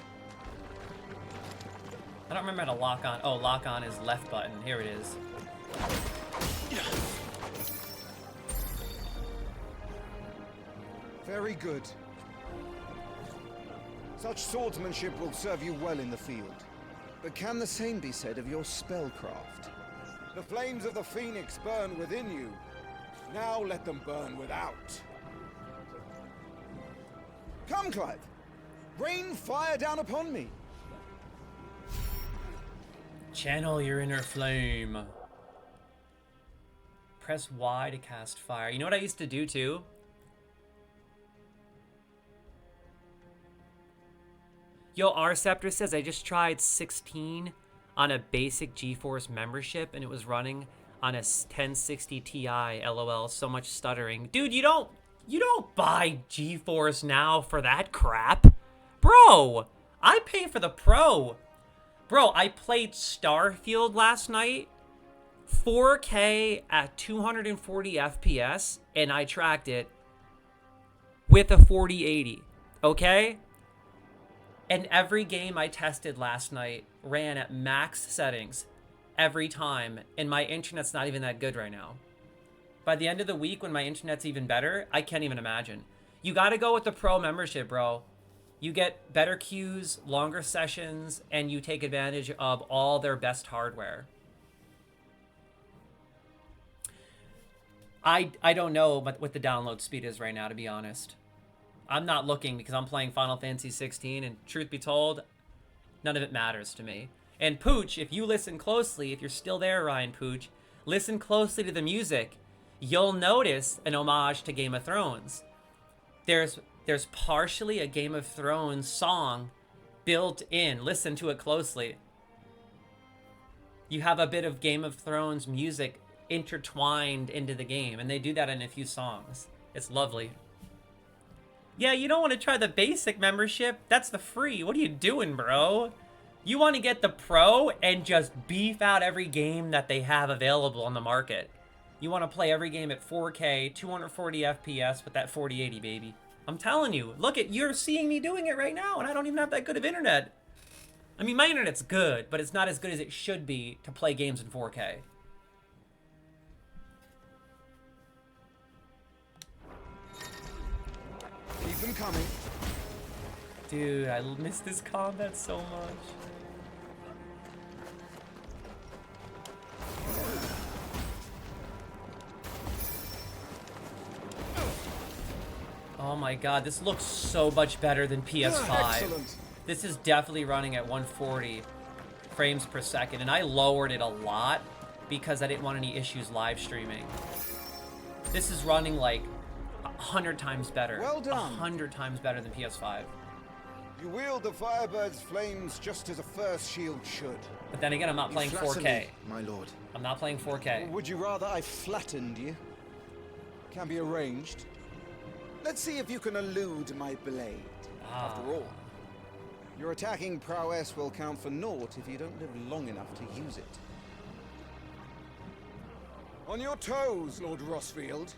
I don't remember how to lock on. Oh, lock on is left button. Here it is. Very good. Such swordsmanship will serve you well in the field. But can the same be said of your spellcraft? The flames of the Phoenix burn within you. Now let them burn without. Come, Clive. Rain fire down upon me. Channel your inner flame. Press Y to cast fire. You know what I used to do too? Yo, R Scepter says I just tried 16 on a basic GeForce membership and it was running on a 1060 Ti. LOL, so much stuttering. Dude, you don't buy GeForce Now for that crap. Bro, I pay for the Pro. Bro, I played Starfield last night, 4K at 240 FPS, and I tracked it with a 4080, okay? And every game I tested last night ran at max settings every time, and my internet's not even that good right now. By the end of the week, when my internet's even better, I can't even imagine. You gotta go with the Pro membership, bro. You get better queues, longer sessions, and you take advantage of all their best hardware. I don't know what the download speed is right now, to be honest. I'm not looking because I'm playing Final Fantasy 16, and truth be told, none of it matters to me. And Pooch, if you listen closely, if you're still there, Ryan Pooch, listen closely to the music. You'll notice an homage to Game of Thrones. There's partially a Game of Thrones song built in. Listen to it closely. You have a bit of Game of Thrones music intertwined into the game, and they do that in a few songs. It's lovely. Yeah, you don't want to try the basic membership. That's the free. What are you doing, bro? You want to get the Pro and just beef out every game that they have available on the market. You want to play every game at 4K, 240 FPS with that 4080, baby. I'm telling you, look at, you're seeing me doing it right now, and I don't even have that good of internet. I mean, my internet's good, but it's not as good as it should be to play games in 4K. Keep them coming. Dude, I miss this combat so much. Oh my god, this looks so much better than PS5. Excellent. This is definitely running at 140 frames per second, and I lowered it a lot because I didn't want any issues live streaming. This is running like 100 times better. Well done. 100 times better than PS5. You wield the Firebird's flames just as a first shield should. But then again, I'm not playing 4K. My lord. I'm not playing 4K. Would you rather I flattened you? Can be arranged. Let's see if you can elude my blade. After all, your attacking prowess will count for naught if you don't live long enough to use it. On your toes, Lord Rossfield.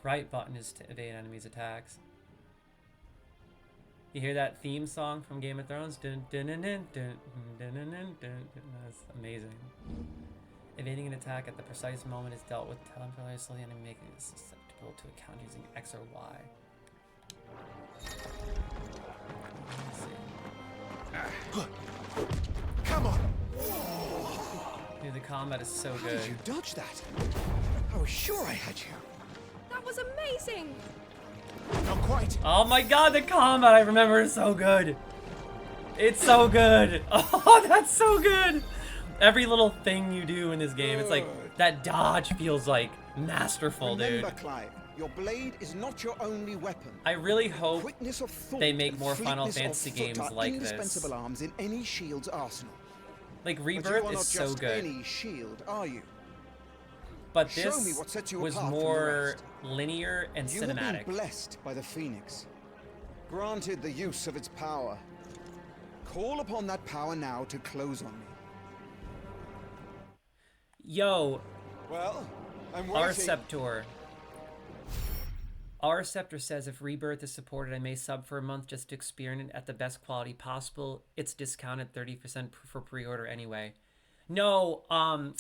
Right button is to evade enemies' attacks. You hear that theme song from Game of Thrones? Dun, dun, dun, dun, dun, dun, dun, dun, dun. That's amazing. Evading an attack at the precise moment is dealt with temporarily and making it susceptible to a count using X or Y. Come on! Dude, the combat is so How good. did you dodge that? I was sure I had you. That was amazing! Not quite. Oh my god, the combat I remember is so good. It's so good. Oh, that's so good. Every little thing you do in this game, it's like that dodge feels like masterful, Remember, dude. Clive, your blade is not your only weapon. I really hope Quickness of thought they make and more Final fleetness of Fantasy foot games are like indispensable this. arms in any shield's arsenal. Like But Rebirth you are is not so just good, any shield, are you? but Show me this what sets you was apart from the more rest. linear and You have cinematic. been blessed by the Phoenix, granted the use of its power. Call upon that power now to close on me. Yo, Well, I'm R waiting. Sceptor. R Sceptor says if Rebirth is supported, I may sub for a month just to experience it at the best quality possible. It's discounted 30% for pre-order anyway. No,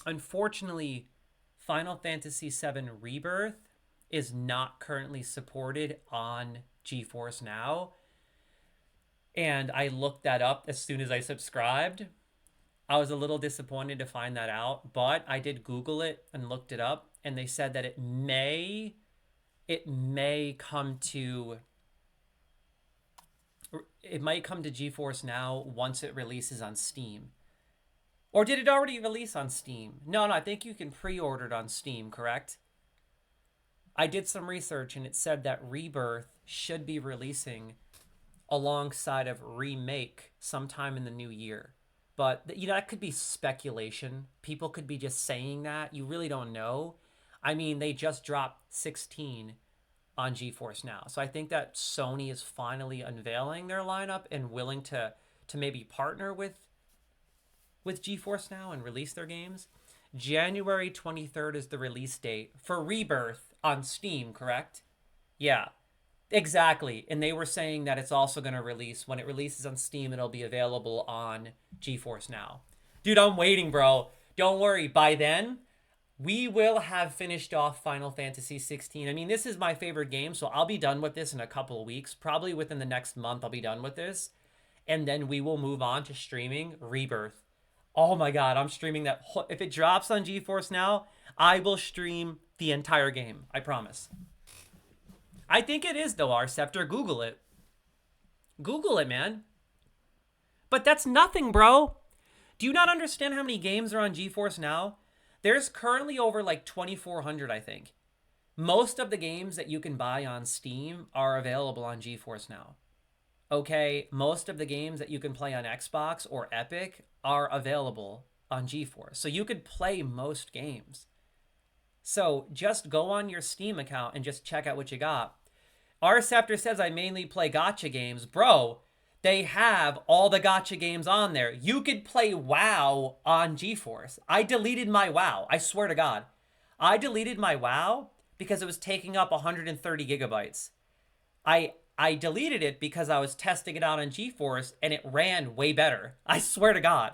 unfortunately, Final Fantasy VII Rebirth is not currently supported on GeForce Now. And I looked that up as soon as I subscribed. I was a little disappointed to find that out, but I did Google it and looked it up, and they said that it may come to GeForce Now once it releases on Steam. Or did it already release on Steam? No, I think you can pre-order it on Steam, correct? I did some research and it said that Rebirth should be releasing alongside of Remake sometime in the new year. But, that could be speculation. People could be just saying that. You really don't know. I mean, they just dropped 16 on GeForce Now. So I think that Sony is finally unveiling their lineup and willing to maybe partner with GeForce Now and release their games. January 23rd is the release date for Rebirth on Steam, correct? Yeah, exactly. And they were saying that it's also going to release, when it releases on Steam, it'll be available on GeForce Now. Dude, I'm waiting, bro. Don't worry. By then, we will have finished off Final Fantasy 16. I mean, this is my favorite game, so I'll be done with this in a couple of weeks. Probably within the next month, I'll be done with this. And then we will move on to streaming Rebirth. Oh my god, I'm streaming that. If it drops on GeForce Now, I will stream the entire game. I promise. I think it is, though, Rceptor. Google it. Google it, man. But that's nothing, bro. Do you not understand how many games are on GeForce Now? There's currently over like 2,400, I think. Most of the games that you can buy on Steam are available on GeForce Now. Okay, most of the games that you can play on Xbox or Epic are available on GeForce. So you could play most games. So just go on your Steam account and just check out what you got. Rceptor says I mainly play gacha games. Bro, they have all the gacha games on there. You could play WoW on GeForce. I deleted my WoW. I swear to God. I deleted my WoW because it was taking up 130 gigabytes. I deleted it because I was testing it out on GeForce and it ran way better. I swear to God.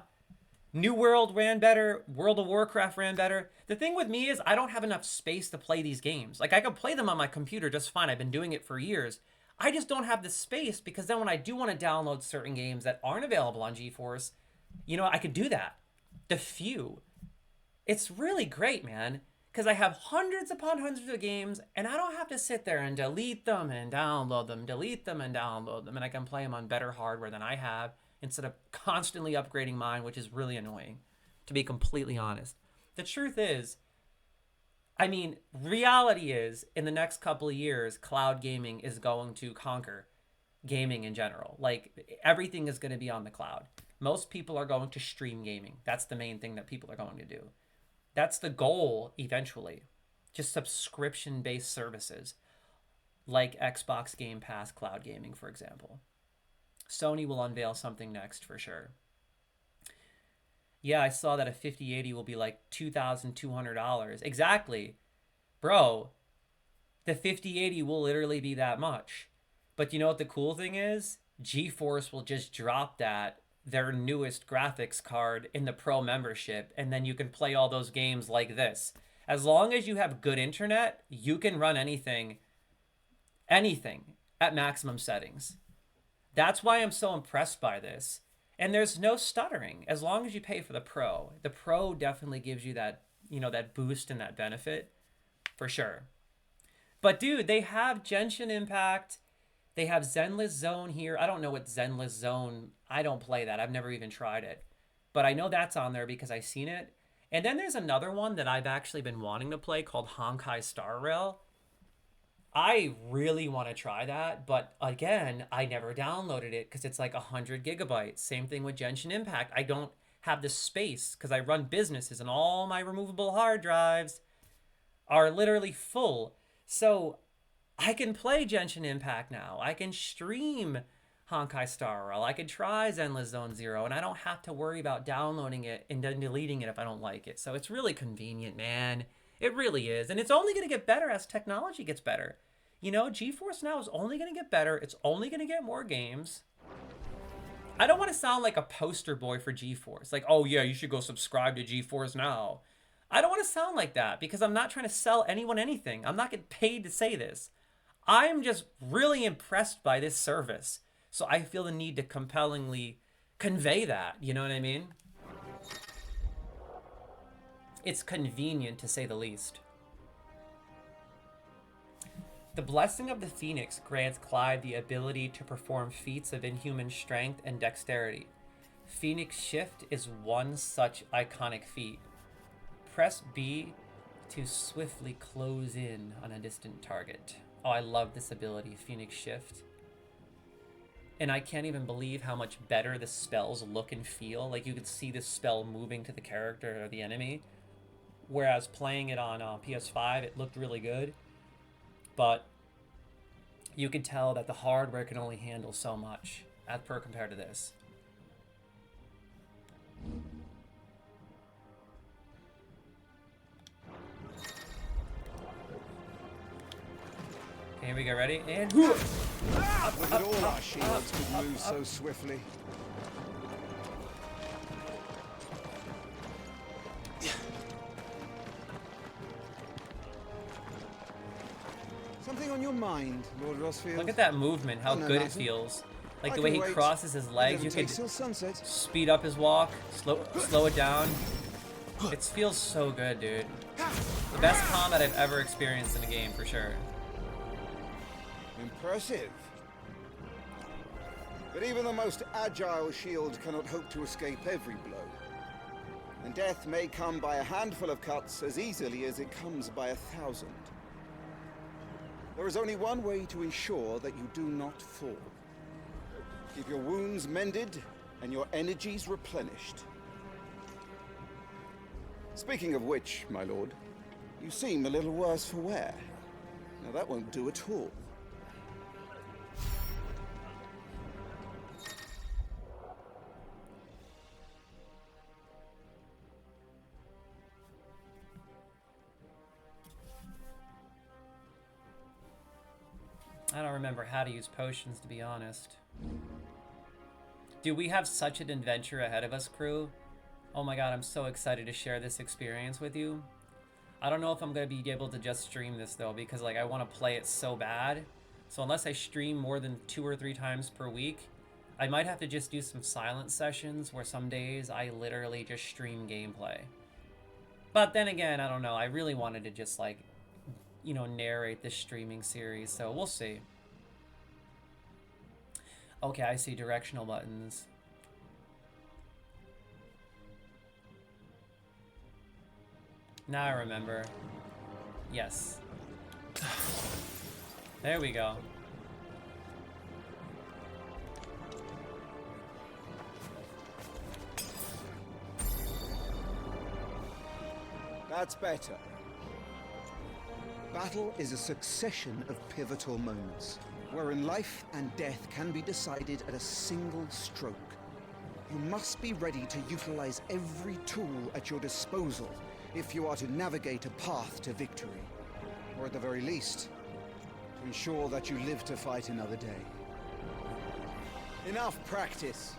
New World ran better. World of Warcraft ran better. The thing with me is I don't have enough space to play these games. Like, I can play them on my computer just fine. I've been doing it for years. I just don't have the space because then when I do want to download certain games that aren't available on GeForce, I could do that. The few. It's really great, man. Because I have hundreds upon hundreds of games, and I don't have to sit there and delete them and download them, delete them and download them, and I can play them on better hardware than I have instead of constantly upgrading mine, which is really annoying, to be completely honest. The truth is, reality is, in the next couple of years, cloud gaming is going to conquer gaming in general. Like, everything is going to be on the cloud. Most people are going to stream gaming. That's the main thing that people are going to do. That's the goal eventually. Just subscription-based services like Xbox Game Pass Cloud Gaming, for example. Sony will unveil something next for sure. Yeah, I saw that a 5080 will be like $2,200. Exactly. Bro, the 5080 will literally be that much. But you know what the cool thing is? GeForce will just drop their newest graphics card in the Pro membership, and then you can play all those games like this. As long as you have good internet, you can run anything at maximum settings. That's why I'm so impressed by this. And there's no stuttering as long as you pay for the Pro. The Pro definitely gives you that, that boost and that benefit for sure. But dude, they have Genshin Impact. They have Zenless Zone here. I don't know what Zenless Zone... I don't play that. I've never even tried it. But I know that's on there because I've seen it. And then there's another one that I've actually been wanting to play called Honkai Star Rail. I really want to try that. But again, I never downloaded it because it's like 100 gigabytes. Same thing with Genshin Impact. I don't have the space because I run businesses and all my removable hard drives are literally full. So I can play Genshin Impact now. I can stream Honkai Star Rail. I could try Zenless Zone Zero, and I don't have to worry about downloading it and then deleting it if I don't like it. So it's really convenient, man. It really is. And it's only going to get better as technology gets better. GeForce Now is only going to get better. It's only going to get more games. I don't want to sound like a poster boy for GeForce. Like, oh yeah, you should go subscribe to GeForce Now. I don't want to sound like that because I'm not trying to sell anyone anything. I'm not getting paid to say this. I'm just really impressed by this service. So I feel the need to compellingly convey that. You know what I mean? It's convenient to say the least. The blessing of the Phoenix grants Clive the ability to perform feats of inhuman strength and dexterity. Phoenix Shift is one such iconic feat. Press B to swiftly close in on a distant target. Oh, I love this ability, Phoenix Shift. And I can't even believe how much better the spells look and feel. Like, you could see the spell moving to the character or the enemy. Whereas playing it on PS5, it looked really good. But you can tell that the hardware can only handle so much as per compared to this. Okay, here we go, ready? And Look at all our shields could move so swiftly. Something on your mind, Lord Rosfield? Look at that movement, how good it feels. Like the way he crosses his legs, you could speed up his walk, slow it down. It feels so good, dude. The best combat I've ever experienced in a game, for sure. Impressive. But even the most agile shield cannot hope to escape every blow. And death may come by a handful of cuts as easily as it comes by 1,000. There is only one way to ensure that you do not fall. Keep your wounds mended and your energies replenished. Speaking of which, my lord, you seem a little worse for wear. Now that won't do at all. I don't remember how to use potions, to be honest. Dude, we have such an adventure ahead of us, crew. Oh my god, I'm so excited to share this experience with you. I don't know if I'm going to be able to just stream this, though, because like I want to play it so bad. So unless I stream more than 2 or 3 times per week, I might have to just do some silent sessions where some days I literally just stream gameplay. But then again, I don't know. I really wanted to just like, you know, narrate this streaming series, so we'll see. Okay, I see directional buttons. Now I remember. Yes. There we go. That's better. Battle is a succession of pivotal moments, wherein life and death can be decided at a single stroke. You must be ready to utilize every tool at your disposal if you are to navigate a path to victory, or at the very least, to ensure that you live to fight another day. Enough practice.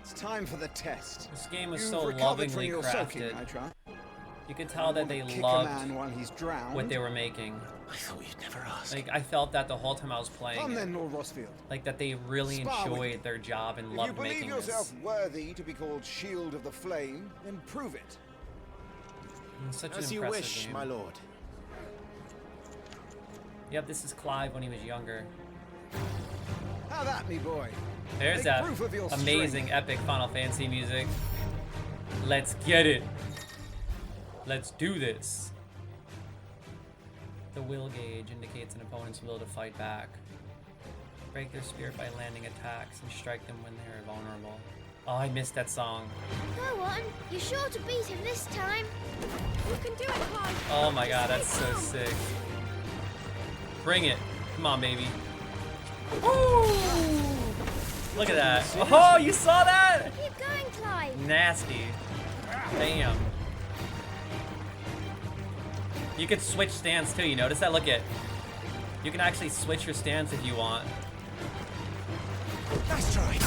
It's time for the test. This game was You've so recovered from lovingly your crafted. soaking, I trust. You could tell that they Kick a loved man while he's drowned. what they were making. I thought you'd never ask. Like, I felt that the whole time I was playing Come it. then, Lord Rosfield. Like, that they really Spar with enjoyed me. their job and If you loved believe making yourself this. worthy to be called Shield of the Flame, then prove it. It's such As an you impressive wish, game. my lord. Yep, this is Clive when he was younger. How that, me boy? There's Make that proof of your amazing, epic Final Fantasy music. Let's get it. Let's do this. The will gauge indicates an opponent's will to fight back. Break their spirit by landing attacks and strike them when they are vulnerable. Oh, I missed that song. Go on, you're sure to beat him this time. You can do it, Clive. Oh my god, that's so sick. Bring it. Come on, baby. Woo! Look at that. Oh, you saw that? Keep going, Clive. Nasty. Damn. You could switch stance too, you notice that? Look at. You can actually switch your stance if you want. Nice try.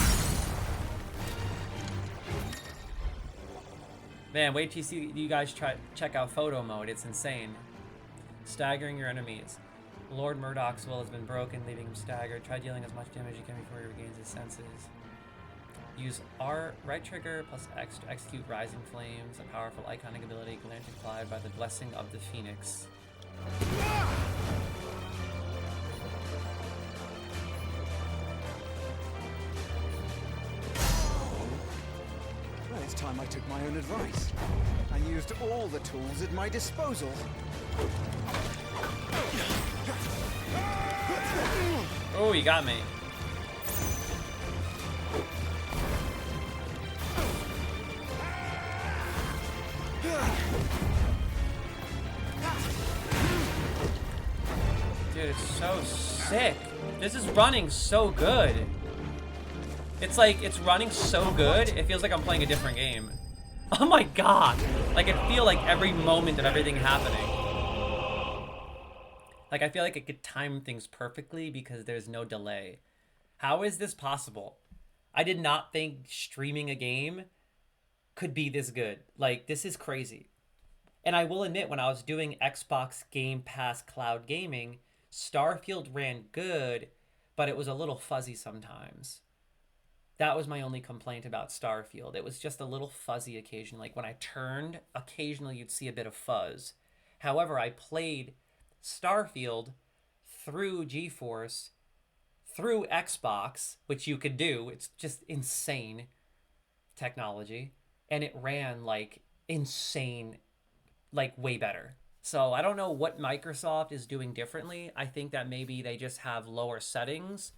Man, wait till you see you guys check out photo mode. It's insane. Staggering your enemies. Lord Murdoch's will has been broken, leaving him staggered. Try dealing as much damage as you can before he regains his senses. Use R right trigger plus X to execute Rising Flames, a powerful iconic ability granted Clyde by the blessing of the Phoenix. Well, it's time I took my own advice. I used all the tools at my disposal. Oh, you got me. Dude, it's so sick. This is running so good. It's like, it's running so good, it feels like I'm playing a different game. Oh my god. Like, I feel like every moment of everything happening. Like, I feel like I could time things perfectly because there's no delay. How is this possible? I did not think streaming a game could be this good. Like, this is crazy. And I will admit, when I was doing Xbox Game Pass Cloud Gaming, Starfield ran good, but it was a little fuzzy sometimes. That was my only complaint about Starfield. It was just a little fuzzy occasionally. Like, when I turned, occasionally you'd see a bit of fuzz. However, I played Starfield through GeForce, through Xbox, which you could do. It's just insane technology. And it ran, like, insane, like, way better. So I don't know what Microsoft is doing differently. I think that maybe they just have lower settings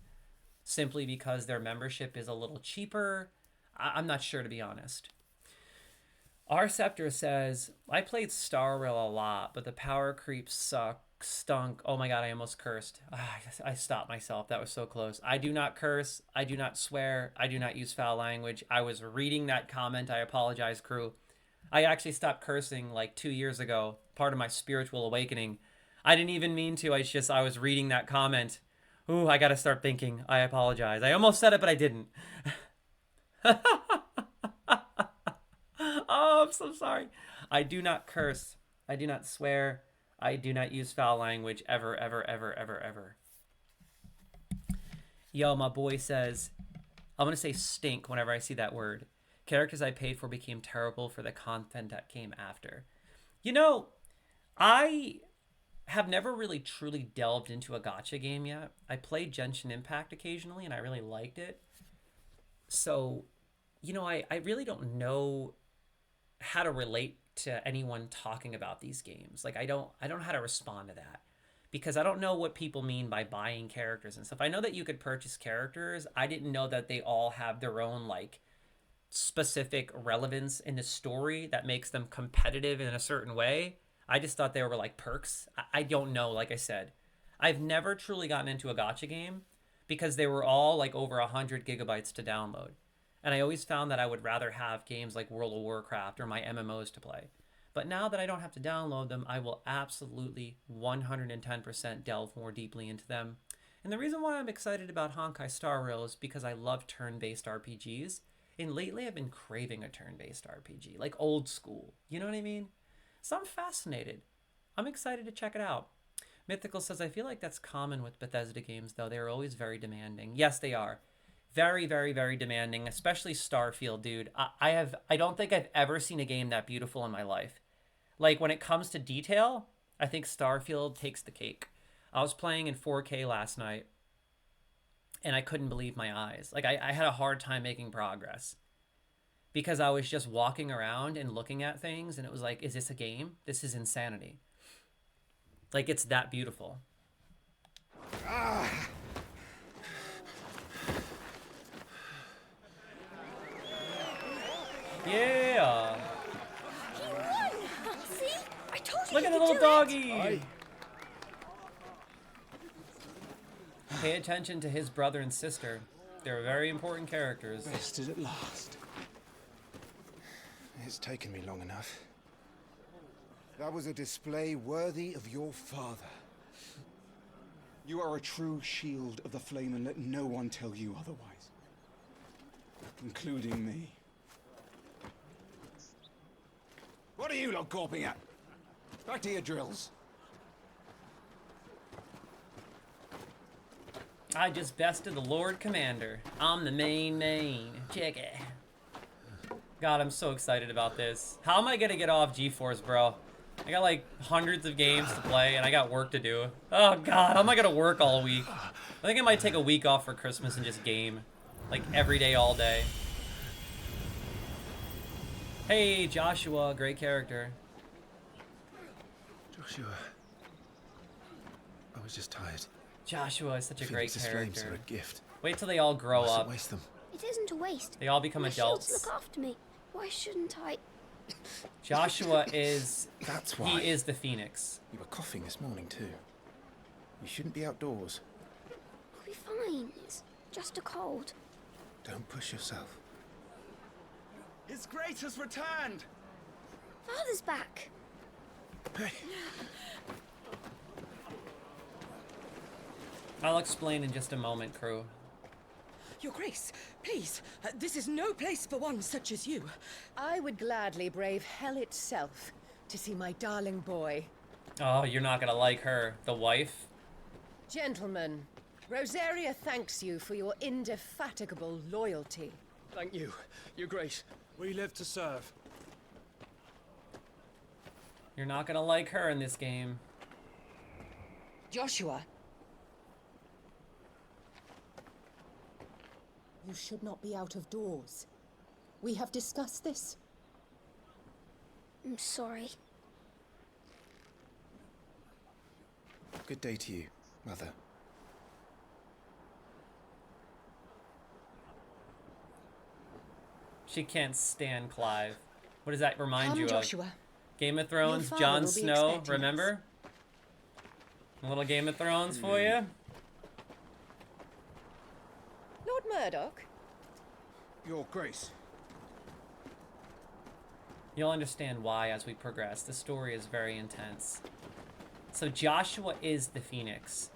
simply because their membership is a little cheaper. I'm not sure, to be honest. Our Scepter says, I played Star Rail a lot, but the power creep stunk. Oh my god, I almost cursed. I stopped myself. That was so close. I do not curse. I do not swear. I do not use foul language. I was reading that comment. I apologize, crew. I actually stopped cursing like 2 years ago. Part of my spiritual awakening. I didn't even mean to. I was reading that comment. Ooh, I gotta start thinking. I apologize. I almost said it, but I didn't. Oh, I'm so sorry. I do not curse. I do not swear. I do not use foul language ever, ever, ever, ever, ever. Yo, my boy says, I'm going to say stink whenever I see that word. Characters I paid for became terrible for the content that came after. You know, I have never really truly delved into a gacha game yet. I played Genshin Impact occasionally, and I really liked it. So, you know, I really don't know how to relate to anyone talking about these games. Like, I don't know how to respond to that, because I don't know what people mean by buying characters and stuff. I know that you could purchase characters. I didn't know that they all have their own, like, specific relevance in the story that makes them competitive in a certain way. I just thought they were like perks. I don't know. Like I said, I've never truly gotten into a gacha game because they were all like over 100 gigabytes to download. And I always found that I would rather have games like World of Warcraft or my MMOs to play. But now that I don't have to download them, I will absolutely 110% delve more deeply into them. And the reason why I'm excited about Honkai Star Rail is because I love turn-based RPGs. And lately I've been craving a turn-based RPG, like old school. You know what I mean? So I'm fascinated. I'm excited to check it out. Mythical says, I feel like that's common with Bethesda games, though. They're always very demanding. Yes, they are. Very, very, very demanding, especially Starfield, dude. I don't think I've ever seen a game that beautiful in my life. Like, when it comes to detail, I think Starfield takes the cake. I was playing in 4K last night, and I couldn't believe my eyes. Like, I had a hard time making progress because I was just walking around and looking at things, and it was like, is this a game? This is insanity. Like, it's that beautiful. Yeah. He won! See? I told you. Look at the little doggy. Pay attention to his brother and sister. They're very important characters. Rested at last. It's taken me long enough. That was a display worthy of your father. You are a true shield of the flame, and let no one tell you otherwise. Including me. What are you lot gawping at? Back to your drills. I just bested the Lord Commander. I'm the main. Check it. God, I'm so excited about this. How am I gonna get off GeForce, bro? I got like hundreds of games to play and I got work to do. Oh God, how am I gonna work all week? I think I might take a week off for Christmas and just game. Like every day, all day. Hey, Joshua, great character. Joshua. I was just tired. Joshua is such a great Phoenix's flames character. are a gift. Wait till they all grow Mustn't up. waste them. It isn't a waste. They all become My adults. shields look after me. Why shouldn't I? Joshua is... That's why. He is the Phoenix. You were coughing this morning too. You shouldn't be outdoors. I'll be fine. It's just a cold. Don't push yourself. His Grace has returned! Father's back. Hey. I'll explain in just a moment, crew. Your Grace, please, this is no place for one such as you. I would gladly brave hell itself to see my darling boy. Oh, you're not gonna like her. The wife? Gentlemen, Rosaria thanks you for your indefatigable loyalty. Thank you, Your Grace. We live to serve. You're not gonna like her in this game. Joshua. You should not be out of doors. We have discussed this. I'm sorry. Good day to you, Mother. She can't stand Clive. What does that remind Come, you Joshua. of? Game of Thrones, Your father Jon will be Snow, expecting remember? A little Game of Thrones for you? Lord Murdoch? Your Grace. You'll understand why as we progress. The story is very intense. So Joshua is the Phoenix.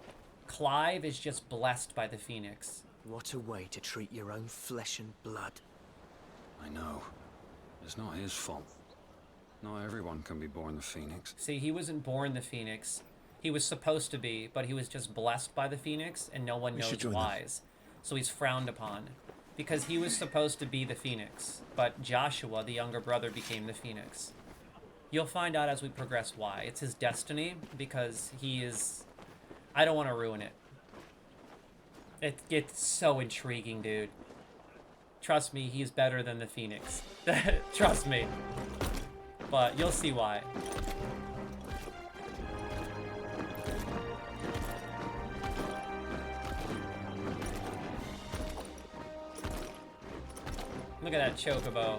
Clive is just blessed by the Phoenix. What a way to treat your own flesh and blood. I know. It's not his fault. Not everyone can be born the Phoenix. See, he wasn't born the Phoenix. He was supposed to be, but he was just blessed by the Phoenix, and no one We should knows join why. So he's frowned upon. Because he was supposed to be the Phoenix, but Joshua, the younger brother, became the Phoenix. You'll find out as we progress why. It's his destiny, because he is... I don't want to ruin it. It's so intriguing, dude. Trust me, he's better than the Phoenix. Trust me. But you'll see why. Look at that chocobo.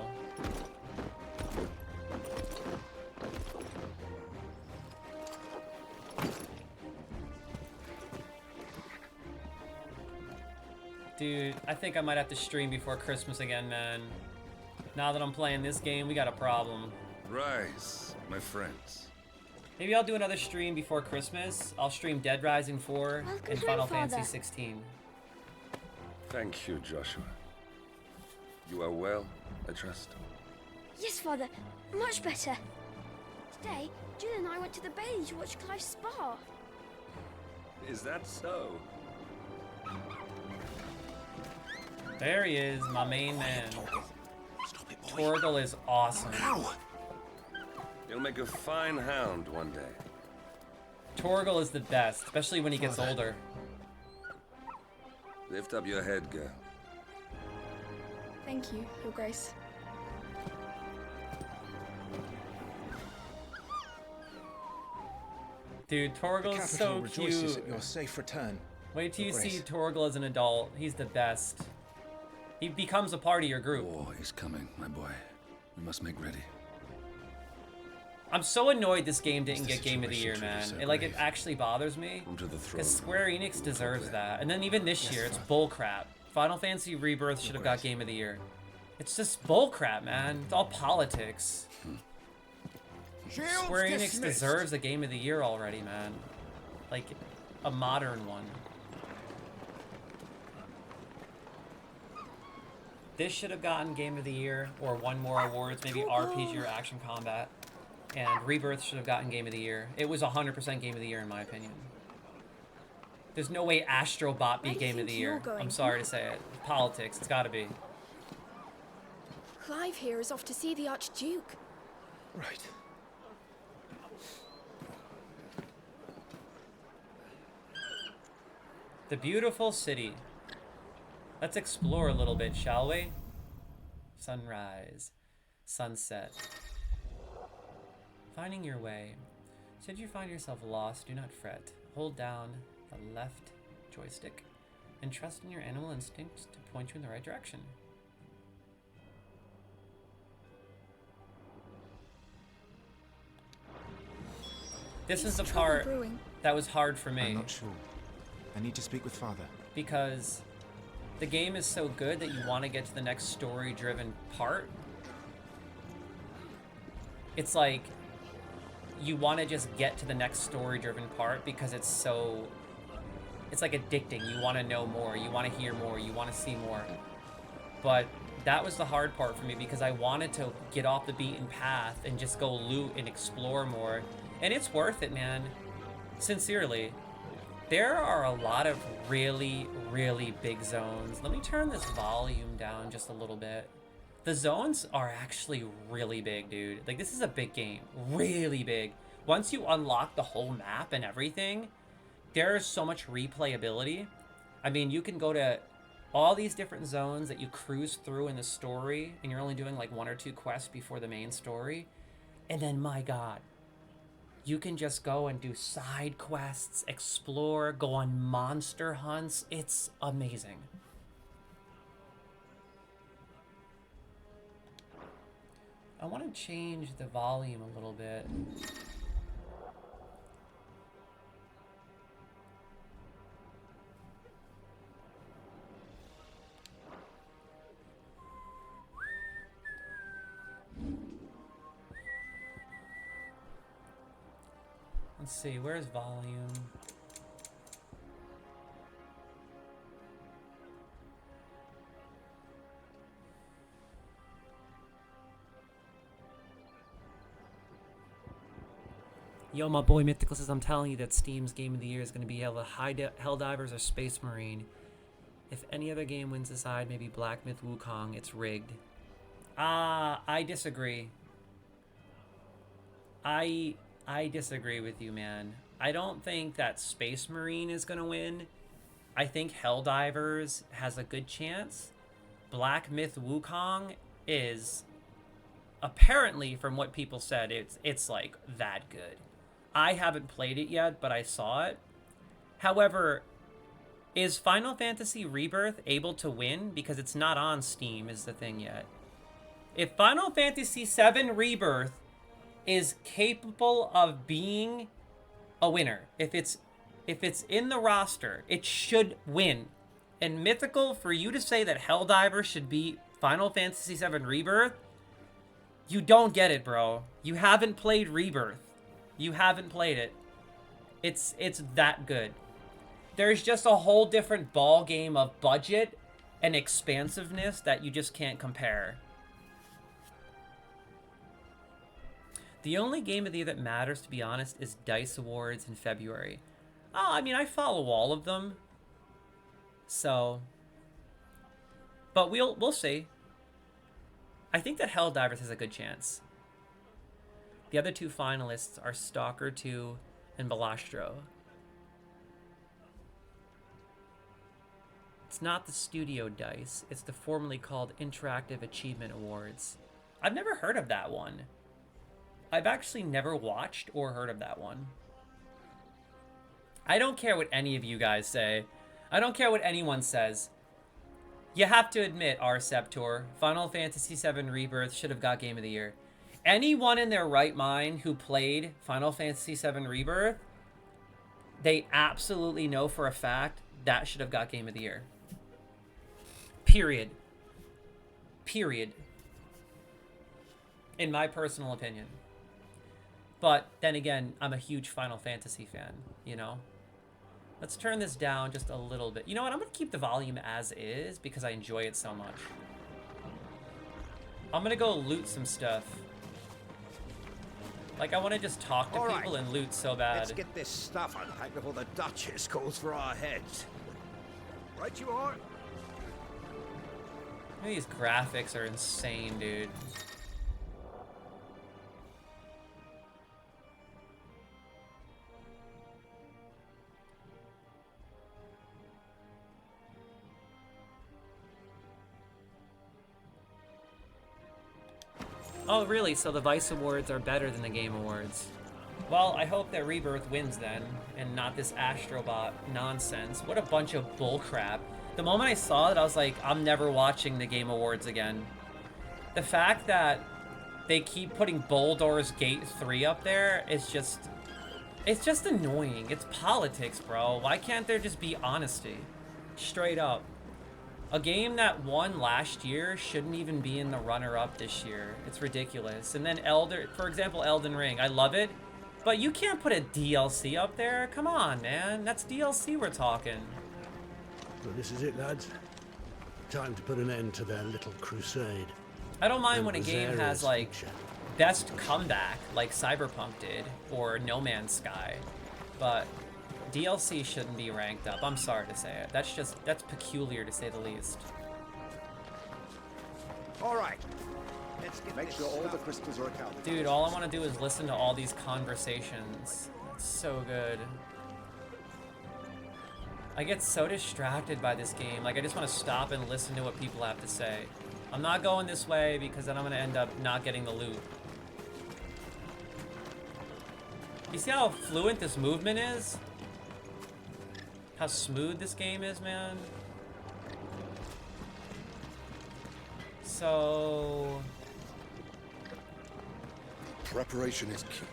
Dude, I think I might have to stream before Christmas again, man. Now that I'm playing this game, we got a problem. Rise, my friends. Maybe I'll do another stream before Christmas. I'll stream Dead Rising 4 and Final Fantasy 16. Thank you, Joshua. You are well, I trust. Yes, Father. Much better. Today, Jill and I went to the Bailey to watch Clive's spa. Is that so? There he is, my main man. Torgal is awesome. You'll make a fine hound one day. Torgal is the best, especially when he gets older. Lift up your head, girl. Thank you, Your Grace. Dude, Torgal is so rejoices cute. at your safe return. Wait till you Your see Grace. Torgal as an adult. He's the best. He becomes a part of your group. War is coming, my boy. We must make ready. I'm so annoyed this game didn't the get Game of the Year, situation man. truly so It, like, it grave? actually bothers me. Come to the throne. Because Square Enix deserves that. And then even this year, it's bullcrap. Final Fantasy Rebirth should have got Game of the Year. It's just bullcrap, man. It's all politics. Square Enix deserves a Game of the Year already, man. Like, a modern one. This should have gotten Game of the Year, or won more awards, maybe RPG or Action Combat. And Rebirth should have gotten Game of the Year. It was 100% Game of the Year in my opinion. There's no way Astrobot beat Game of the Year. I'm sorry to say it. Politics, it's gotta be. Clive here is off to see the Archduke. Right. The beautiful city. Let's explore a little bit, shall we? Sunrise. Sunset. Finding your way. Should you find yourself lost, do not fret. Hold down the left joystick and trust in your animal instincts to point you in the right direction. This is the part that was hard for me. I'm not sure. I need to speak with Father. Because the game is so good that you want to get to the next story-driven part. It's like you want to just get to the next story-driven part because it's so... It's like addicting. You want to know more. You want to hear more. You want to see more. But that was the hard part for me because I wanted to get off the beaten path and just go loot and explore more. And it's worth it, man. Sincerely. There are a lot of really, really big zones. Let me turn this volume down just a little bit. The zones are actually really big, dude. Like, this is a big game. Really big. Once you unlock the whole map and everything, there's so much replayability. I mean, you can go to all these different zones that you cruise through in the story, and you're only doing like 1 or 2 quests before the main story. And then, my God, you can just go and do side quests, explore, go on monster hunts. It's amazing. I want to change the volume a little bit. Let's see, where's volume? Yo, my boy Mythical says, I'm telling you that Steam's Game of the Year is going to be either Helldivers or Space Marine. If any other game wins aside, maybe Black Myth Wukong, it's rigged. I disagree. I disagree with you, man. I don't think that Space Marine is going to win. I think Helldivers has a good chance. Black Myth Wukong is, apparently, from what people said, it's like that good. I haven't played it yet, but I saw it. However, is Final Fantasy Rebirth able to win? Because it's not on Steam is the thing yet. If Final Fantasy VII Rebirth is capable of being a winner, if it's in the roster, it should win. And Mythical, for you to say that Helldivers should beat Final Fantasy VII Rebirth, you don't get it, bro. You haven't played Rebirth. You haven't played it. It's that good. There's just a whole different ball game of budget and expansiveness that you just can't compare. The only game of the year that matters, to be honest, is DICE Awards in February. Oh, I mean, I follow all of them. So, but we'll see. I think that Helldivers has a good chance. The other 2 finalists are Stalker 2 and Balastro. It's not the studio DICE, it's the formerly called Interactive Achievement Awards. I've never heard of that one. I've actually never watched or heard of that one. I don't care what any of you guys say. I don't care what anyone says. You have to admit, Septor, Final Fantasy VII Rebirth should have got Game of the Year. Anyone in their right mind who played Final Fantasy VII Rebirth, they absolutely know for a fact that should have got Game of the Year. Period. Period. In my personal opinion. But then again, I'm a huge Final Fantasy fan, you know? Let's turn this down just a little bit. You know what? I'm going to keep the volume as is because I enjoy it so much. I'm going to go loot some stuff. Like, I want to just talk to All people right. and loot so bad. Let's get this stuff unpacked before the Duchess calls for our heads. Right you are. These graphics are insane, dude. Oh, really? So the Vice Awards are better than the Game Awards. Well, I hope that Rebirth wins then, and not this Astrobot nonsense. What a bunch of bullcrap. The moment I saw it, I was like, I'm never watching the Game Awards again. The fact that they keep putting Baldur's Gate 3 up there is just... It's just annoying. It's politics, bro. Why can't there just be honesty? Straight up. A game that won last year shouldn't even be in the runner-up this year. It's ridiculous. And then for example, Elden Ring. I love it, but you can't put a DLC up there. Come on, man. That's DLC we're talking. So this is it, lads. Time to put an end to their little crusade. I don't mind And when a game Zara's has, like, future. best comeback, like Cyberpunk did, or No Man's Sky, but DLC shouldn't be ranked up. I'm sorry to say it. That's peculiar to say the least. All right. Let's make sure all the crystals are accounted. Dude, all I want to do is listen to all these conversations. It's so good. I get so distracted by this game. Like, I just want to stop and listen to what people have to say. I'm not going this way because then I'm going to end up not getting the loot. You see how fluent this movement is? How smooth this game is, man. So... Preparation is key.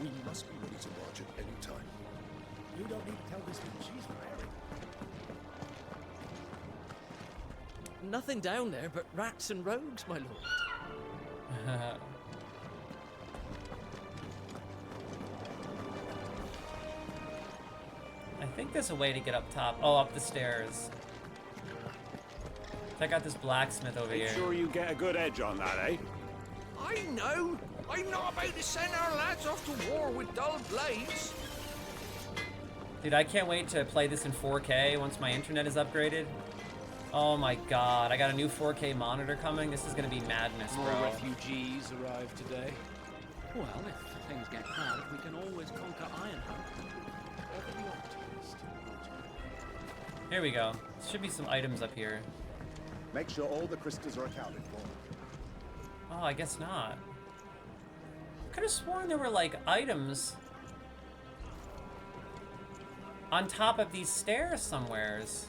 We must be ready to march at any time. You don't need to tell this thing she's firing. Nothing down there but rats and rogues, my lord. I think there's a way to get up top. Oh, up the stairs. Check out this blacksmith over here. Make sure you get a good edge on that, eh? I know. I'm not about to send our lads off to war with dull blades. Dude, I can't wait to play this in 4K once my internet is upgraded. Oh my god, I got a new 4K monitor coming. This is gonna be madness, bro. More refugees arrived today. Well, if things get hard, we can always conquer Ironheart. Here we go. Should be some items up here. Make sure all the crystals are accounted for. Oh, I guess not. Could have sworn there were, like, items on top of these stairs somewheres.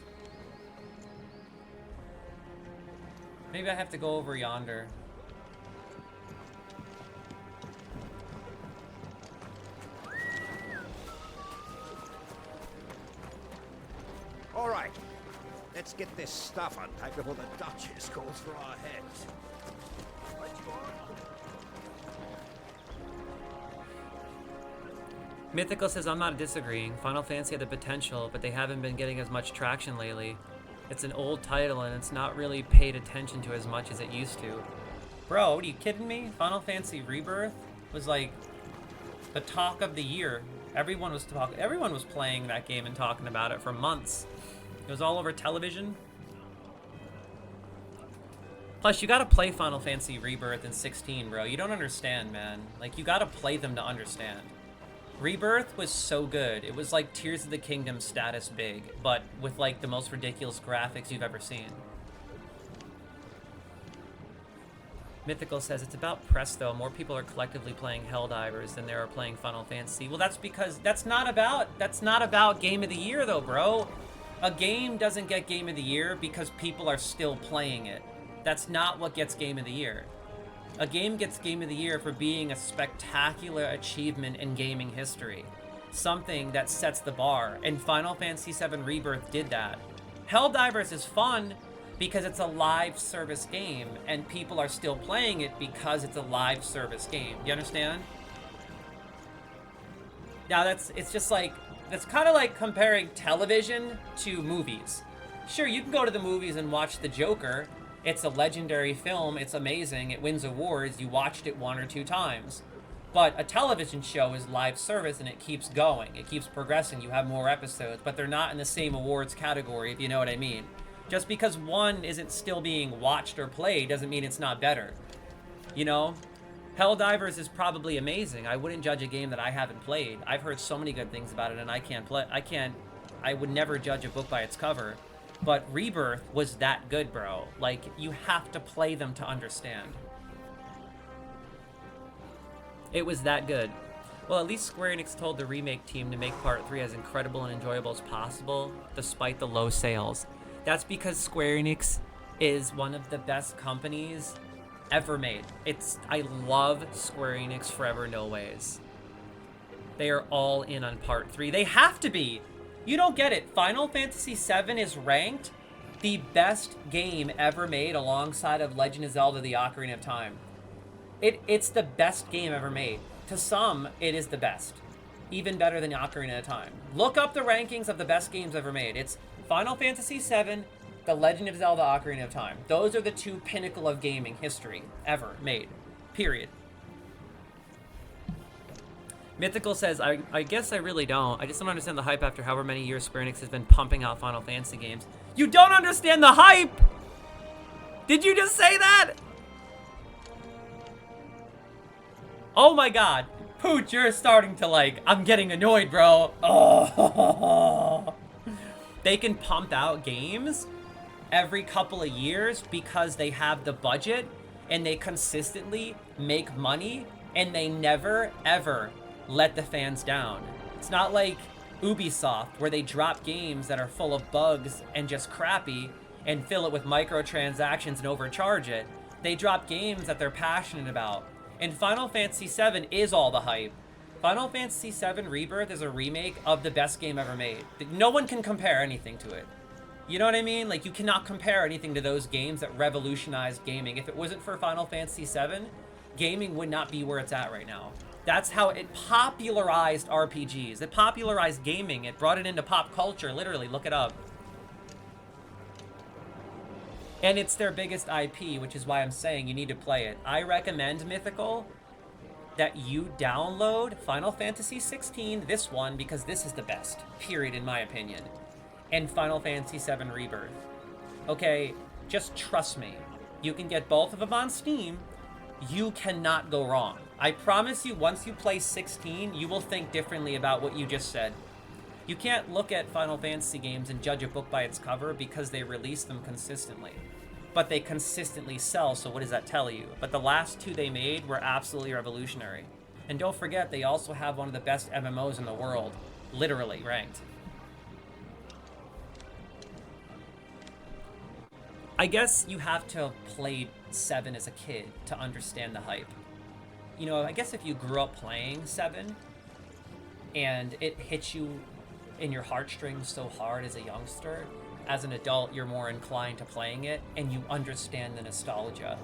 Maybe I have to go over yonder. All right. Let's get this stuff unpacked before the Duchess calls for our heads. Right you are. Mythical says, I'm not disagreeing. Final Fantasy had the potential, but they haven't been getting as much traction lately. It's an old title, and it's not really paid attention to as much as it used to. Bro, are you kidding me? Final Fantasy Rebirth was like the talk of the year. Everyone was playing that game and talking about it for months. It was all over television. Plus, you gotta play Final Fantasy Rebirth in 16, bro. You don't understand, man. Like, you gotta play them to understand. Rebirth was so good. It was like Tears of the Kingdom status big, but with like the most ridiculous graphics you've ever seen. Mythical says, it's about press though. More people are collectively playing Helldivers than there are playing Final Fantasy. Well, that's because that's not about Game of the Year though, bro. A game doesn't get Game of the Year because people are still playing it. That's not what gets Game of the Year. A game gets Game of the Year for being a spectacular achievement in gaming history. Something that sets the bar, and Final Fantasy VII Rebirth did that. Helldivers is fun because it's a live service game, and people are still playing it because it's a live service game. You understand? Now it's just like, it's kind of like comparing television to movies. Sure, you can go to the movies and watch The Joker. It's a legendary film, it's amazing, it wins awards, you watched it 1 or 2 times. But a television show is live service and it keeps going. It keeps progressing. You have more episodes, but they're not in the same awards category, if you know what I mean. Just because one isn't still being watched or played doesn't mean it's not better. You know? Helldivers is probably amazing. I wouldn't judge a game that I haven't played. I've heard so many good things about it and I would never judge a book by its cover. But Rebirth was that good, bro. Like, you have to play them to understand. It was that good. Well, at least Square Enix told the remake team to make Part 3 as incredible and enjoyable as possible, despite the low sales. That's because Square Enix is one of the best companies ever made. I love Square Enix forever, no ways. They are all in on Part 3. They have to be! You don't get it. Final Fantasy VII is ranked the best game ever made alongside of Legend of Zelda: The Ocarina of Time. It's the best game ever made. To some, it is the best. Even better than Ocarina of Time. Look up the rankings of the best games ever made. It's Final Fantasy VII, The Legend of Zelda: Ocarina of Time. Those are the two pinnacle of gaming history ever made. Period. Mythical says, I guess I really don't. I just don't understand the hype after however many years Square Enix has been pumping out Final Fantasy games. You don't understand the hype! Did you just say that? Oh my god. Pooch, you're starting to I'm getting annoyed, bro. Oh. They can pump out games every couple of years because they have the budget and they consistently make money and they never, ever let the fans down. It's not like Ubisoft where they drop games that are full of bugs and just crappy and fill it with microtransactions and overcharge it. They drop games that they're passionate about. And Final Fantasy VII is all the hype. Final Fantasy VII Rebirth is a remake of the best game ever made. No one can compare anything to it. You know what I mean? Like, you cannot compare anything to those games that revolutionized gaming. If it wasn't for Final Fantasy VII, gaming would not be where it's at right now. That's how it popularized RPGs. It popularized gaming. It brought it into pop culture, literally. Look it up. And it's their biggest IP, which is why I'm saying you need to play it. I recommend, Mythical, that you download Final Fantasy XVI, this one, because this is the best, period, in my opinion. And Final Fantasy VII Rebirth. Okay, just trust me. You can get both of them on Steam. You cannot go wrong. I promise you, once you play 16, you will think differently about what you just said. You can't look at Final Fantasy games and judge a book by its cover because they release them consistently. But they consistently sell, so what does that tell you? But the last two they made were absolutely revolutionary. And don't forget, they also have one of the best MMOs in the world. Literally ranked. I guess you have to have played 7 as a kid to understand the hype. You know, I guess if you grew up playing 7 and it hits you in your heartstrings so hard as a youngster, as an adult, you're more inclined to playing it and you understand the nostalgia.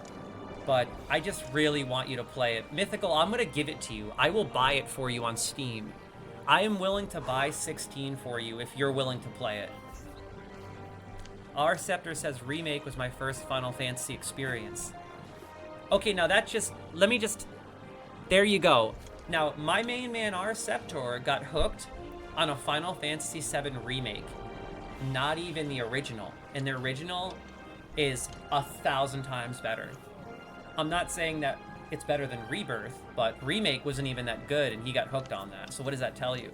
But I just really want you to play it. Mythical, I'm gonna give it to you. I will buy it for you on Steam. I am willing to buy 16 for you if you're willing to play it. R Scepter says Remake was my first Final Fantasy experience. Okay, now that just, there you go. Now, my main man R Scepter got hooked on a Final Fantasy VII Remake. Not even the original. And the original is 1,000 times better. I'm not saying that it's better than Rebirth, but Remake wasn't even that good and he got hooked on that. So what does that tell you?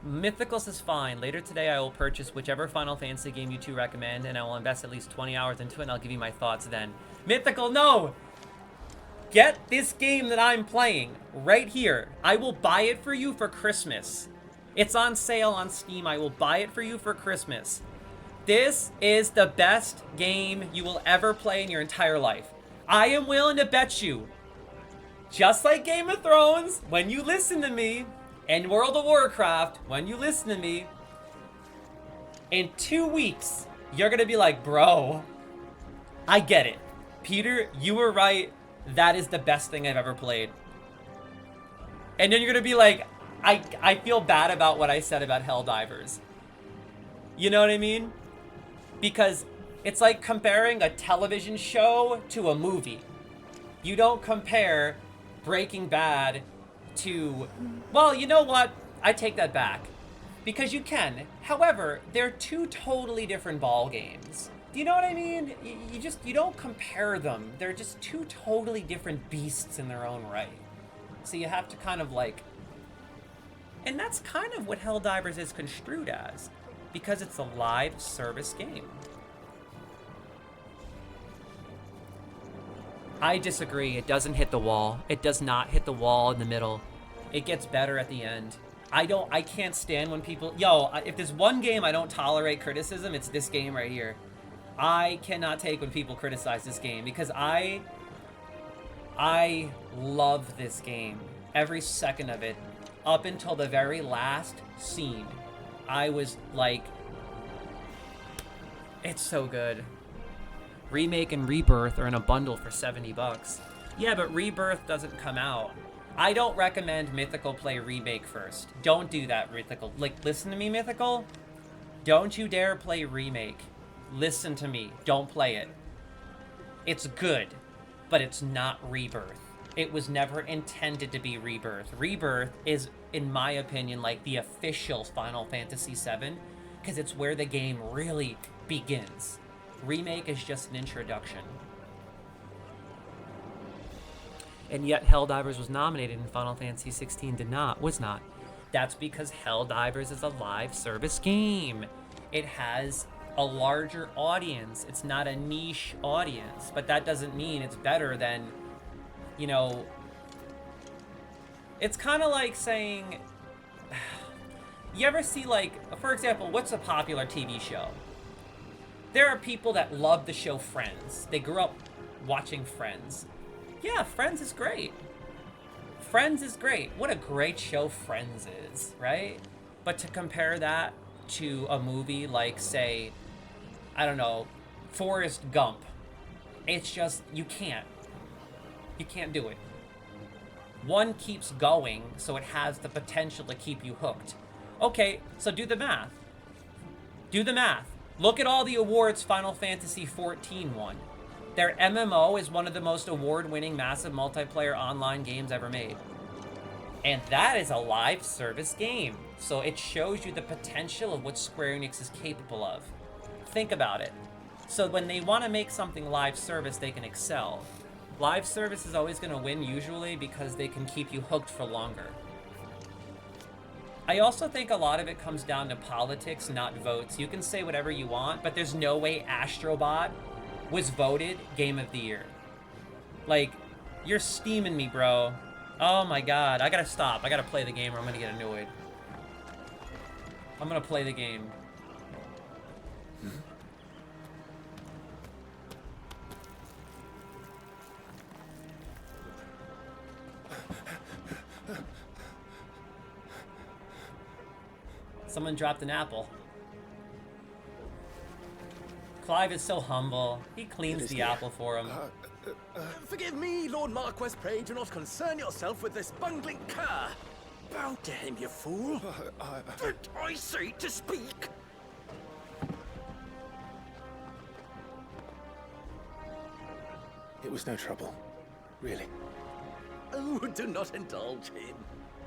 Mythical says fine. Later today I will purchase whichever Final Fantasy game you two recommend and I will invest at least 20 hours into it and I'll give you my thoughts then. Mythical, no! Get this game that I'm playing right here. I will buy it for you for Christmas. It's on sale on Steam. I will buy it for you for Christmas. This is the best game you will ever play in your entire life. I am willing to bet you, just like Game of Thrones, when you listen to me, and World of Warcraft, when you listen to me, in 2 weeks, you're gonna be like, bro, I get it. Peter, you were right. That is the best thing I've ever played. And then you're gonna be like, I feel bad about what I said about Helldivers. You know what I mean? Because it's like comparing a television show to a movie. You don't compare Breaking Bad to... Well, you know what? I take that back. Because you can. However, they're two totally different ball games. Do you know what I mean? You don't compare them. They're just two totally different beasts in their own right. So you have to kind of like... And that's kind of what Helldivers is construed as. Because it's a live service game. I disagree. It doesn't hit the wall. It does not hit the wall in the middle. It gets better at the end. I can't stand when people... Yo, if there's one game I don't tolerate criticism, it's this game right here. I cannot take when people criticize this game because I love this game. Every second of it. Up until the very last scene. I was like... It's so good. Remake and Rebirth are in a bundle for $70. Yeah, but Rebirth doesn't come out. I don't recommend Mythical play Remake first. Don't do that, Mythical. Like, listen to me, Mythical. Don't you dare play Remake. Listen to me. Don't play it. It's good, but it's not Rebirth. It was never intended to be Rebirth. Rebirth is, in my opinion, like the official Final Fantasy VII, because it's where the game really begins. Remake is just an introduction. And yet Helldivers was nominated and Final Fantasy 16 was not. That's because Helldivers is a live service game. It has a larger audience. It's not a niche audience, but that doesn't mean it's better than, you know, it's kind of like saying, you ever see, like, for example, what's a popular TV show? There are people that love the show Friends. They grew up watching Friends. Yeah, Friends is great. Friends is great. What a great show Friends is, right? But to compare that to a movie like, say, I don't know, Forrest Gump, it's just, you can't. You can't do it. One keeps going, so it has the potential to keep you hooked. Okay, so do the math. Do the math. Look at all the awards Final Fantasy XIV won. Their MMO is one of the most award-winning massive multiplayer online games ever made. And that is a live service game. So it shows you the potential of what Square Enix is capable of. Think about it. So when they want to make something live service, they can excel. Live service is always going to win usually because they can keep you hooked for longer. I also think a lot of it comes down to politics, not votes. You can say whatever you want, but there's no way Astrobot was voted Game of the Year. Like, you're steaming me, bro. Oh my god, I gotta stop. I gotta play the game or I'm gonna get annoyed. I'm gonna play the game. Someone dropped an apple. Clive is so humble. He cleans the apple for him. Forgive me, Lord Marquess. Pray do not concern yourself with this bungling cur. Bow to him, you fool. Did I say to speak? It was no trouble. Really. Oh, do not indulge him.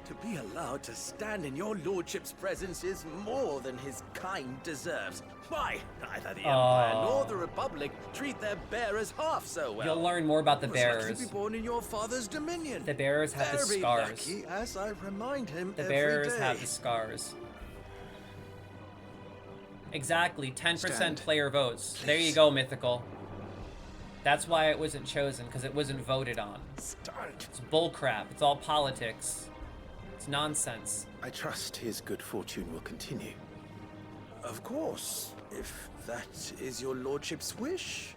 To be allowed to stand in your lordship's presence is more than his kind deserves. Why, neither the Empire nor the Republic treat their bearers half so well. You'll learn more about the You bearers. must be born in your father's dominion. The bearers have the Very scars. lucky, as I remind him The every bearers day. have the scars. Exactly, 10% Stand. player votes. There you go, Mythical. That's why it wasn't chosen, because it wasn't voted on. Stand. It's bullcrap. It's all politics. It's nonsense. I trust his good fortune will continue. Of course, if that is your lordship's wish.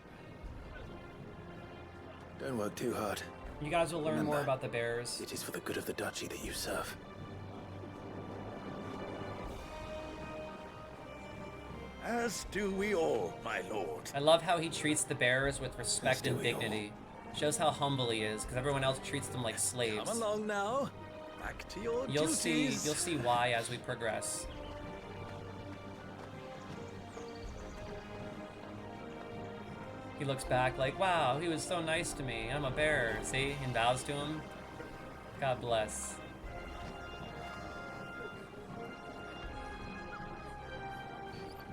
Don't work too hard. You guys will learn more Remember, about the bearers. It is for the good of the duchy that you serve. As do we all, my lord. I love how he treats the bearers with respect do and we all. dignity. Shows how humble he is, because everyone else treats them like slaves. Come along now. Back to your You'll duties. see why as we progress. He looks back like, wow, he was so nice to me. I'm a bear. See? And bows to him. God bless.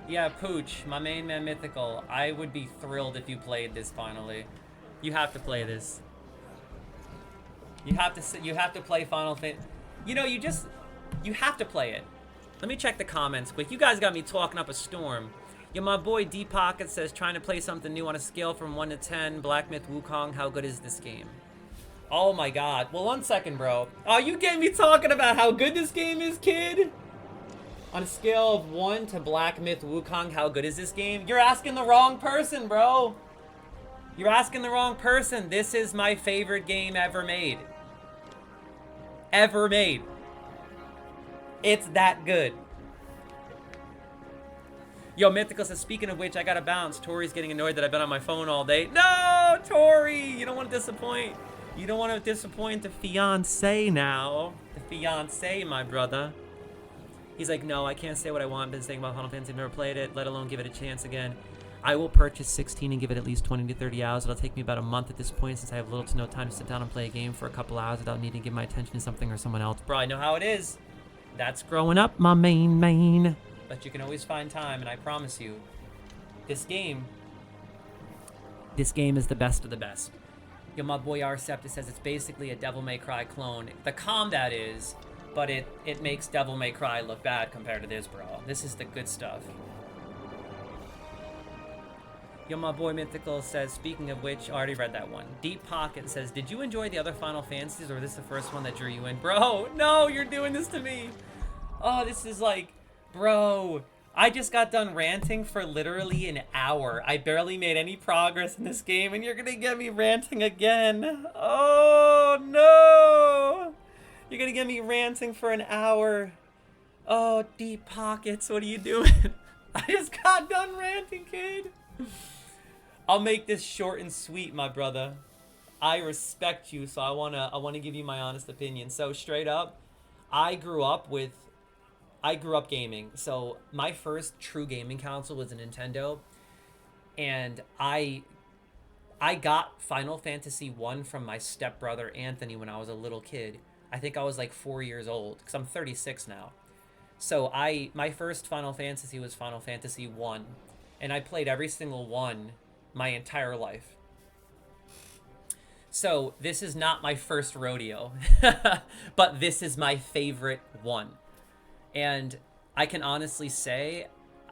Yeah, Pooch, my main man Mythical. I would be thrilled if you played this finally. You have to play this. You have to play Final Fantasy. You know, you have to play it. Let me check the comments quick. You guys got me talking up a storm. Yo, my boy D Pocket says, trying to play something new on a scale from 1 to 10. Black Myth Wukong, how good is this game? Oh my god. Well, 1 second, bro. Oh, you get me talking about how good this game is, kid? On a scale of 1 to Black Myth Wukong, how good is this game? You're asking the wrong person, bro. You're asking the wrong person. This is my favorite game ever made. Ever made. It's that good. Yo, Mythical says, speaking of which, I gotta bounce. Tori's getting annoyed that I've been on my phone all day. No, Tori! You don't want to disappoint. You don't want to disappoint the fiance now. The fiance, my brother. He's like, no, I can't say what I want. Been saying about Final Fantasy. I've never played it, let alone give it a chance again. I will purchase 16 and give it at least 20 to 30 hours. It'll take me about a month at this point since I have little to no time to sit down and play a game for a couple hours without needing to give my attention to something or someone else. Bro, I know how it is. That's growing up, my main. But you can always find time, and I promise you, this game is the best of the best. Yo, my boy Arceptus says it's basically a Devil May Cry clone. The combat is, but it makes Devil May Cry look bad compared to this, bro. This is the good stuff. Yo, my boy Mythical says, speaking of which, I already read that one. Deep Pocket says, did you enjoy the other Final Fantasies, or is this the first one that drew you in? Bro, no, you're doing this to me. Oh, this is like, bro, I just got done ranting for literally an hour. I barely made any progress in this game, and you're gonna get me ranting again. Oh, no. You're gonna get me ranting for an hour. Oh, Deep Pockets, what are you doing? I just got done ranting, kid. I'll make this short and sweet, my brother. I respect you, so I wanna give you my honest opinion. So straight up, I grew up gaming. So my first true gaming console was a Nintendo, and I got Final Fantasy 1 from my stepbrother Anthony when I was a little kid. I think I was like 4 years old, because I'm 36 now. So my first Final Fantasy was Final Fantasy 1, and I played every single one my entire life. So this is not my first rodeo, but this is my favorite one. And I can honestly say,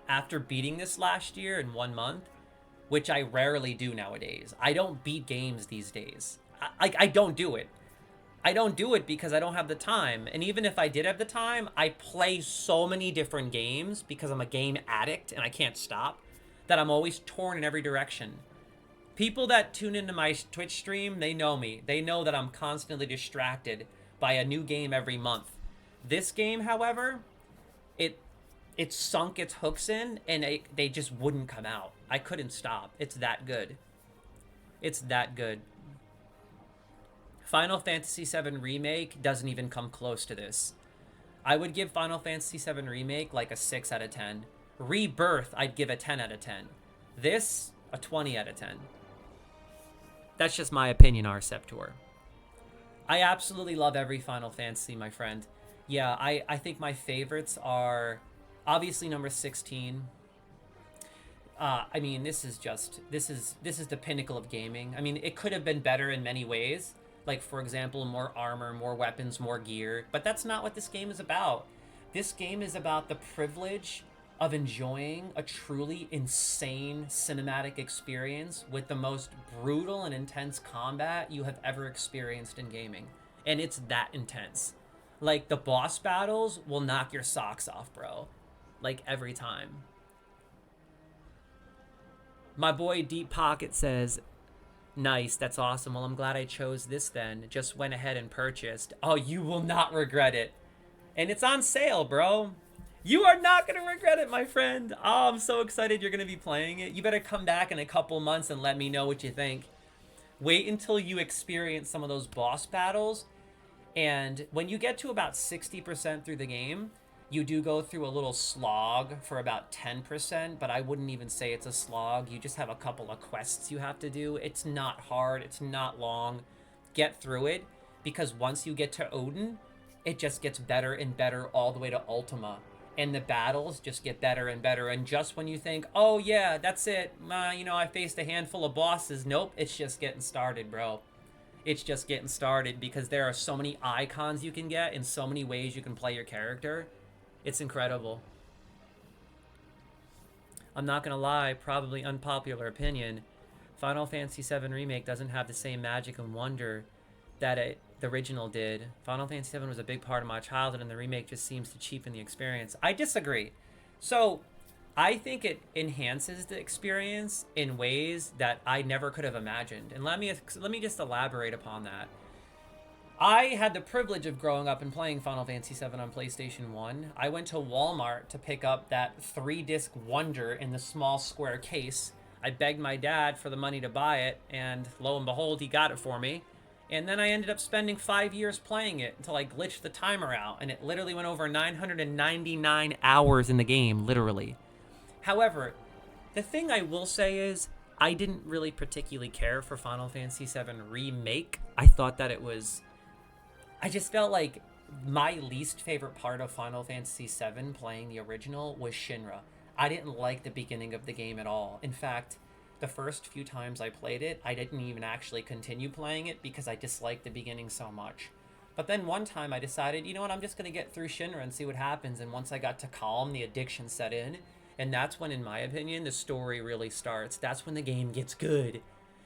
after beating this last year in 1 month, which I rarely do nowadays, I don't beat games these days. I don't do it. I don't do it because I don't have the time. And even if I did have the time, I play so many different games because I'm a game addict and I can't stop, that I'm always torn in every direction. People that tune into my Twitch stream, they know me. They know that I'm constantly distracted by a new game every month. This game, however, it sunk its hooks in, and they just wouldn't come out. I couldn't stop. It's that good. It's that good. Final Fantasy VII Remake doesn't even come close to this. I would give Final Fantasy VII Remake like a 6 out of 10. Rebirth, I'd give a 10 out of 10. This, a 20 out of 10. That's just my opinion, Arceptor. I absolutely love every Final Fantasy, my friend. Yeah, I think my favorites are obviously number 16. I mean, this is the pinnacle of gaming. I mean, it could have been better in many ways. Like, for example, more armor, more weapons, more gear. But that's not what this game is about. This game is about the privilege of enjoying a truly insane cinematic experience with the most brutal and intense combat you have ever experienced in gaming. And it's that intense. Like, the boss battles will knock your socks off, bro. Like, every time. My boy Deep Pocket says, nice, that's awesome. Well, I'm glad I chose this then. Just went ahead and purchased. Oh, you will not regret it. And it's on sale, bro. You are not going to regret it, my friend. Oh, I'm so excited you're going to be playing it. You better come back in a couple months and let me know what you think. Wait until you experience some of those boss battles. And when you get to about 60% through the game, You do go through a little slog for about 10%, but I wouldn't even say it's a slog. You just have a couple of quests you have to do. It's not hard. It's not long. Get through it, because once you get to Odin, it just gets better and better all the way to Ultima. And the battles just get better and better. And just when you think, oh yeah, that's it, you know, I faced a handful of bosses. Nope, it's just getting started, bro. It's just getting started, because there are so many icons you can get and so many ways you can play your character. It's incredible. I'm not gonna lie, probably unpopular opinion, Final Fantasy VII Remake doesn't have the same magic and wonder that the original did. Final Fantasy VII was a big part of my childhood, and the remake just seems to cheapen the experience. I disagree. So, I think it enhances the experience in ways that I never could have imagined. And let me just elaborate upon that. I had the privilege of growing up and playing Final Fantasy VII on PlayStation 1. I went to Walmart to pick up that 3-disc wonder in the small square case. I begged my dad for the money to buy it, and lo and behold, he got it for me. And then I ended up spending 5 years playing it until I glitched the timer out, and it literally went over 999 hours in the game, literally. However, the thing I will say is, I didn't really particularly care for Final Fantasy VII Remake. I thought that it was... I just felt like my least favorite part of Final Fantasy VII playing the original was Shinra. I didn't like the beginning of the game at all. In fact, the first few times I played it, I didn't even actually continue playing it because I disliked the beginning so much. But then one time I decided, you know what, I'm just going to get through Shinra and see what happens. And once I got to Calm, the addiction set in. And that's when, in my opinion, the story really starts. That's when the game gets good.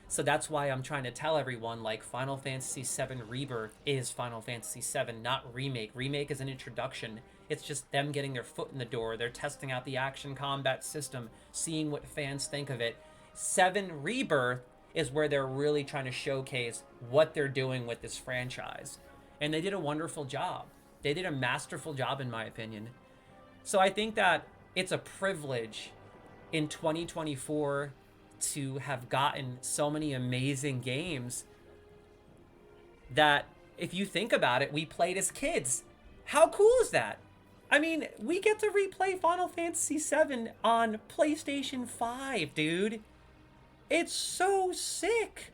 So that's why I'm trying to tell everyone, like, Final Fantasy VII Rebirth is Final Fantasy VII, not Remake. Remake is an introduction. It's just them getting their foot in the door. They're testing out the action combat system, seeing what fans think of it. 7 Rebirth is where they're really trying to showcase what they're doing with this franchise. And they did a wonderful job. They did a masterful job, in my opinion. So I think that it's a privilege in 2024 to have gotten so many amazing games that, if you think about it, we played as kids. How cool is that? I mean, we get to replay Final Fantasy VII on PlayStation 5, dude. It's so sick.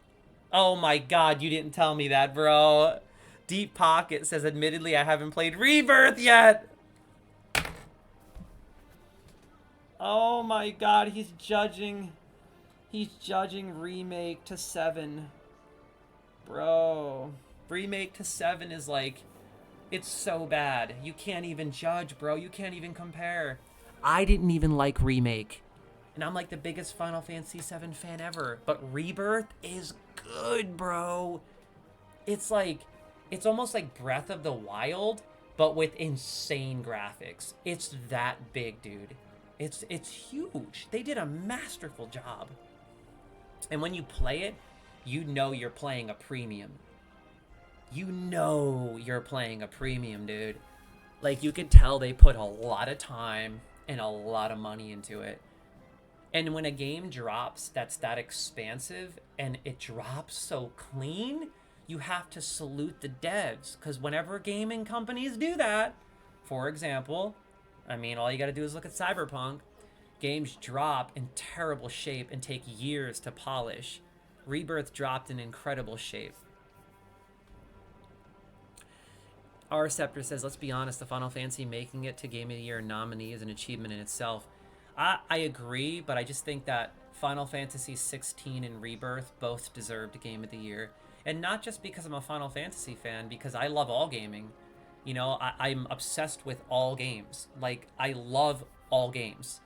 Oh my god, you didn't tell me that, bro. Deep Pocket says, admittedly, I haven't played Rebirth yet. Oh my god, he's judging Remake to 7. Bro. Remake to 7 is like, it's so bad. You can't even judge, bro. You can't even compare. I didn't even like Remake. And I'm like the biggest Final Fantasy VII fan ever. But Rebirth is good, bro. It's like, it's almost like Breath of the Wild, but with insane graphics. It's that big, dude. It's huge. They did a masterful job. And when you play it, you know you're playing a premium. You know you're playing a premium, dude. Like, you could tell they put a lot of time and a lot of money into it. And when a game drops that's that expansive and it drops so clean, you have to salute the devs. Because whenever gaming companies do that, for example, I mean, all you gotta do is look at Cyberpunk. Games drop in terrible shape and take years to polish. Rebirth dropped in incredible shape. R Scepter says, let's be honest, the Final Fantasy making it to Game of the Year nominee is an achievement in itself. I agree, but I just think that Final Fantasy 16 and Rebirth both deserved Game of the Year. And not just because I'm a Final Fantasy fan, because I love all gaming. You know, I'm obsessed with all games. Like, I love all games.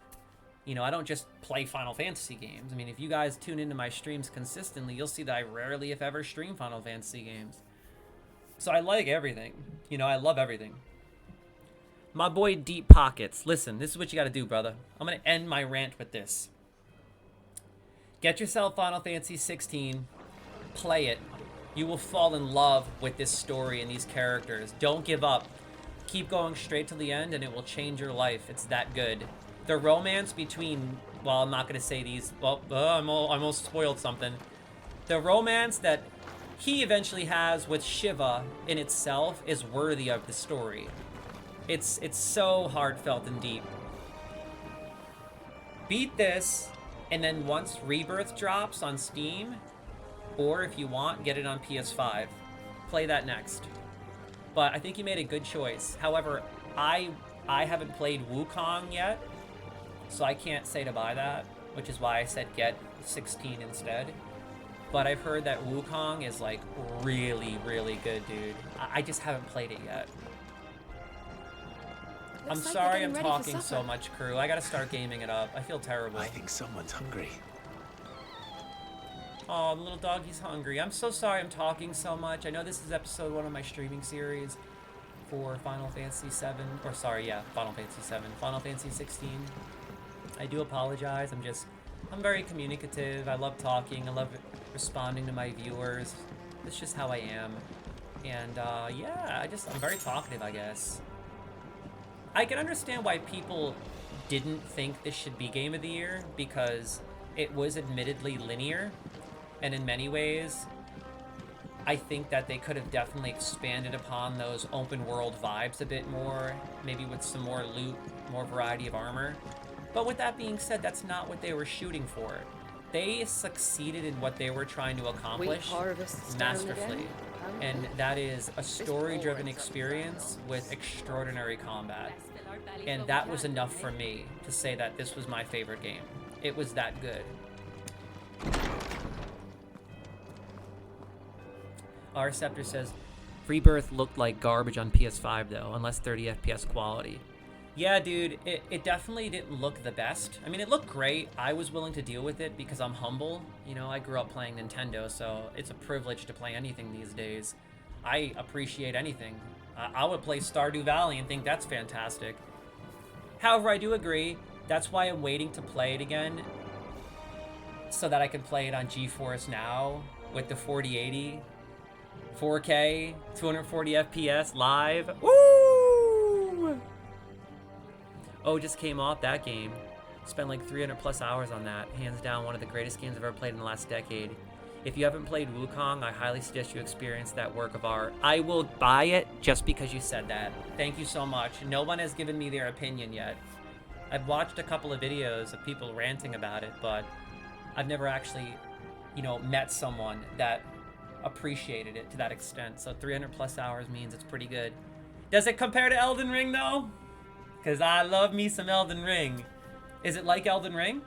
You know, I don't just play Final Fantasy games. I mean, if you guys tune into my streams consistently, you'll see that I rarely, if ever, stream Final Fantasy games. So I like everything. You know, I love everything. My boy Deep Pockets. Listen, this is what you gotta do, brother. I'm gonna end my rant with this. Get yourself Final Fantasy 16. Play it. You will fall in love with this story and these characters. Don't give up. Keep going straight to the end and it will change your life. It's that good. The romance between... Well, I'm not gonna say these... Well, I almost spoiled something. The romance that he eventually has with Shiva in itself is worthy of the story. It's so heartfelt and deep. Beat this, and then once Rebirth drops on Steam, or if you want, get it on PS5. Play that next. But I think you made a good choice. However, I haven't played Wukong yet, so I can't say to buy that, which is why I said get 16 instead. But I've heard that Wukong is like really, really good, dude. I just haven't played it yet. I'm sorry I'm talking so much, crew. I gotta start gaming it up. I feel terrible. I think someone's hungry. Oh, the little doggy's hungry. I'm so sorry I'm talking so much. I know this is episode 1 of my streaming series for Final Fantasy 7. Or sorry, yeah, Final Fantasy 7. Final Fantasy 16. I do apologize. I'm very communicative. I love talking. I love responding to my viewers. It's just how I am. And yeah, I'm very talkative, I guess. I can understand why people didn't think this should be Game of the Year, because it was admittedly linear, and in many ways, I think that they could have definitely expanded upon those open world vibes a bit more, maybe with some more loot, more variety of armor. But with that being said, that's not what they were shooting for. They succeeded in what they were trying to accomplish masterfully. And that is a story-driven experience with extraordinary combat. And that was enough for me to say that this was my favorite game. It was that good. R Scepter says, Rebirth looked like garbage on PS5 though, unless 30 FPS quality. Yeah, dude, it definitely didn't look the best. I mean, it looked great. I was willing to deal with it because I'm humble. You know, I grew up playing Nintendo, so it's a privilege to play anything these days. I appreciate anything. I would play Stardew Valley and think that's fantastic. However, I do agree. That's why I'm waiting to play it again, so that I can play it on GeForce Now with the 4080, 4K, 240 FPS live. Woo! Oh, just came off that game. Spent like 300 plus hours on that. Hands down, one of the greatest games I've ever played in the last decade. If you haven't played Wukong, I highly suggest you experience that work of art. I will buy it just because you said that. Thank you so much. No one has given me their opinion yet. I've watched a couple of videos of people ranting about it, but I've never actually, you know, met someone that appreciated it to that extent. So 300 plus hours means it's pretty good. Does it compare to Elden Ring though? Because I love me some Elden Ring. Is it like Elden Ring?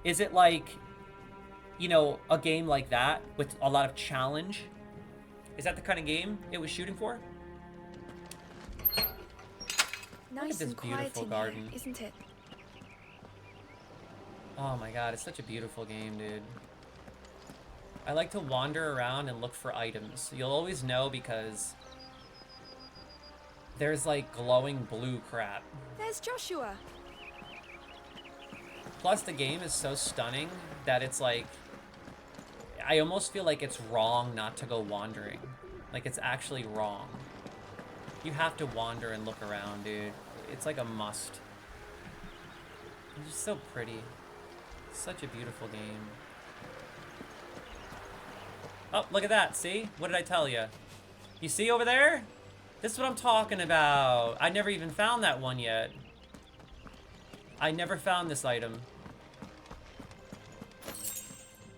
Is it like, you know, a game like that with a lot of challenge? Is that the kind of game it was shooting for? Look at this beautiful garden, isn't it? Oh my god, it's such a beautiful game, dude. I like to wander around and look for items. You'll always know because there's like glowing blue crap. There's Joshua. Plus the game is so stunning that it's like, I almost feel like it's wrong not to go wandering. Like it's actually wrong. You have to wander and look around, dude. It's like a must. It's just so pretty. Such a beautiful game. Oh, look at that. See? What did I tell you? You see over there? This is what I'm talking about. I never even found that one yet. I never found this item.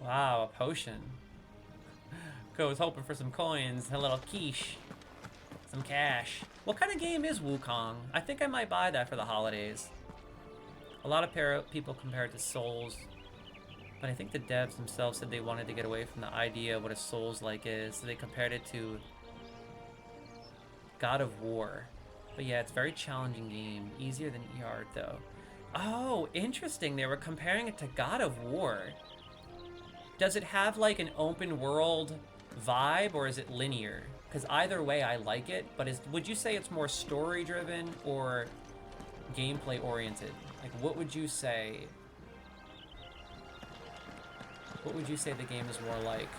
Wow, a potion. I was hoping for some coins, a little quiche, some cash. What kind of game is Wukong? I think I might buy that for the holidays. A lot of people compare it to Souls, but I think the devs themselves said they wanted to get away from the idea of what a Souls-like is, so they compared it to God of War. But yeah, it's a very challenging game. Easier than Yard, though. Oh, interesting. They were comparing it to God of War. Does it have like an open world vibe, or is it linear? Because either way, I like it. But would you say it's more story-driven or gameplay-oriented? Like, what would you say? What would you say the game is more like?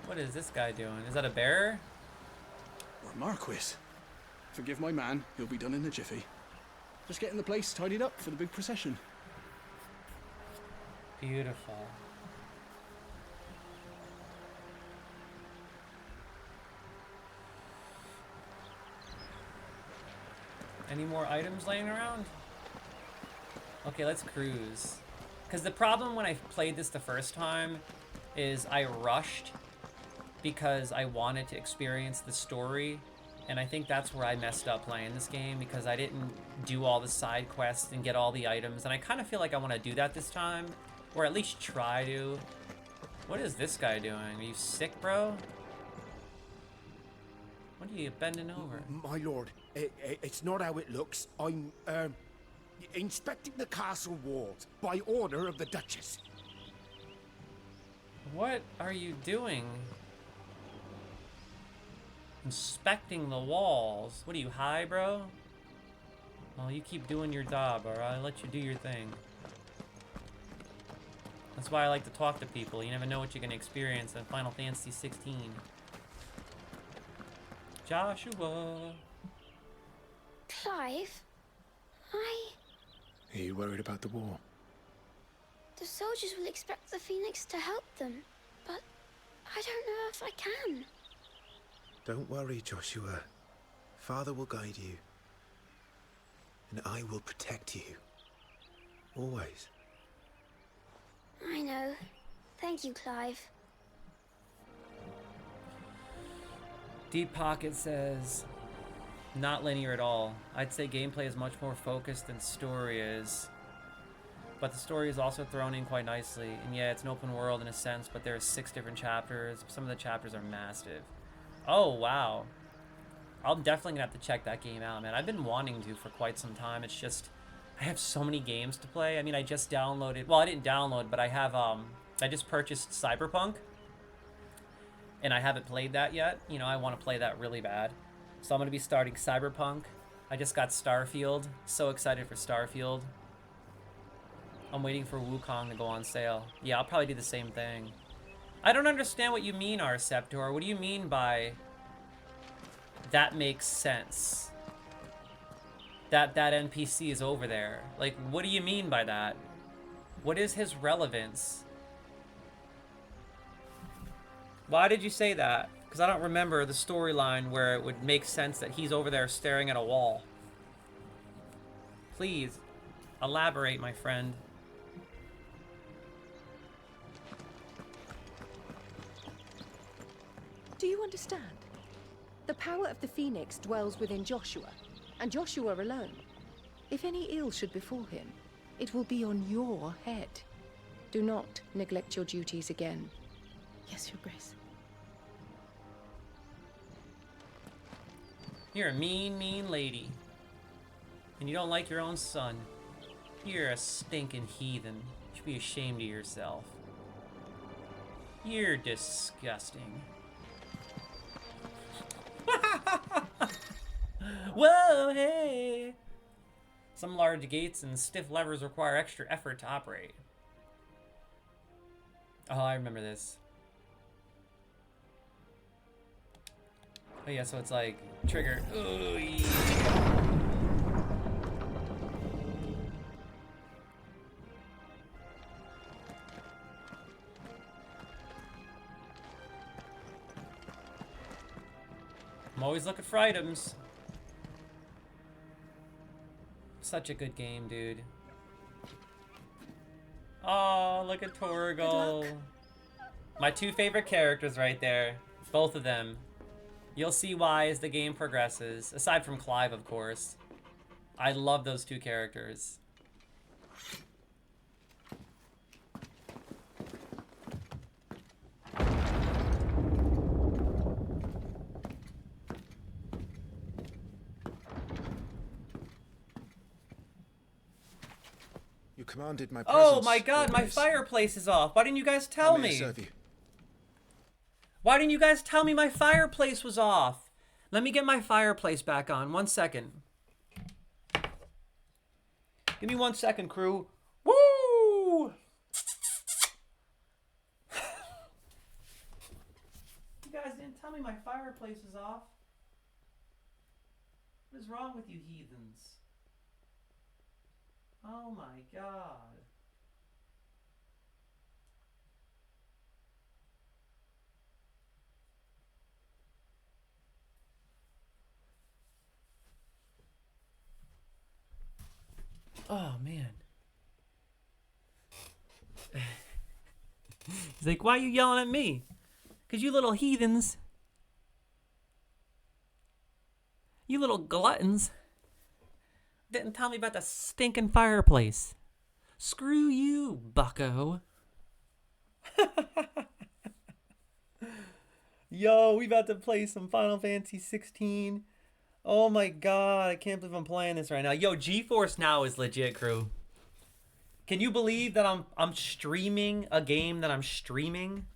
What is this guy doing? Is that a bear? Or Marquis. Forgive my man, he'll be done in a jiffy. Just getting the place tidied up for the big procession. Beautiful. Any more items laying around? Okay, let's cruise. Because the problem when I played this the first time is I rushed because I wanted to experience the story. And I think that's where I messed up playing this game, because I didn't do all the side quests and get all the items. And I kind of feel like I want to do that this time, or at least try to. What is this guy doing? Are you sick, bro? What are you bending over? My lord, it's not how it looks. I'm, inspecting the castle walls by order of the Duchess. What are you doing? Inspecting the walls. What are you, high, bro? Well, you keep doing your job, alright? I'll let you do your thing. That's why I like to talk to people. You never know what you're gonna experience in Final Fantasy 16. Joshua. Clive, Are you worried about the war? the soldiers will expect the Phoenix to help them, but I don't know if I can. Don't worry, Joshua. Father will guide you. And I will protect you. Always. I know. Thank you, Clive. Deep Pocket says, not linear at all. I'd say gameplay is much more focused than story is. But the story is also thrown in quite nicely. And yeah, it's an open world in a sense, but there are 6 different chapters. Some of the chapters are massive. Oh, wow. I'm definitely gonna have to check that game out, man. I've been wanting to for quite some time. It's just, I have so many games to play. I mean, I just downloaded, well, I didn't download, but I have, I just purchased Cyberpunk. And I haven't played that yet. You know, I want to play that really bad. So I'm gonna be starting Cyberpunk. I just got Starfield. So excited for Starfield. I'm waiting for Wukong to go on sale. Yeah, I'll probably do the same thing. I don't understand what you mean, Arceptor. What do you mean by that makes sense? That NPC is over there. Like, what do you mean by that? What is his relevance? Why did you say that? Because I don't remember the storyline where it would make sense that he's over there staring at a wall. Please, elaborate, my friend. Do you understand? The power of the Phoenix dwells within Joshua, and Joshua alone. If any ill should befall him, it will be on your head. Do not neglect your duties again. Yes, Your Grace. You're a mean, mean lady. And you don't like your own son. You're a stinking heathen. You should be ashamed of yourself. You're disgusting. Whoa, hey! Some large gates and stiff levers require extra effort to operate. Oh, I remember this. Oh yeah, so it's like, trigger. Ooh, yeah. I'm always looking for items. Such a good game, dude. Oh, look at Torgal. My 2 favorite characters right there. Both of them. You'll see why as the game progresses. Aside from Clive, of course. I love those 2 characters. You commanded my presence. Oh my god, my fireplace is off. Why didn't you guys tell me? Serve you? Why didn't you guys tell me my fireplace was off? Let me get my fireplace back on. 1 second. Give me 1 second, crew. Woo! You guys didn't tell me my fireplace was off. What is wrong with you heathens? Oh my god. Oh, man. He's like, why are you yelling at me? Because you little heathens. You little gluttons. Didn't tell me about the stinking fireplace. Screw you, bucko. Yo, we about to play some Final Fantasy 16. Oh my god, I can't believe I'm playing this right now. Yo, GeForce Now is legit, crew. Can you believe that I'm streaming a game that I'm streaming?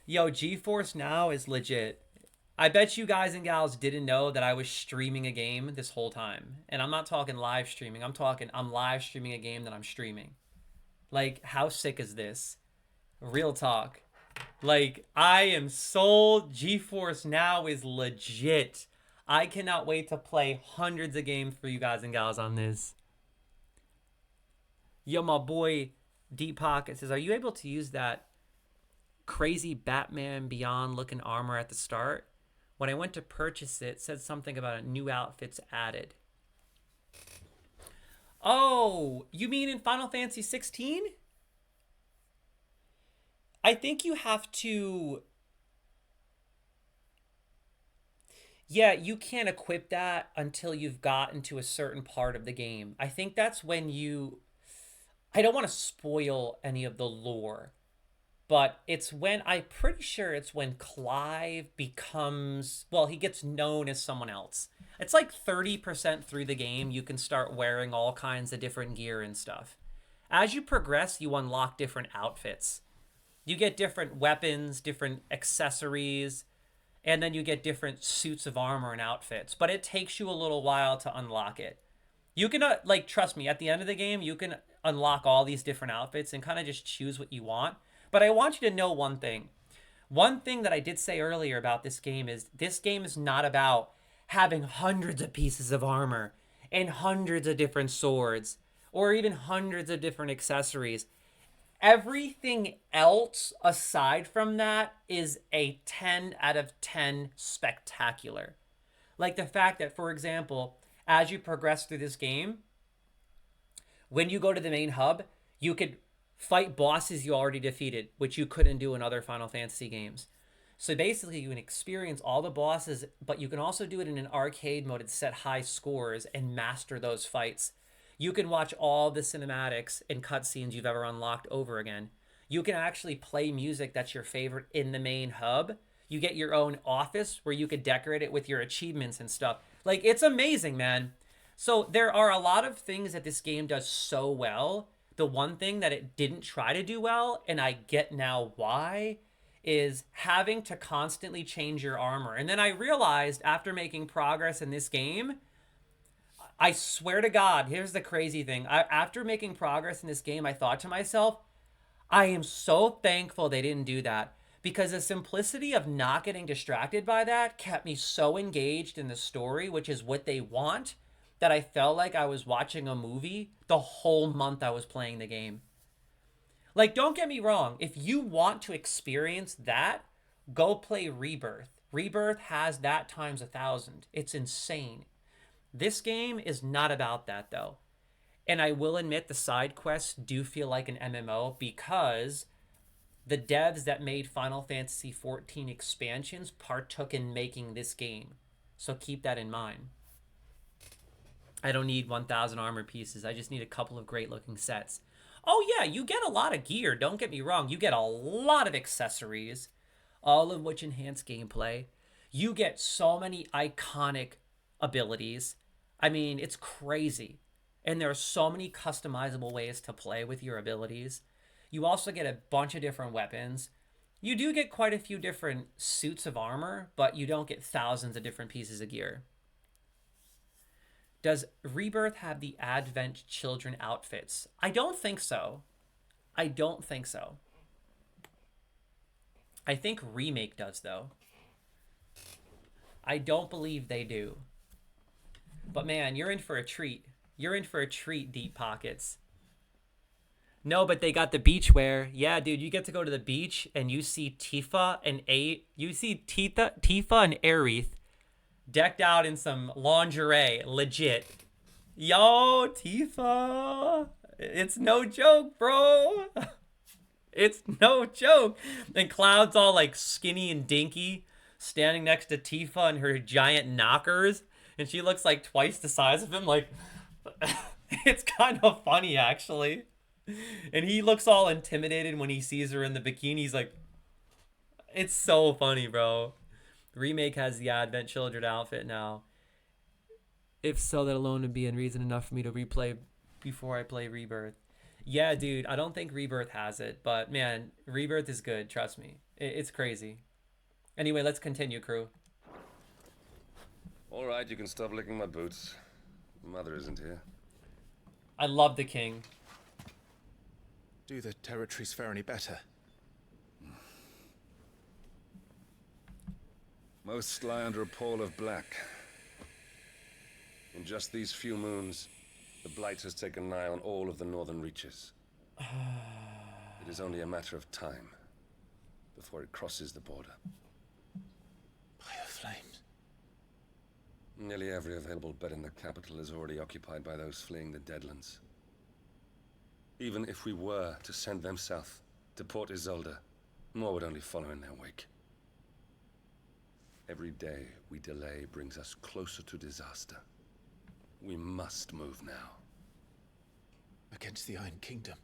Yo, GeForce Now is legit. I bet you guys and gals didn't know that I was streaming a game this whole time. And I'm not talking live streaming. I'm live streaming a game that I'm streaming. Like, how sick is this? Real talk. Like, I am sold. GeForce Now is legit. I cannot wait to play hundreds of games for you guys and gals on this. Yo, my boy Deep Pocket says, are you able to use that crazy Batman Beyond looking armor at the start? When I went to purchase it, it said something about new outfits added. Oh, you mean in Final Fantasy 16? I think you have to... Yeah, you can't equip that until you've gotten to a certain part of the game. I think that's when you... I don't want to spoil any of the lore. But it's when, I'm pretty sure it's when Clive becomes, well, he gets known as someone else. It's like 30% through the game, you can start wearing all kinds of different gear and stuff. As you progress, you unlock different outfits. You get different weapons, different accessories, and then you get different suits of armor and outfits. But it takes you a little while to unlock it. You can, like, trust me, at the end of the game, you can unlock all these different outfits and kind of just choose what you want. But I want you to know one thing. One thing that I did say earlier about this game is not about having hundreds of pieces of armor and hundreds of different swords or even hundreds of different accessories. Everything else aside from that is a 10 out of 10 spectacular. Like the fact that, for example, as you progress through this game, when you go to the main hub, you could fight bosses you already defeated, which you couldn't do in other Final Fantasy games. So basically, you can experience all the bosses, but you can also do it in an arcade mode and set high scores and master those fights. You can watch all the cinematics and cutscenes you've ever unlocked over again. You can actually play music that's your favorite in the main hub. You get your own office where you could decorate it with your achievements and stuff. Like, it's amazing, man. So there are a lot of things that this game does so well. The one thing that it didn't try to do well, and I get now why, is having to constantly change your armor. And then I realized after making progress in this game, I swear to God, here's the crazy thing. After making progress in this game, I thought to myself, I am so thankful they didn't do that, because the simplicity of not getting distracted by that kept me so engaged in the story, which is what they want, that I felt like I was watching a movie the whole month I was playing the game. Like, don't get me wrong. If you want to experience that, go play Rebirth. Rebirth has that times 1,000. It's insane. This game is not about that, though. And I will admit the side quests do feel like an MMO because the devs that made Final Fantasy XIV expansions partook in making this game. So keep that in mind. I don't need 1,000 armor pieces. I just need a couple of great looking sets. Oh yeah, you get a lot of gear. Don't get me wrong. You get a lot of accessories, all of which enhance gameplay. You get so many iconic abilities. I mean, it's crazy. And there are so many customizable ways to play with your abilities. You also get a bunch of different weapons. You do get quite a few different suits of armor, but you don't get thousands of different pieces of gear. Does Rebirth have the Advent Children outfits? I don't think so. I don't think so. I think Remake does, though. I don't believe they do. But man, you're in for a treat. You're in for a treat, Deep Pockets. No, but they got the beach wear. Yeah, dude, you get to go to the beach and you see Tifa and Tifa and Aerith decked out in some lingerie, legit. Yo, Tifa. It's no joke, bro. It's no joke. And Cloud's all like skinny and dinky, standing next to Tifa and her giant knockers. And she looks like twice the size of him. Like, it's kind of funny, actually. And he looks all intimidated when he sees her in the bikini. He's like, it's so funny, bro. Remake has the Advent Children outfit now. If so, that alone would be a reason enough for me to replay before I play Rebirth. Yeah, dude, I don't think Rebirth has it, but man, Rebirth is good, trust me. It's crazy. Anyway, let's continue, crew. All right, you can stop licking my boots. Mother isn't here. I love the king. Do the territories fare any better? Most lie under a pall of black. In just these few moons, the Blight has taken nigh on all of the northern reaches. It is only a matter of time before it crosses the border. By the flames. Nearly every available bed in the capital is already occupied by those fleeing the Deadlands. Even if we were to send them south, to Port Isolde, more would only follow in their wake. Every day we delay brings us closer to disaster. We must move now. Against the Iron Kingdom.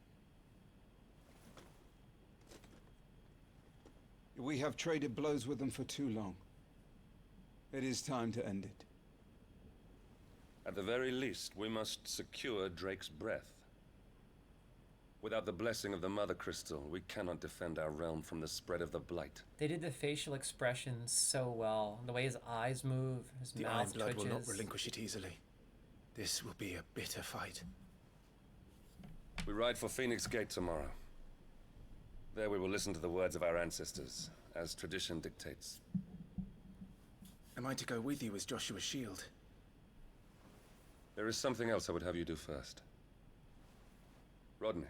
We have traded blows with them for too long. It is time to end it. At the very least, we must secure Drake's breath. Without the blessing of the Mother Crystal, we cannot defend our realm from the spread of the Blight. They did the facial expressions so well. The way his eyes move, his The mouth Iron Blood twitches. will not relinquish it easily. This will be a bitter fight. We ride for Phoenix Gate tomorrow. There we will listen to the words of our ancestors, as tradition dictates. Am I to go with you as Joshua's shield? There is something else I would have you do first. Rodney.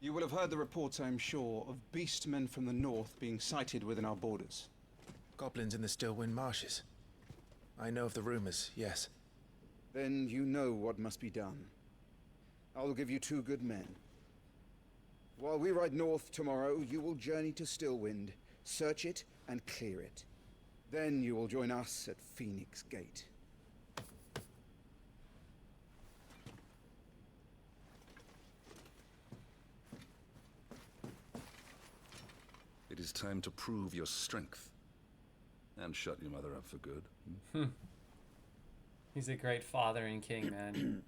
You will have heard the reports, I am sure, of beastmen from the north being sighted within our borders. Goblins in the Stillwind Marshes. I know of the rumors, yes. Then you know what must be done. I will give you 2 good men. While we ride north tomorrow, you will journey to Stillwind, search it and clear it. Then you will join us at Phoenix Gate. It is time to prove your strength. And shut your mother up for good. He's a great father and king, man.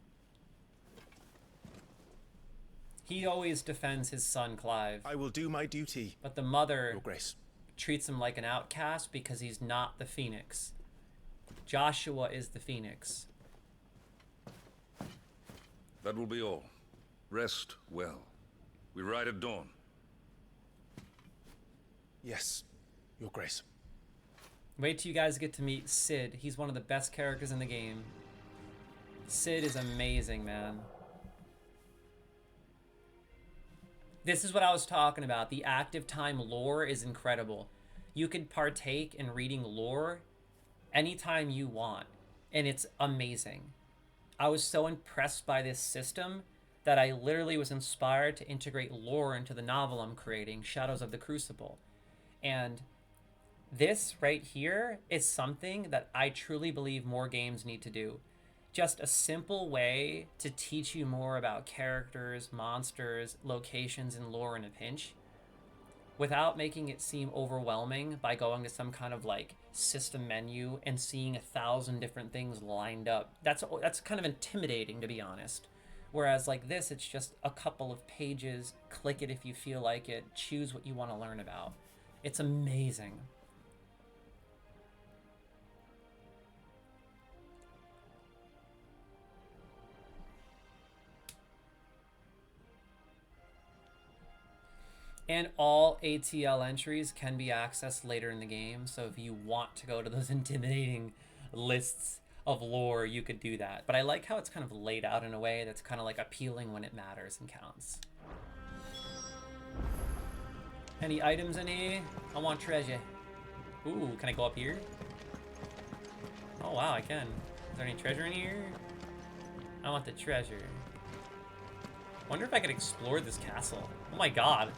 He always defends his son, Clive. I will do my duty. But the mother, Your Grace, treats him like an outcast because he's not the Phoenix. Joshua is the Phoenix. That will be all. Rest well. We ride at dawn. Yes, Your Grace. Wait till you guys get to meet Sid. He's one of the best characters in the game. Sid is amazing, man. This is what I was talking about. The active time lore is incredible. You could partake in reading lore anytime you want, and it's amazing. I was so impressed by this system that I literally was inspired to integrate lore into the novel I'm creating, Shadows of the Crucible. And this right here is something that I truly believe more games need to do. Just a simple way to teach you more about characters, monsters, locations, and lore in a pinch, without making it seem overwhelming by going to some kind of like system menu and seeing 1,000 different things lined up. That's kind of intimidating, to be honest. Whereas like this, it's just a couple of pages, click it if you feel like it, choose what you want to learn about. It's amazing. And all ATL entries can be accessed later in the game, so if you want to go to those intimidating lists of lore, you could do that. But I like how it's kind of laid out in a way that's kind of like appealing when it matters and counts. Any items in here? I want treasure. Ooh, can I go up here? Oh wow, I can. Is there any treasure in here? I want the treasure. Wonder if I could explore this castle. Oh my god.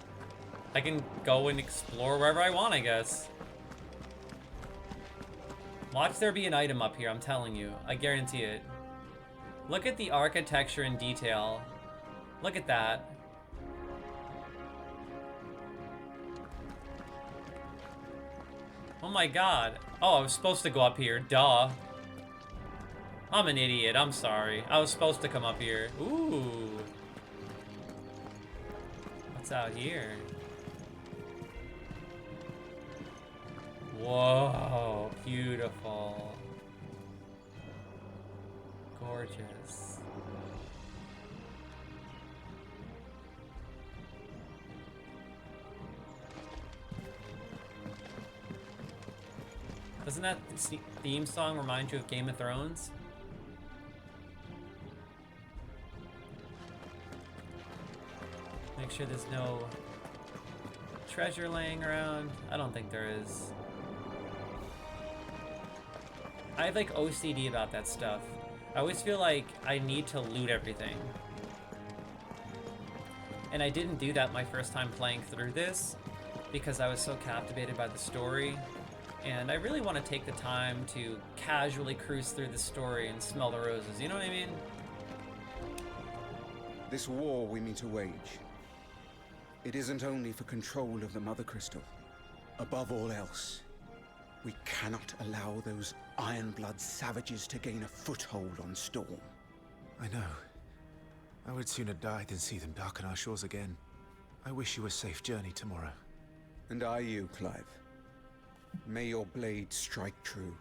I can go and explore wherever I want, I guess. Watch there be an item up here, I'm telling you. I guarantee it. Look at the architecture in detail. Look at that. Oh my god. Oh, I was supposed to go up here. Duh. I'm an idiot. I'm sorry. I was supposed to come up here. Ooh. What's out here? Whoa. Beautiful. Gorgeous. Doesn't that theme song remind you of Game of Thrones? Make sure there's no treasure laying around. I don't think there is. I have like OCD about that stuff. I always feel like I need to loot everything. And I didn't do that my first time playing through this because I was so captivated by the story. And I really want to take the time to casually cruise through the story and smell the roses, you know what I mean? This war we mean to wage, it isn't only for control of the Mother Crystal. Above all else, we cannot allow those Ironblood savages to gain a foothold on Storm. I know. I would sooner die than see them darken our shores again. I wish you a safe journey tomorrow. And I you, Clive. May your blade strike true.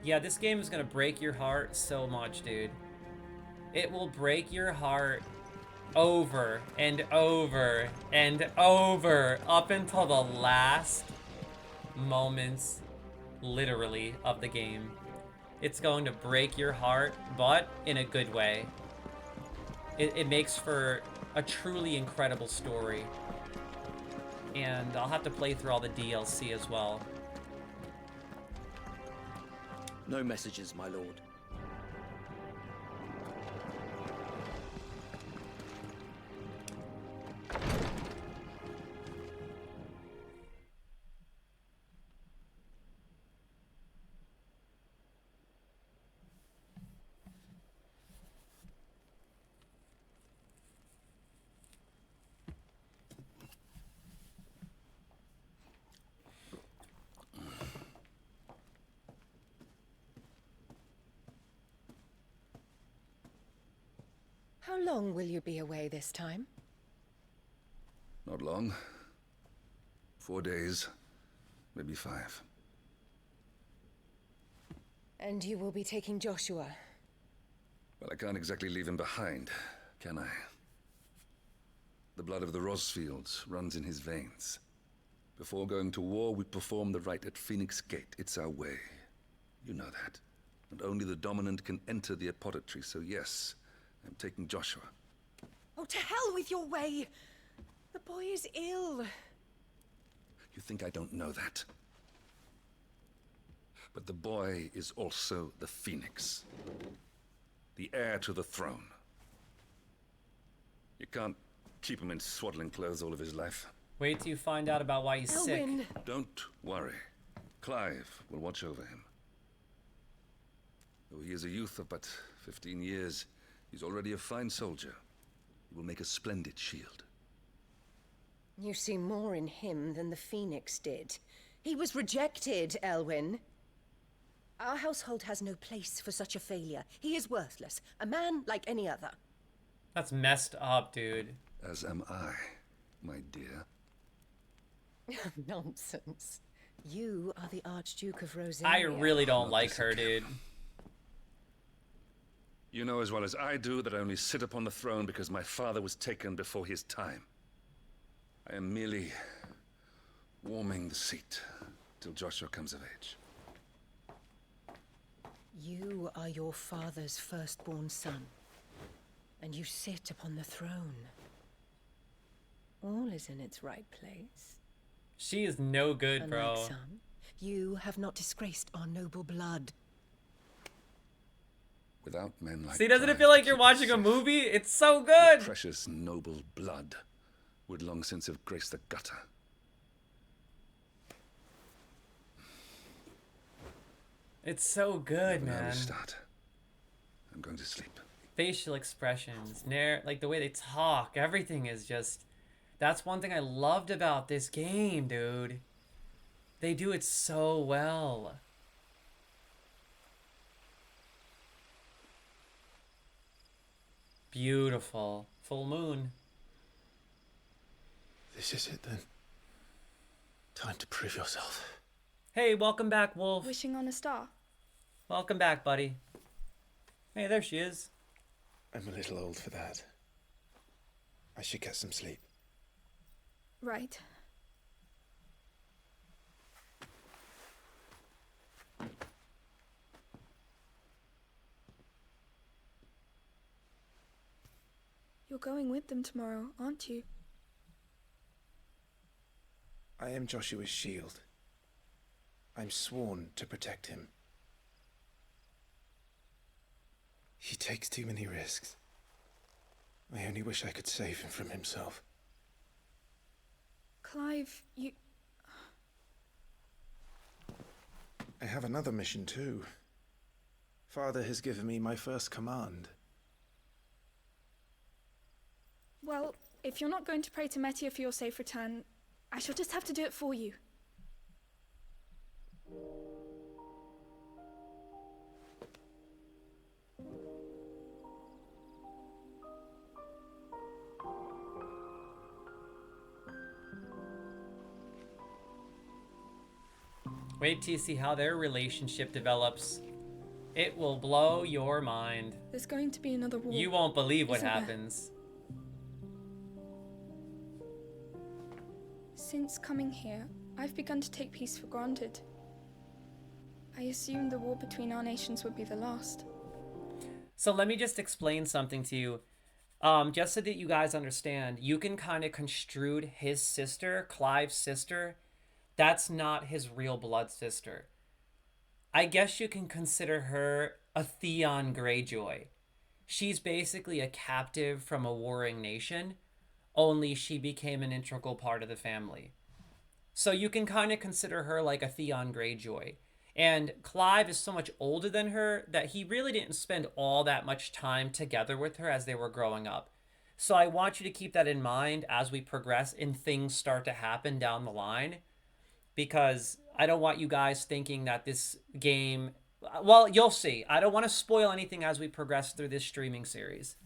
Yeah, this game is gonna break your heart so much, dude. It will break your heart over and over and over up until the last moments, literally, of the game. It's going to break your heart, but in a good way. It makes for a truly incredible story. And I'll have to play through all the DLC as well. No messages, my lord. How long will you be away this time? Not long. 4 days, maybe 5. And you will be taking Joshua? Well, I can't exactly leave him behind, can I? The blood of the Rosfields runs in his veins. Before going to war, we perform the rite at Phoenix Gate. It's our way. You know that. And only the dominant can enter the apothecary, so yes, I'm taking Joshua. Oh, to hell with your way! The boy is ill. You think I don't know that? But the boy is also the Phoenix. The heir to the throne. You can't keep him in swaddling clothes all of his life. Wait till you find out about why he's Elwyn. sick. Don't worry. Clive will watch over him. Though he is a youth of but 15 years, he's already a fine soldier. He will make a splendid shield. You see more in him than the Phoenix did. He was rejected, Elwyn. Our household has no place for such a failure. He is worthless. A man like any other. That's messed up, dude. As am I, my dear. Nonsense. You are the Archduke of Rosaria. I really don't like her, dude. You know as well as I do that I only sit upon the throne because my father was taken before his time. I am merely warming the seat till Joshua comes of age. You are your father's firstborn son, and you sit upon the throne. All is in its right place. She is no good, Unlike bro. some, you have not disgraced our noble blood. Without men like See, doesn't it Clive feel to like you're keep us watching a safe, movie? It's so your good. precious noble blood would long since have graced the gutter. It's so good, An early man. start. I'm going to sleep. Facial expressions, like the way they talk, everything is just. That's one thing I loved about this game, dude. They do it so well. Beautiful. Full moon. This is it then. Time to prove yourself. Hey, welcome back, Wolf. Wishing on a star. Welcome back, buddy. Hey, there she is. I'm a little old for that. I should get some sleep. Right. You're going with them tomorrow, aren't you? I am Joshua's shield. I'm sworn to protect him. He takes too many risks. I only wish I could save him from himself. Clive, you... I have another mission too. Father has given me my first command. Well, if you're not going to pray to Metia for your safe return, I shall just have to do it for you. Wait till you see how their relationship develops. It will blow your mind. There's going to be another war. You won't believe what isn't there? happens. Since coming here, I've begun to take peace for granted. I assumed the war between our nations would be the last. So let me just explain something to you. Just so that you guys understand, you can kind of construe his sister, Clive's sister. That's not his real blood sister. I guess you can consider her a Theon Greyjoy. She's basically a captive from a warring nation, only she became an integral part of the family. So you can kind of consider her like a Theon Greyjoy. And Clive is so much older than her that he really didn't spend all that much time together with her as they were growing up. So I want you to keep that in mind as we progress and things start to happen down the line. Because I don't want you guys thinking that this game... Well, you'll see. I don't want to spoil anything as we progress through this streaming series.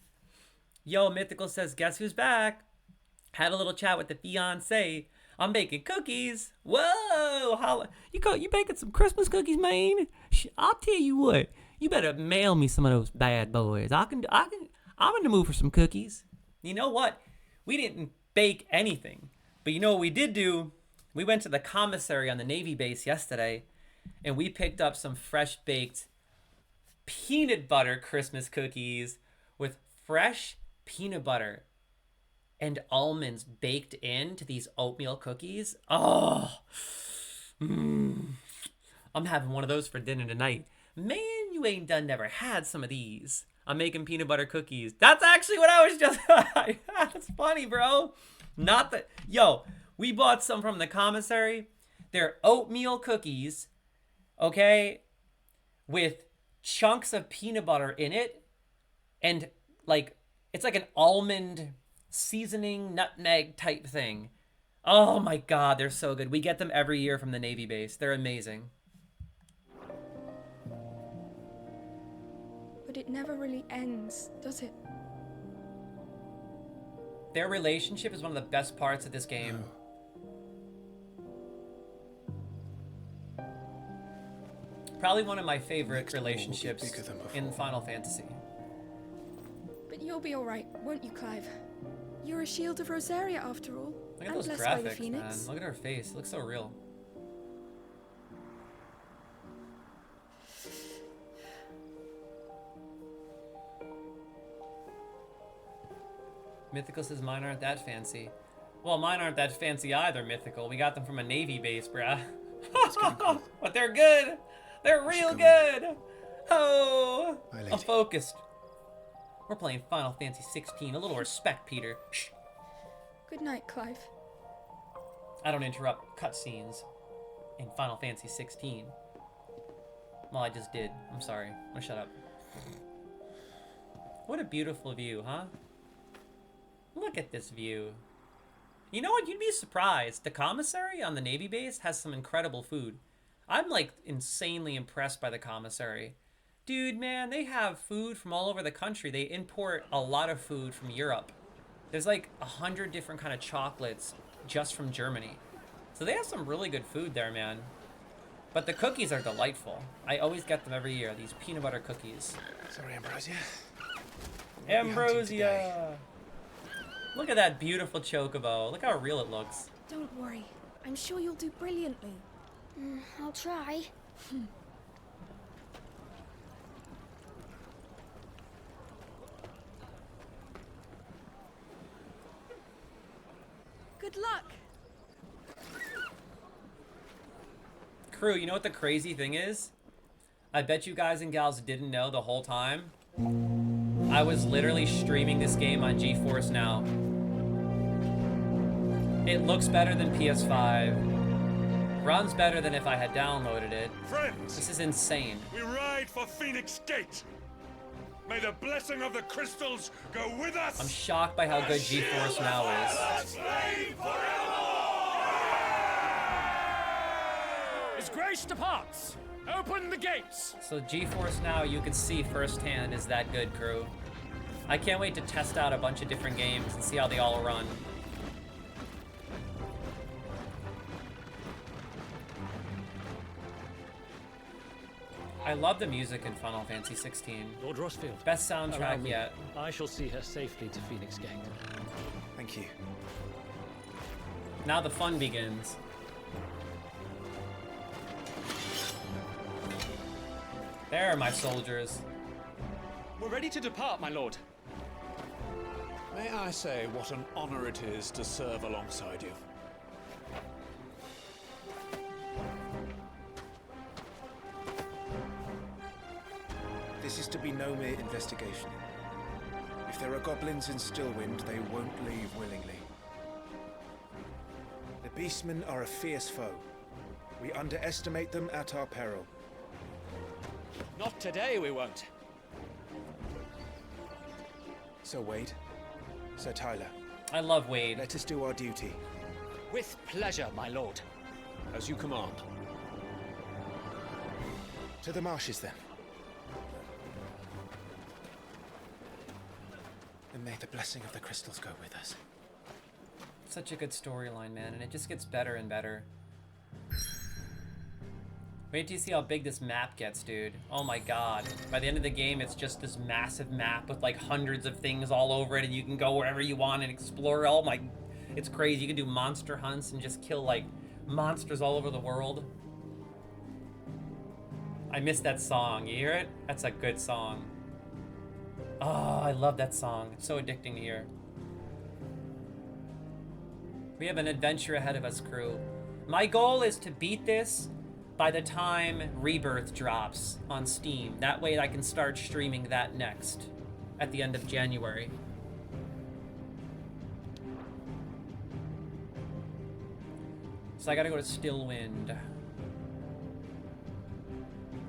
Yo, Mythical says, guess who's back? Had a little chat with the fiancé. I'm baking cookies. Whoa! You baking some Christmas cookies, man? I'll tell you what. You better mail me some of those bad boys. I'm in the mood for some cookies. You know what? We didn't bake anything. But you know what we did do? We went to the commissary on the Navy base yesterday, and we picked up some fresh-baked peanut butter Christmas cookies with fresh peanut butter and almonds baked into these oatmeal cookies. Oh, I'm having one of those for dinner tonight. Man, you ain't never had some of these. I'm making peanut butter cookies. That's actually what I was just... That's funny, bro. Not that... Yo... We bought some from the commissary. They're oatmeal cookies, okay, with chunks of peanut butter in it. And, like, it's like an almond seasoning nutmeg type thing. Oh, my God, they're so good. We get them every year from the Navy base. They're amazing. But it never really ends, does it? Their relationship is one of the best parts of this game. No. Probably one of my favorite relationships in Final Fantasy. But you'll be alright, won't you, Clive? You're a shield of Rosaria, after all. Look at and those blessed by the graphics, Phoenix. man. Look at her face. It looks so real. Mythical says mine aren't that fancy. Well, mine aren't that fancy either, Mythical. We got them from a Navy base, bruh. But they're good. They're real good. Oh, I'm focused. We're playing Final Fantasy 16. A little respect, Peter. Shh. Good night, Clive. I don't interrupt cutscenes in Final Fantasy 16. Well, I just did. I'm sorry. I'm gonna shut up. What a beautiful view, huh? Look at this view. You know what? You'd be surprised. The commissary on the Navy base has some incredible food. I'm like insanely impressed by the commissary. Dude, man, they have food from all over the country. They import a lot of food from Europe. There's like 100 different kind of chocolates just from Germany. So they have some really good food there, man. But the cookies are delightful. I always get them every year, these peanut butter cookies. Sorry, Ambrosia. Ambrosia! Look at that beautiful chocobo. Look how real it looks. Don't worry. I'm sure you'll do brilliantly. I'll try. Good luck. Crew, you know what the crazy thing is? I bet you guys and gals didn't know the whole time. I was literally streaming this game on GeForce Now. It looks better than PS5. Runs better than if I had downloaded it. Friends, this is insane. We ride for Phoenix Gate. May the blessing of the crystals go with us. I'm shocked by how good GeForce Now is. As grace departs, open the gates. So GeForce Now, you can see firsthand, is that good, crew. I can't wait to test out a bunch of different games and see how they all run. I love the music in Final Fantasy 16. Lord Rossfield. Best soundtrack yet. I shall see her safely to Phoenix Gate. Thank you. Now the fun begins. There are my soldiers. We're ready to depart, my lord. May I say what an honor it is to serve alongside you? This is to be no mere investigation. If there are goblins in Stillwind, they won't leave willingly. The Beastmen are a fierce foe. We underestimate them at our peril. Not today, we won't. Sir Wade, Sir Tyler. I love Wade. Let us do our duty. With pleasure, my lord. As you command. To the marshes, then. And may the blessing of the crystals go with us. Such a good storyline, man, and it just gets better and better. Wait till you see how big this map gets, dude. Oh my god. By the end of the game, it's just this massive map with like hundreds of things all over it, and you can go wherever you want and explore. Oh my... It's crazy. You can do monster hunts and just kill like monsters all over the world. I miss that song. You hear it? That's a good song. Oh, I love that song. It's so addicting to hear. We have an adventure ahead of us, crew. My goal is to beat this by the time Rebirth drops on Steam. That way I can start streaming that next, at the end of January. So I gotta go to Stillwind.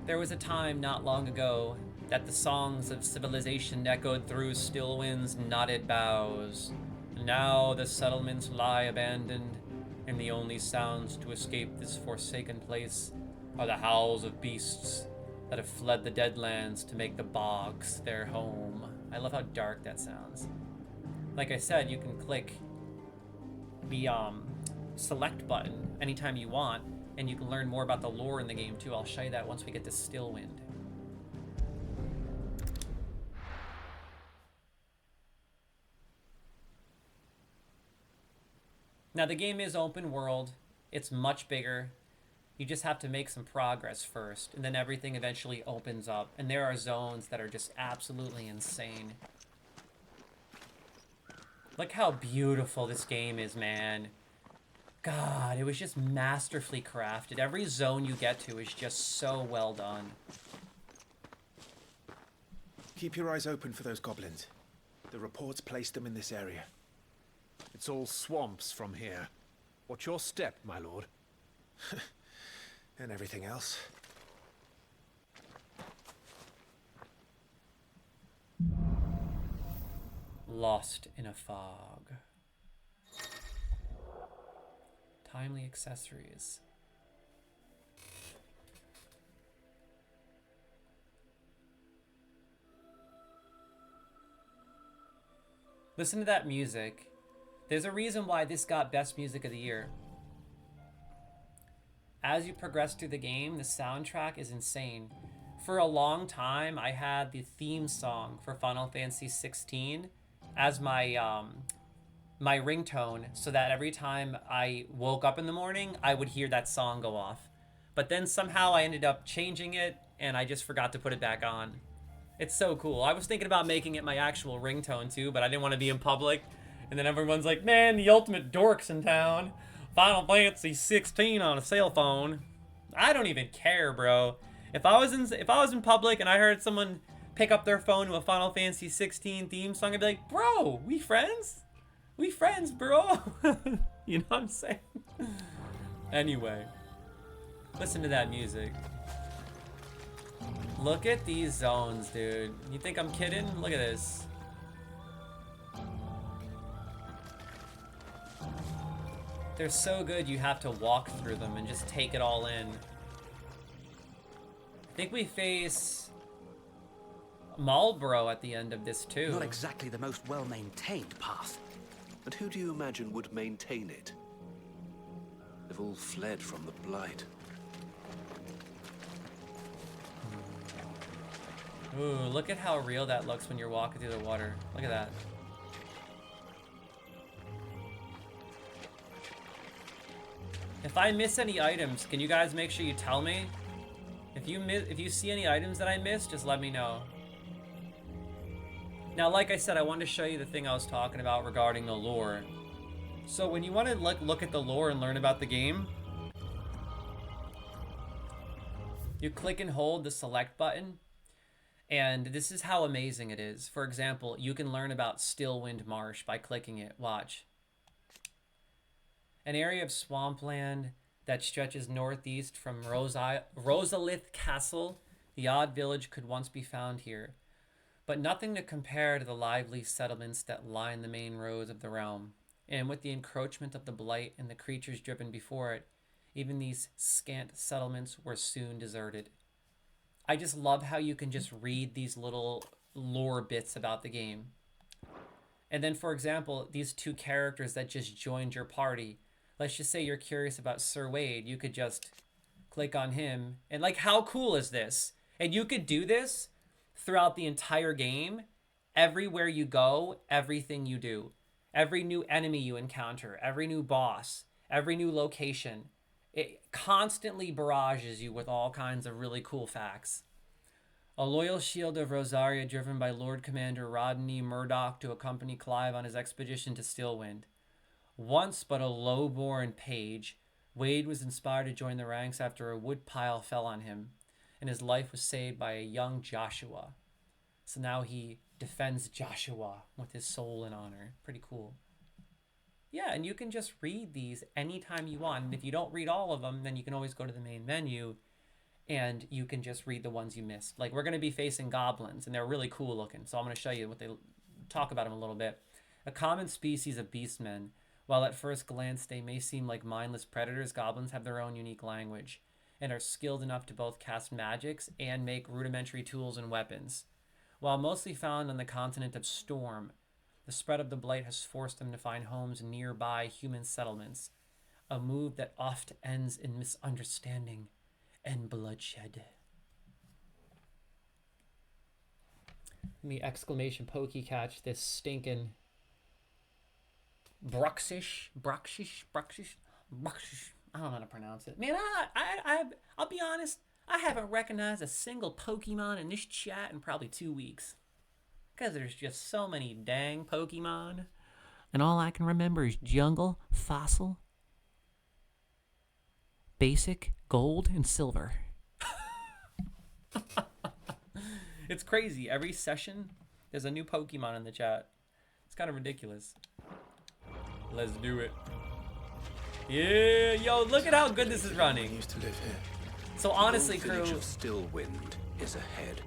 There was a time not long ago that the songs of civilization echoed through Stillwind's knotted boughs. Now the settlements lie abandoned, and the only sounds to escape this forsaken place are the howls of beasts that have fled the Deadlands to make the bogs their home. I love how dark that sounds. Like I said, you can click the select button anytime you want, and you can learn more about the lore in the game too. I'll show you that once we get to Stillwind. Now the game is open world. It's much bigger. You just have to make some progress first, and then everything eventually opens up. And there are zones that are just absolutely insane. Look how beautiful this game is, man. God, it was just masterfully crafted. Every zone you get to is just so well done. Keep your eyes open for those goblins. The reports placed them in this area. It's all swamps from here. Watch your step, my lord. And everything else. Lost in a fog. Timely accessories. Listen to that music. There's a reason why this got Best Music of the Year. As you progress through the game, the soundtrack is insane. For a long time, I had the theme song for Final Fantasy 16 as my my ringtone, so that every time I woke up in the morning, I would hear that song go off. But then somehow I ended up changing it, and I just forgot to put it back on. It's so cool. I was thinking about making it my actual ringtone too, but I didn't want to be in public. And then everyone's like, man, the ultimate dorks in town. Final Fantasy 16 on a cell phone. I don't even care, bro. If I was in public and I heard someone pick up their phone to a Final Fantasy 16 theme song, I'd be like, bro, we friends? We friends, bro. You know what I'm saying? Anyway, listen to that music. Look at these zones, dude. You think I'm kidding? Look at this. They're so good you have to walk through them and just take it all in. I think we face Marlborough at the end of this too. Not exactly the most well-maintained path. And who do you imagine would maintain it? They've all fled from the Blight. Ooh, look at how real that looks when you're walking through the water. Look at that. If I miss any items, can you guys make sure you tell me? If you see any items that I missed, just let me know. Now, like I said, I wanted to show you the thing I was talking about regarding the lore. So when you want to look at the lore and learn about the game, you click and hold the select button, and this is how amazing it is. For example, you can learn about Stillwind Marsh by clicking it. Watch. An area of swampland that stretches northeast from Rosalith Castle. The odd village could once be found here, but nothing to compare to the lively settlements that line the main roads of the realm. And with the encroachment of the Blight and the creatures driven before it, even these scant settlements were soon deserted. I just love how you can just read these little lore bits about the game. And then, for example, these two characters that just joined your party. Let's just say you're curious about Sir Wade. You could just click on him. And like, how cool is this? And you could do this throughout the entire game. Everywhere you go, everything you do. Every new enemy you encounter, every new boss, every new location. It constantly barrages you with all kinds of really cool facts. A loyal shield of Rosaria driven by Lord Commander Rodney Murdoch to accompany Clive on his expedition to Stillwind. Once but a low-born page, Wade was inspired to join the ranks after a woodpile fell on him, and his life was saved by a young Joshua. So now he defends Joshua with his soul and honor. Pretty cool. Yeah, and you can just read these anytime you want. And if you don't read all of them, then you can always go to the main menu and you can just read the ones you missed. Like, we're going to be facing goblins, and they're really cool looking. So I'm going to show you what they talk about them a little bit. A common species of beastmen. While at first glance they may seem like mindless predators, goblins have their own unique language and are skilled enough to both cast magics and make rudimentary tools and weapons. While mostly found on the continent of Storm, the spread of the Blight has forced them to find homes nearby human settlements, a move that oft ends in misunderstanding and bloodshed. Let me exclamation pokey catch this stinking Bruxish. I don't know how to pronounce it. Man, I'll be honest, I haven't recognized a single Pokemon in this chat in probably 2 weeks. Because there's just so many dang Pokemon. And all I can remember is jungle, fossil, basic, gold, and silver. It's crazy. Every session, there's a new Pokemon in the chat. It's kind of ridiculous. Let's do it. Yeah, yo, look at how good this is running. Used to live here. So honestly, The village crew, of Stillwind is ahead.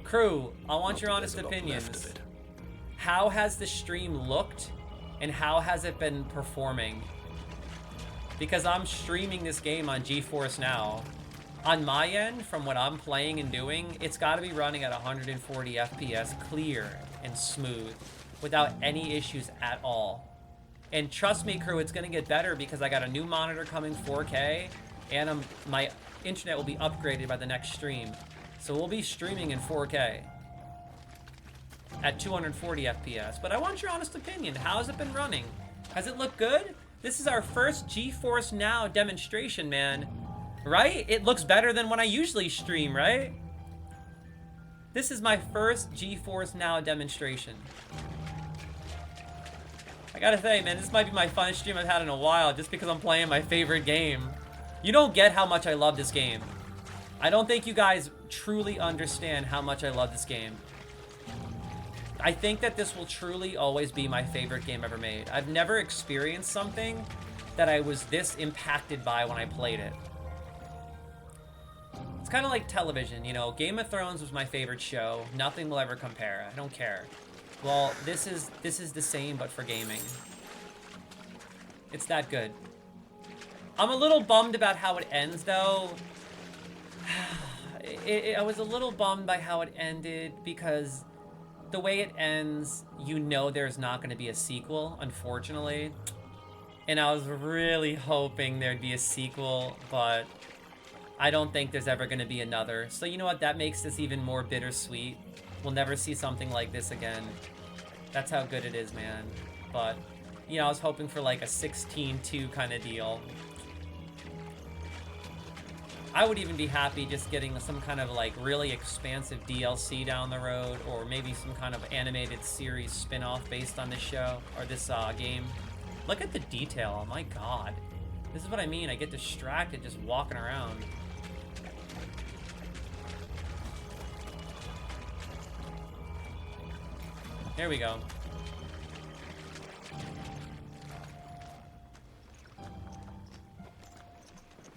crew, I want Not your that honest there's a lot opinions. left of it. How has the stream looked, and how has it been performing? Because I'm streaming this game on GeForce Now. On my end, from what I'm playing and doing, it's got to be running at 140 FPS clear and smooth without any issues at all. And trust me, crew, it's going to get better because I got a new monitor coming 4K, and my internet will be upgraded by the next stream. So we'll be streaming in 4K at 240 FPS. But I want your honest opinion. How has it been running? Has it looked good? This is our first GeForce Now demonstration, man. Right? It looks better than when I usually stream, right? This is my first GeForce Now demonstration. I gotta say, man, this might be my funnest stream I've had in a while just because I'm playing my favorite game. You don't get how much I love this game. I don't think you guys truly understand how much I love this game. I think that this will truly always be my favorite game ever made. I've never experienced something that I was this impacted by when I played it. It's kind of like television, you know. Game of Thrones was my favorite show. Nothing will ever compare. I don't care. Well, this is the same, but for gaming. It's that good. I'm a little bummed about how it ends, though. I was a little bummed by how it ended because the way it ends, you know there's not going to be a sequel, unfortunately. And I was really hoping there'd be a sequel, but I don't think there's ever going to be another. So you know what? That makes this even more bittersweet. We'll never see something like this again. That's how good it is, man. But, you know, I was hoping for like a 16-2 kind of deal. I would even be happy just getting some kind of like really expansive DLC down the road, or maybe some kind of animated series spin-off based on this show, or this game. Look at the detail, oh my god. This is what I mean, I get distracted just walking around. There we go.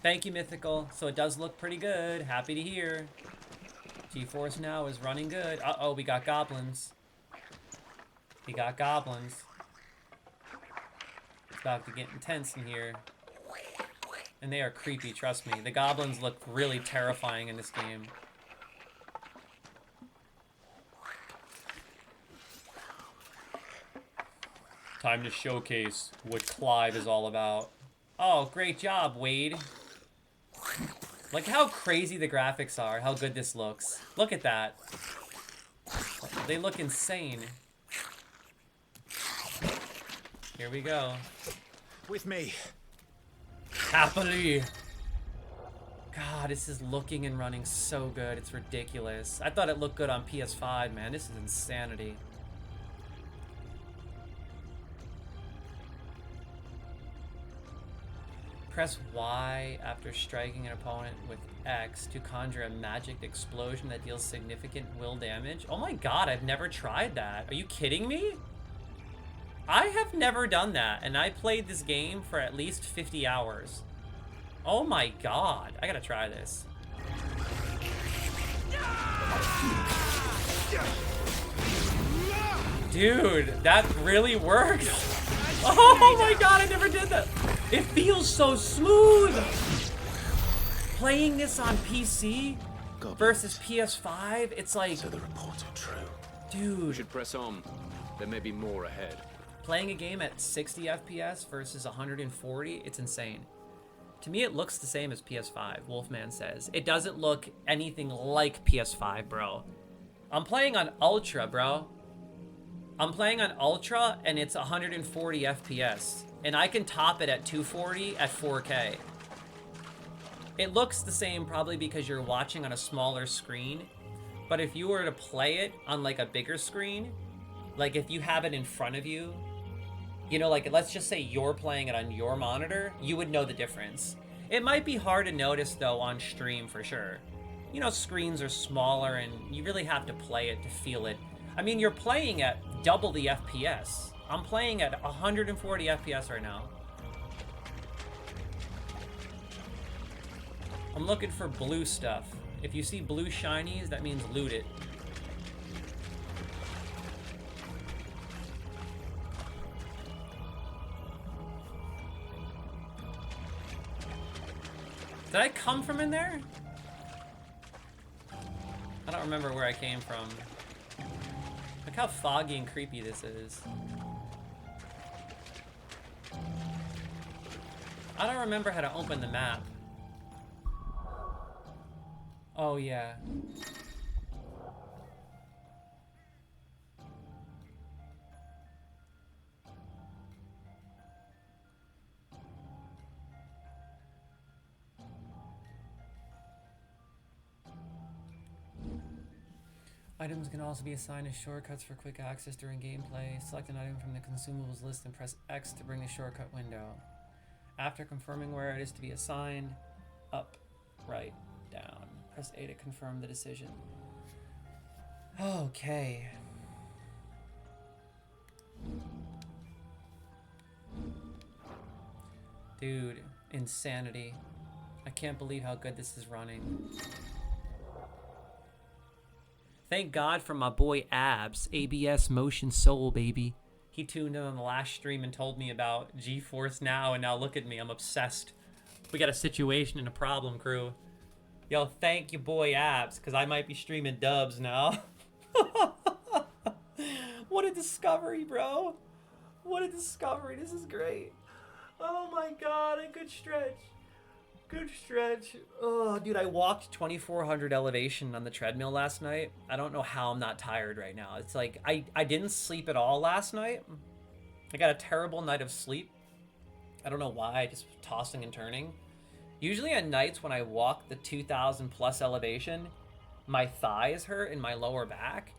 Thank you, Mythical. So it does look pretty good. Happy to hear. GeForce Now is running good. Uh-oh, we got goblins. We got goblins. It's about to get intense in here. And they are creepy, trust me. The goblins look really terrifying in this game. Time to showcase what Clive is all about. Oh, great job, Wade. Like how crazy the graphics are, how good this looks. Look at that. They look insane. Here we go. With me. Happily. God, this is looking and running so good. It's ridiculous. I thought it looked good on PS5, man. This is insanity. Press Y after striking an opponent with X to conjure a magic explosion that deals significant will damage. Oh my god, I've never tried that. Are you kidding me? I have never done that, and I played this game for at least 50 hours. Oh my god, I gotta try this. Dude, that really worked. Oh my god, I never did that. It feels so smooth. Playing this on PC versus PS5, it's like... So the reports are true. Dude. We should press on. There may be more ahead. Playing a game at 60 FPS versus 140, it's insane. To me, it looks the same as PS5, Wolfman says. It doesn't look anything like PS5, bro. I'm playing on Ultra, bro. I'm playing on Ultra, and it's 140 FPS. And I can top it at 240 at 4K. It looks the same probably because you're watching on a smaller screen. But if you were to play it on like a bigger screen, like if you have it in front of you, You know, like, let's just say you're playing it on your monitor, you would know the difference. It might be hard to notice, though, on stream for sure. You know, screens are smaller, and you really have to play it to feel it. I mean, you're playing at double the FPS. I'm playing at 140 FPS right now. I'm looking for blue stuff. If you see blue shinies, that means loot it. Did I come from in there? I don't remember where I came from. Look how foggy and creepy this is. I don't remember how to open the map. Oh, yeah. Items can also be assigned as shortcuts for quick access during gameplay. Select an item from the consumables list and press X to bring the shortcut window. After confirming where it is to be assigned, up, right, down. Press A to confirm the decision. Okay. Dude, insanity. I can't believe how good this is running. Thank God for my boy Abs, ABS Motion Soul, baby. He tuned in on the last stream and told me about GeForce Now, and now look at me, I'm obsessed. We got a situation and a problem, crew. Yo, thank you, boy Abs, because I might be streaming dubs now. What a discovery, bro. What a discovery. This is great. Oh my God, a good stretch. Good stretch. Oh, dude, I walked 2,400 elevation on the treadmill last night. I don't know how I'm not tired right now. It's like, I didn't sleep at all last night. I got a terrible night of sleep. I don't know why, just tossing and turning. Usually at nights when I walk the 2,000 plus elevation, my thighs hurt and my lower back.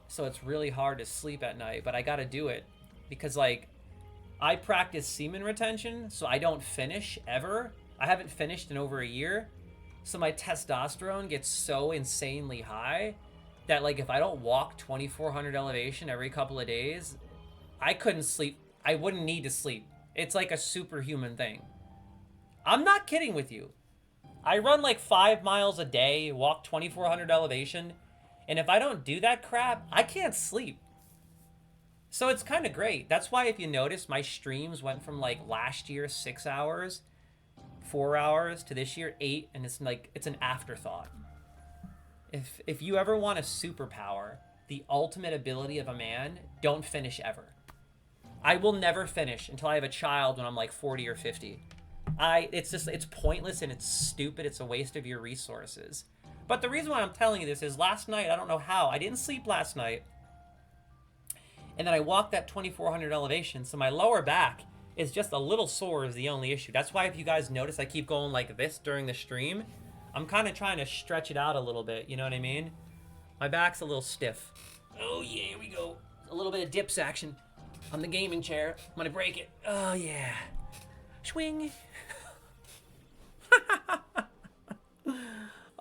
So it's really hard to sleep at night, but I gotta do it. Because, like, I practice semen retention, so I don't finish ever. I haven't finished in over a year, so my testosterone gets so insanely high that, like, if I don't walk 2,400 elevation every couple of days, I couldn't sleep. I wouldn't need to sleep. It's like a superhuman thing. I'm not kidding with you. I run like 5 miles a day, walk 2,400 elevation, and if I don't do that crap, I can't sleep. So it's kind of great. That's why if you notice, my streams went from like last year 6 hours 4 hours to this year 8, and it's like, it's an afterthought. If you ever want a superpower, the ultimate ability of a man, don't finish ever. I will never finish until I have a child when I'm like 40 or 50. It's pointless and it's stupid. It's a waste of your resources. But the reason why I'm telling you this is last night, I don't know how, I didn't sleep last night. And then I walked that 2,400 elevation, so my lower back is just a little sore is the only issue. That's why if you guys notice I keep going like this during the stream, I'm kind of trying to stretch it out a little bit, you know what I mean? My back's a little stiff. Oh yeah, here we go. A little bit of dips action on the gaming chair. I'm gonna break it. Oh yeah. Swing.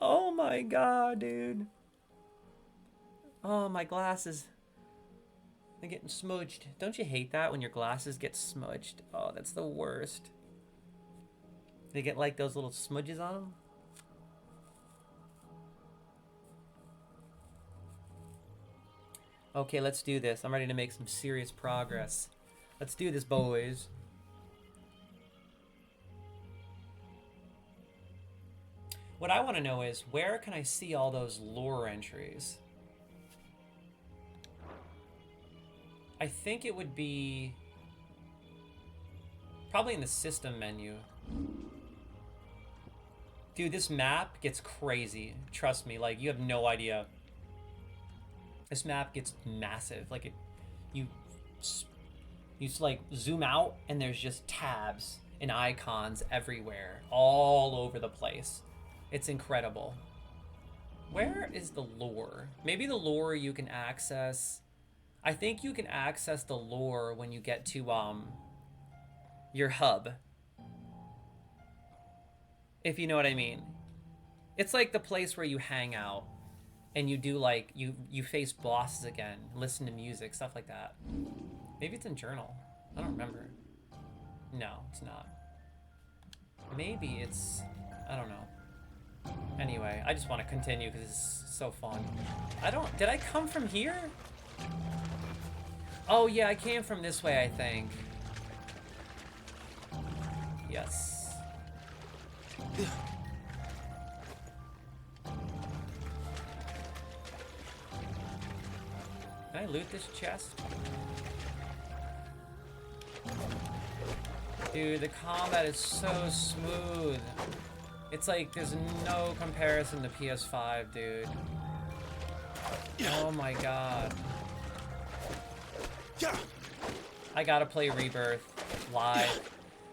Oh my God, dude. Oh, my glasses. They're getting smudged. Don't you hate that when your glasses get smudged? Oh, that's the worst. They get like those little smudges on them. Okay, let's do this. I'm ready to make some serious progress. Let's do this, boys. What I want to know is, where can I see all those lore entries? I think it would be probably in the system menu. Dude, this map gets crazy. Trust me, like, you have no idea. This map gets massive. Like, you like zoom out and there's just tabs and icons everywhere, all over the place. It's incredible. Where is the lore? Maybe the lore you can access. I think you can access the lore when you get to your hub. If you know what I mean. It's like the place where you hang out and you do like you face bosses again, listen to music, stuff like that. Maybe it's in journal. I don't remember. No, it's not. Maybe it's, I don't know. Anyway, I just want to continue because it's so fun. Did I come from here? Oh yeah, I came from this way, I think. Yes. Can I loot this chest? Dude, the combat is so smooth. It's like there's no comparison to PS5, dude. Oh my god. I gotta play Rebirth live.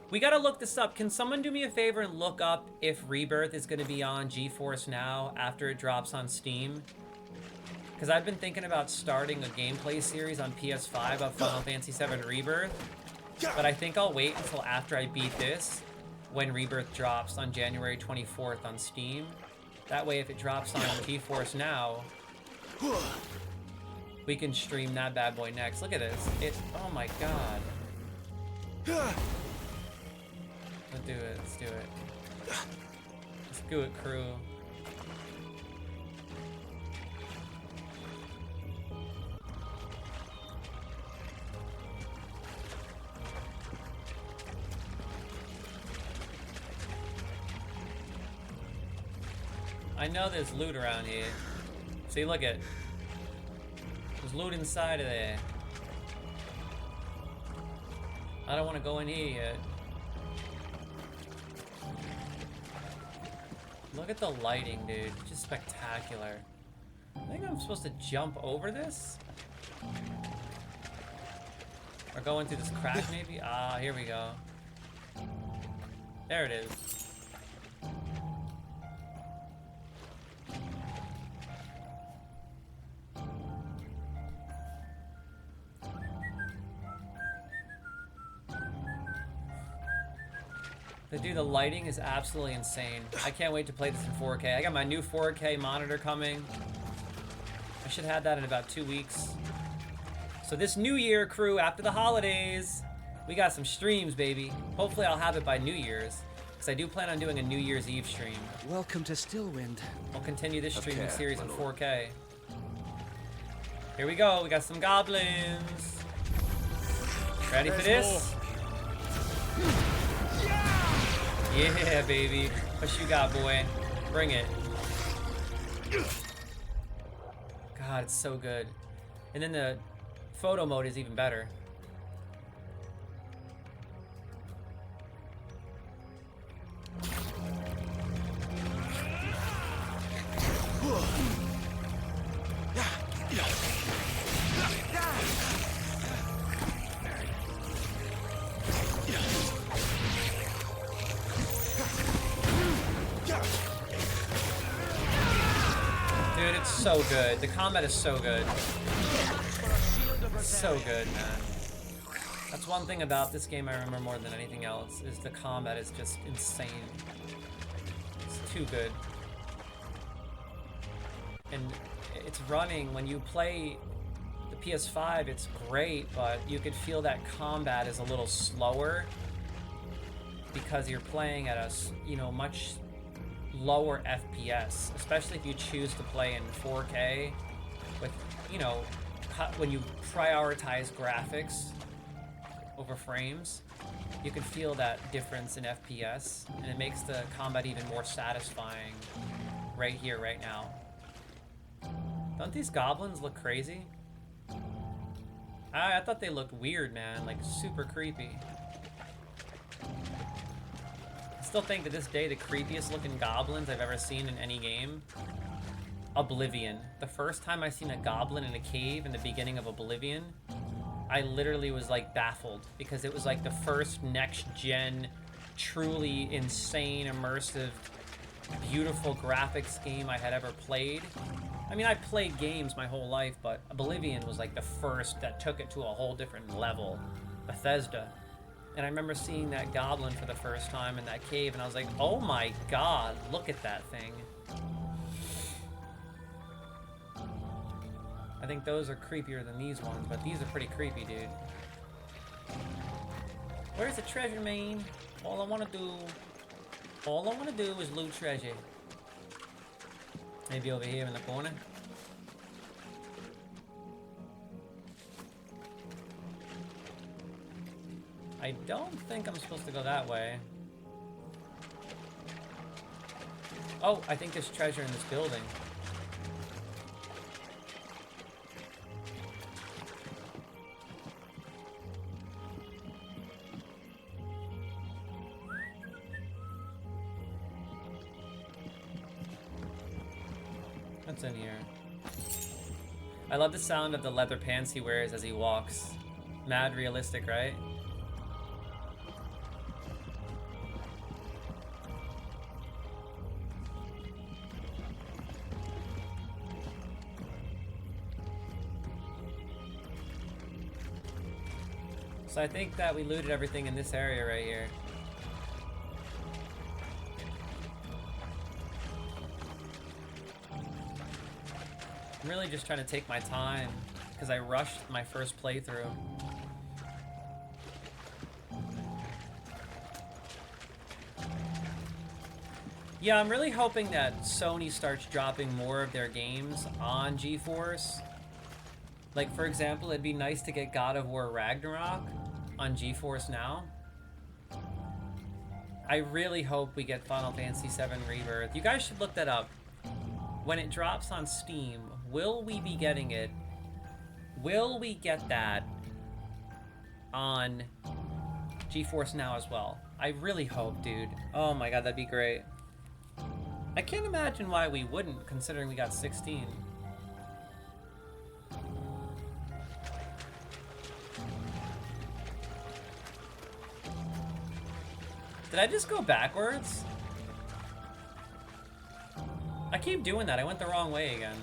We gotta look this up. Can someone do me a favor and look up if Rebirth is gonna be on GeForce Now after it drops on Steam? Because I've been thinking about starting a gameplay series on PS5 of Final Fantasy VII Rebirth. But I think I'll wait until after I beat this, when Rebirth drops on January 24th on Steam. That way, if it drops on GeForce Now, we can stream that bad boy next. Look at this. Oh my god. Let's do it. Let's do it. Let's do it, crew. I know there's loot around here. See, look at. There's loot inside of there. I don't want to go in here yet. Look at the lighting, dude. It's just spectacular. I think I'm supposed to jump over this? Or go into this crack, maybe? Ah, here we go. There it is. Dude, the lighting is absolutely insane. I can't wait to play this in 4K. I got my new 4K monitor coming. I should have that in about 2 weeks. So this New Year, crew, after the holidays, we got some streams, baby. Hopefully I'll have it by New Year's, because I do plan on doing a New Year's Eve stream. Welcome to Stillwind. I'll continue this streaming series in 4K. Here we go. We got some goblins. Ready for this? Yeah, baby. What you got, boy? Bring it. God, it's so good. And then the photo mode is even better. Dude, it's so good. The combat is so good. So good, man. That's one thing about this game I remember more than anything else, is the combat is just insane. It's too good. And it's running, when you play the PS5, it's great, but you could feel that combat is a little slower because you're playing at a, much lower FPS, especially if you choose to play in 4K with, when you prioritize graphics over frames, you can feel that difference in FPS, and it makes the combat even more satisfying right here, right now. Don't these goblins look crazy? I thought they looked weird, man, like super creepy. I still think to this day the creepiest looking goblins I've ever seen in any game, Oblivion. The first time I seen a goblin in a cave in the beginning of Oblivion, I literally was like baffled, because it was like the first next-gen, truly insane, immersive, beautiful graphics game I had ever played. I mean, I played games my whole life, but Oblivion was like the first that took it to a whole different level. Bethesda. And I remember seeing that goblin for the first time in that cave, and I was like, oh my god, look at that thing. I think those are creepier than these ones, but these are pretty creepy, dude. Where's the treasure, man? All I want to do is loot treasure. Maybe over here in the corner. I don't think I'm supposed to go that way. Oh, I think there's treasure in this building. What's in here? I love the sound of the leather pants he wears as he walks. Mad realistic, right? So I think that we looted everything in this area right here. I'm really just trying to take my time because I rushed my first playthrough. Yeah, I'm really hoping that Sony starts dropping more of their games on GeForce. Like, for example, it'd be nice to get God of War Ragnarok on GeForce Now. I really hope we get Final Fantasy VII Rebirth. You guys should look that up. When it drops on Steam, will we be getting it? Will we get that on GeForce Now as well? I really hope, dude. Oh my god, that'd be great. I can't imagine why we wouldn't, considering we got 16. Did I just go backwards? I keep doing that. I went the wrong way again.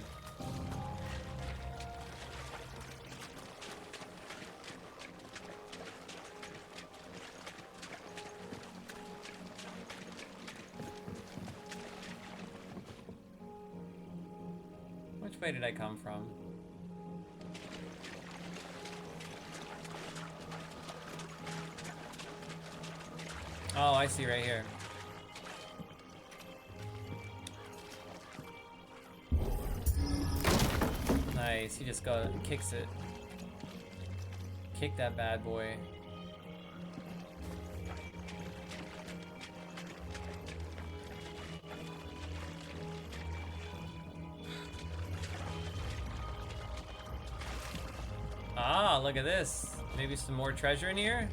Which way did I come from? Oh, I see right here. Nice, he just kicks it. Kick that bad boy. Ah, look at this. Maybe some more treasure in here?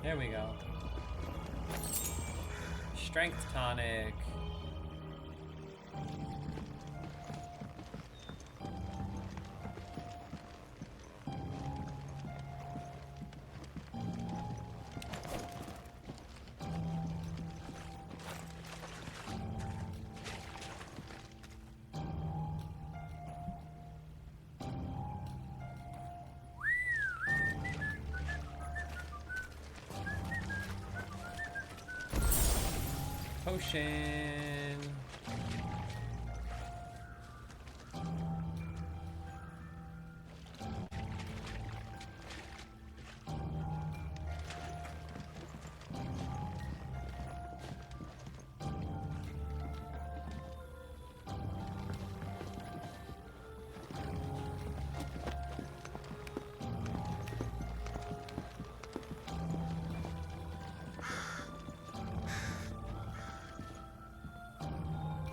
There we go. Strength tonic. Potion.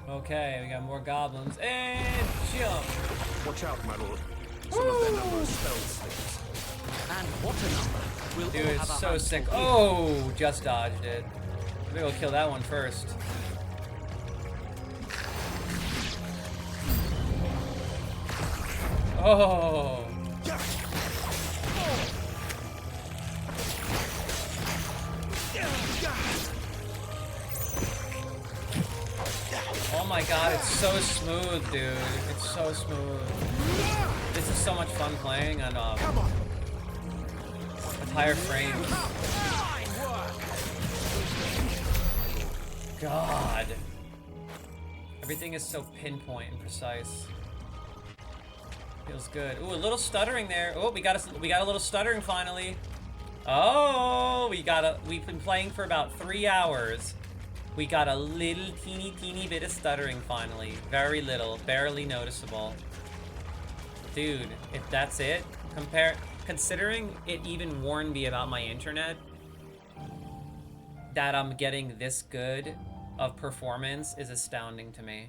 Okay, we got more goblins. And jump! Watch out, my lord. Some of their number are spell slings. And what a number. We'll Dude, all have it's a so handful sick. here. Oh, just dodged it. Maybe we'll kill that one first. Oh. my god, it's so smooth, dude. It's so smooth. This is so much fun playing on with higher frames. God. Everything is so pinpoint and precise. Feels good. Ooh, a little stuttering there. Oh, we got a little stuttering finally. Oh, we've been playing for about 3 hours. We got a little teeny bit of stuttering finally. Very little, barely noticeable. Dude, if that's it, considering it even warned me about my internet, that I'm getting this good of performance is astounding to me.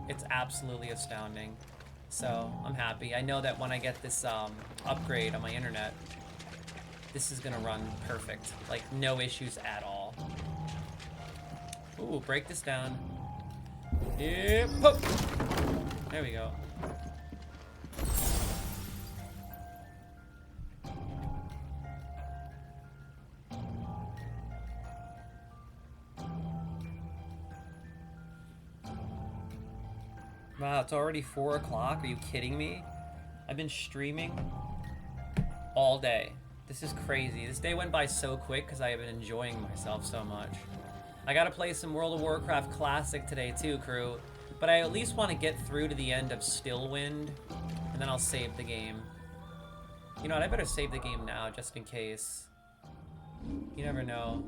It's absolutely astounding. So, I'm happy. I know that when I get this upgrade on my internet, this is gonna run perfect. Like, no issues at all. Ooh, break this down. Yep, poke. There we go. Wow, it's already 4 o'clock. Are you kidding me? I've been streaming all day. This is crazy. This day went by so quick because I have been enjoying myself so much. I gotta play some World of Warcraft Classic today too, crew. But I at least want to get through to the end of Stillwind, and then I'll save the game. You know what, I better save the game now, just in case. You never know.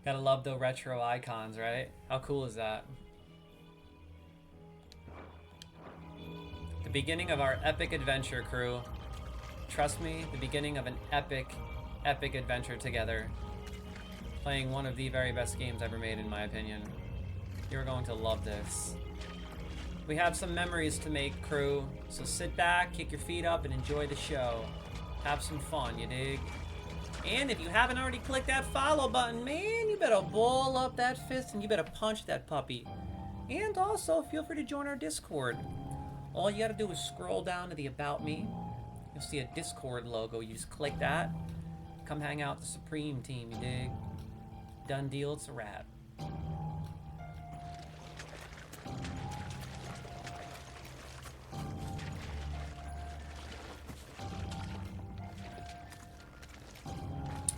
Gotta love the retro icons, right? How cool is that? The beginning of our epic adventure, crew. Trust me, the beginning of an epic, epic adventure together. Playing one of the very best games ever made, in my opinion. You're going to love this. We have some memories to make, crew. So sit back, kick your feet up, and enjoy the show. Have some fun, you dig? And if you haven't already clicked that follow button, man, you better ball up that fist and you better punch that puppy. And also, feel free to join our Discord. All you gotta do is scroll down to the About Me. You'll see a Discord logo. You just click that. Come hang out with the Supreme team, you dig? Done deal, it's a wrap.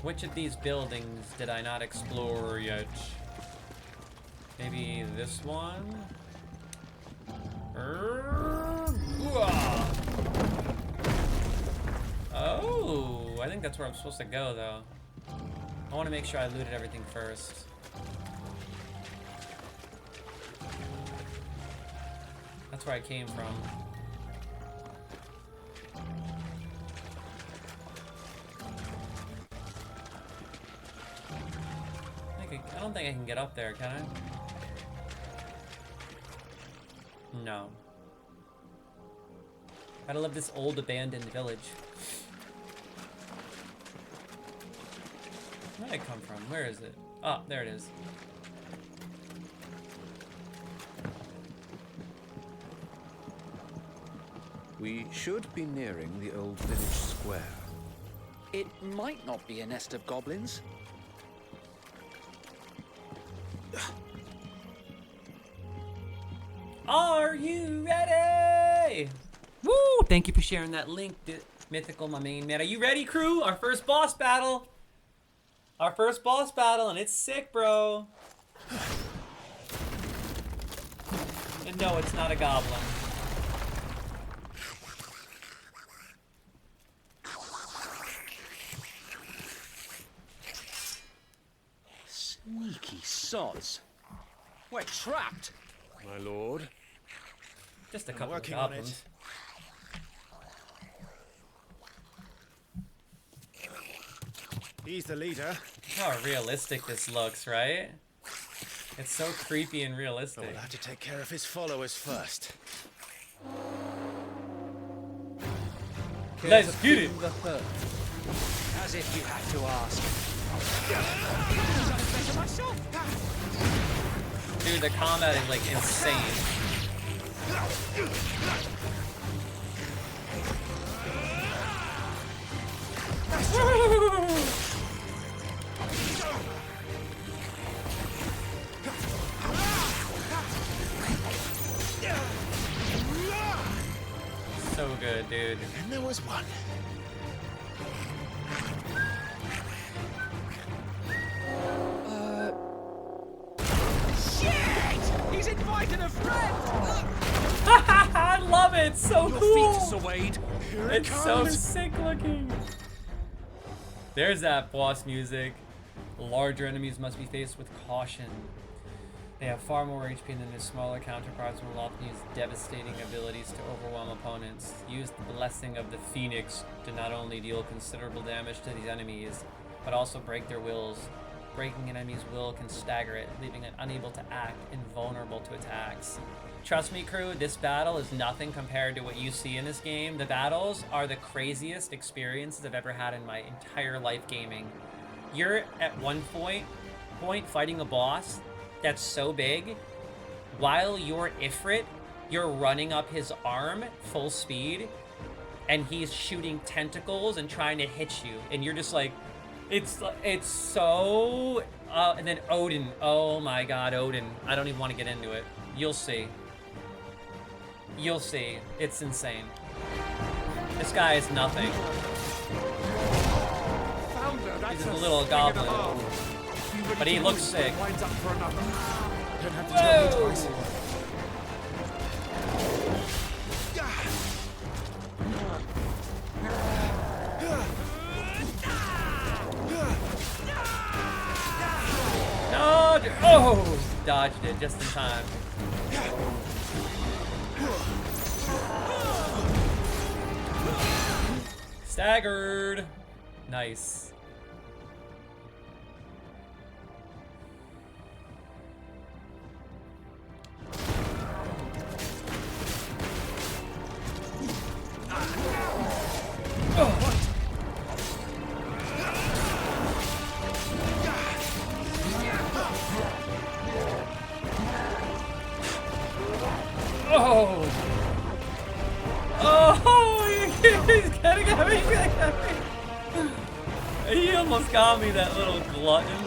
Which of these buildings did I not explore yet? Maybe this one? Oh, I think that's where I'm supposed to go, though. I want to make sure I looted everything first. That's where I came from. I don't think I can get up there, can I? No. Gotta love this old abandoned village. Where did I come from? Where is it? Oh, there it is. We should be nearing the old village square. It might not be a nest of goblins. Are you ready? Woo! Thank you for sharing that link, Mythical, my main man. Are you ready, crew? Our first boss battle. Our first boss battle, and it's sick, bro. And no, it's not a goblin. Sneaky sods. We're trapped. My lord. Just a couple of goblins. He's the leader. Look how realistic this looks, right? It's so creepy and But realistic. we'll have to take care of his followers first. Let's get it! The hurt. As if you have to ask. Dude, the combat is like insane. So good, dude. And there was one. Shit! He's invited a friend! I love it. It's so Your cool. feet, Sir Wade. Here it It's so comes. sick looking. There's that boss music. Larger enemies must be faced with caution. They have far more HP than their smaller counterparts and will often use devastating abilities to overwhelm opponents. Use the Blessing of the Phoenix to not only deal considerable damage to these enemies, but also break their wills. Breaking an enemy's will can stagger it, leaving it unable to act and vulnerable to attacks. Trust me, crew, this battle is nothing compared to what you see in this game. The battles are the craziest experiences I've ever had in my entire life gaming. You're at one point fighting a boss that's so big, while you're Ifrit, you're running up his arm full speed, and he's shooting tentacles and trying to hit you, and you're just like, it's so, and then Odin, oh my god, Odin, I don't even want to get into it. You'll see. You'll see. It's insane. This guy is nothing. He's a little goblin. But he looks sick. Whoa! No! Oh! Dodged it just in time. Staggered. Nice. Oh! Oh! He's getting at me! He's getting at me! He almost got me, that little glutton.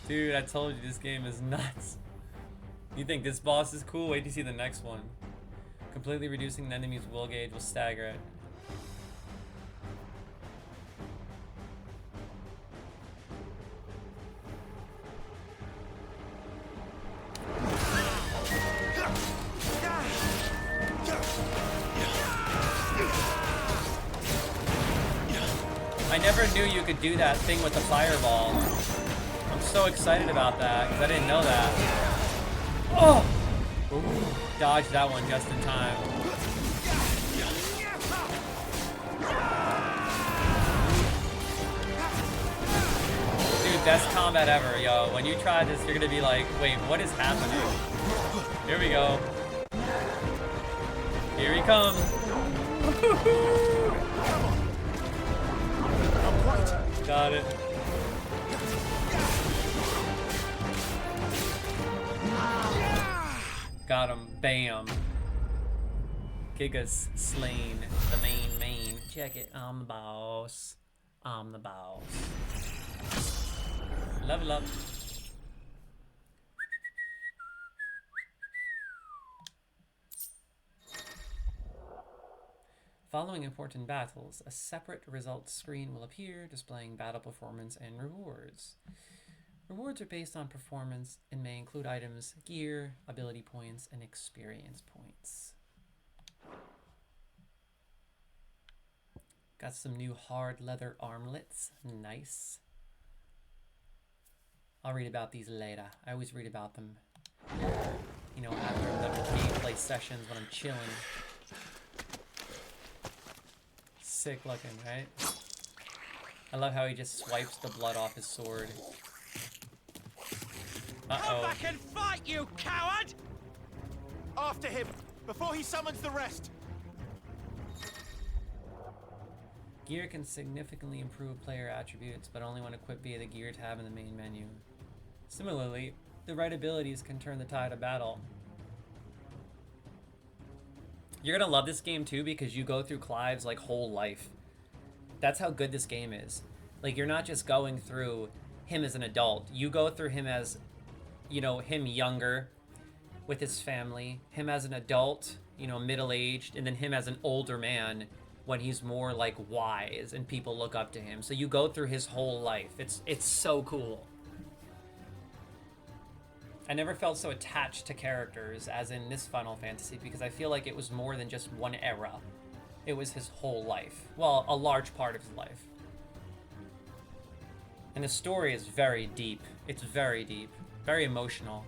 Dude, I told you this game is nuts. You think this boss is cool? Wait to see the next one. Completely reducing the enemy's will gauge will stagger it. I never knew you could do that thing with the fireball. I'm so excited about that, because I didn't know that. Oh! Ooh, dodged that one just in time. Dude, best combat ever, yo. When you try this, you're gonna be like, wait, what is happening? Here we go. Here he comes. Got it. Got him. Bam. Giga's slain. The main. Check it. I'm the boss. I'm the boss. Level up. Following important battles, a separate results screen will appear displaying battle performance and rewards. Rewards are based on performance and may include items, gear, ability points, and experience points. Got some new hard leather armlets. Nice. I'll read about these later. I always read about them, you know, after I'm done with gameplay sessions when I'm chilling. Sick looking, right? I love how he just swipes the blood off his sword. Come back and fight, you coward! After him, before he summons the rest. Gear can significantly improve player attributes, but only when equipped via the gear tab in the main menu. Similarly, the right abilities can turn the tide of battle. You're gonna love this game too because you go through Clive's like whole life. That's how good this game is. Like, you're not just going through him as an adult. You go through him as, you know, him younger with his family, him as an adult, you know, middle-aged, and then him as an older man when he's more like wise and people look up to him. So you go through his whole life. It's so cool. I never felt so attached to characters as in this Final Fantasy because I feel like it was more than just one era. It was his whole life. Well, a large part of his life. And the story is very deep. It's very deep. Very emotional.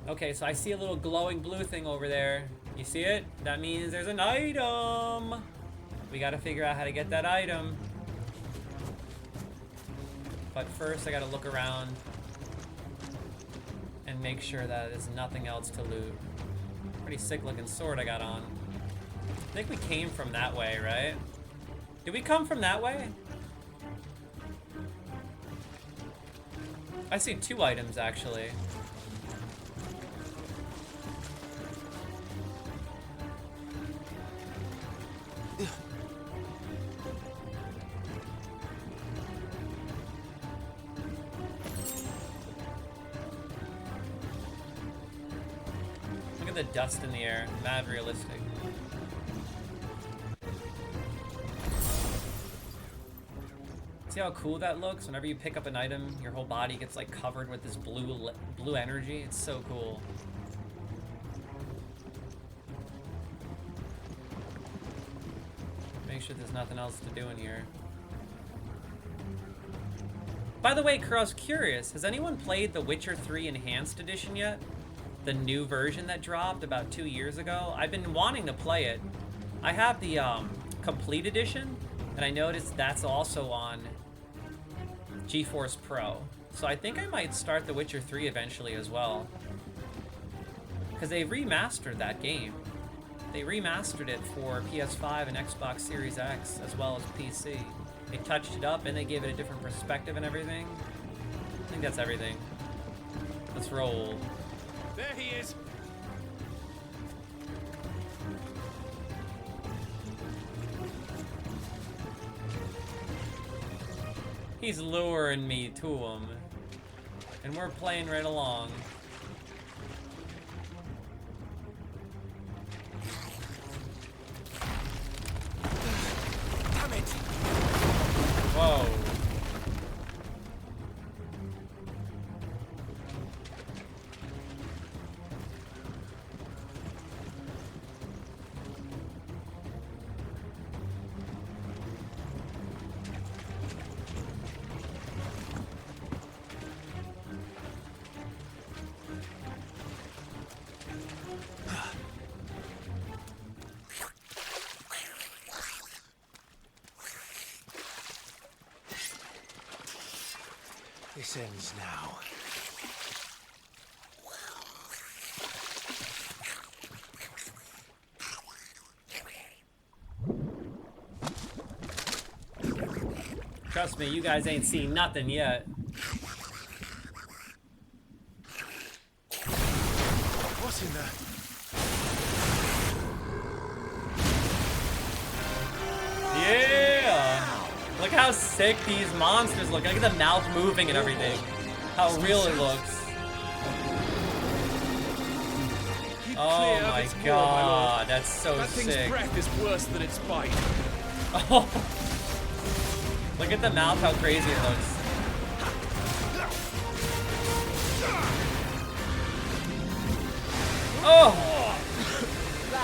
Okay, so I see a little glowing blue thing over there. You see it? That means there's an item. We gotta figure out how to get that item. But first, I gotta look around and make sure that there's nothing else to loot. Pretty sick looking sword I got on. I think we came from that way, right? Did we come from that way? I see 2 items actually. The dust in the air, mad realistic. See how cool that looks? Whenever you pick up an item, your whole body gets like covered with this blue energy. It's so cool. Make sure there's nothing else to do in here. By the way, I was curious, has anyone played The Witcher 3 Enhanced Edition yet? The new version that dropped about 2 years ago. I've been wanting to play it. I have the complete edition, and I noticed that's also on GeForce Pro. So I think I might start The Witcher 3 eventually as well. Because they remastered that game. They remastered it for PS5 and Xbox Series X, as well as PC. They touched it up, and they gave it a different perspective and everything. I think that's everything. Let's roll. There he is. He's luring me to him. And we're playing right along. Damn it. Whoa. This ends now. Trust me, you guys ain't seen nothing yet. What's in there? Yeah! Look how sick these monsters look. Look at the mouth moving and everything. How real it looks. Oh my god, that's so That sick. thing's breath is worse than its bite. Oh. Look at the mouth, how crazy it looks. Oh!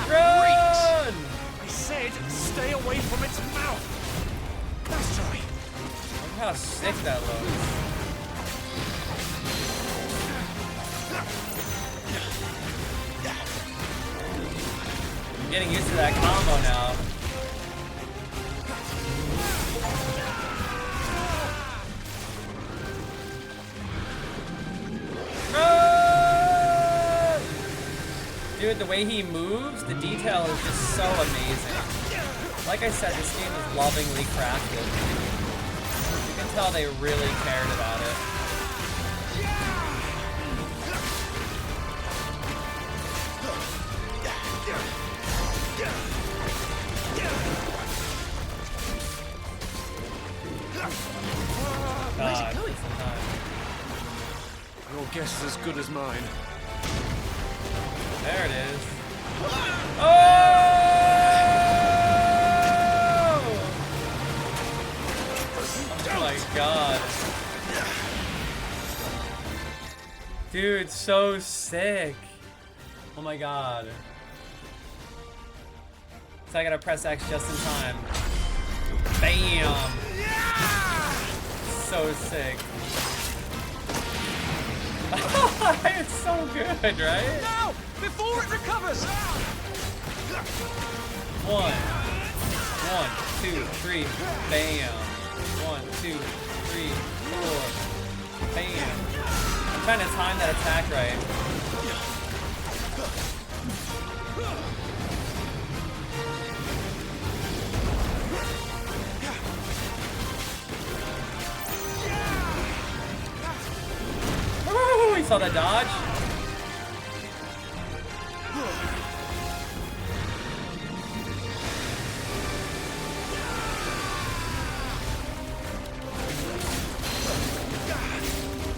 That Run! reeks! I said stay away from its mouth! Nice try. Look how sick that looks. I'm getting used to that combo now. Run! Dude, the way he moves, the detail is just so amazing. Like I said, this game is lovingly crafted. You can tell they really cared about it. God, sometimes. Your guess is as good as mine. There it is. Oh! Oh my god. Dude, so sick. Oh my god. So I gotta press X just in time. Bam! So sick. It's so good, right? No! Before it recovers! One, two, three, bam. 1, 2, 3, 4, bam. I'm trying to time that attack right. Woo! You saw that dodge?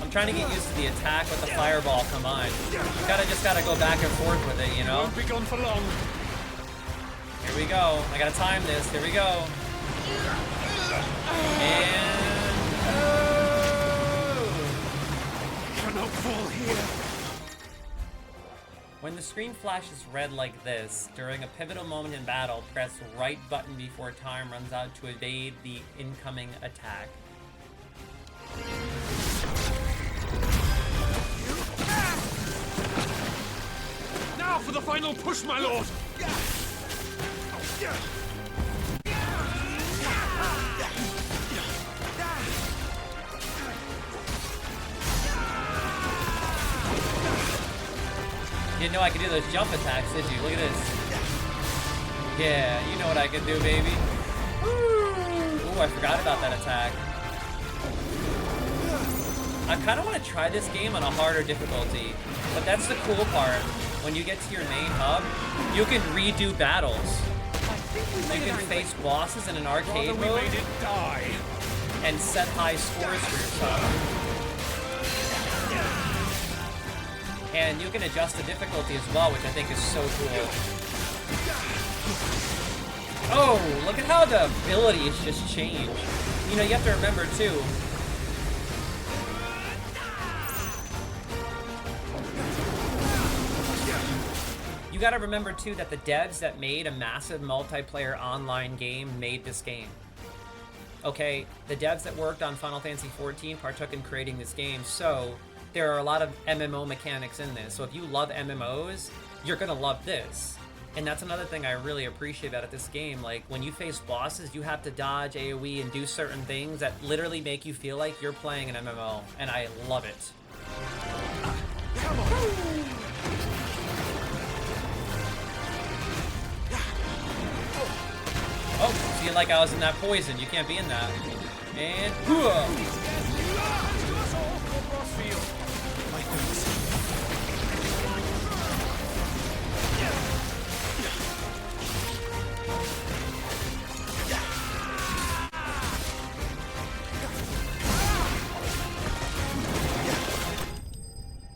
I'm trying to get used to the attack with the fireball combined. Just gotta go back and forth with it, you know? Won't be gone for long. Here we go. I gotta time this. Here we go. And Cannot fall here. when the screen flashes red like this, during a pivotal moment in battle, press right button before time runs out to evade the incoming attack. Now for the final push, my lord! You didn't know I could do those jump attacks, did you? Look at this. Yeah, you know what I can do, baby. Ooh, I forgot about that attack. I kind of want to try this game on a harder difficulty, but that's the cool part. When you get to your main hub, you can redo battles. You can face bosses in an arcade mode and set high scores for yourself. And you can adjust the difficulty as well, which I think is so cool. Oh, look at how the abilities just change. You know, you have to remember too. You gotta remember too that the devs that made a massive multiplayer online game made this game. Okay, the devs that worked on Final Fantasy XIV partook in creating this game, so there are a lot of MMO mechanics in this. So if you love MMOs, you're gonna love this. And that's another thing I really appreciate about this game. Like, when you face bosses, you have to dodge AoE and do certain things that literally make you feel like you're playing an MMO. And I love it. Come on! Oh, see, like I was in that poison. You can't be in that. And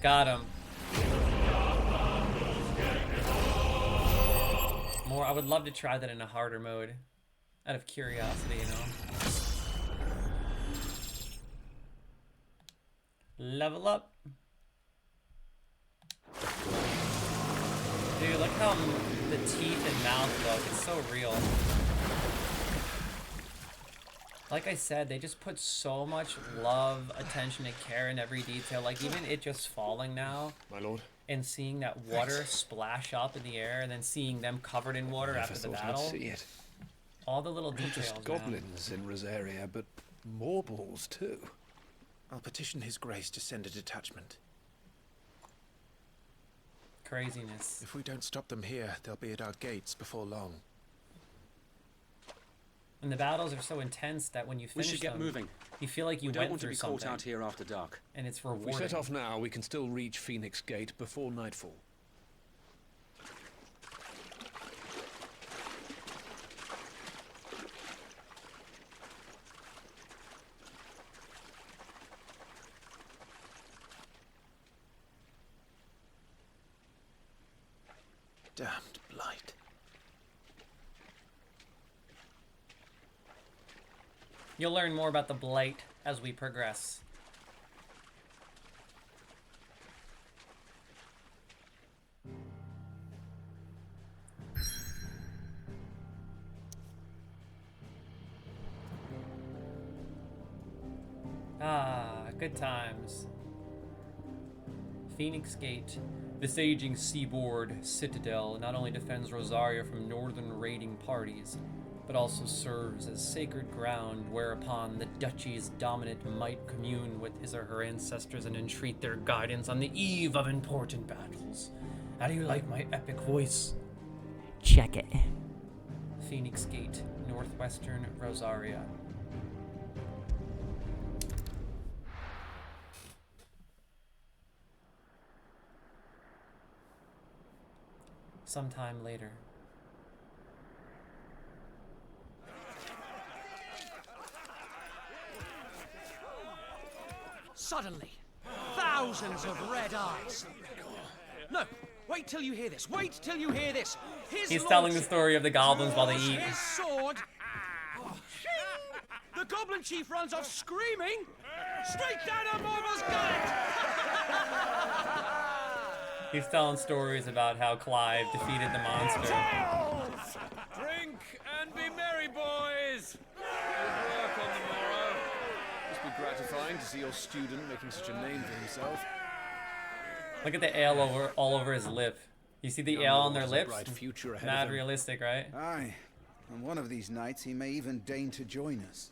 got him. More. I would love to try that in a harder mode. Out of curiosity, you know. Level up. Dude, look how the teeth and mouth look. It's so real. Like I said, they just put so much love, attention, and care in every detail. Like even it just falling now. My lord. And seeing that water splash up in the air, and then seeing them covered in water after the battle. I'd see it. All the little Not details, just goblins in Rosaria, but morbals too. I'll petition His Grace to send a detachment. Craziness. If we don't stop them here, they'll be at our gates before long. And the battles are so intense that when you finish We should get them, moving. you feel like you We don't went want to through be something. caught out here after dark. And it's If rewarding. we set off now, we can still reach Phoenix Gate before nightfall. Damned blight. You'll learn more about the blight as we progress. Ah, good times. Phoenix Gate. This aging seaboard citadel not only defends Rosaria from northern raiding parties, but also serves as sacred ground whereupon the duchy's dominant might commune with his or her ancestors and entreat their guidance on the eve of important battles. How do you like my epic voice? Check it. Phoenix Gate, northwestern Rosaria. Sometime later. Suddenly, thousands of red eyes. No, wait till you hear this. Wait till you hear this. He's telling the story of the goblins while they draws eat. his sword. The goblin chief runs off screaming, straight down a mortal's gullet. He's telling stories about how Clive defeated the monster. Drink and be merry, boys! Good work on the morrow. Must be gratifying to see your student making such a name for himself. Look at the ale all over his lip. You see the ale on their There's a lips? bright future ahead Mad of him. realistic, right? Aye. And one of these nights he may even deign to join us.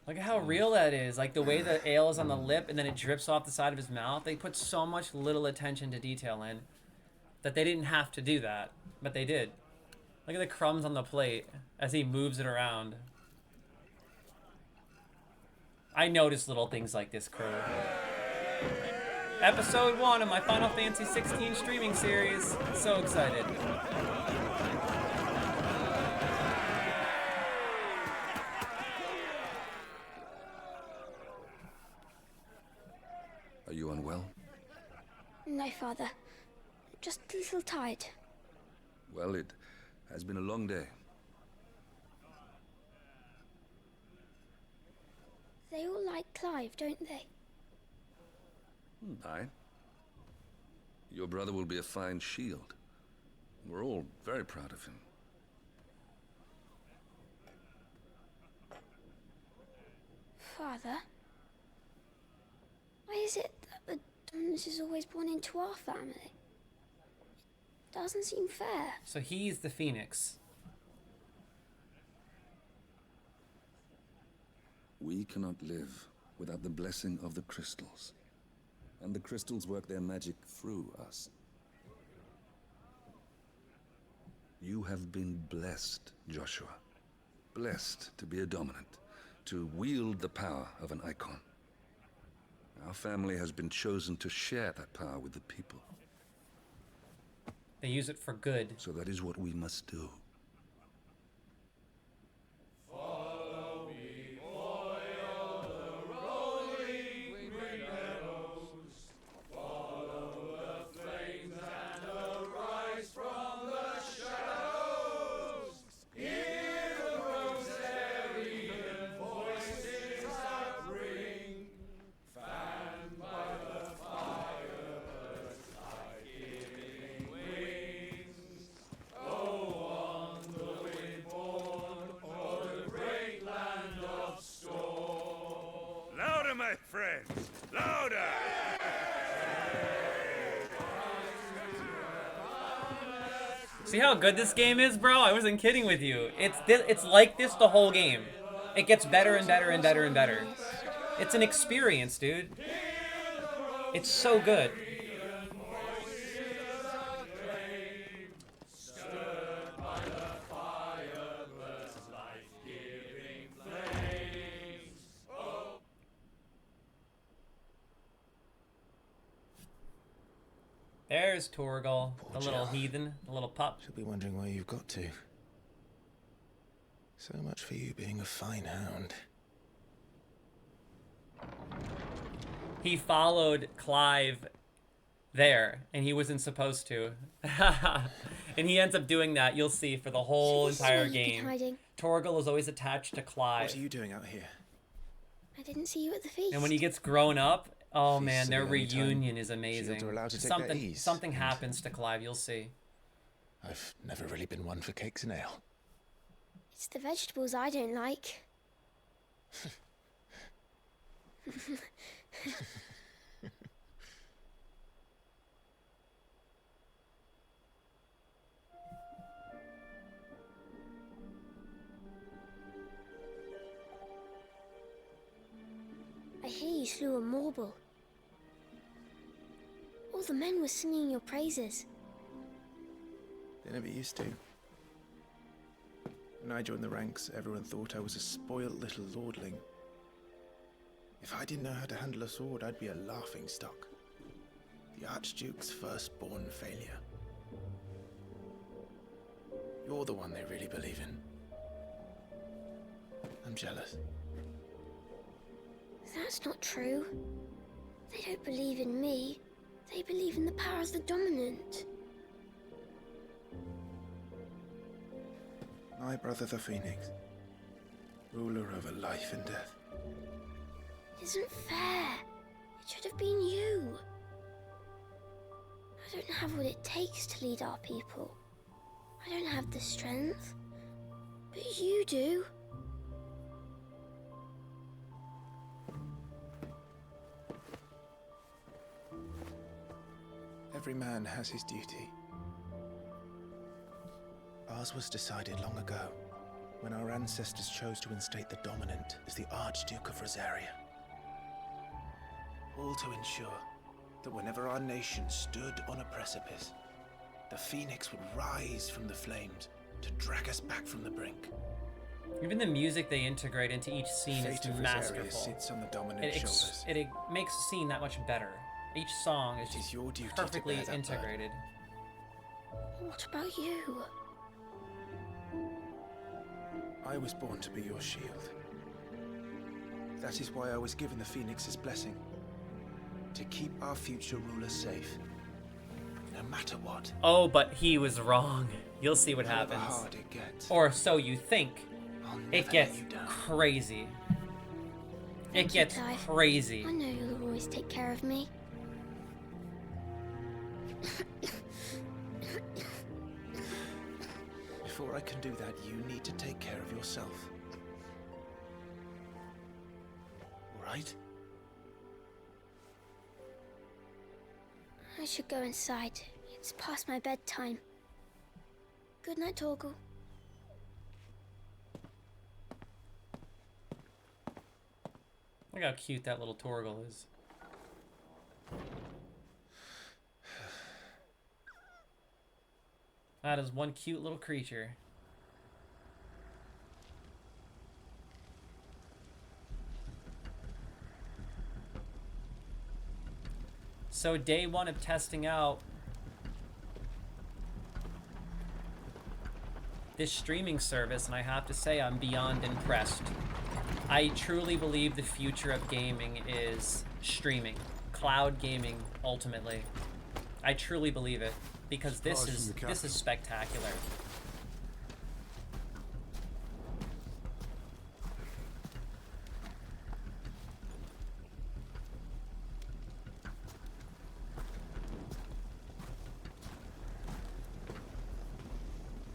Look at how real that is. Like the way the ale is on the lip and then it drips off the side of his mouth. They put so much little attention to detail in that they didn't have to do that, but they did. Look at the crumbs on the plate as he moves it around. I notice little things like this, crew. Episode 1 of my Final Fantasy 16 streaming series. So excited. Are you unwell? No, Father. Just a little tired. Well, it has been a long day. They all like Clive, don't they? Aye. Your brother will be a fine shield. We're all very proud of him. Father? Why is it that the Dons is always born into our family? It doesn't seem fair. So he's the Phoenix. We cannot live without the blessing of the crystals. And the crystals work their magic through us. You have been blessed, Joshua. Blessed to be a dominant, to wield the power of an icon. Our family has been chosen to share that power with the people. They use it for good. So that is what we must do. friends! Louder! See how good this game is, bro? I wasn't kidding with you. It's like this the whole game. It gets better and better and better and better. It's an experience, dude. It's so good. There's Torgal, the little heathen, the little pup. She'll be wondering where you've got to. So much for you being a fine hound. He followed Clive there, and he wasn't supposed to. And he ends up doing that, you'll see, for the whole entire game. Torgal is always attached to Clive. What are you doing out here? I didn't see you at the feast. And when he gets grown up, oh Feasts man, are their the only time reunion is amazing. shields are allowed to take their ease. Something happens to Clive, you'll see. I've never really been one for cakes and ale. It's the vegetables I don't like. I hear you slew a Morble. All the men were singing your praises. They never used to. When I joined the ranks, everyone thought I was a spoilt little lordling. If I didn't know how to handle a sword, I'd be a laughing stock. The Archduke's firstborn failure. You're the one they really believe in. I'm jealous. That's not true. They don't believe in me. They believe in the power of the dominant. My brother the Phoenix, ruler over life and death. It isn't fair. It should have been you. I don't have what it takes to lead our people. I don't have the strength. But you do. Every man has his duty. Ours was decided long ago, when our ancestors chose to instate the dominant as the Archduke of Rosaria. All to ensure that whenever our nation stood on a precipice, the Phoenix would rise from the flames to drag us back from the brink. Even the music they integrate into each scene is Fate of Rosaria masterful. sits on the dominant's shoulders. It makes the scene that much better. Each song is just your duty perfectly to bear that integrated. What about you? I was born to be your shield. That is why I was given the Phoenix's blessing. To keep our future rulers safe. No matter what. Oh, but he was wrong. You'll see what However happens. hard it gets. Or so you think. It gets crazy. It Thank you, gets Clive. crazy. I know you'll always take care of me. Before I can do that, you need to take care of yourself. All right? I should go inside. It's past my bedtime. Good night, Torgal. Look how cute that little Torgal is. That is one cute little creature. So day one of testing out this streaming service, and I have to say I'm beyond impressed. I truly believe the future of gaming is streaming, cloud gaming ultimately. I truly believe it because this is spectacular.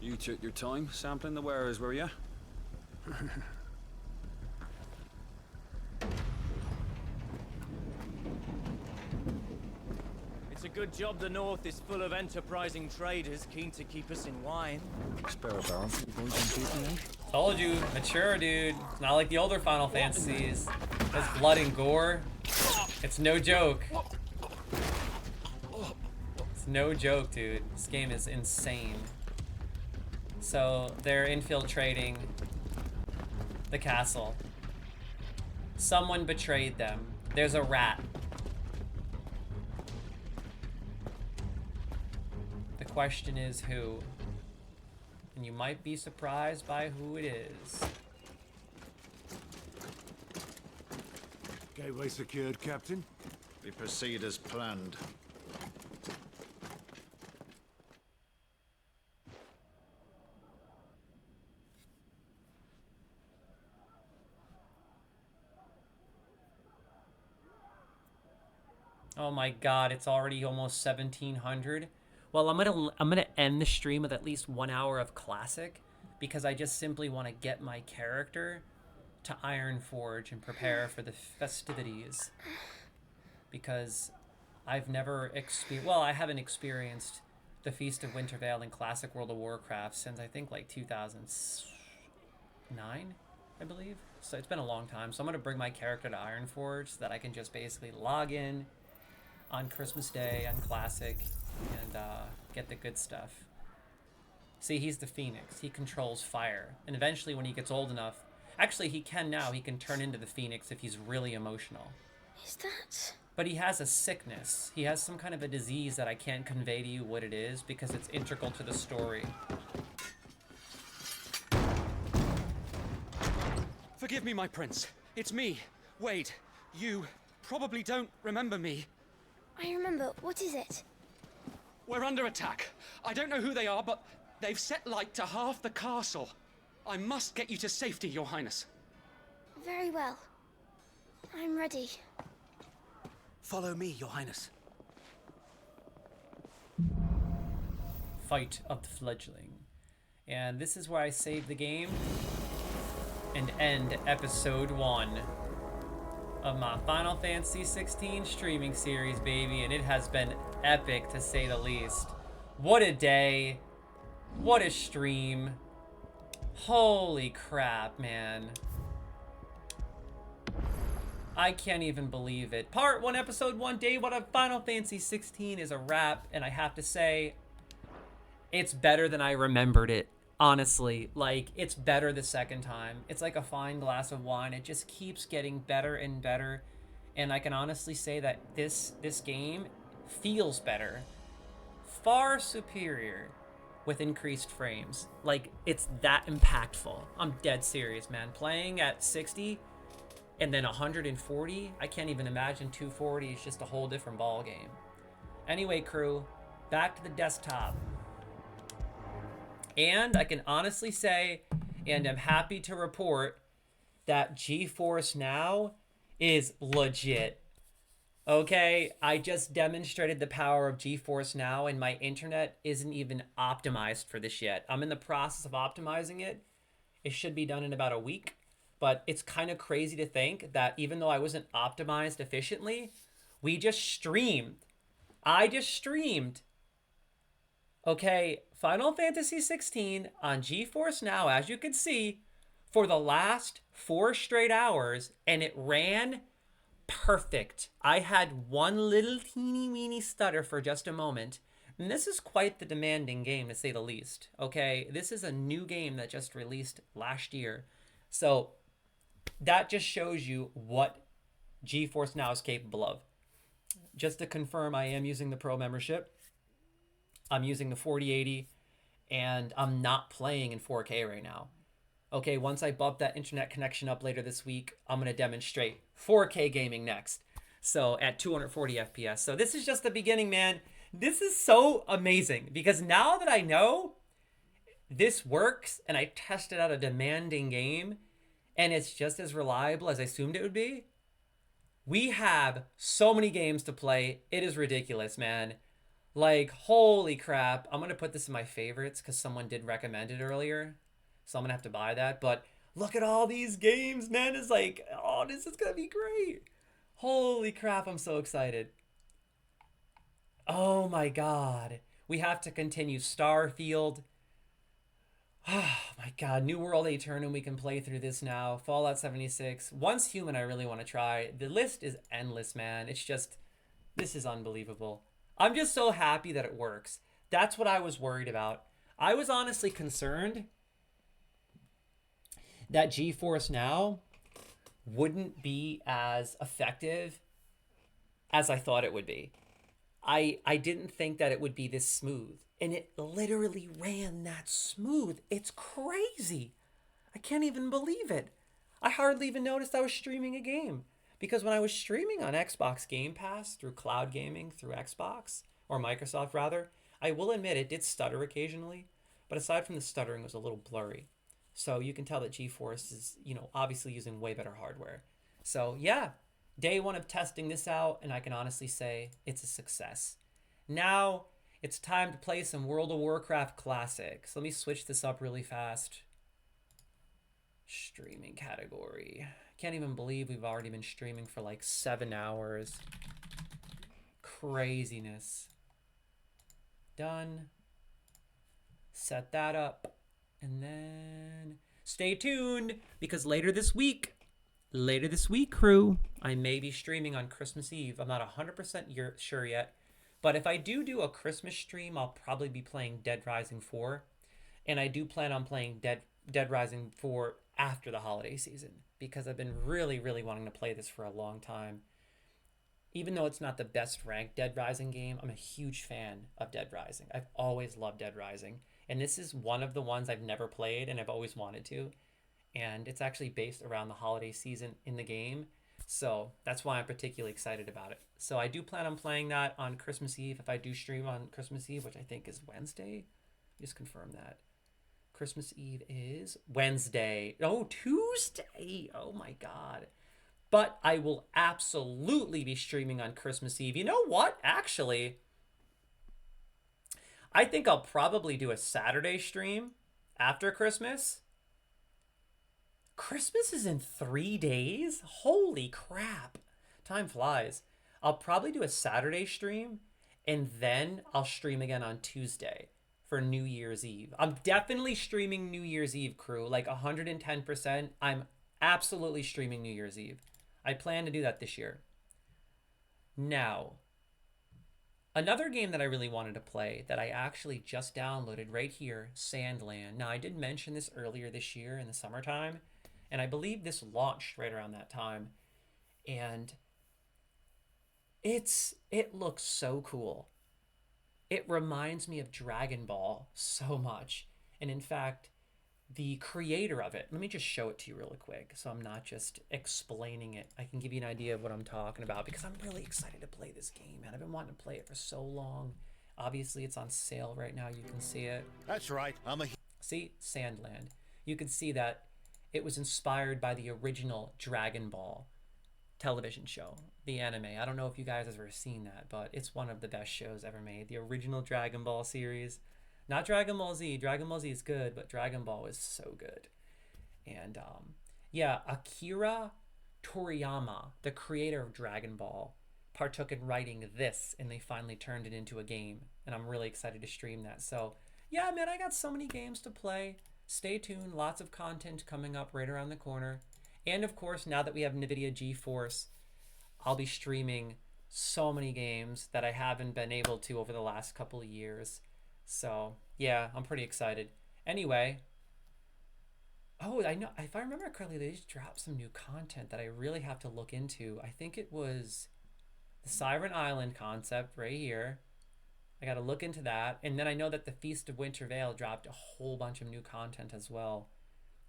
You took your time sampling the wares, were you? good job the North is full of enterprising traders keen to keep us in wine. Spare a barrel for the boys on Tuesday, eh? Told you, mature, dude. It's not like the older Final Fantasies. There's blood and gore. It's no joke. It's no joke, dude. This game is insane. So they're infiltrating the castle. Someone betrayed them. There's a rat. The question is who? And you might be surprised by who it is. Gateway secured, Captain. We proceed as planned. Oh my god, it's already almost 1700. Well, I'm gonna end the stream with at least 1 hour of classic because I just simply want to get my character to Ironforge and prepare for the festivities. Because I've never well, I haven't experienced the Feast of Wintervale in Classic World of Warcraft since I think like 2009, I believe. So it's been a long time. So I'm gonna bring my character to Ironforge so that I can just basically log in on Christmas Day on Classic and get the good stuff. See, he's the Phoenix. He controls fire. And eventually when he gets old enough, actually he can now, he can turn into the Phoenix if he's really emotional. Is that... But he has a sickness. He has some kind of a disease that I can't convey to you what it is because it's integral to the story. Forgive me, my prince. It's me, Wade. You probably don't remember me. I remember. What is it? We're under attack. I don't know who they are, but they've set light to half the castle. I must get you to safety, Your Highness. Very well. I'm ready. Follow me, Your Highness. Fight of the Fledgling. And this is where I save the game and end episode 1 of my Final Fantasy 16 streaming series, baby, and it has been epic to say the least. What a day. What a stream. Holy crap, man. I can't even believe it. Part 1, episode 1, day 1 of Final Fantasy 16 is a wrap, and I have to say, it's better than I remembered it. Honestly, like, it's better the second time. It's like a fine glass of wine. It just keeps getting better and better. And I can honestly say that this game feels better. Far superior with increased frames. Like, it's that impactful. I'm dead serious, man. Playing at 60 and then 140, I can't even imagine 240. It's just a whole different ball game. Anyway, crew, back to the desktop. And I can honestly say, and I'm happy to report, that GeForce Now is legit. Okay, I just demonstrated the power of GeForce Now, and my internet isn't even optimized for this yet. I'm in the process of optimizing it. It should be done in about a week. But it's kind of crazy to think that even though I wasn't optimized efficiently, we just streamed. I just streamed. Okay, Final Fantasy 16 on GeForce Now, as you can see, for the last 4 straight hours, and it ran perfect. I had one little teeny weeny stutter for just a moment, and this is quite the demanding game to say the least. Okay, this is a new game that just released last year, so that just shows you what GeForce Now is capable of. Just to confirm, I am using the Pro membership. I'm using the 4080, and I'm not playing in 4K right now. Okay, once I bump that internet connection up later this week, I'm going to demonstrate 4K gaming next. So at 240 FPS. So this is just the beginning, man. This is so amazing because now that I know this works and I tested out a demanding game and it's just as reliable as I assumed it would be, we have so many games to play. It is ridiculous, man. Like, holy crap. I'm going to put this in my favorites because someone did recommend it earlier. So I'm going to have to buy that. But look at all these games, man. It's like, oh, this is going to be great. Holy crap, I'm so excited. Oh my god. We have to continue Starfield. Oh my god, New World Aeternum, we can play through this now. Fallout 76. Once Human, I really want to try. The list is endless, man. It's just, this is unbelievable. I'm just so happy that it works. That's what I was worried about. I was honestly concerned that GeForce Now wouldn't be as effective as I thought it would be. I didn't think that it would be this smooth. And it literally ran that smooth. It's crazy. I can't even believe it. I hardly even noticed I was streaming a game. Because when I was streaming on Xbox Game Pass through cloud gaming through Xbox, or Microsoft rather, I will admit it did stutter occasionally. But aside from the stuttering, it was a little blurry. So you can tell that GeForce is, obviously using way better hardware. So yeah, day one of testing this out, and I can honestly say it's a success. Now, it's time to play some World of Warcraft Classic. So let me switch this up really fast. Streaming category. Can't even believe we've already been streaming for like 7 hours. Craziness. Done. Set that up. And then stay tuned because later this week, crew, I may be streaming on Christmas Eve. I'm not 100% sure yet. But if I do a Christmas stream, I'll probably be playing Dead Rising 4. And I do plan on playing Dead Rising 4 after the holiday season. Because I've been really, really wanting to play this for a long time. Even though it's not the best ranked Dead Rising game, I'm a huge fan of Dead Rising. I've always loved Dead Rising. And this is one of the ones I've never played and I've always wanted to. And it's actually based around the holiday season in the game. So that's why I'm particularly excited about it. So I do plan on playing that on Christmas Eve. If I do stream on Christmas Eve, which I think is Wednesday. Just confirm that. Christmas Eve is Wednesday. Oh, Tuesday. Oh my God. But I will absolutely be streaming on Christmas Eve. You know what? Actually, I think I'll probably do a Saturday stream after Christmas. Christmas is in 3 days? Holy crap. Time flies. I'll probably do a Saturday stream and then I'll stream again on Tuesday for New Year's Eve. I'm definitely streaming New Year's Eve, crew. Like 110%. I'm absolutely streaming New Year's Eve. I plan to do that this year. Now, another game that I really wanted to play that I actually just downloaded right here, Sandland. Now, I did mention this earlier this year in the summertime. And I believe this launched right around that time. And it looks so cool. It reminds me of Dragon Ball so much. And in fact, the creator of it, let me just show it to you really quick so I'm not just explaining it. I can give you an idea of what I'm talking about because I'm really excited to play this game, man. I've been wanting to play it for so long. Obviously, it's on sale right now. You can see it. That's right. See? Sandland. You can see that it was inspired by the original Dragon Ball television show, the anime. I don't know if you guys have ever seen that, but it's one of the best shows ever made. The original Dragon Ball series. Not Dragon Ball Z. Dragon Ball Z is good, but Dragon Ball is so good. And yeah, Akira Toriyama, the creator of Dragon Ball, partook in writing this, and they finally turned it into a game. And I'm really excited to stream that. So yeah, man, I got so many games to play. Stay tuned, lots of content coming up right around the corner. And of course, now that we have NVIDIA GeForce, I'll be streaming so many games that I haven't been able to over the last couple of years. So yeah, I'm pretty excited. Anyway, oh, I know, if I remember correctly, they just dropped some new content that I really have to look into. I think it was the Siren Island concept right here. I got to look into that. And then I know that the Feast of Winter Veil dropped a whole bunch of new content as well.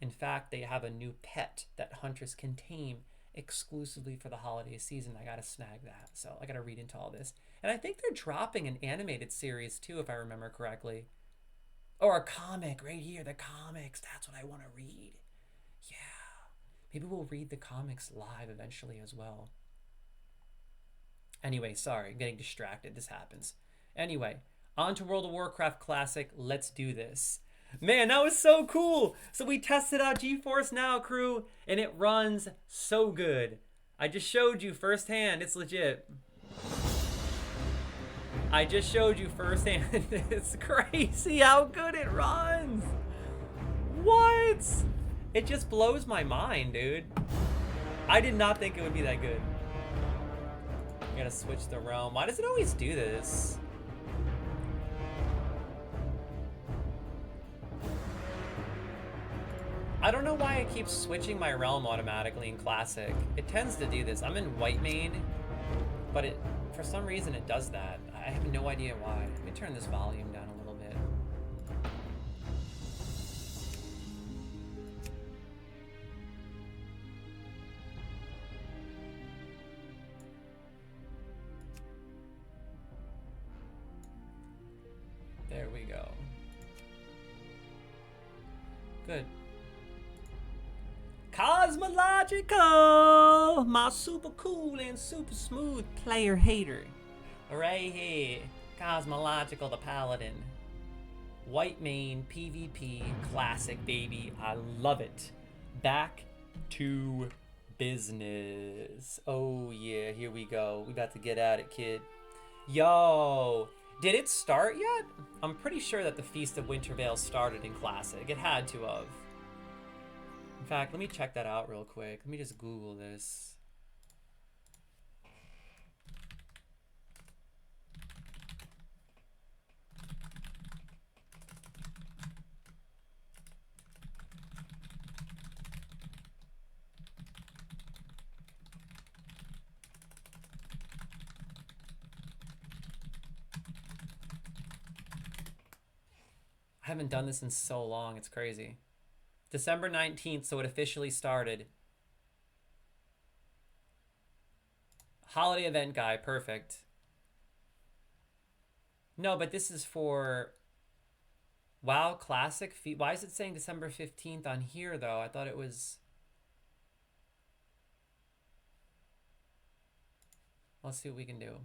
In fact, they have a new pet that hunters can tame exclusively for the holiday season. I got to snag that. So I got to read into all this. And I think they're dropping an animated series too, if I remember correctly. Or a comic right here. The comics. That's what I want to read. Yeah. Maybe we'll read the comics live eventually as well. Anyway, sorry. I'm getting distracted. This happens. Anyway, on to World of Warcraft Classic. Let's do this. Man, that was so cool. So we tested out GeForce Now, crew, and it runs so good. I just showed you firsthand. It's legit. I just showed you firsthand. It's crazy how good it runs. What? It just blows my mind, dude. I did not think it would be that good. I gotta switch the realm. Why does it always do this? I don't know why it keeps switching my realm automatically in Classic. It tends to do this. I'm in White Mane, but it, for some reason it does that. I have no idea why. Let me turn this volume down a little bit. There we go. Good. Cosmological, my super cool and super smooth player hater. Right here, Cosmological the Paladin. White Mane, PvP, classic baby. I love it. Back to business. Oh yeah, here we go. We about to get at it, kid. Yo, did it start yet? I'm pretty sure that the Feast of Wintervale started in Classic. It had to have. In fact, let me check that out real quick. Let me just Google this. I haven't done this in so long, it's crazy. December 19th, so it officially started. Holiday event guy, perfect. No, but this is for WoW Classic. Why is it saying December 15th on here, though? I thought it was... Let's see what we can do.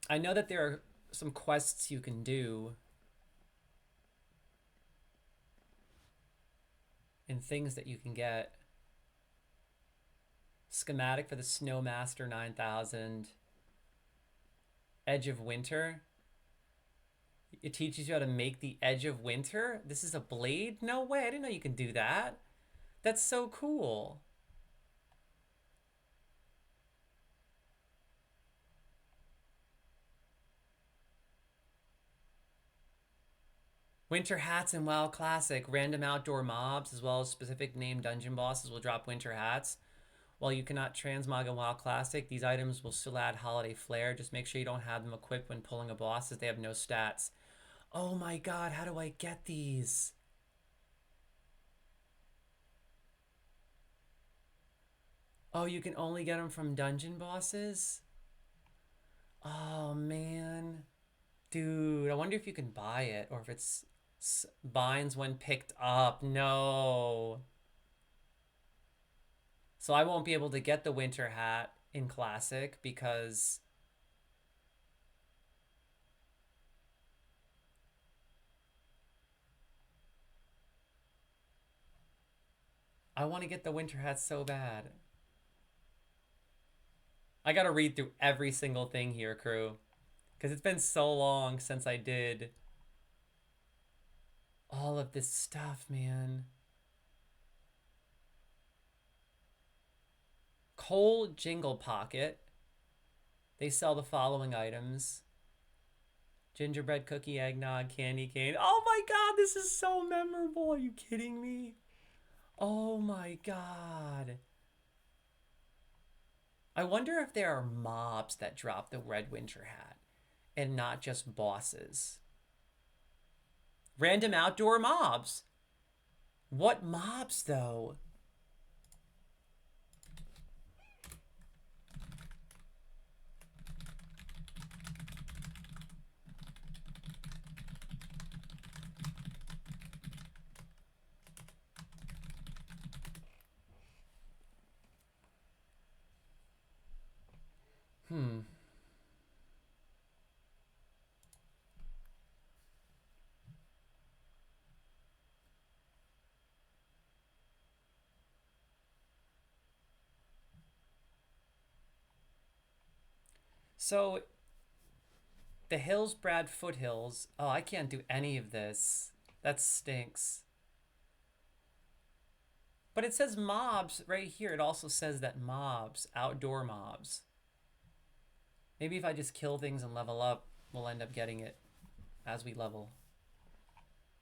I know that there are some quests you can do and things that you can get. Schematic for the Snowmaster 9000. Edge of Winter. It teaches you how to make the Edge of Winter. This is a blade? No way, I didn't know you can do that. That's so cool. Winter hats in WoW Classic. Random outdoor mobs as well as specific named dungeon bosses will drop winter hats. While you cannot transmog in WoW Classic, these items will still add holiday flair. Just make sure you don't have them equipped when pulling a boss as they have no stats. Oh my god, how do I get these? Oh, you can only get them from dungeon bosses? Oh man. Dude, I wonder if you can buy it or if it's binds when picked up. No. So I won't be able to get the winter hat in Classic because I want to get the winter hat so bad. I gotta read through every single thing here, crew. Because it's been so long since I did all of this stuff, man. Coal Jingle Pocket. They sell the following items. Gingerbread cookie, eggnog, candy cane. Oh my god, this is so memorable. Are you kidding me? Oh my god. I wonder if there are mobs that drop the red winter hat and not just bosses. Random outdoor mobs. What mobs, though? So, the Hillsbrad Foothills. Oh, I can't do any of this. That stinks. But it says mobs right here. It also says that mobs, outdoor mobs. Maybe if I just kill things and level up, we'll end up getting it as we level.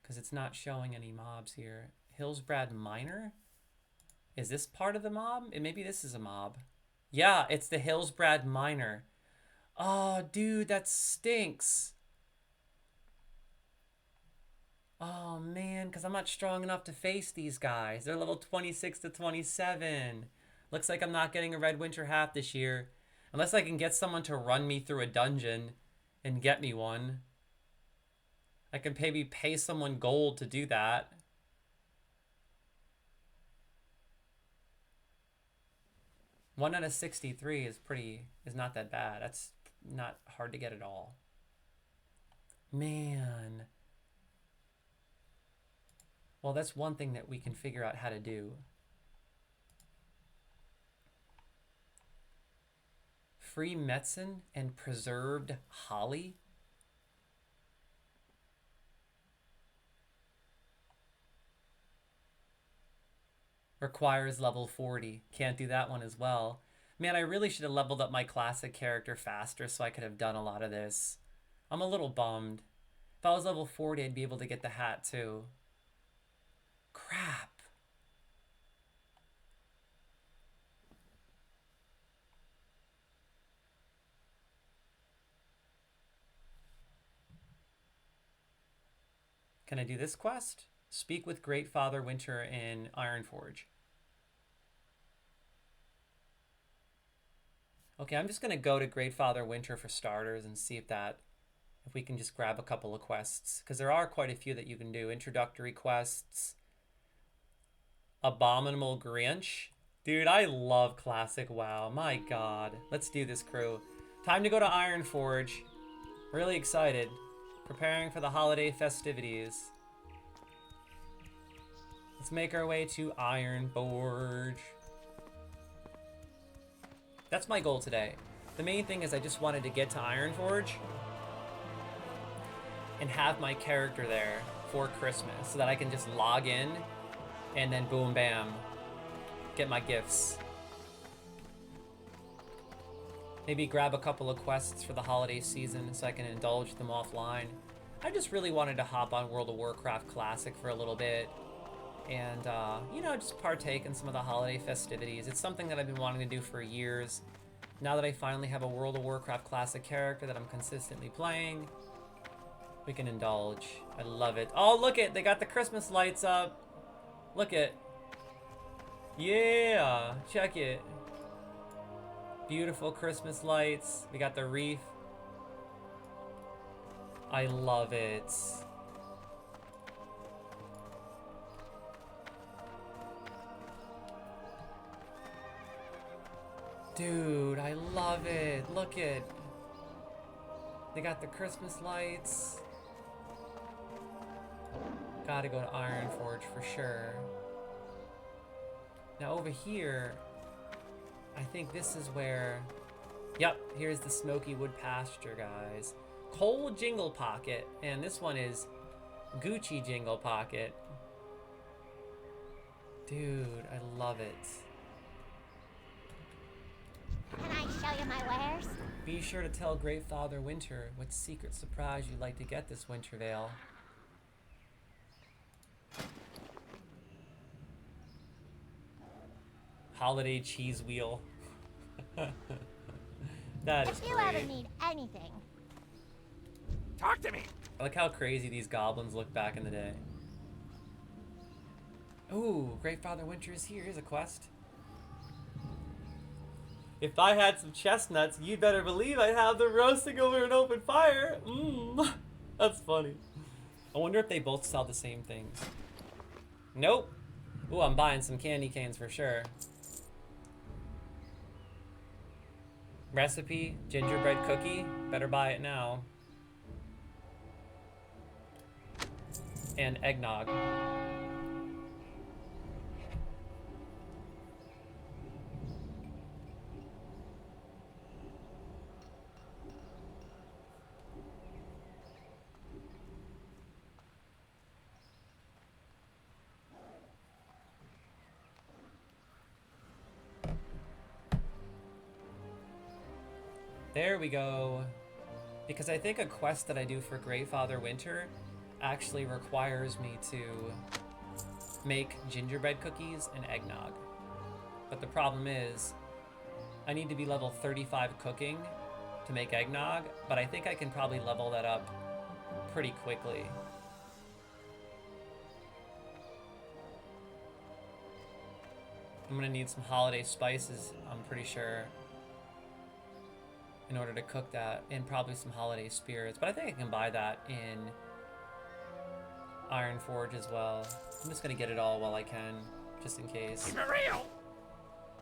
Because it's not showing any mobs here. Hillsbrad Minor? Is this part of the mob? Maybe this is a mob. Yeah, it's the Hillsbrad Minor. Oh, dude, that stinks. Oh, man, because I'm not strong enough to face these guys. They're level 26 to 27. Looks like I'm not getting a Red Winter hat this year. Unless I can get someone to run me through a dungeon and get me one. I can maybe pay someone gold to do that. One out of 63 is not that bad. That's not hard to get at all. Man. Well, that's one thing that we can figure out how to do. Free medicine and preserved holly. Requires level 40. Can't do that one as well. Man, I really should have leveled up my classic character faster so I could have done a lot of this. I'm a little bummed. If I was level 40, I'd be able to get the hat too. Crap. Can I do this quest? Speak with Great Father Winter in Ironforge. Okay, I'm just going to go to Great Father Winter for starters and see if we can just grab a couple of quests. Because there are quite a few that you can do. Introductory quests. Abominable Grinch. Dude, I love classic WoW. My god. Let's do this, crew. Time to go to Ironforge. Really excited. Preparing for the holiday festivities. Let's make our way to Ironforge. That's my goal today. The main thing is I just wanted to get to Ironforge and have my character there for Christmas so that I can just log in and then boom bam, get my gifts. Maybe grab a couple of quests for the holiday season so I can indulge them offline. I just really wanted to hop on World of Warcraft Classic for a little bit and, you know, just partake in some of the holiday festivities. It's something that I've been wanting to do for years. Now that I finally have a World of Warcraft Classic character that I'm consistently playing, we can indulge. I love it. Oh, look it! They got the Christmas lights up. Look it. Yeah! Check it. Beautiful Christmas lights. We got the wreath. I love it. Dude, I love it. Look it. They got the Christmas lights. Gotta go to Ironforge for sure. Now over here, I think this is where... Yep, here's the Smoky Wood Pasture, guys. Coal Jingle Pocket, and this one is Gucci Jingle Pocket. Dude, I love it. Can I show you my wares? Be sure to tell Great Father Winter what secret surprise you'd like to get this winter veil. Holiday cheese wheel. That is If you great. ever need anything, talk to me. I like how crazy these goblins look back in the day. Ooh, Great Father Winter is here. Here's a quest. If I had some chestnuts, you'd better believe I'd have them roasting over an open fire. Mmm. That's funny. I wonder if they both sell the same things. Nope. Ooh, I'm buying some candy canes for sure. Recipe, gingerbread cookie. Better buy it now. And eggnog. There we go. Because I think a quest that I do for Great Father Winter actually requires me to make gingerbread cookies and eggnog. But the problem is, I need to be level 35 cooking to make eggnog, but I think I can probably level that up pretty quickly. I'm gonna need some holiday spices, I'm pretty sure, in order to cook that, and probably some holiday spirits. But I think I can buy that in Iron Forge as well. I'm just gonna get it all while I can, just in case. Keep it real!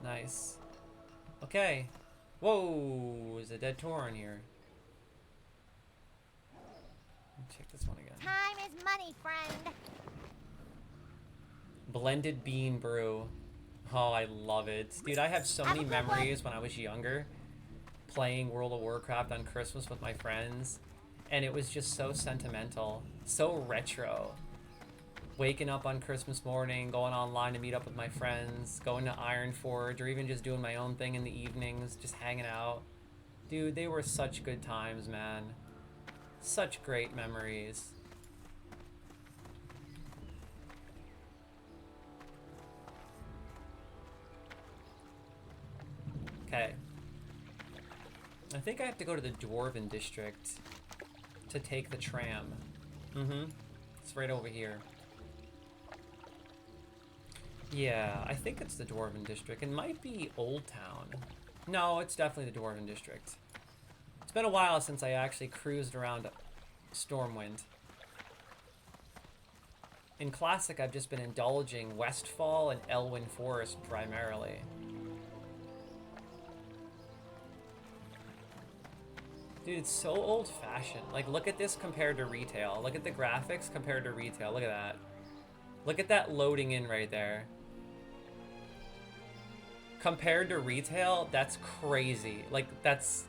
Nice. Okay. Whoa, there's a dead Tauren here. Let me check this one again. Time is money, friend. Blended bean brew. Oh, I love it. Dude, I have so many memories when I was younger playing World of Warcraft on Christmas with my friends, and it was just so sentimental, so retro. Waking up on Christmas morning, going online to meet up with my friends, going to Iron Forge, or even just doing my own thing in the evenings, just hanging out. Dude, they were such good times, man. Such great memories. Okay. I think I have to go to the Dwarven District to take the tram. It's right over here. Yeah, I think it's the Dwarven District. It might be Old Town. No, it's definitely the Dwarven District. It's been a while since I actually cruised around Stormwind. In Classic, I've just been indulging Westfall and Elwyn Forest primarily. Dude, it's so old-fashioned. Like, look at this compared to retail. Look at the graphics compared to retail. Look at that. Look at that loading in right there. Compared to retail, that's crazy. Like, that's...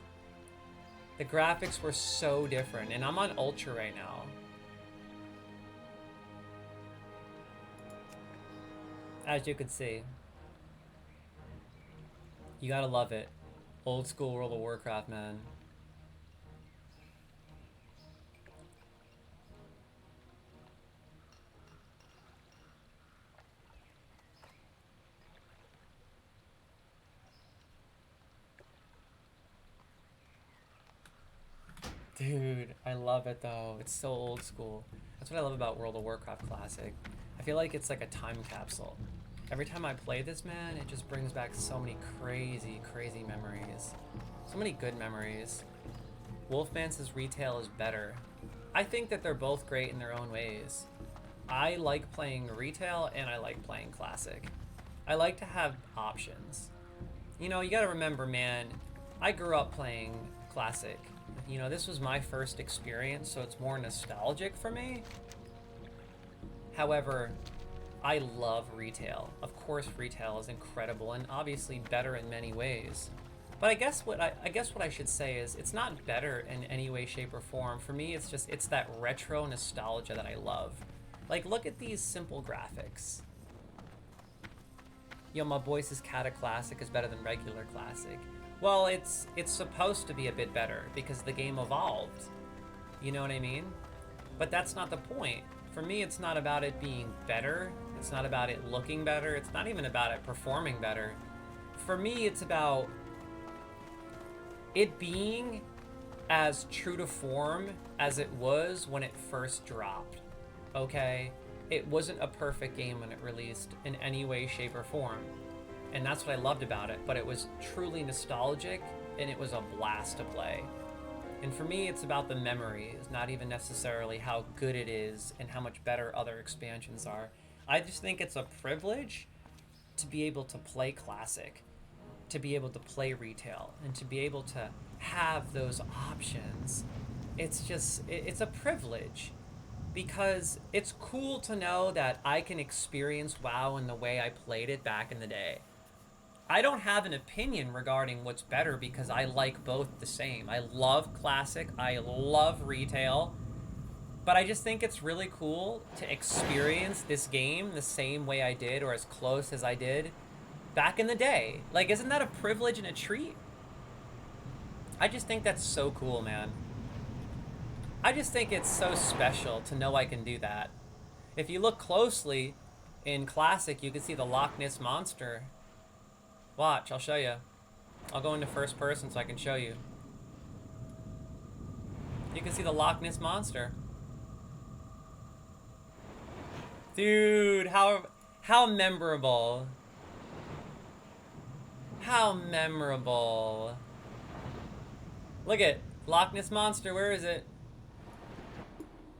The graphics were so different. And I'm on Ultra right now. As you can see. You gotta love it. Old school World of Warcraft, man. Dude, I love it though. It's so old school. That's what I love about World of Warcraft Classic. I feel like it's like a time capsule. Every time I play this, man, it just brings back so many crazy, crazy memories. So many good memories. Wolfman says retail is better. I think that they're both great in their own ways. I like playing retail and I like playing Classic. I like to have options. You know, you gotta remember, man, I grew up playing Classic. You know, this was my first experience, so it's more nostalgic for me. However, I love retail. Of course, retail is incredible and obviously better in many ways. But I guess what I should say is it's not better in any way, shape, or form. For me, it's that retro nostalgia that I love. Like, look at these simple graphics. Yo, my boy says Cata Classic is better than regular Classic. Well, it's supposed to be a bit better because the game evolved. You know what I mean? But that's not the point. For me, it's not about it being better. It's not about it looking better. It's not even about it performing better. For me, it's about it being as true to form as it was when it first dropped. Okay? It wasn't a perfect game when it released in any way, shape, or form. And that's what I loved about it, but it was truly nostalgic, and it was a blast to play. And for me, it's about the memories, not even necessarily how good it is and how much better other expansions are. I just think it's a privilege to be able to play Classic, to be able to play retail, and to be able to have those options. It's a privilege. Because it's cool to know that I can experience WoW in the way I played it back in the day. I don't have an opinion regarding what's better because I like both the same. I love Classic, I love retail, but I just think it's really cool to experience this game the same way I did or as close as I did back in the day. Like, isn't that a privilege and a treat? I just think that's so cool, man. I just think it's so special to know I can do that. If you look closely in Classic, you can see the Loch Ness Monster. Watch, I'll show you. I'll go into first person so I can show you. You can see the Loch Ness Monster. Dude, how memorable. How memorable. Look at Loch Ness Monster, where is it?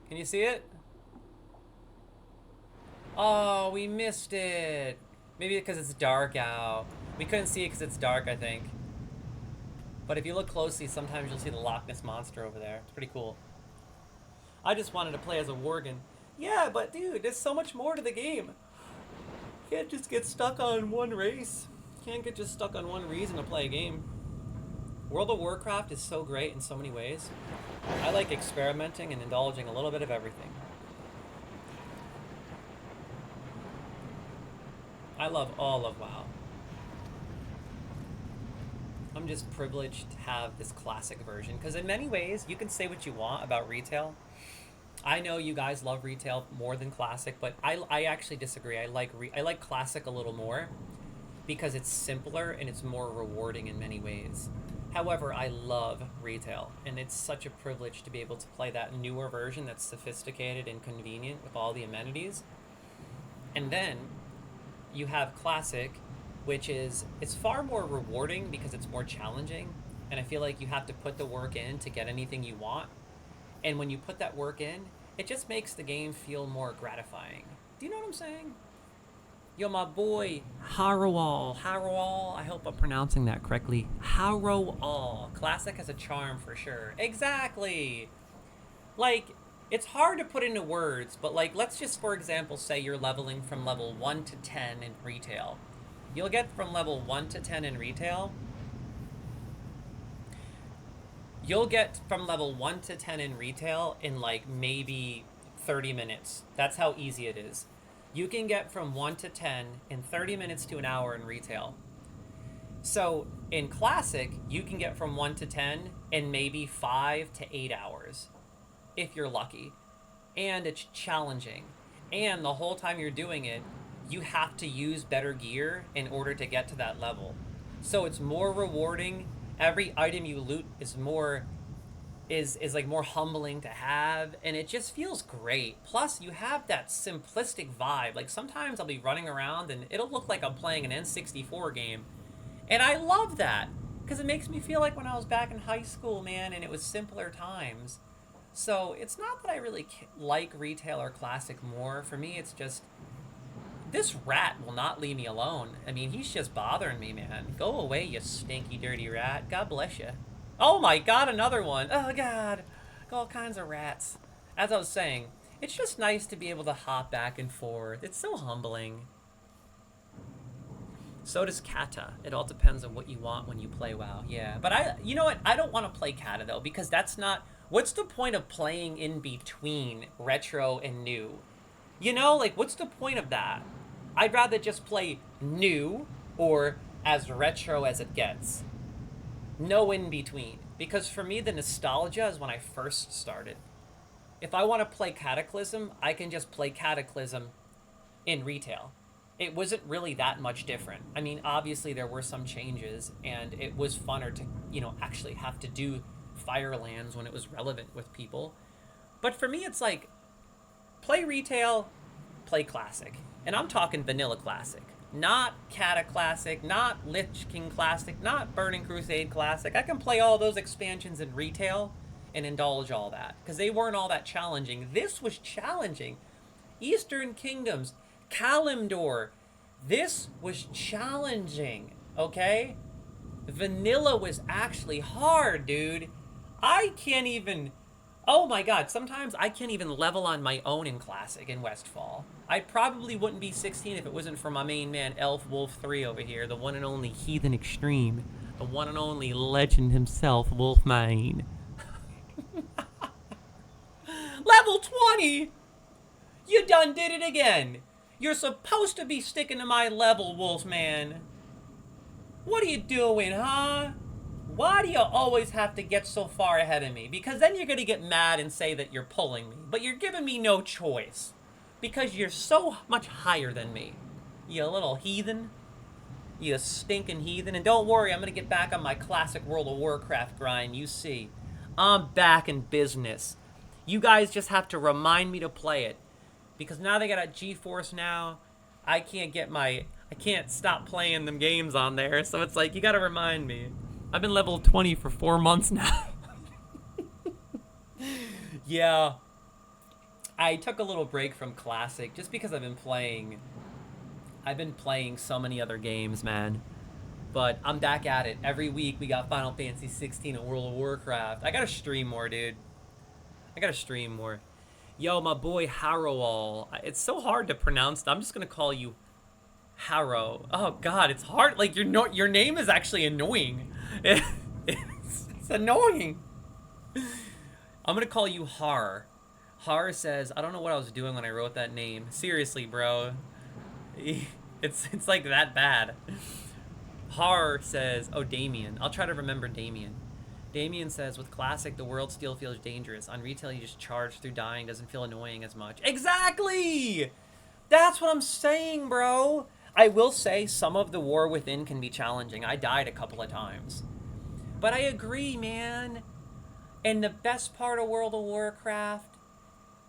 Can you see it? Oh, we missed it. Maybe because it's dark out. We couldn't see it because it's dark, I think. But if you look closely, sometimes you'll see the Loch Ness Monster over there. It's pretty cool. I just wanted to play as a Worgen. Yeah, but dude, there's so much more to the game. You can't just get stuck on one race. You can't get just stuck on one reason to play a game. World of Warcraft is so great in so many ways. I like experimenting and indulging a little bit of everything. I love all of WoW. I'm just privileged to have this classic version, because in many ways, you can say what you want about retail. I know you guys love retail more than classic, but I actually disagree. I like classic a little more because it's simpler and it's more rewarding in many ways. However, I love retail, and it's such a privilege to be able to play that newer version that's sophisticated and convenient with all the amenities. And then you have classic, which is, it's far more rewarding because it's more challenging, and I feel like you have to put the work in to get anything you want. And when you put that work in, it just makes the game feel more gratifying. Do you know what I'm saying? Yo, my boy, Harrowall. I hope I'm pronouncing that correctly. Harrowall. Classic has a charm for sure. Exactly. Like, it's hard to put into words, but like, let's just, for example, say you're leveling from level 1 to 10 in retail. You'll get from level 1 to 10 in retail. You'll get from level 1 to 10 in retail in like maybe 30 minutes. That's how easy it is. You can get from 1 to 10 in 30 minutes to an hour in retail. So in Classic, you can get from 1 to 10 in maybe 5 to 8 hours, if you're lucky. And it's challenging. And the whole time you're doing it, you have to use better gear in order to get to that level. So it's more rewarding. Every item you loot is more like more humbling to have, and it just feels great. Plus you have that simplistic vibe. Like sometimes I'll be running around and it'll look like I'm playing an N64 game, and I love that because it makes me feel like when I was back in high school, man, and it was simpler times. So it's not that I really like retail or classic more. For me, it's just this rat will not leave me alone. I mean, he's just bothering me, man. Go away, you stinky, dirty rat. God bless you. Oh my god, another one. Oh god. All kinds of rats. As I was saying, it's just nice to be able to hop back and forth. It's so humbling. So does Kata. It all depends on what you want when you play WoW. Yeah, but you know what? I don't want to play Kata though, because that's not... What's the point of playing in between retro and new? You know, like, what's the point of that? I'd rather just play new or as retro as it gets. No in between. Because for me, the nostalgia is when I first started. If I want to play Cataclysm, I can just play Cataclysm in retail. It wasn't really that much different. I mean, obviously there were some changes, and it was funner to, you know, actually have to do Firelands when it was relevant with people. But for me, it's like, play retail, play classic. And I'm talking vanilla classic. Not Cata Classic, not Lich King Classic, not Burning Crusade Classic. I can play all those expansions in retail and indulge all that, because they weren't all that challenging. This was challenging. Eastern Kingdoms, Kalimdor, this was challenging, okay? Vanilla was actually hard, dude. I can't even... Oh my god, sometimes I can't even level on my own in Classic in Westfall. I probably wouldn't be 16 if it wasn't for my main man, Elf Wolf 3 over here, the one and only Heathen Extreme. The one and only legend himself, Wolfmane. Level 20! You done did it again! You're supposed to be sticking to my level, Wolfman. What are you doing, huh? Why do you always have to get so far ahead of me? Because then you're going to get mad and say that you're pulling me. But you're giving me no choice. Because you're so much higher than me. You little heathen. You stinking heathen. And don't worry, I'm going to get back on my classic World of Warcraft grind. You see. I'm back in business. You guys just have to remind me to play it. Because now they got a GeForce Now. I can't stop playing them games on there. So it's like, you got to remind me. I've been level 20 for 4 months now. Yeah. I took a little break from Classic just because I've been playing so many other games, man. But I'm back at it. Every week we got Final Fantasy 16 and World of Warcraft. I gotta stream more, dude. I gotta stream more. Yo, my boy Harrowall. It's so hard to pronounce. I'm just gonna call you Harrow. Oh God, it's hard. Like your name is actually annoying. It's annoying. I'm gonna call you Har. Har says, I don't know what I was doing when I wrote that name. Seriously, bro. It's like that bad. Har says, oh, Damien. I'll try to remember Damien. Damien says, with Classic, the world still feels dangerous. On retail, you just charge through dying. Doesn't feel annoying as much. Exactly! That's what I'm saying, bro. I will say some of the War Within can be challenging. I died a couple of times. But I agree, man. And the best part of World of Warcraft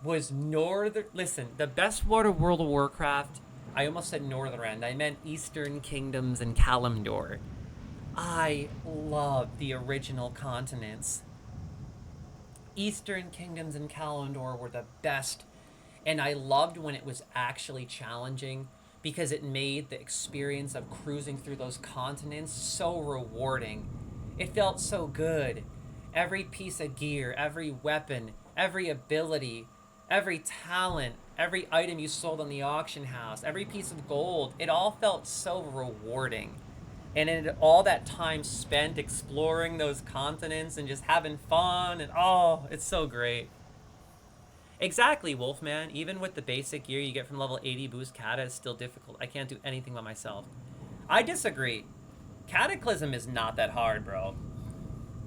was Listen, the best part of World of Warcraft, I almost said Northrend. I meant Eastern Kingdoms and Kalimdor. I love the original continents. Eastern Kingdoms and Kalimdor were the best. And I loved when it was actually challenging because it made the experience of cruising through those continents so rewarding. It felt so good. Every piece of gear, every weapon, every ability, every talent, every item you sold on the auction house, every piece of gold, it all felt so rewarding. And in all that time spent exploring those continents and just having fun, and oh, it's so great. Exactly, Wolfman. Even with the basic gear you get from level 80 boost, Kata is still difficult. I can't do anything by myself. I disagree. Cataclysm is not that hard, bro.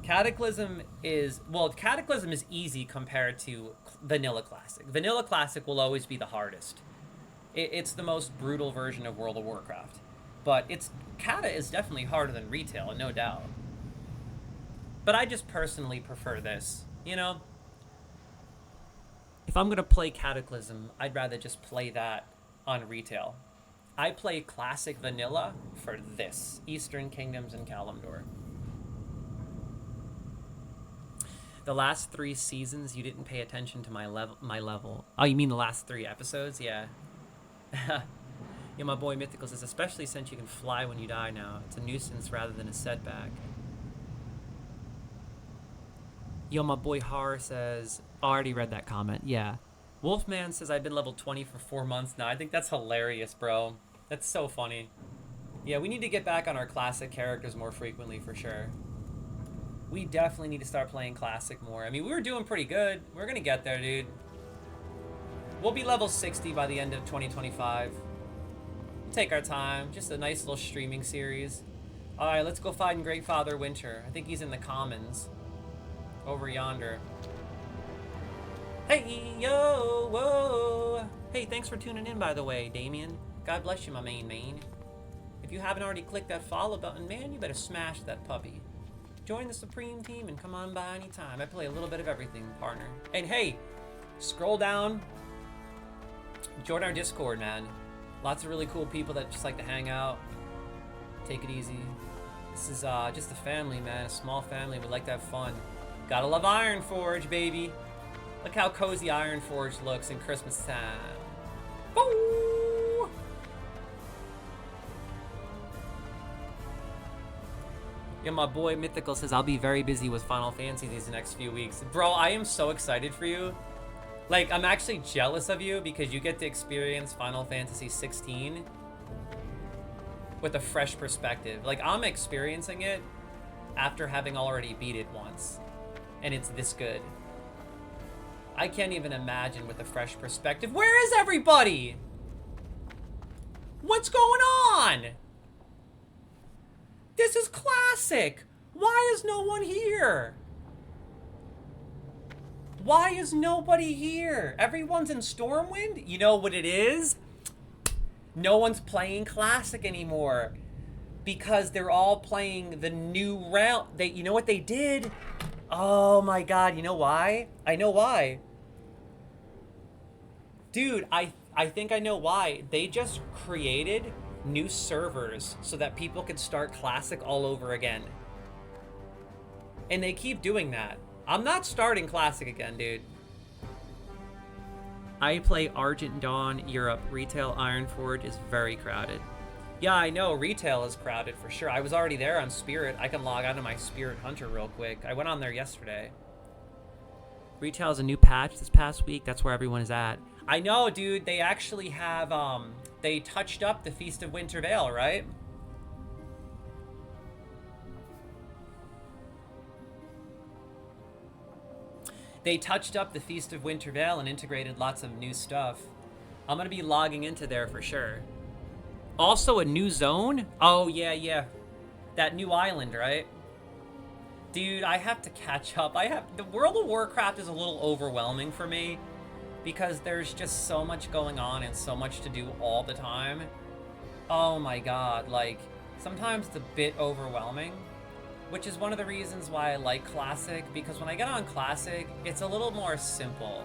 Cataclysm is easy compared to Vanilla Classic. Vanilla Classic will always be the hardest. It's the most brutal version of World of Warcraft. But Kata is definitely harder than retail, no doubt. But I just personally prefer this, you know? If I'm gonna play Cataclysm, I'd rather just play that on retail. I play Classic Vanilla for this, Eastern Kingdoms and Kalimdor. The last 3 seasons, you didn't pay attention to my level. Oh, you mean the last 3 episodes? Yeah. Yeah, my boy Mythical says, especially since you can fly when you die now. It's a nuisance rather than a setback. Yo, my boy Har says, oh, I already read that comment. Yeah. Wolfman says, I've been level 20 for 4 months now. I think that's hilarious, bro. That's so funny. Yeah, we need to get back on our classic characters more frequently, for sure. We definitely need to start playing Classic more. I mean, we were doing pretty good. We're gonna get there, dude. We'll be level 60 by the end of 2025. We'll take our time. Just a nice little streaming series. Alright, let's go find Great Father Winter. I think he's in the Commons. Over yonder. Hey, yo, whoa. Hey, thanks for tuning in, by the way, Damien. God bless you, my main. If you haven't already clicked that follow button, man, you better smash that puppy. Join the Supreme Team and come on by anytime. I play a little bit of everything, partner. And hey, scroll down. Join our Discord, man. Lots of really cool people that just like to hang out. Take it easy. This is just a family, man. A small family. We like to have fun. Gotta love Ironforge, baby. Look how cozy Ironforge looks in Christmas time. Boo! Yeah, my boy Mythical says, I'll be very busy with Final Fantasy these next few weeks. Bro, I am so excited for you. Like, I'm actually jealous of you because you get to experience Final Fantasy 16 with a fresh perspective. Like, I'm experiencing it after having already beat it once. And it's this good. I can't even imagine with a fresh perspective. Where is everybody? What's going on? This is Classic. Why is no one here? Why is nobody here? Everyone's in Stormwind? You know what it is? No one's playing Classic anymore. Because they're all playing the new round. You know what they did? Oh my god, you know why? I know why. Dude, I think I know why. They just created new servers so that people could start Classic all over again. And they keep doing that. I'm not starting Classic again, dude. I play Argent Dawn Europe. Retail Ironforge is very crowded. Yeah, I know. Retail is crowded for sure. I was already there on Spirit. I can log on to my Spirit Hunter real quick. I went on there yesterday. Retail is a new patch this past week. That's where everyone is at. I know, dude. They actually have, they touched up the Feast of Winter Veil, right? They touched up the Feast of Winter Veil and integrated lots of new stuff. I'm gonna be logging into there for sure. Also a new zone? Oh, yeah. That new island, right? Dude, I have to catch up. The World of Warcraft is a little overwhelming for me because there's just so much going on and so much to do all the time. Oh my god, like, sometimes it's a bit overwhelming, which is one of the reasons why I like Classic, because when I get on Classic, it's a little more simple.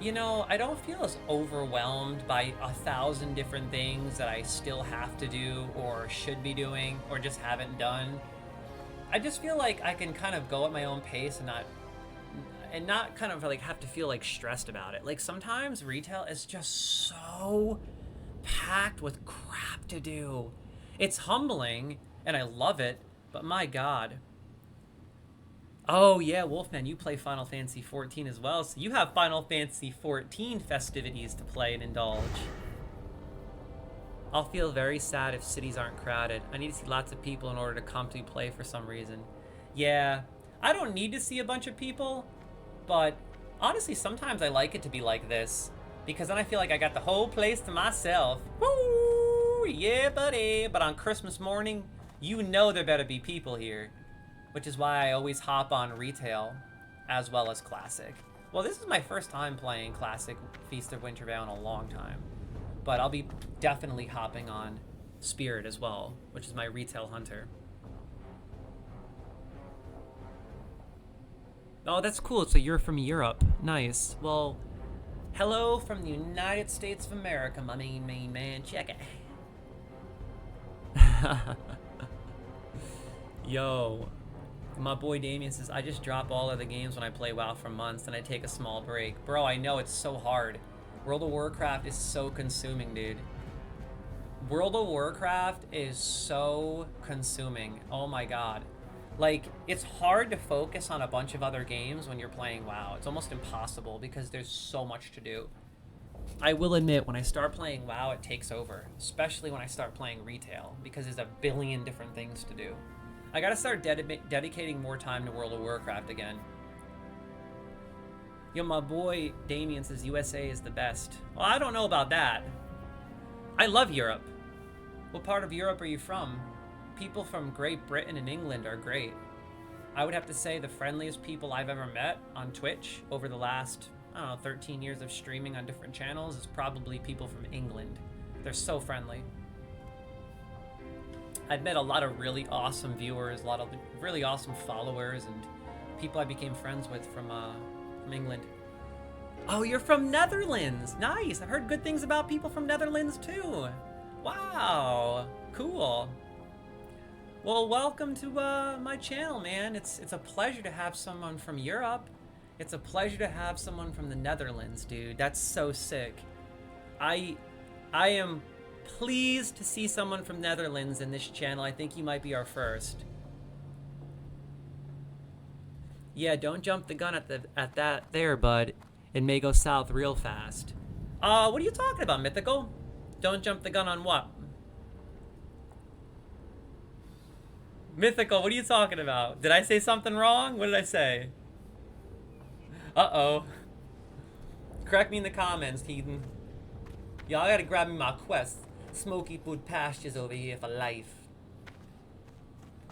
You know, I don't feel as overwhelmed by 1,000 different things that I still have to do or should be doing or just haven't done. I just feel like I can kind of go at my own pace and not kind of like have to feel like stressed about it. Like sometimes retail is just so packed with crap to do. It's humbling and I love it, but my god. Oh yeah, Wolfman, you play Final Fantasy XIV as well, so you have Final Fantasy XIV festivities to play and indulge. I'll feel very sad if cities aren't crowded. I need to see lots of people in order to comfortably play for some reason. Yeah, I don't need to see a bunch of people, but honestly, sometimes I like it to be like this, because then I feel like I got the whole place to myself. Woo! Yeah, buddy! But on Christmas morning, you know there better be people here. Which is why I always hop on retail as well as Classic. Well, this is my first time playing Classic Feast of Winter Veil in a long time. But I'll be definitely hopping on Spirit as well, which is my retail hunter. Oh, that's cool. So you're from Europe. Nice. Well, hello from the United States of America, my main man. Check it. Yo. My boy Damien says, I just drop all of the games when I play WoW for months and I take a small break. Bro, I know, it's so hard. World of Warcraft is so consuming, dude. World of Warcraft is so consuming. Oh my god. Like, it's hard to focus on a bunch of other games when you're playing WoW. It's almost impossible because there's so much to do. I will admit, when I start playing WoW, it takes over. Especially when I start playing retail, because there's a billion different things to do. I gotta start dedicating more time to World of Warcraft again. Yo, my boy Damien says USA is the best. Well, I don't know about that. I love Europe. What part of Europe are you from? People from Great Britain and England are great. I would have to say the friendliest people I've ever met on Twitch over the last, I don't know, 13 years of streaming on different channels is probably people from England. They're so friendly. I've met a lot of really awesome viewers, a lot of really awesome followers, and people I became friends with from England. Oh, you're from Netherlands! Nice! I've heard good things about people from Netherlands too. Wow, cool. Well, welcome to my channel, man. It's a pleasure to have someone from Europe. It's a pleasure to have someone from the Netherlands, dude. That's so sick. I am pleased to see someone from Netherlands in this channel. I think you might be our first. Yeah, don't jump the gun at that there, bud. It may go south real fast. What are you talking about, Mythical? Don't jump the gun on what? Mythical, what are you talking about? Did I say something wrong? What did I say? Uh-oh. Correct me in the comments, heathen. Y'all gotta grab me my quest. Smoky food pastures over here for life.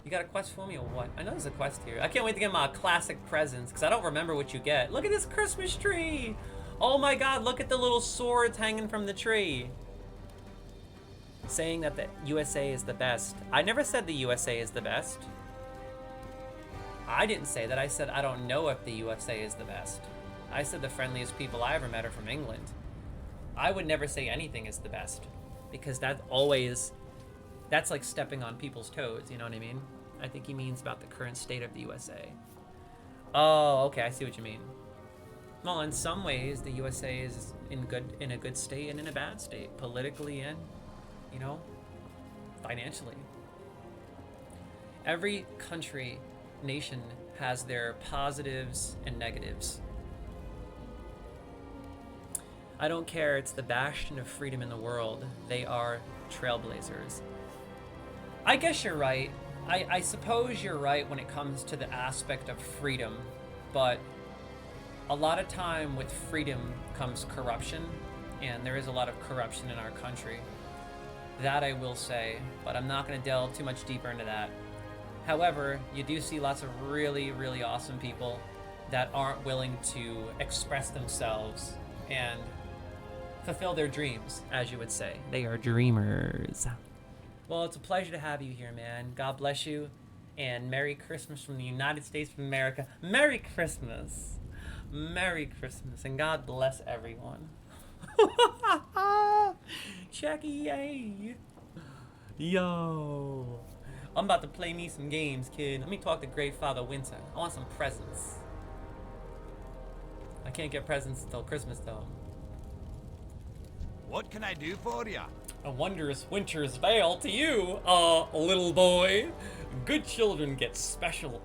You got a quest for me or what? I know there's a quest here. I can't wait to get my classic presents because I don't remember what you get. Look at this Christmas tree. Oh my God, look at the little swords hanging from the tree. Saying that the USA is the best. I never said the USA is the best. I didn't say that. I said I don't know if the USA is the best. I said the friendliest people I ever met are from England. I would never say anything is the best because that's like stepping on people's toes, you know what I mean? I think he means about the current state of the USA. Oh, okay, I see what you mean. Well, in some ways, the USA is in a good state and in a bad state, politically and, you know, financially. Every country, nation has their positives and negatives. I don't care, it's the bastion of freedom in the world. They are trailblazers. I guess you're right. I suppose you're right when it comes to the aspect of freedom, but a lot of time with freedom comes corruption, and there is a lot of corruption in our country. That I will say, but I'm not going to delve too much deeper into that. However, you do see lots of really, really awesome people that aren't willing to express themselves and fulfill their dreams, as you would say. They are dreamers. Well, it's a pleasure to have you here, man. God bless you, and Merry Christmas from the United States of America. Merry Christmas. Merry Christmas, and God bless everyone. Jackie, yay. Yo. I'm about to play me some games, kid. Let me talk to Great Father Winter. I want some presents. I can't get presents until Christmas, though. What can I do for you? A wondrous winter's veil to you, little boy. Good children get special,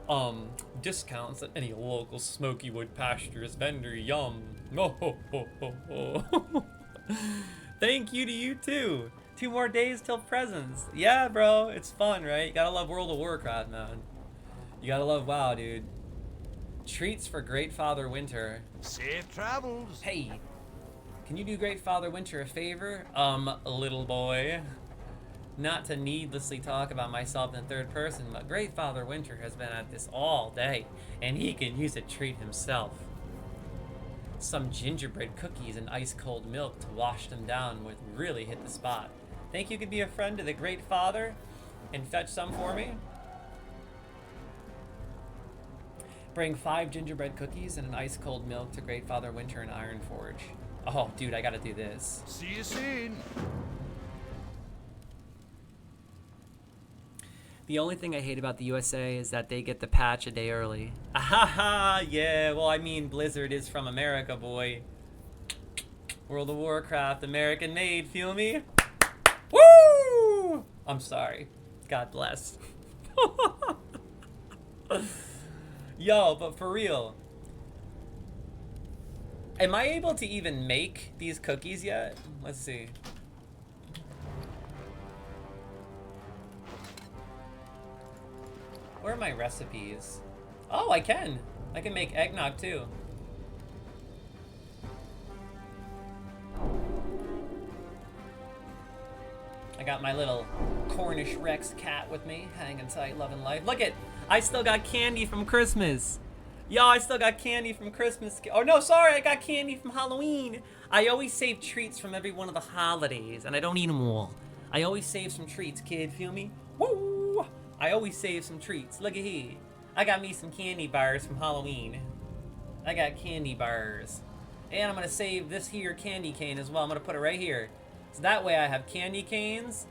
discounts at any local Smoky Wood Pastures vendor. Yum. Oh, ho, ho, ho, ho. Thank you to you, too. 2 more days till presents. Yeah, bro, it's fun, right? You gotta love World of Warcraft, man. You gotta love WoW, dude. Treats for Great Father Winter. Safe travels. Hey. Can you do Great Father Winter a favor? Little boy. Not to needlessly talk about myself in third person, but Great Father Winter has been at this all day, and he can use a treat himself. Some gingerbread cookies and ice cold milk to wash them down would really hit the spot. Think you could be a friend to the Great Father and fetch some for me? Bring 5 gingerbread cookies and an ice cold milk to Great Father Winter in Ironforge. Oh, dude, I gotta do this. See you soon. The only thing I hate about the USA is that they get the patch a day early. Ahaha, yeah, well, I mean, Blizzard is from America, boy. World of Warcraft, American made, feel me? Woo! I'm sorry. God bless. Yo, but for real. Am I able to even make these cookies yet? Let's see. Where are my recipes? Oh, I can. I can make eggnog too. I got my little Cornish Rex cat with me, hanging tight, loving life. Look it, I still got candy from Christmas. Yo, I still got candy from Christmas. Oh no, sorry, I got candy from Halloween. I always save treats from every one of the holidays, and I don't eat them all. I always save some treats, kid, feel me? Woo! I always save some treats. Look at here. I got me some candy bars from Halloween. I got candy bars. And I'm gonna save this here candy cane as well. I'm gonna put it right here. So that way I have candy canes.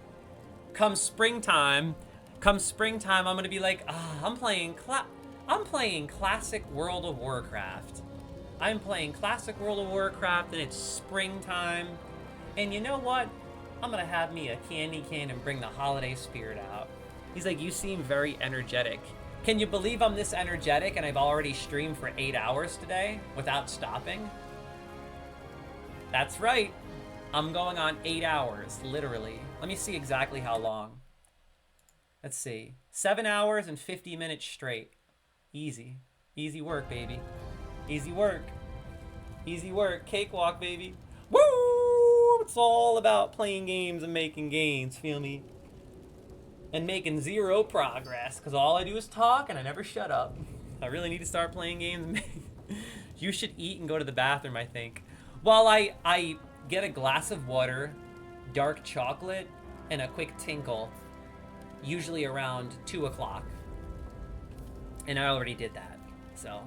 Come springtime, I'm gonna be like, I'm playing classic World of Warcraft. I'm playing classic World of Warcraft and it's springtime. And you know what? I'm gonna have me a candy cane and bring the holiday spirit out. He's like, you seem very energetic. Can you believe I'm this energetic and I've already streamed for 8 hours today without stopping? That's right. I'm going on 8 hours, literally. Let me see exactly how long. Let's see. 7 hours and 50 minutes straight. Easy. Easy work, baby. Easy work. Easy work. Cakewalk, baby. Woo! It's all about playing games and making gains, feel me? and making zero progress because all I do is talk and I never shut up. I really need to start playing games. You should eat and go to the bathroom, I think. While I get a glass of water, dark chocolate, and a quick tinkle, usually around 2 o'clock. And I already did that. So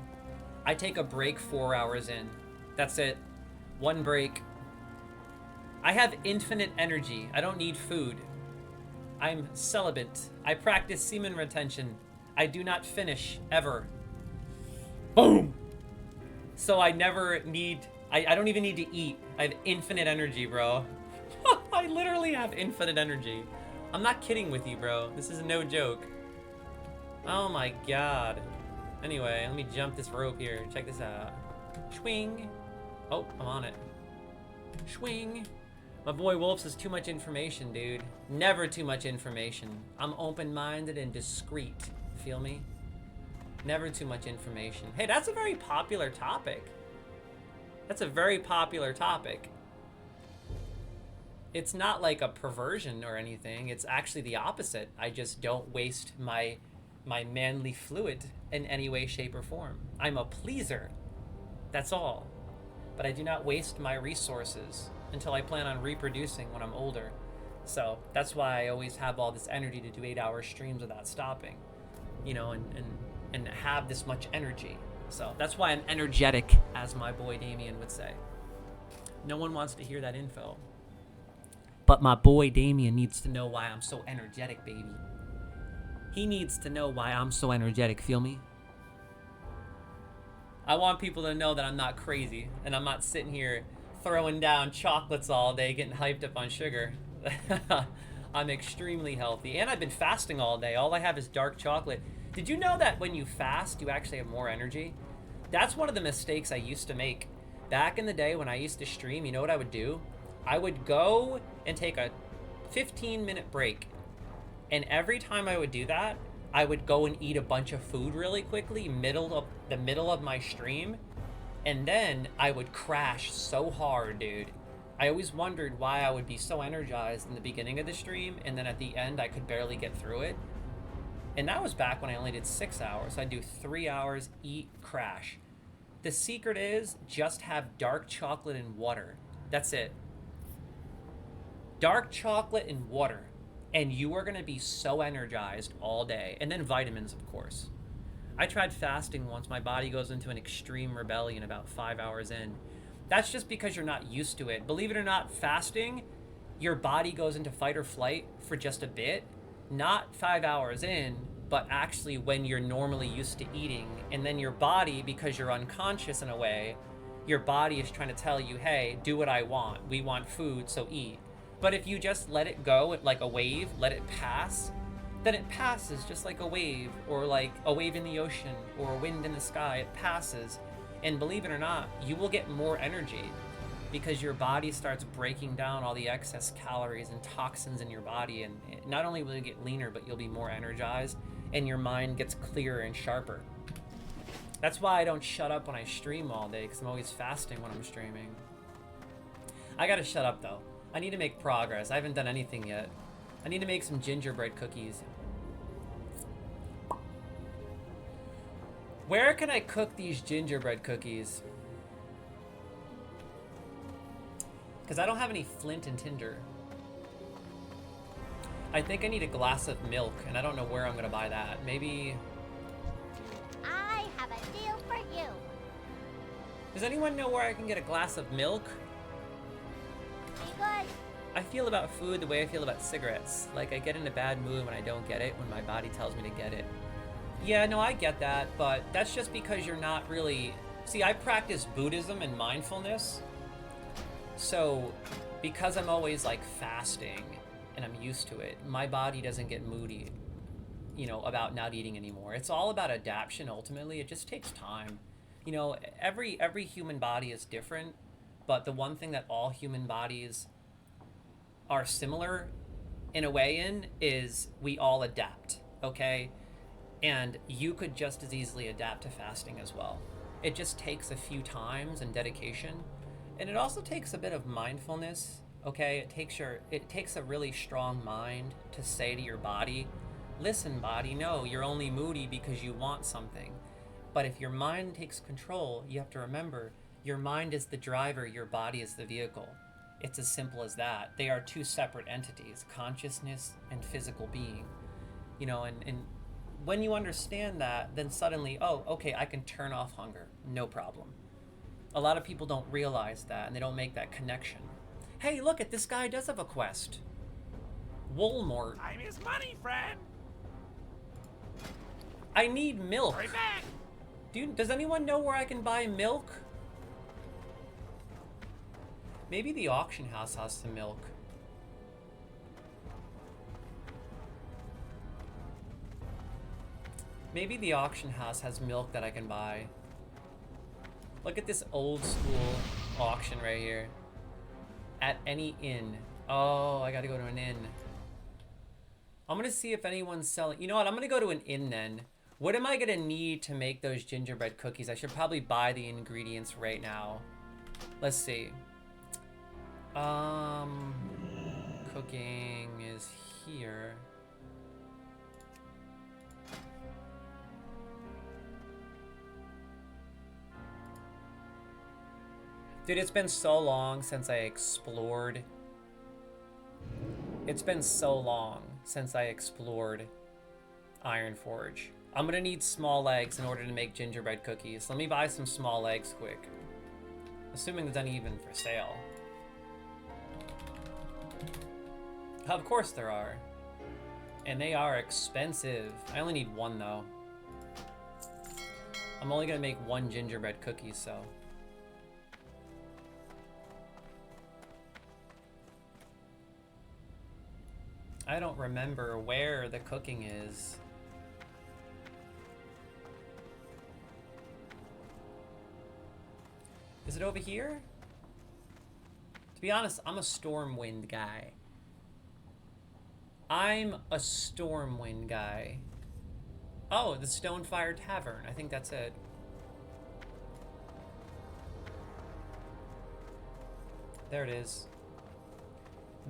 I take a break 4 hours in. That's it. One break. I have infinite energy. I don't need food. I'm celibate. I practice semen retention. I do not finish, ever. Boom! So I never need... I don't even need to eat. I have infinite energy, bro. I literally have infinite energy. I'm not kidding with you, bro. This is no joke. Oh my god. Anyway, let me jump this rope here. Check this out. Swing. Oh, I'm on it. Swing. My boy Wolf says too much information, dude. Never too much information. I'm open-minded and discreet. Feel me? Never too much information. Hey, that's a very popular topic. That's a very popular topic. It's not like a perversion or anything. It's actually the opposite. I just don't waste my manly fluid in any way, shape, or form. I'm a pleaser. That's all. But I do not waste my resources until I plan on reproducing when I'm older. So that's why I always have all this energy to do 8-hour streams without stopping. You know, and have this much energy. So that's why I'm energetic, as my boy Damien would say. No one wants to hear that info. But my boy Damien needs to know why I'm so energetic, baby. He needs to know why I'm so energetic, feel me? I want people to know that I'm not crazy, and I'm not sitting here throwing down chocolates all day, getting hyped up on sugar. I'm extremely healthy, and I've been fasting all day. All I have is dark chocolate. Did you know that when you fast, you actually have more energy? That's one of the mistakes I used to make. Back in the day when I used to stream, you know what I would do? I would go and take a 15-minute break. And every time I would do that, I would go and eat a bunch of food really quickly, the middle of my stream. And then I would crash so hard, dude. I always wondered why I would be so energized in the beginning of the stream, and then at the end I could barely get through it. And that was back when I only did 6 hours. I'd do 3 hours, eat, crash. The secret is just have dark chocolate and water. That's it. Dark chocolate and water. And you are going to be so energized all day. And then vitamins, of course. I tried fasting once. My body goes into an extreme rebellion about 5 hours in. That's just because you're not used to it. Believe it or not, fasting, your body goes into fight or flight for just a bit. Not 5 hours in, but actually when you're normally used to eating. And then your body, because you're unconscious in a way, your body is trying to tell you, hey, do what I want. We want food, so eat. But if you just let it go like a wave, let it pass, then it passes just like a wave, or like a wave in the ocean, or a wind in the sky. It passes. And believe it or not, you will get more energy because your body starts breaking down all the excess calories and toxins in your body. And not only will you get leaner, but you'll be more energized, and your mind gets clearer and sharper. That's why I don't shut up when I stream all day, because I'm always fasting when I'm streaming. I gotta shut up though. I need to make progress. I haven't done anything yet. I need to make some gingerbread cookies. Where can I cook these gingerbread cookies? Because I don't have any flint and tinder. I think I need a glass of milk, and I don't know where I'm going to buy that. Maybe... I have a deal for you. Does anyone know where I can get a glass of milk? Be good. I feel about food the way I feel about cigarettes. Like, I get in a bad mood when I don't get it, when my body tells me to get it. Yeah, no, I get that, but that's just because you're not really... See, I practice Buddhism and mindfulness. So, because I'm always, like, fasting, and I'm used to it, my body doesn't get moody, you know, about not eating anymore. It's all about adaptation, ultimately. It just takes time. You know, every human body is different, but the one thing that all human bodies are similar in a way in is we all adapt, okay? And you could just as easily adapt to fasting as well. It just takes a few times and dedication. And it also takes a bit of mindfulness okay? It takes a really strong mind to say to your body, listen, body, no, you're only moody because you want something. But if your mind takes control, you have to remember, your mind is the driver, your body is the vehicle. It's as simple as that. They are two separate entities, consciousness and physical being. You know, and when you understand that, then suddenly, oh, okay, I can turn off hunger, no problem. A lot of people don't realize that, and they don't make that connection. Hey, look at this guy does have a quest. Walmart. Time is money, friend. I need milk. Hurry back. Dude, does anyone know where I can buy milk? Maybe the auction house has some milk. Maybe the auction house has milk that I can buy. Look at this old school auction right here. At any inn. Oh, I gotta go to an inn. I'm gonna see if anyone's selling. You know what? I'm gonna go to an inn then. What am I gonna need to make those gingerbread cookies? I should probably buy the ingredients right now. Let's see. Cooking is here. Dude, it's been so long since I explored. It's been so long since I explored Ironforge. I'm gonna need small eggs in order to make gingerbread cookies. Let me buy some small eggs quick. Assuming there's any even for sale. Of course there are. And they are expensive. I only need one though. I'm only gonna make one gingerbread cookie, so. I don't remember where the cooking is. Is it over here? To be honest, I'm a Stormwind guy. I'm a Stormwind guy. Oh, the Stonefire Tavern. I think that's it. There it is.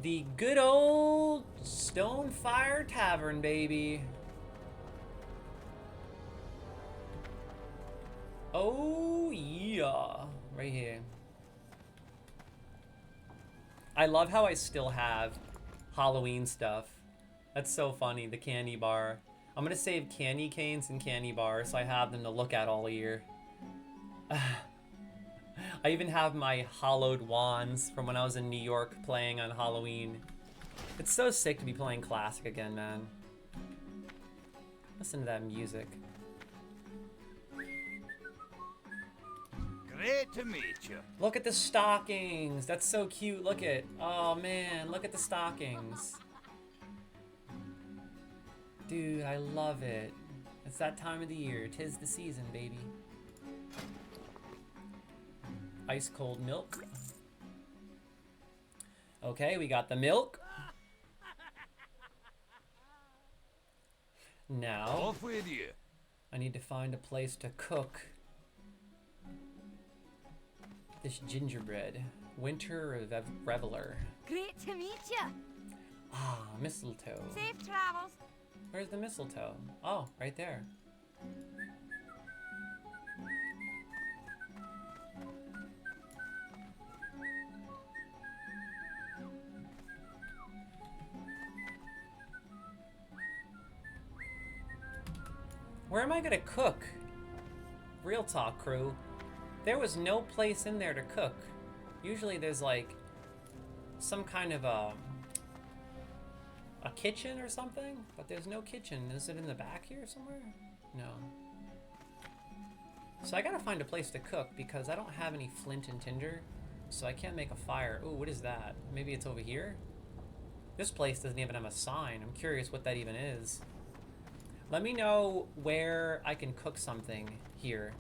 The good old Stonefire Tavern, baby. Oh, yeah. Right here. I love how I still have Halloween stuff. That's so funny, the candy bar. I'm gonna save candy canes and candy bars so I have them to look at all year. I even have my hollowed wands from when I was in New York playing on Halloween. It's so sick to be playing classic again, man. Listen to that music. Great to meet you. Look at the stockings. That's so cute. Look at, oh man, look at the stockings. Dude, I love it. It's that time of the year. 'Tis the season, baby. Ice cold milk. Okay, we got the milk. Now, Off with you. I need to find a place to cook this gingerbread. Winter Reveler. Great to meet you. Ah, mistletoe. Safe travels. Where's the mistletoe? Oh, right there. Where am I gonna cook? Real talk, crew. There was no place in there to cook. Usually there's like some kind of a kitchen or something, but there's no kitchen. Is it in the back here somewhere? No. So I gotta find a place to cook because I don't have any flint and tinder, so I can't make a fire. Ooh, what is that? Maybe it's over here? This place doesn't even have a sign. I'm curious what that even is. Let me know where I can cook something here.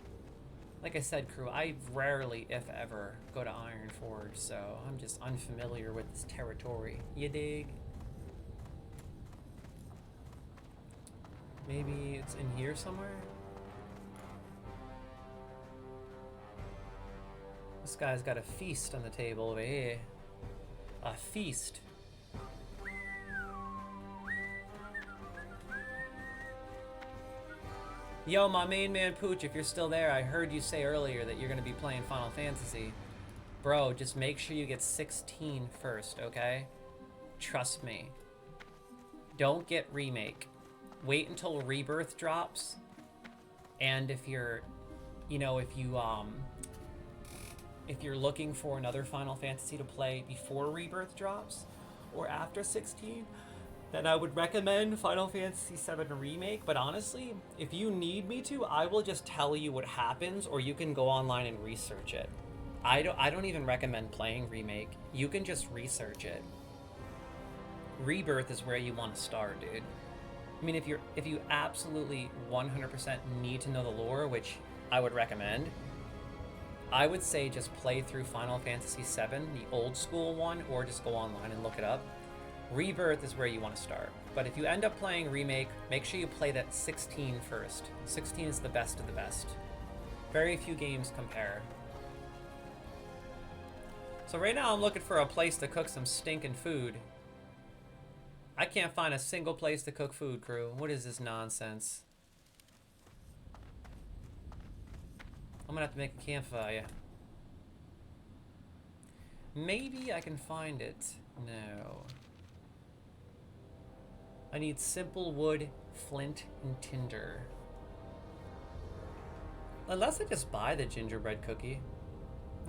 Like I said, crew, I rarely, if ever, go to Ironforge, so I'm just unfamiliar with this territory. You dig? Maybe it's in here somewhere? This guy's got a feast on the table over here. A feast. Yo, my main man Pooch, if you're still there, I heard you say earlier that you're gonna be playing Final Fantasy. Bro, just make sure you get 16 first, okay? Trust me. Don't get Remake. Wait until Rebirth drops. And if you're, you know, if you're looking for another Final Fantasy to play before Rebirth drops, or after 16, then I would recommend Final Fantasy VII Remake. But honestly, if you need me to, I will just tell you what happens, or you can go online and research it. I don't even recommend playing Remake. You can just research it. Rebirth is where you want to start, dude. I mean, if you absolutely 100% need to know the lore, which I would recommend, I would say just play through Final Fantasy VII, the old school one, or just go online and look it up. Rebirth is where you want to start. But if you end up playing Remake, make sure you play that 16 first. 16 is the best of the best. Very few games compare. So right now I'm looking for a place to cook some stinking food. I can't find a single place to cook food, crew. What is this nonsense? I'm gonna have to make a campfire. Maybe I can find it. No. I need simple wood, flint, and tinder. Unless I just buy the gingerbread cookie.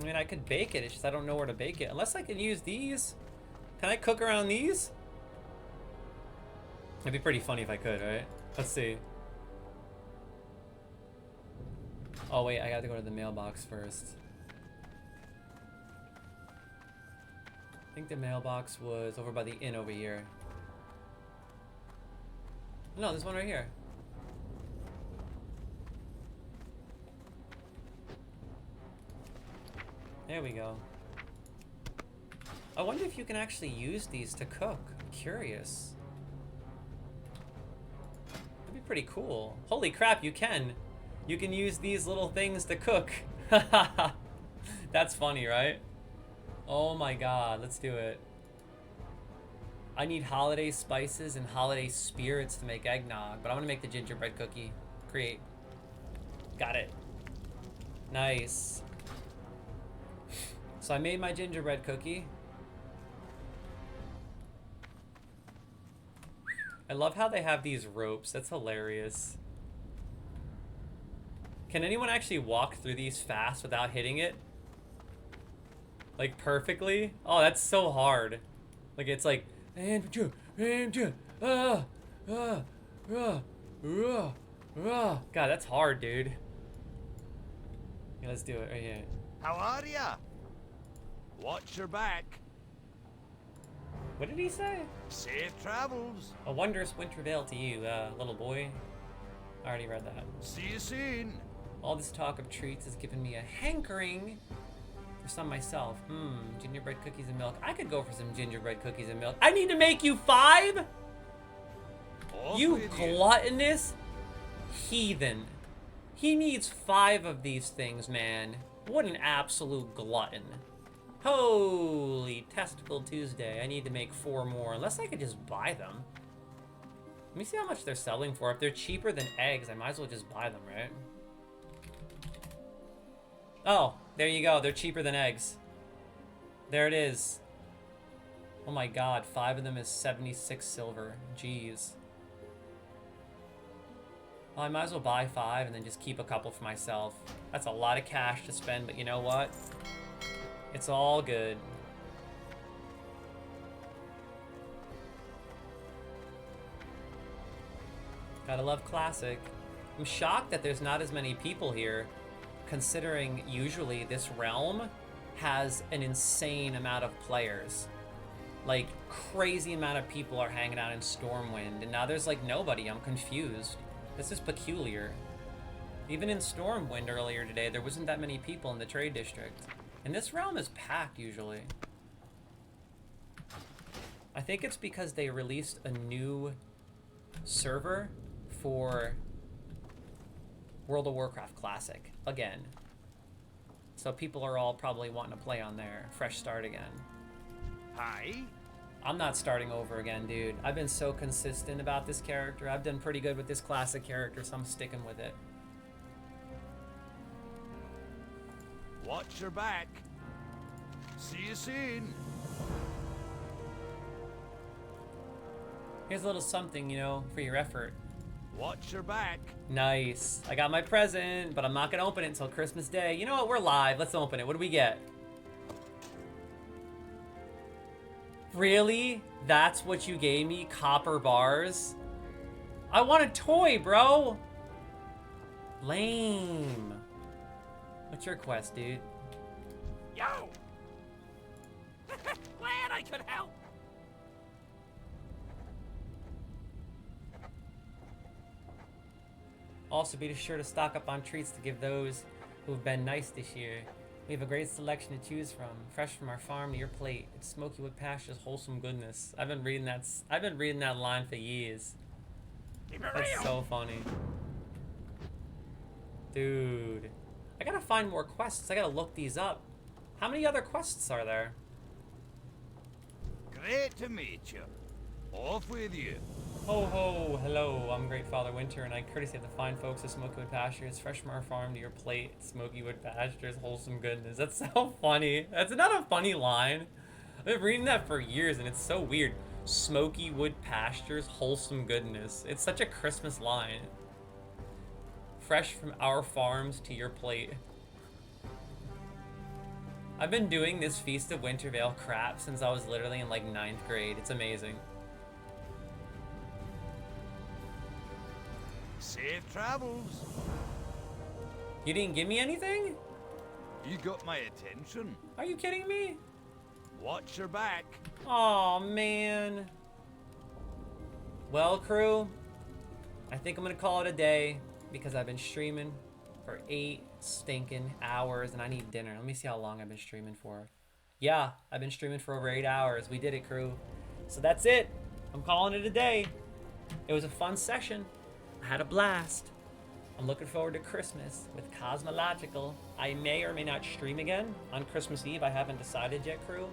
I mean, I could bake it, it's just I don't know where to bake it. Unless I can use these. Can I cook around these? It'd be pretty funny if I could, right? Let's see. Oh wait, I gotta go to the mailbox first. I think the mailbox was over by the inn over here. No, there's one right here. There we go. I wonder if you can actually use these to cook. I'm curious. That'd be pretty cool. Holy crap, you can. You can use these little things to cook. That's funny, right? Oh my god, let's do it. I need holiday spices and holiday spirits to make eggnog, but I'm gonna make the gingerbread cookie. Create. Got it. Nice. So I made my gingerbread cookie. I love how they have these ropes. That's hilarious. Can anyone actually walk through these fast without hitting it? Like perfectly? Oh, that's so hard. Like it's like God, that's hard, dude. Yeah, let's do it right here. How are ya? Watch your back. What did he say? Safe travels. A wondrous winter veil to you, little boy. I already read that. See you soon. All this talk of treats has given me a hankering for some myself. Gingerbread cookies and milk. I could go for some gingerbread cookies and milk. I need to make you 5? You gluttonous heathen. He needs 5 of these things, man. What an absolute glutton. Holy Testicle Tuesday. I need to make 4 more, unless I could just buy them. Let me see how much they're selling for. If they're cheaper than eggs, I might as well just buy them, right? Oh, there you go. They're cheaper than eggs. There it is. Oh my god, 5 of them is 76 silver. Jeez. Well, I might as well buy 5 and then just keep a couple for myself. That's a lot of cash to spend, but you know what? It's all good. Gotta love classic. I'm shocked that there's not as many people here, considering usually this realm has an insane amount of players. Like, crazy amount of people are hanging out in Stormwind, and now there's like nobody. I'm confused. This is peculiar. Even in Stormwind earlier today, there wasn't that many people in the trade district. And this realm is packed usually. I think it's because they released a new server for World of Warcraft Classic again. So people are all probably wanting to play on there. Fresh start again. Hi. I'm not starting over again, dude. I've been so consistent about this character. I've done pretty good with this classic character, so I'm sticking with it. Watch your back. See you soon. Here's a little something, you know, for your effort. Watch your back. Nice. I got my present, but I'm not gonna open it until Christmas Day. You know what? We're live. Let's open it. What do we get? Really? That's what you gave me? Copper bars? I want a toy, bro! Lame. What's your quest, dude? Yo! Glad I could help! Also, be sure to stock up on treats to give those who've been nice this year. We have a great selection to choose from, fresh from our farm to your plate. It's Smoky Wood Pasture's wholesome goodness. I've been reading that line for years. That's so funny. Dude. I gotta find more quests. I gotta look these up. How many other quests are there? Great to meet you. Off with you. Ho ho, hello, I'm Great Father Winter, and I courtesy of the fine folks of Smoky Wood Pastures, fresh from our farm to your plate, Smoky Wood Pastures, wholesome goodness. That's so funny. That's not a funny line. I've been reading that for years, and it's so weird. Smoky Wood Pastures, wholesome goodness. It's such a Christmas line. Fresh from our farms to your plate. I've been doing this Feast of Wintervale crap since I was literally in like 9th grade. It's amazing. Safe travels. You didn't give me anything? You got my attention. Are you kidding me? Watch your back. Aw, man. Well, crew, I think I'm gonna call it a day because I've been streaming for 8 stinking hours and I need dinner. Let me see how long I've been streaming for. Yeah, I've been streaming for over 8 hours. We did it, crew. So that's it. I'm calling it a day. It was a fun session. I had a blast. I'm looking forward to Christmas with Cosmological. I may or may not stream again on Christmas Eve. I haven't decided yet, crew.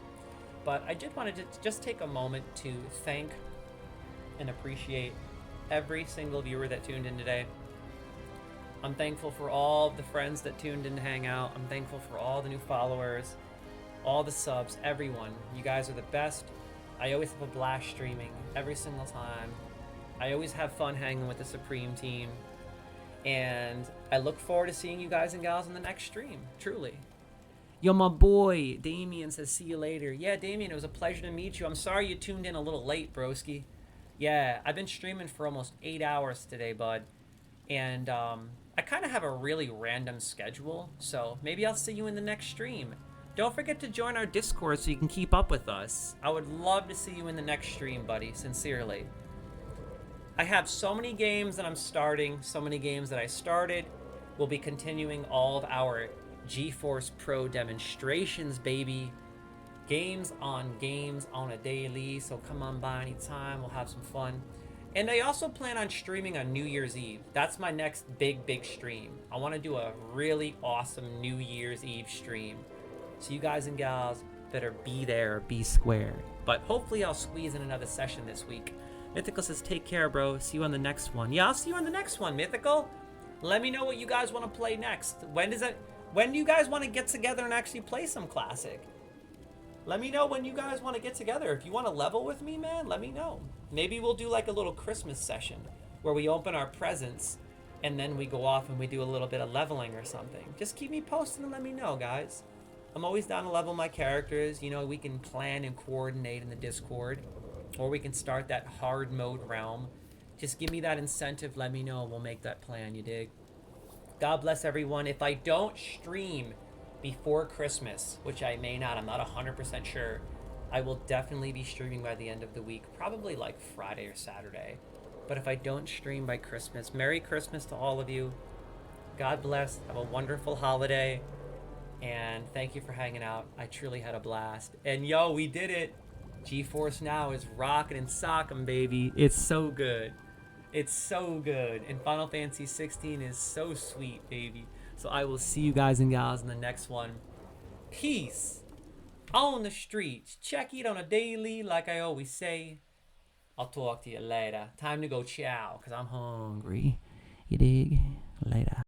But I did want to just take a moment to thank and appreciate every single viewer that tuned in today. I'm thankful for all the friends that tuned in to hang out. I'm thankful for all the new followers, all the subs, everyone. You guys are the best. I always have a blast streaming every single time. I always have fun hanging with the Supreme team. And I look forward to seeing you guys and gals in the next stream, truly. Yo, my boy, Damien says, see you later. Yeah, Damien, it was a pleasure to meet you. I'm sorry you tuned in a little late, broski. Yeah, I've been streaming for almost 8 hours today, bud. And I kind of have a really random schedule, so maybe I'll see you in the next stream. Don't forget to join our Discord so you can keep up with us. I would love to see you in the next stream, buddy, sincerely. I have so many games that I'm starting, so many games that I started. We'll be continuing all of our GeForce Pro demonstrations, baby. Games on a daily, so come on by anytime. We'll have some fun. And I also plan on streaming on New Year's Eve. That's my next big stream. I want to do a really awesome New Year's Eve stream. So you guys and gals better be there, be square. But hopefully I'll squeeze in another session this week. Mythical says, take care, bro. See you on the next one. Yeah, I'll see you on the next one, Mythical. Let me know what you guys want to play next. When do you guys want to get together and actually play some Classic? Let me know when you guys want to get together. If you want to level with me, man, let me know. Maybe we'll do like a little Christmas session where we open our presents and then we go off and we do a little bit of leveling or something. Just keep me posted and let me know, guys. I'm always down to level my characters. You know, we can plan and coordinate in the Discord. Or we can start that hard mode realm. Just give me that incentive, let me know, and we'll make that plan, you dig? God bless everyone. If I don't stream before Christmas, which I may not, I'm not 100% sure, I will definitely be streaming by the end of the week, probably like Friday or Saturday. But if I don't stream by Christmas, Merry Christmas to all of you. God bless, have a wonderful holiday, and thank you for hanging out. I truly had a blast. And yo, we did it. GeForce Now is rocking and socking, baby. It's so good. It's so good. And Final Fantasy 16 is so sweet, baby. So I will see you guys and gals in the next one. Peace. on the streets. Check it on a daily, like I always say. I'll talk to you later. Time to go chow, because I'm hungry. You dig? Later.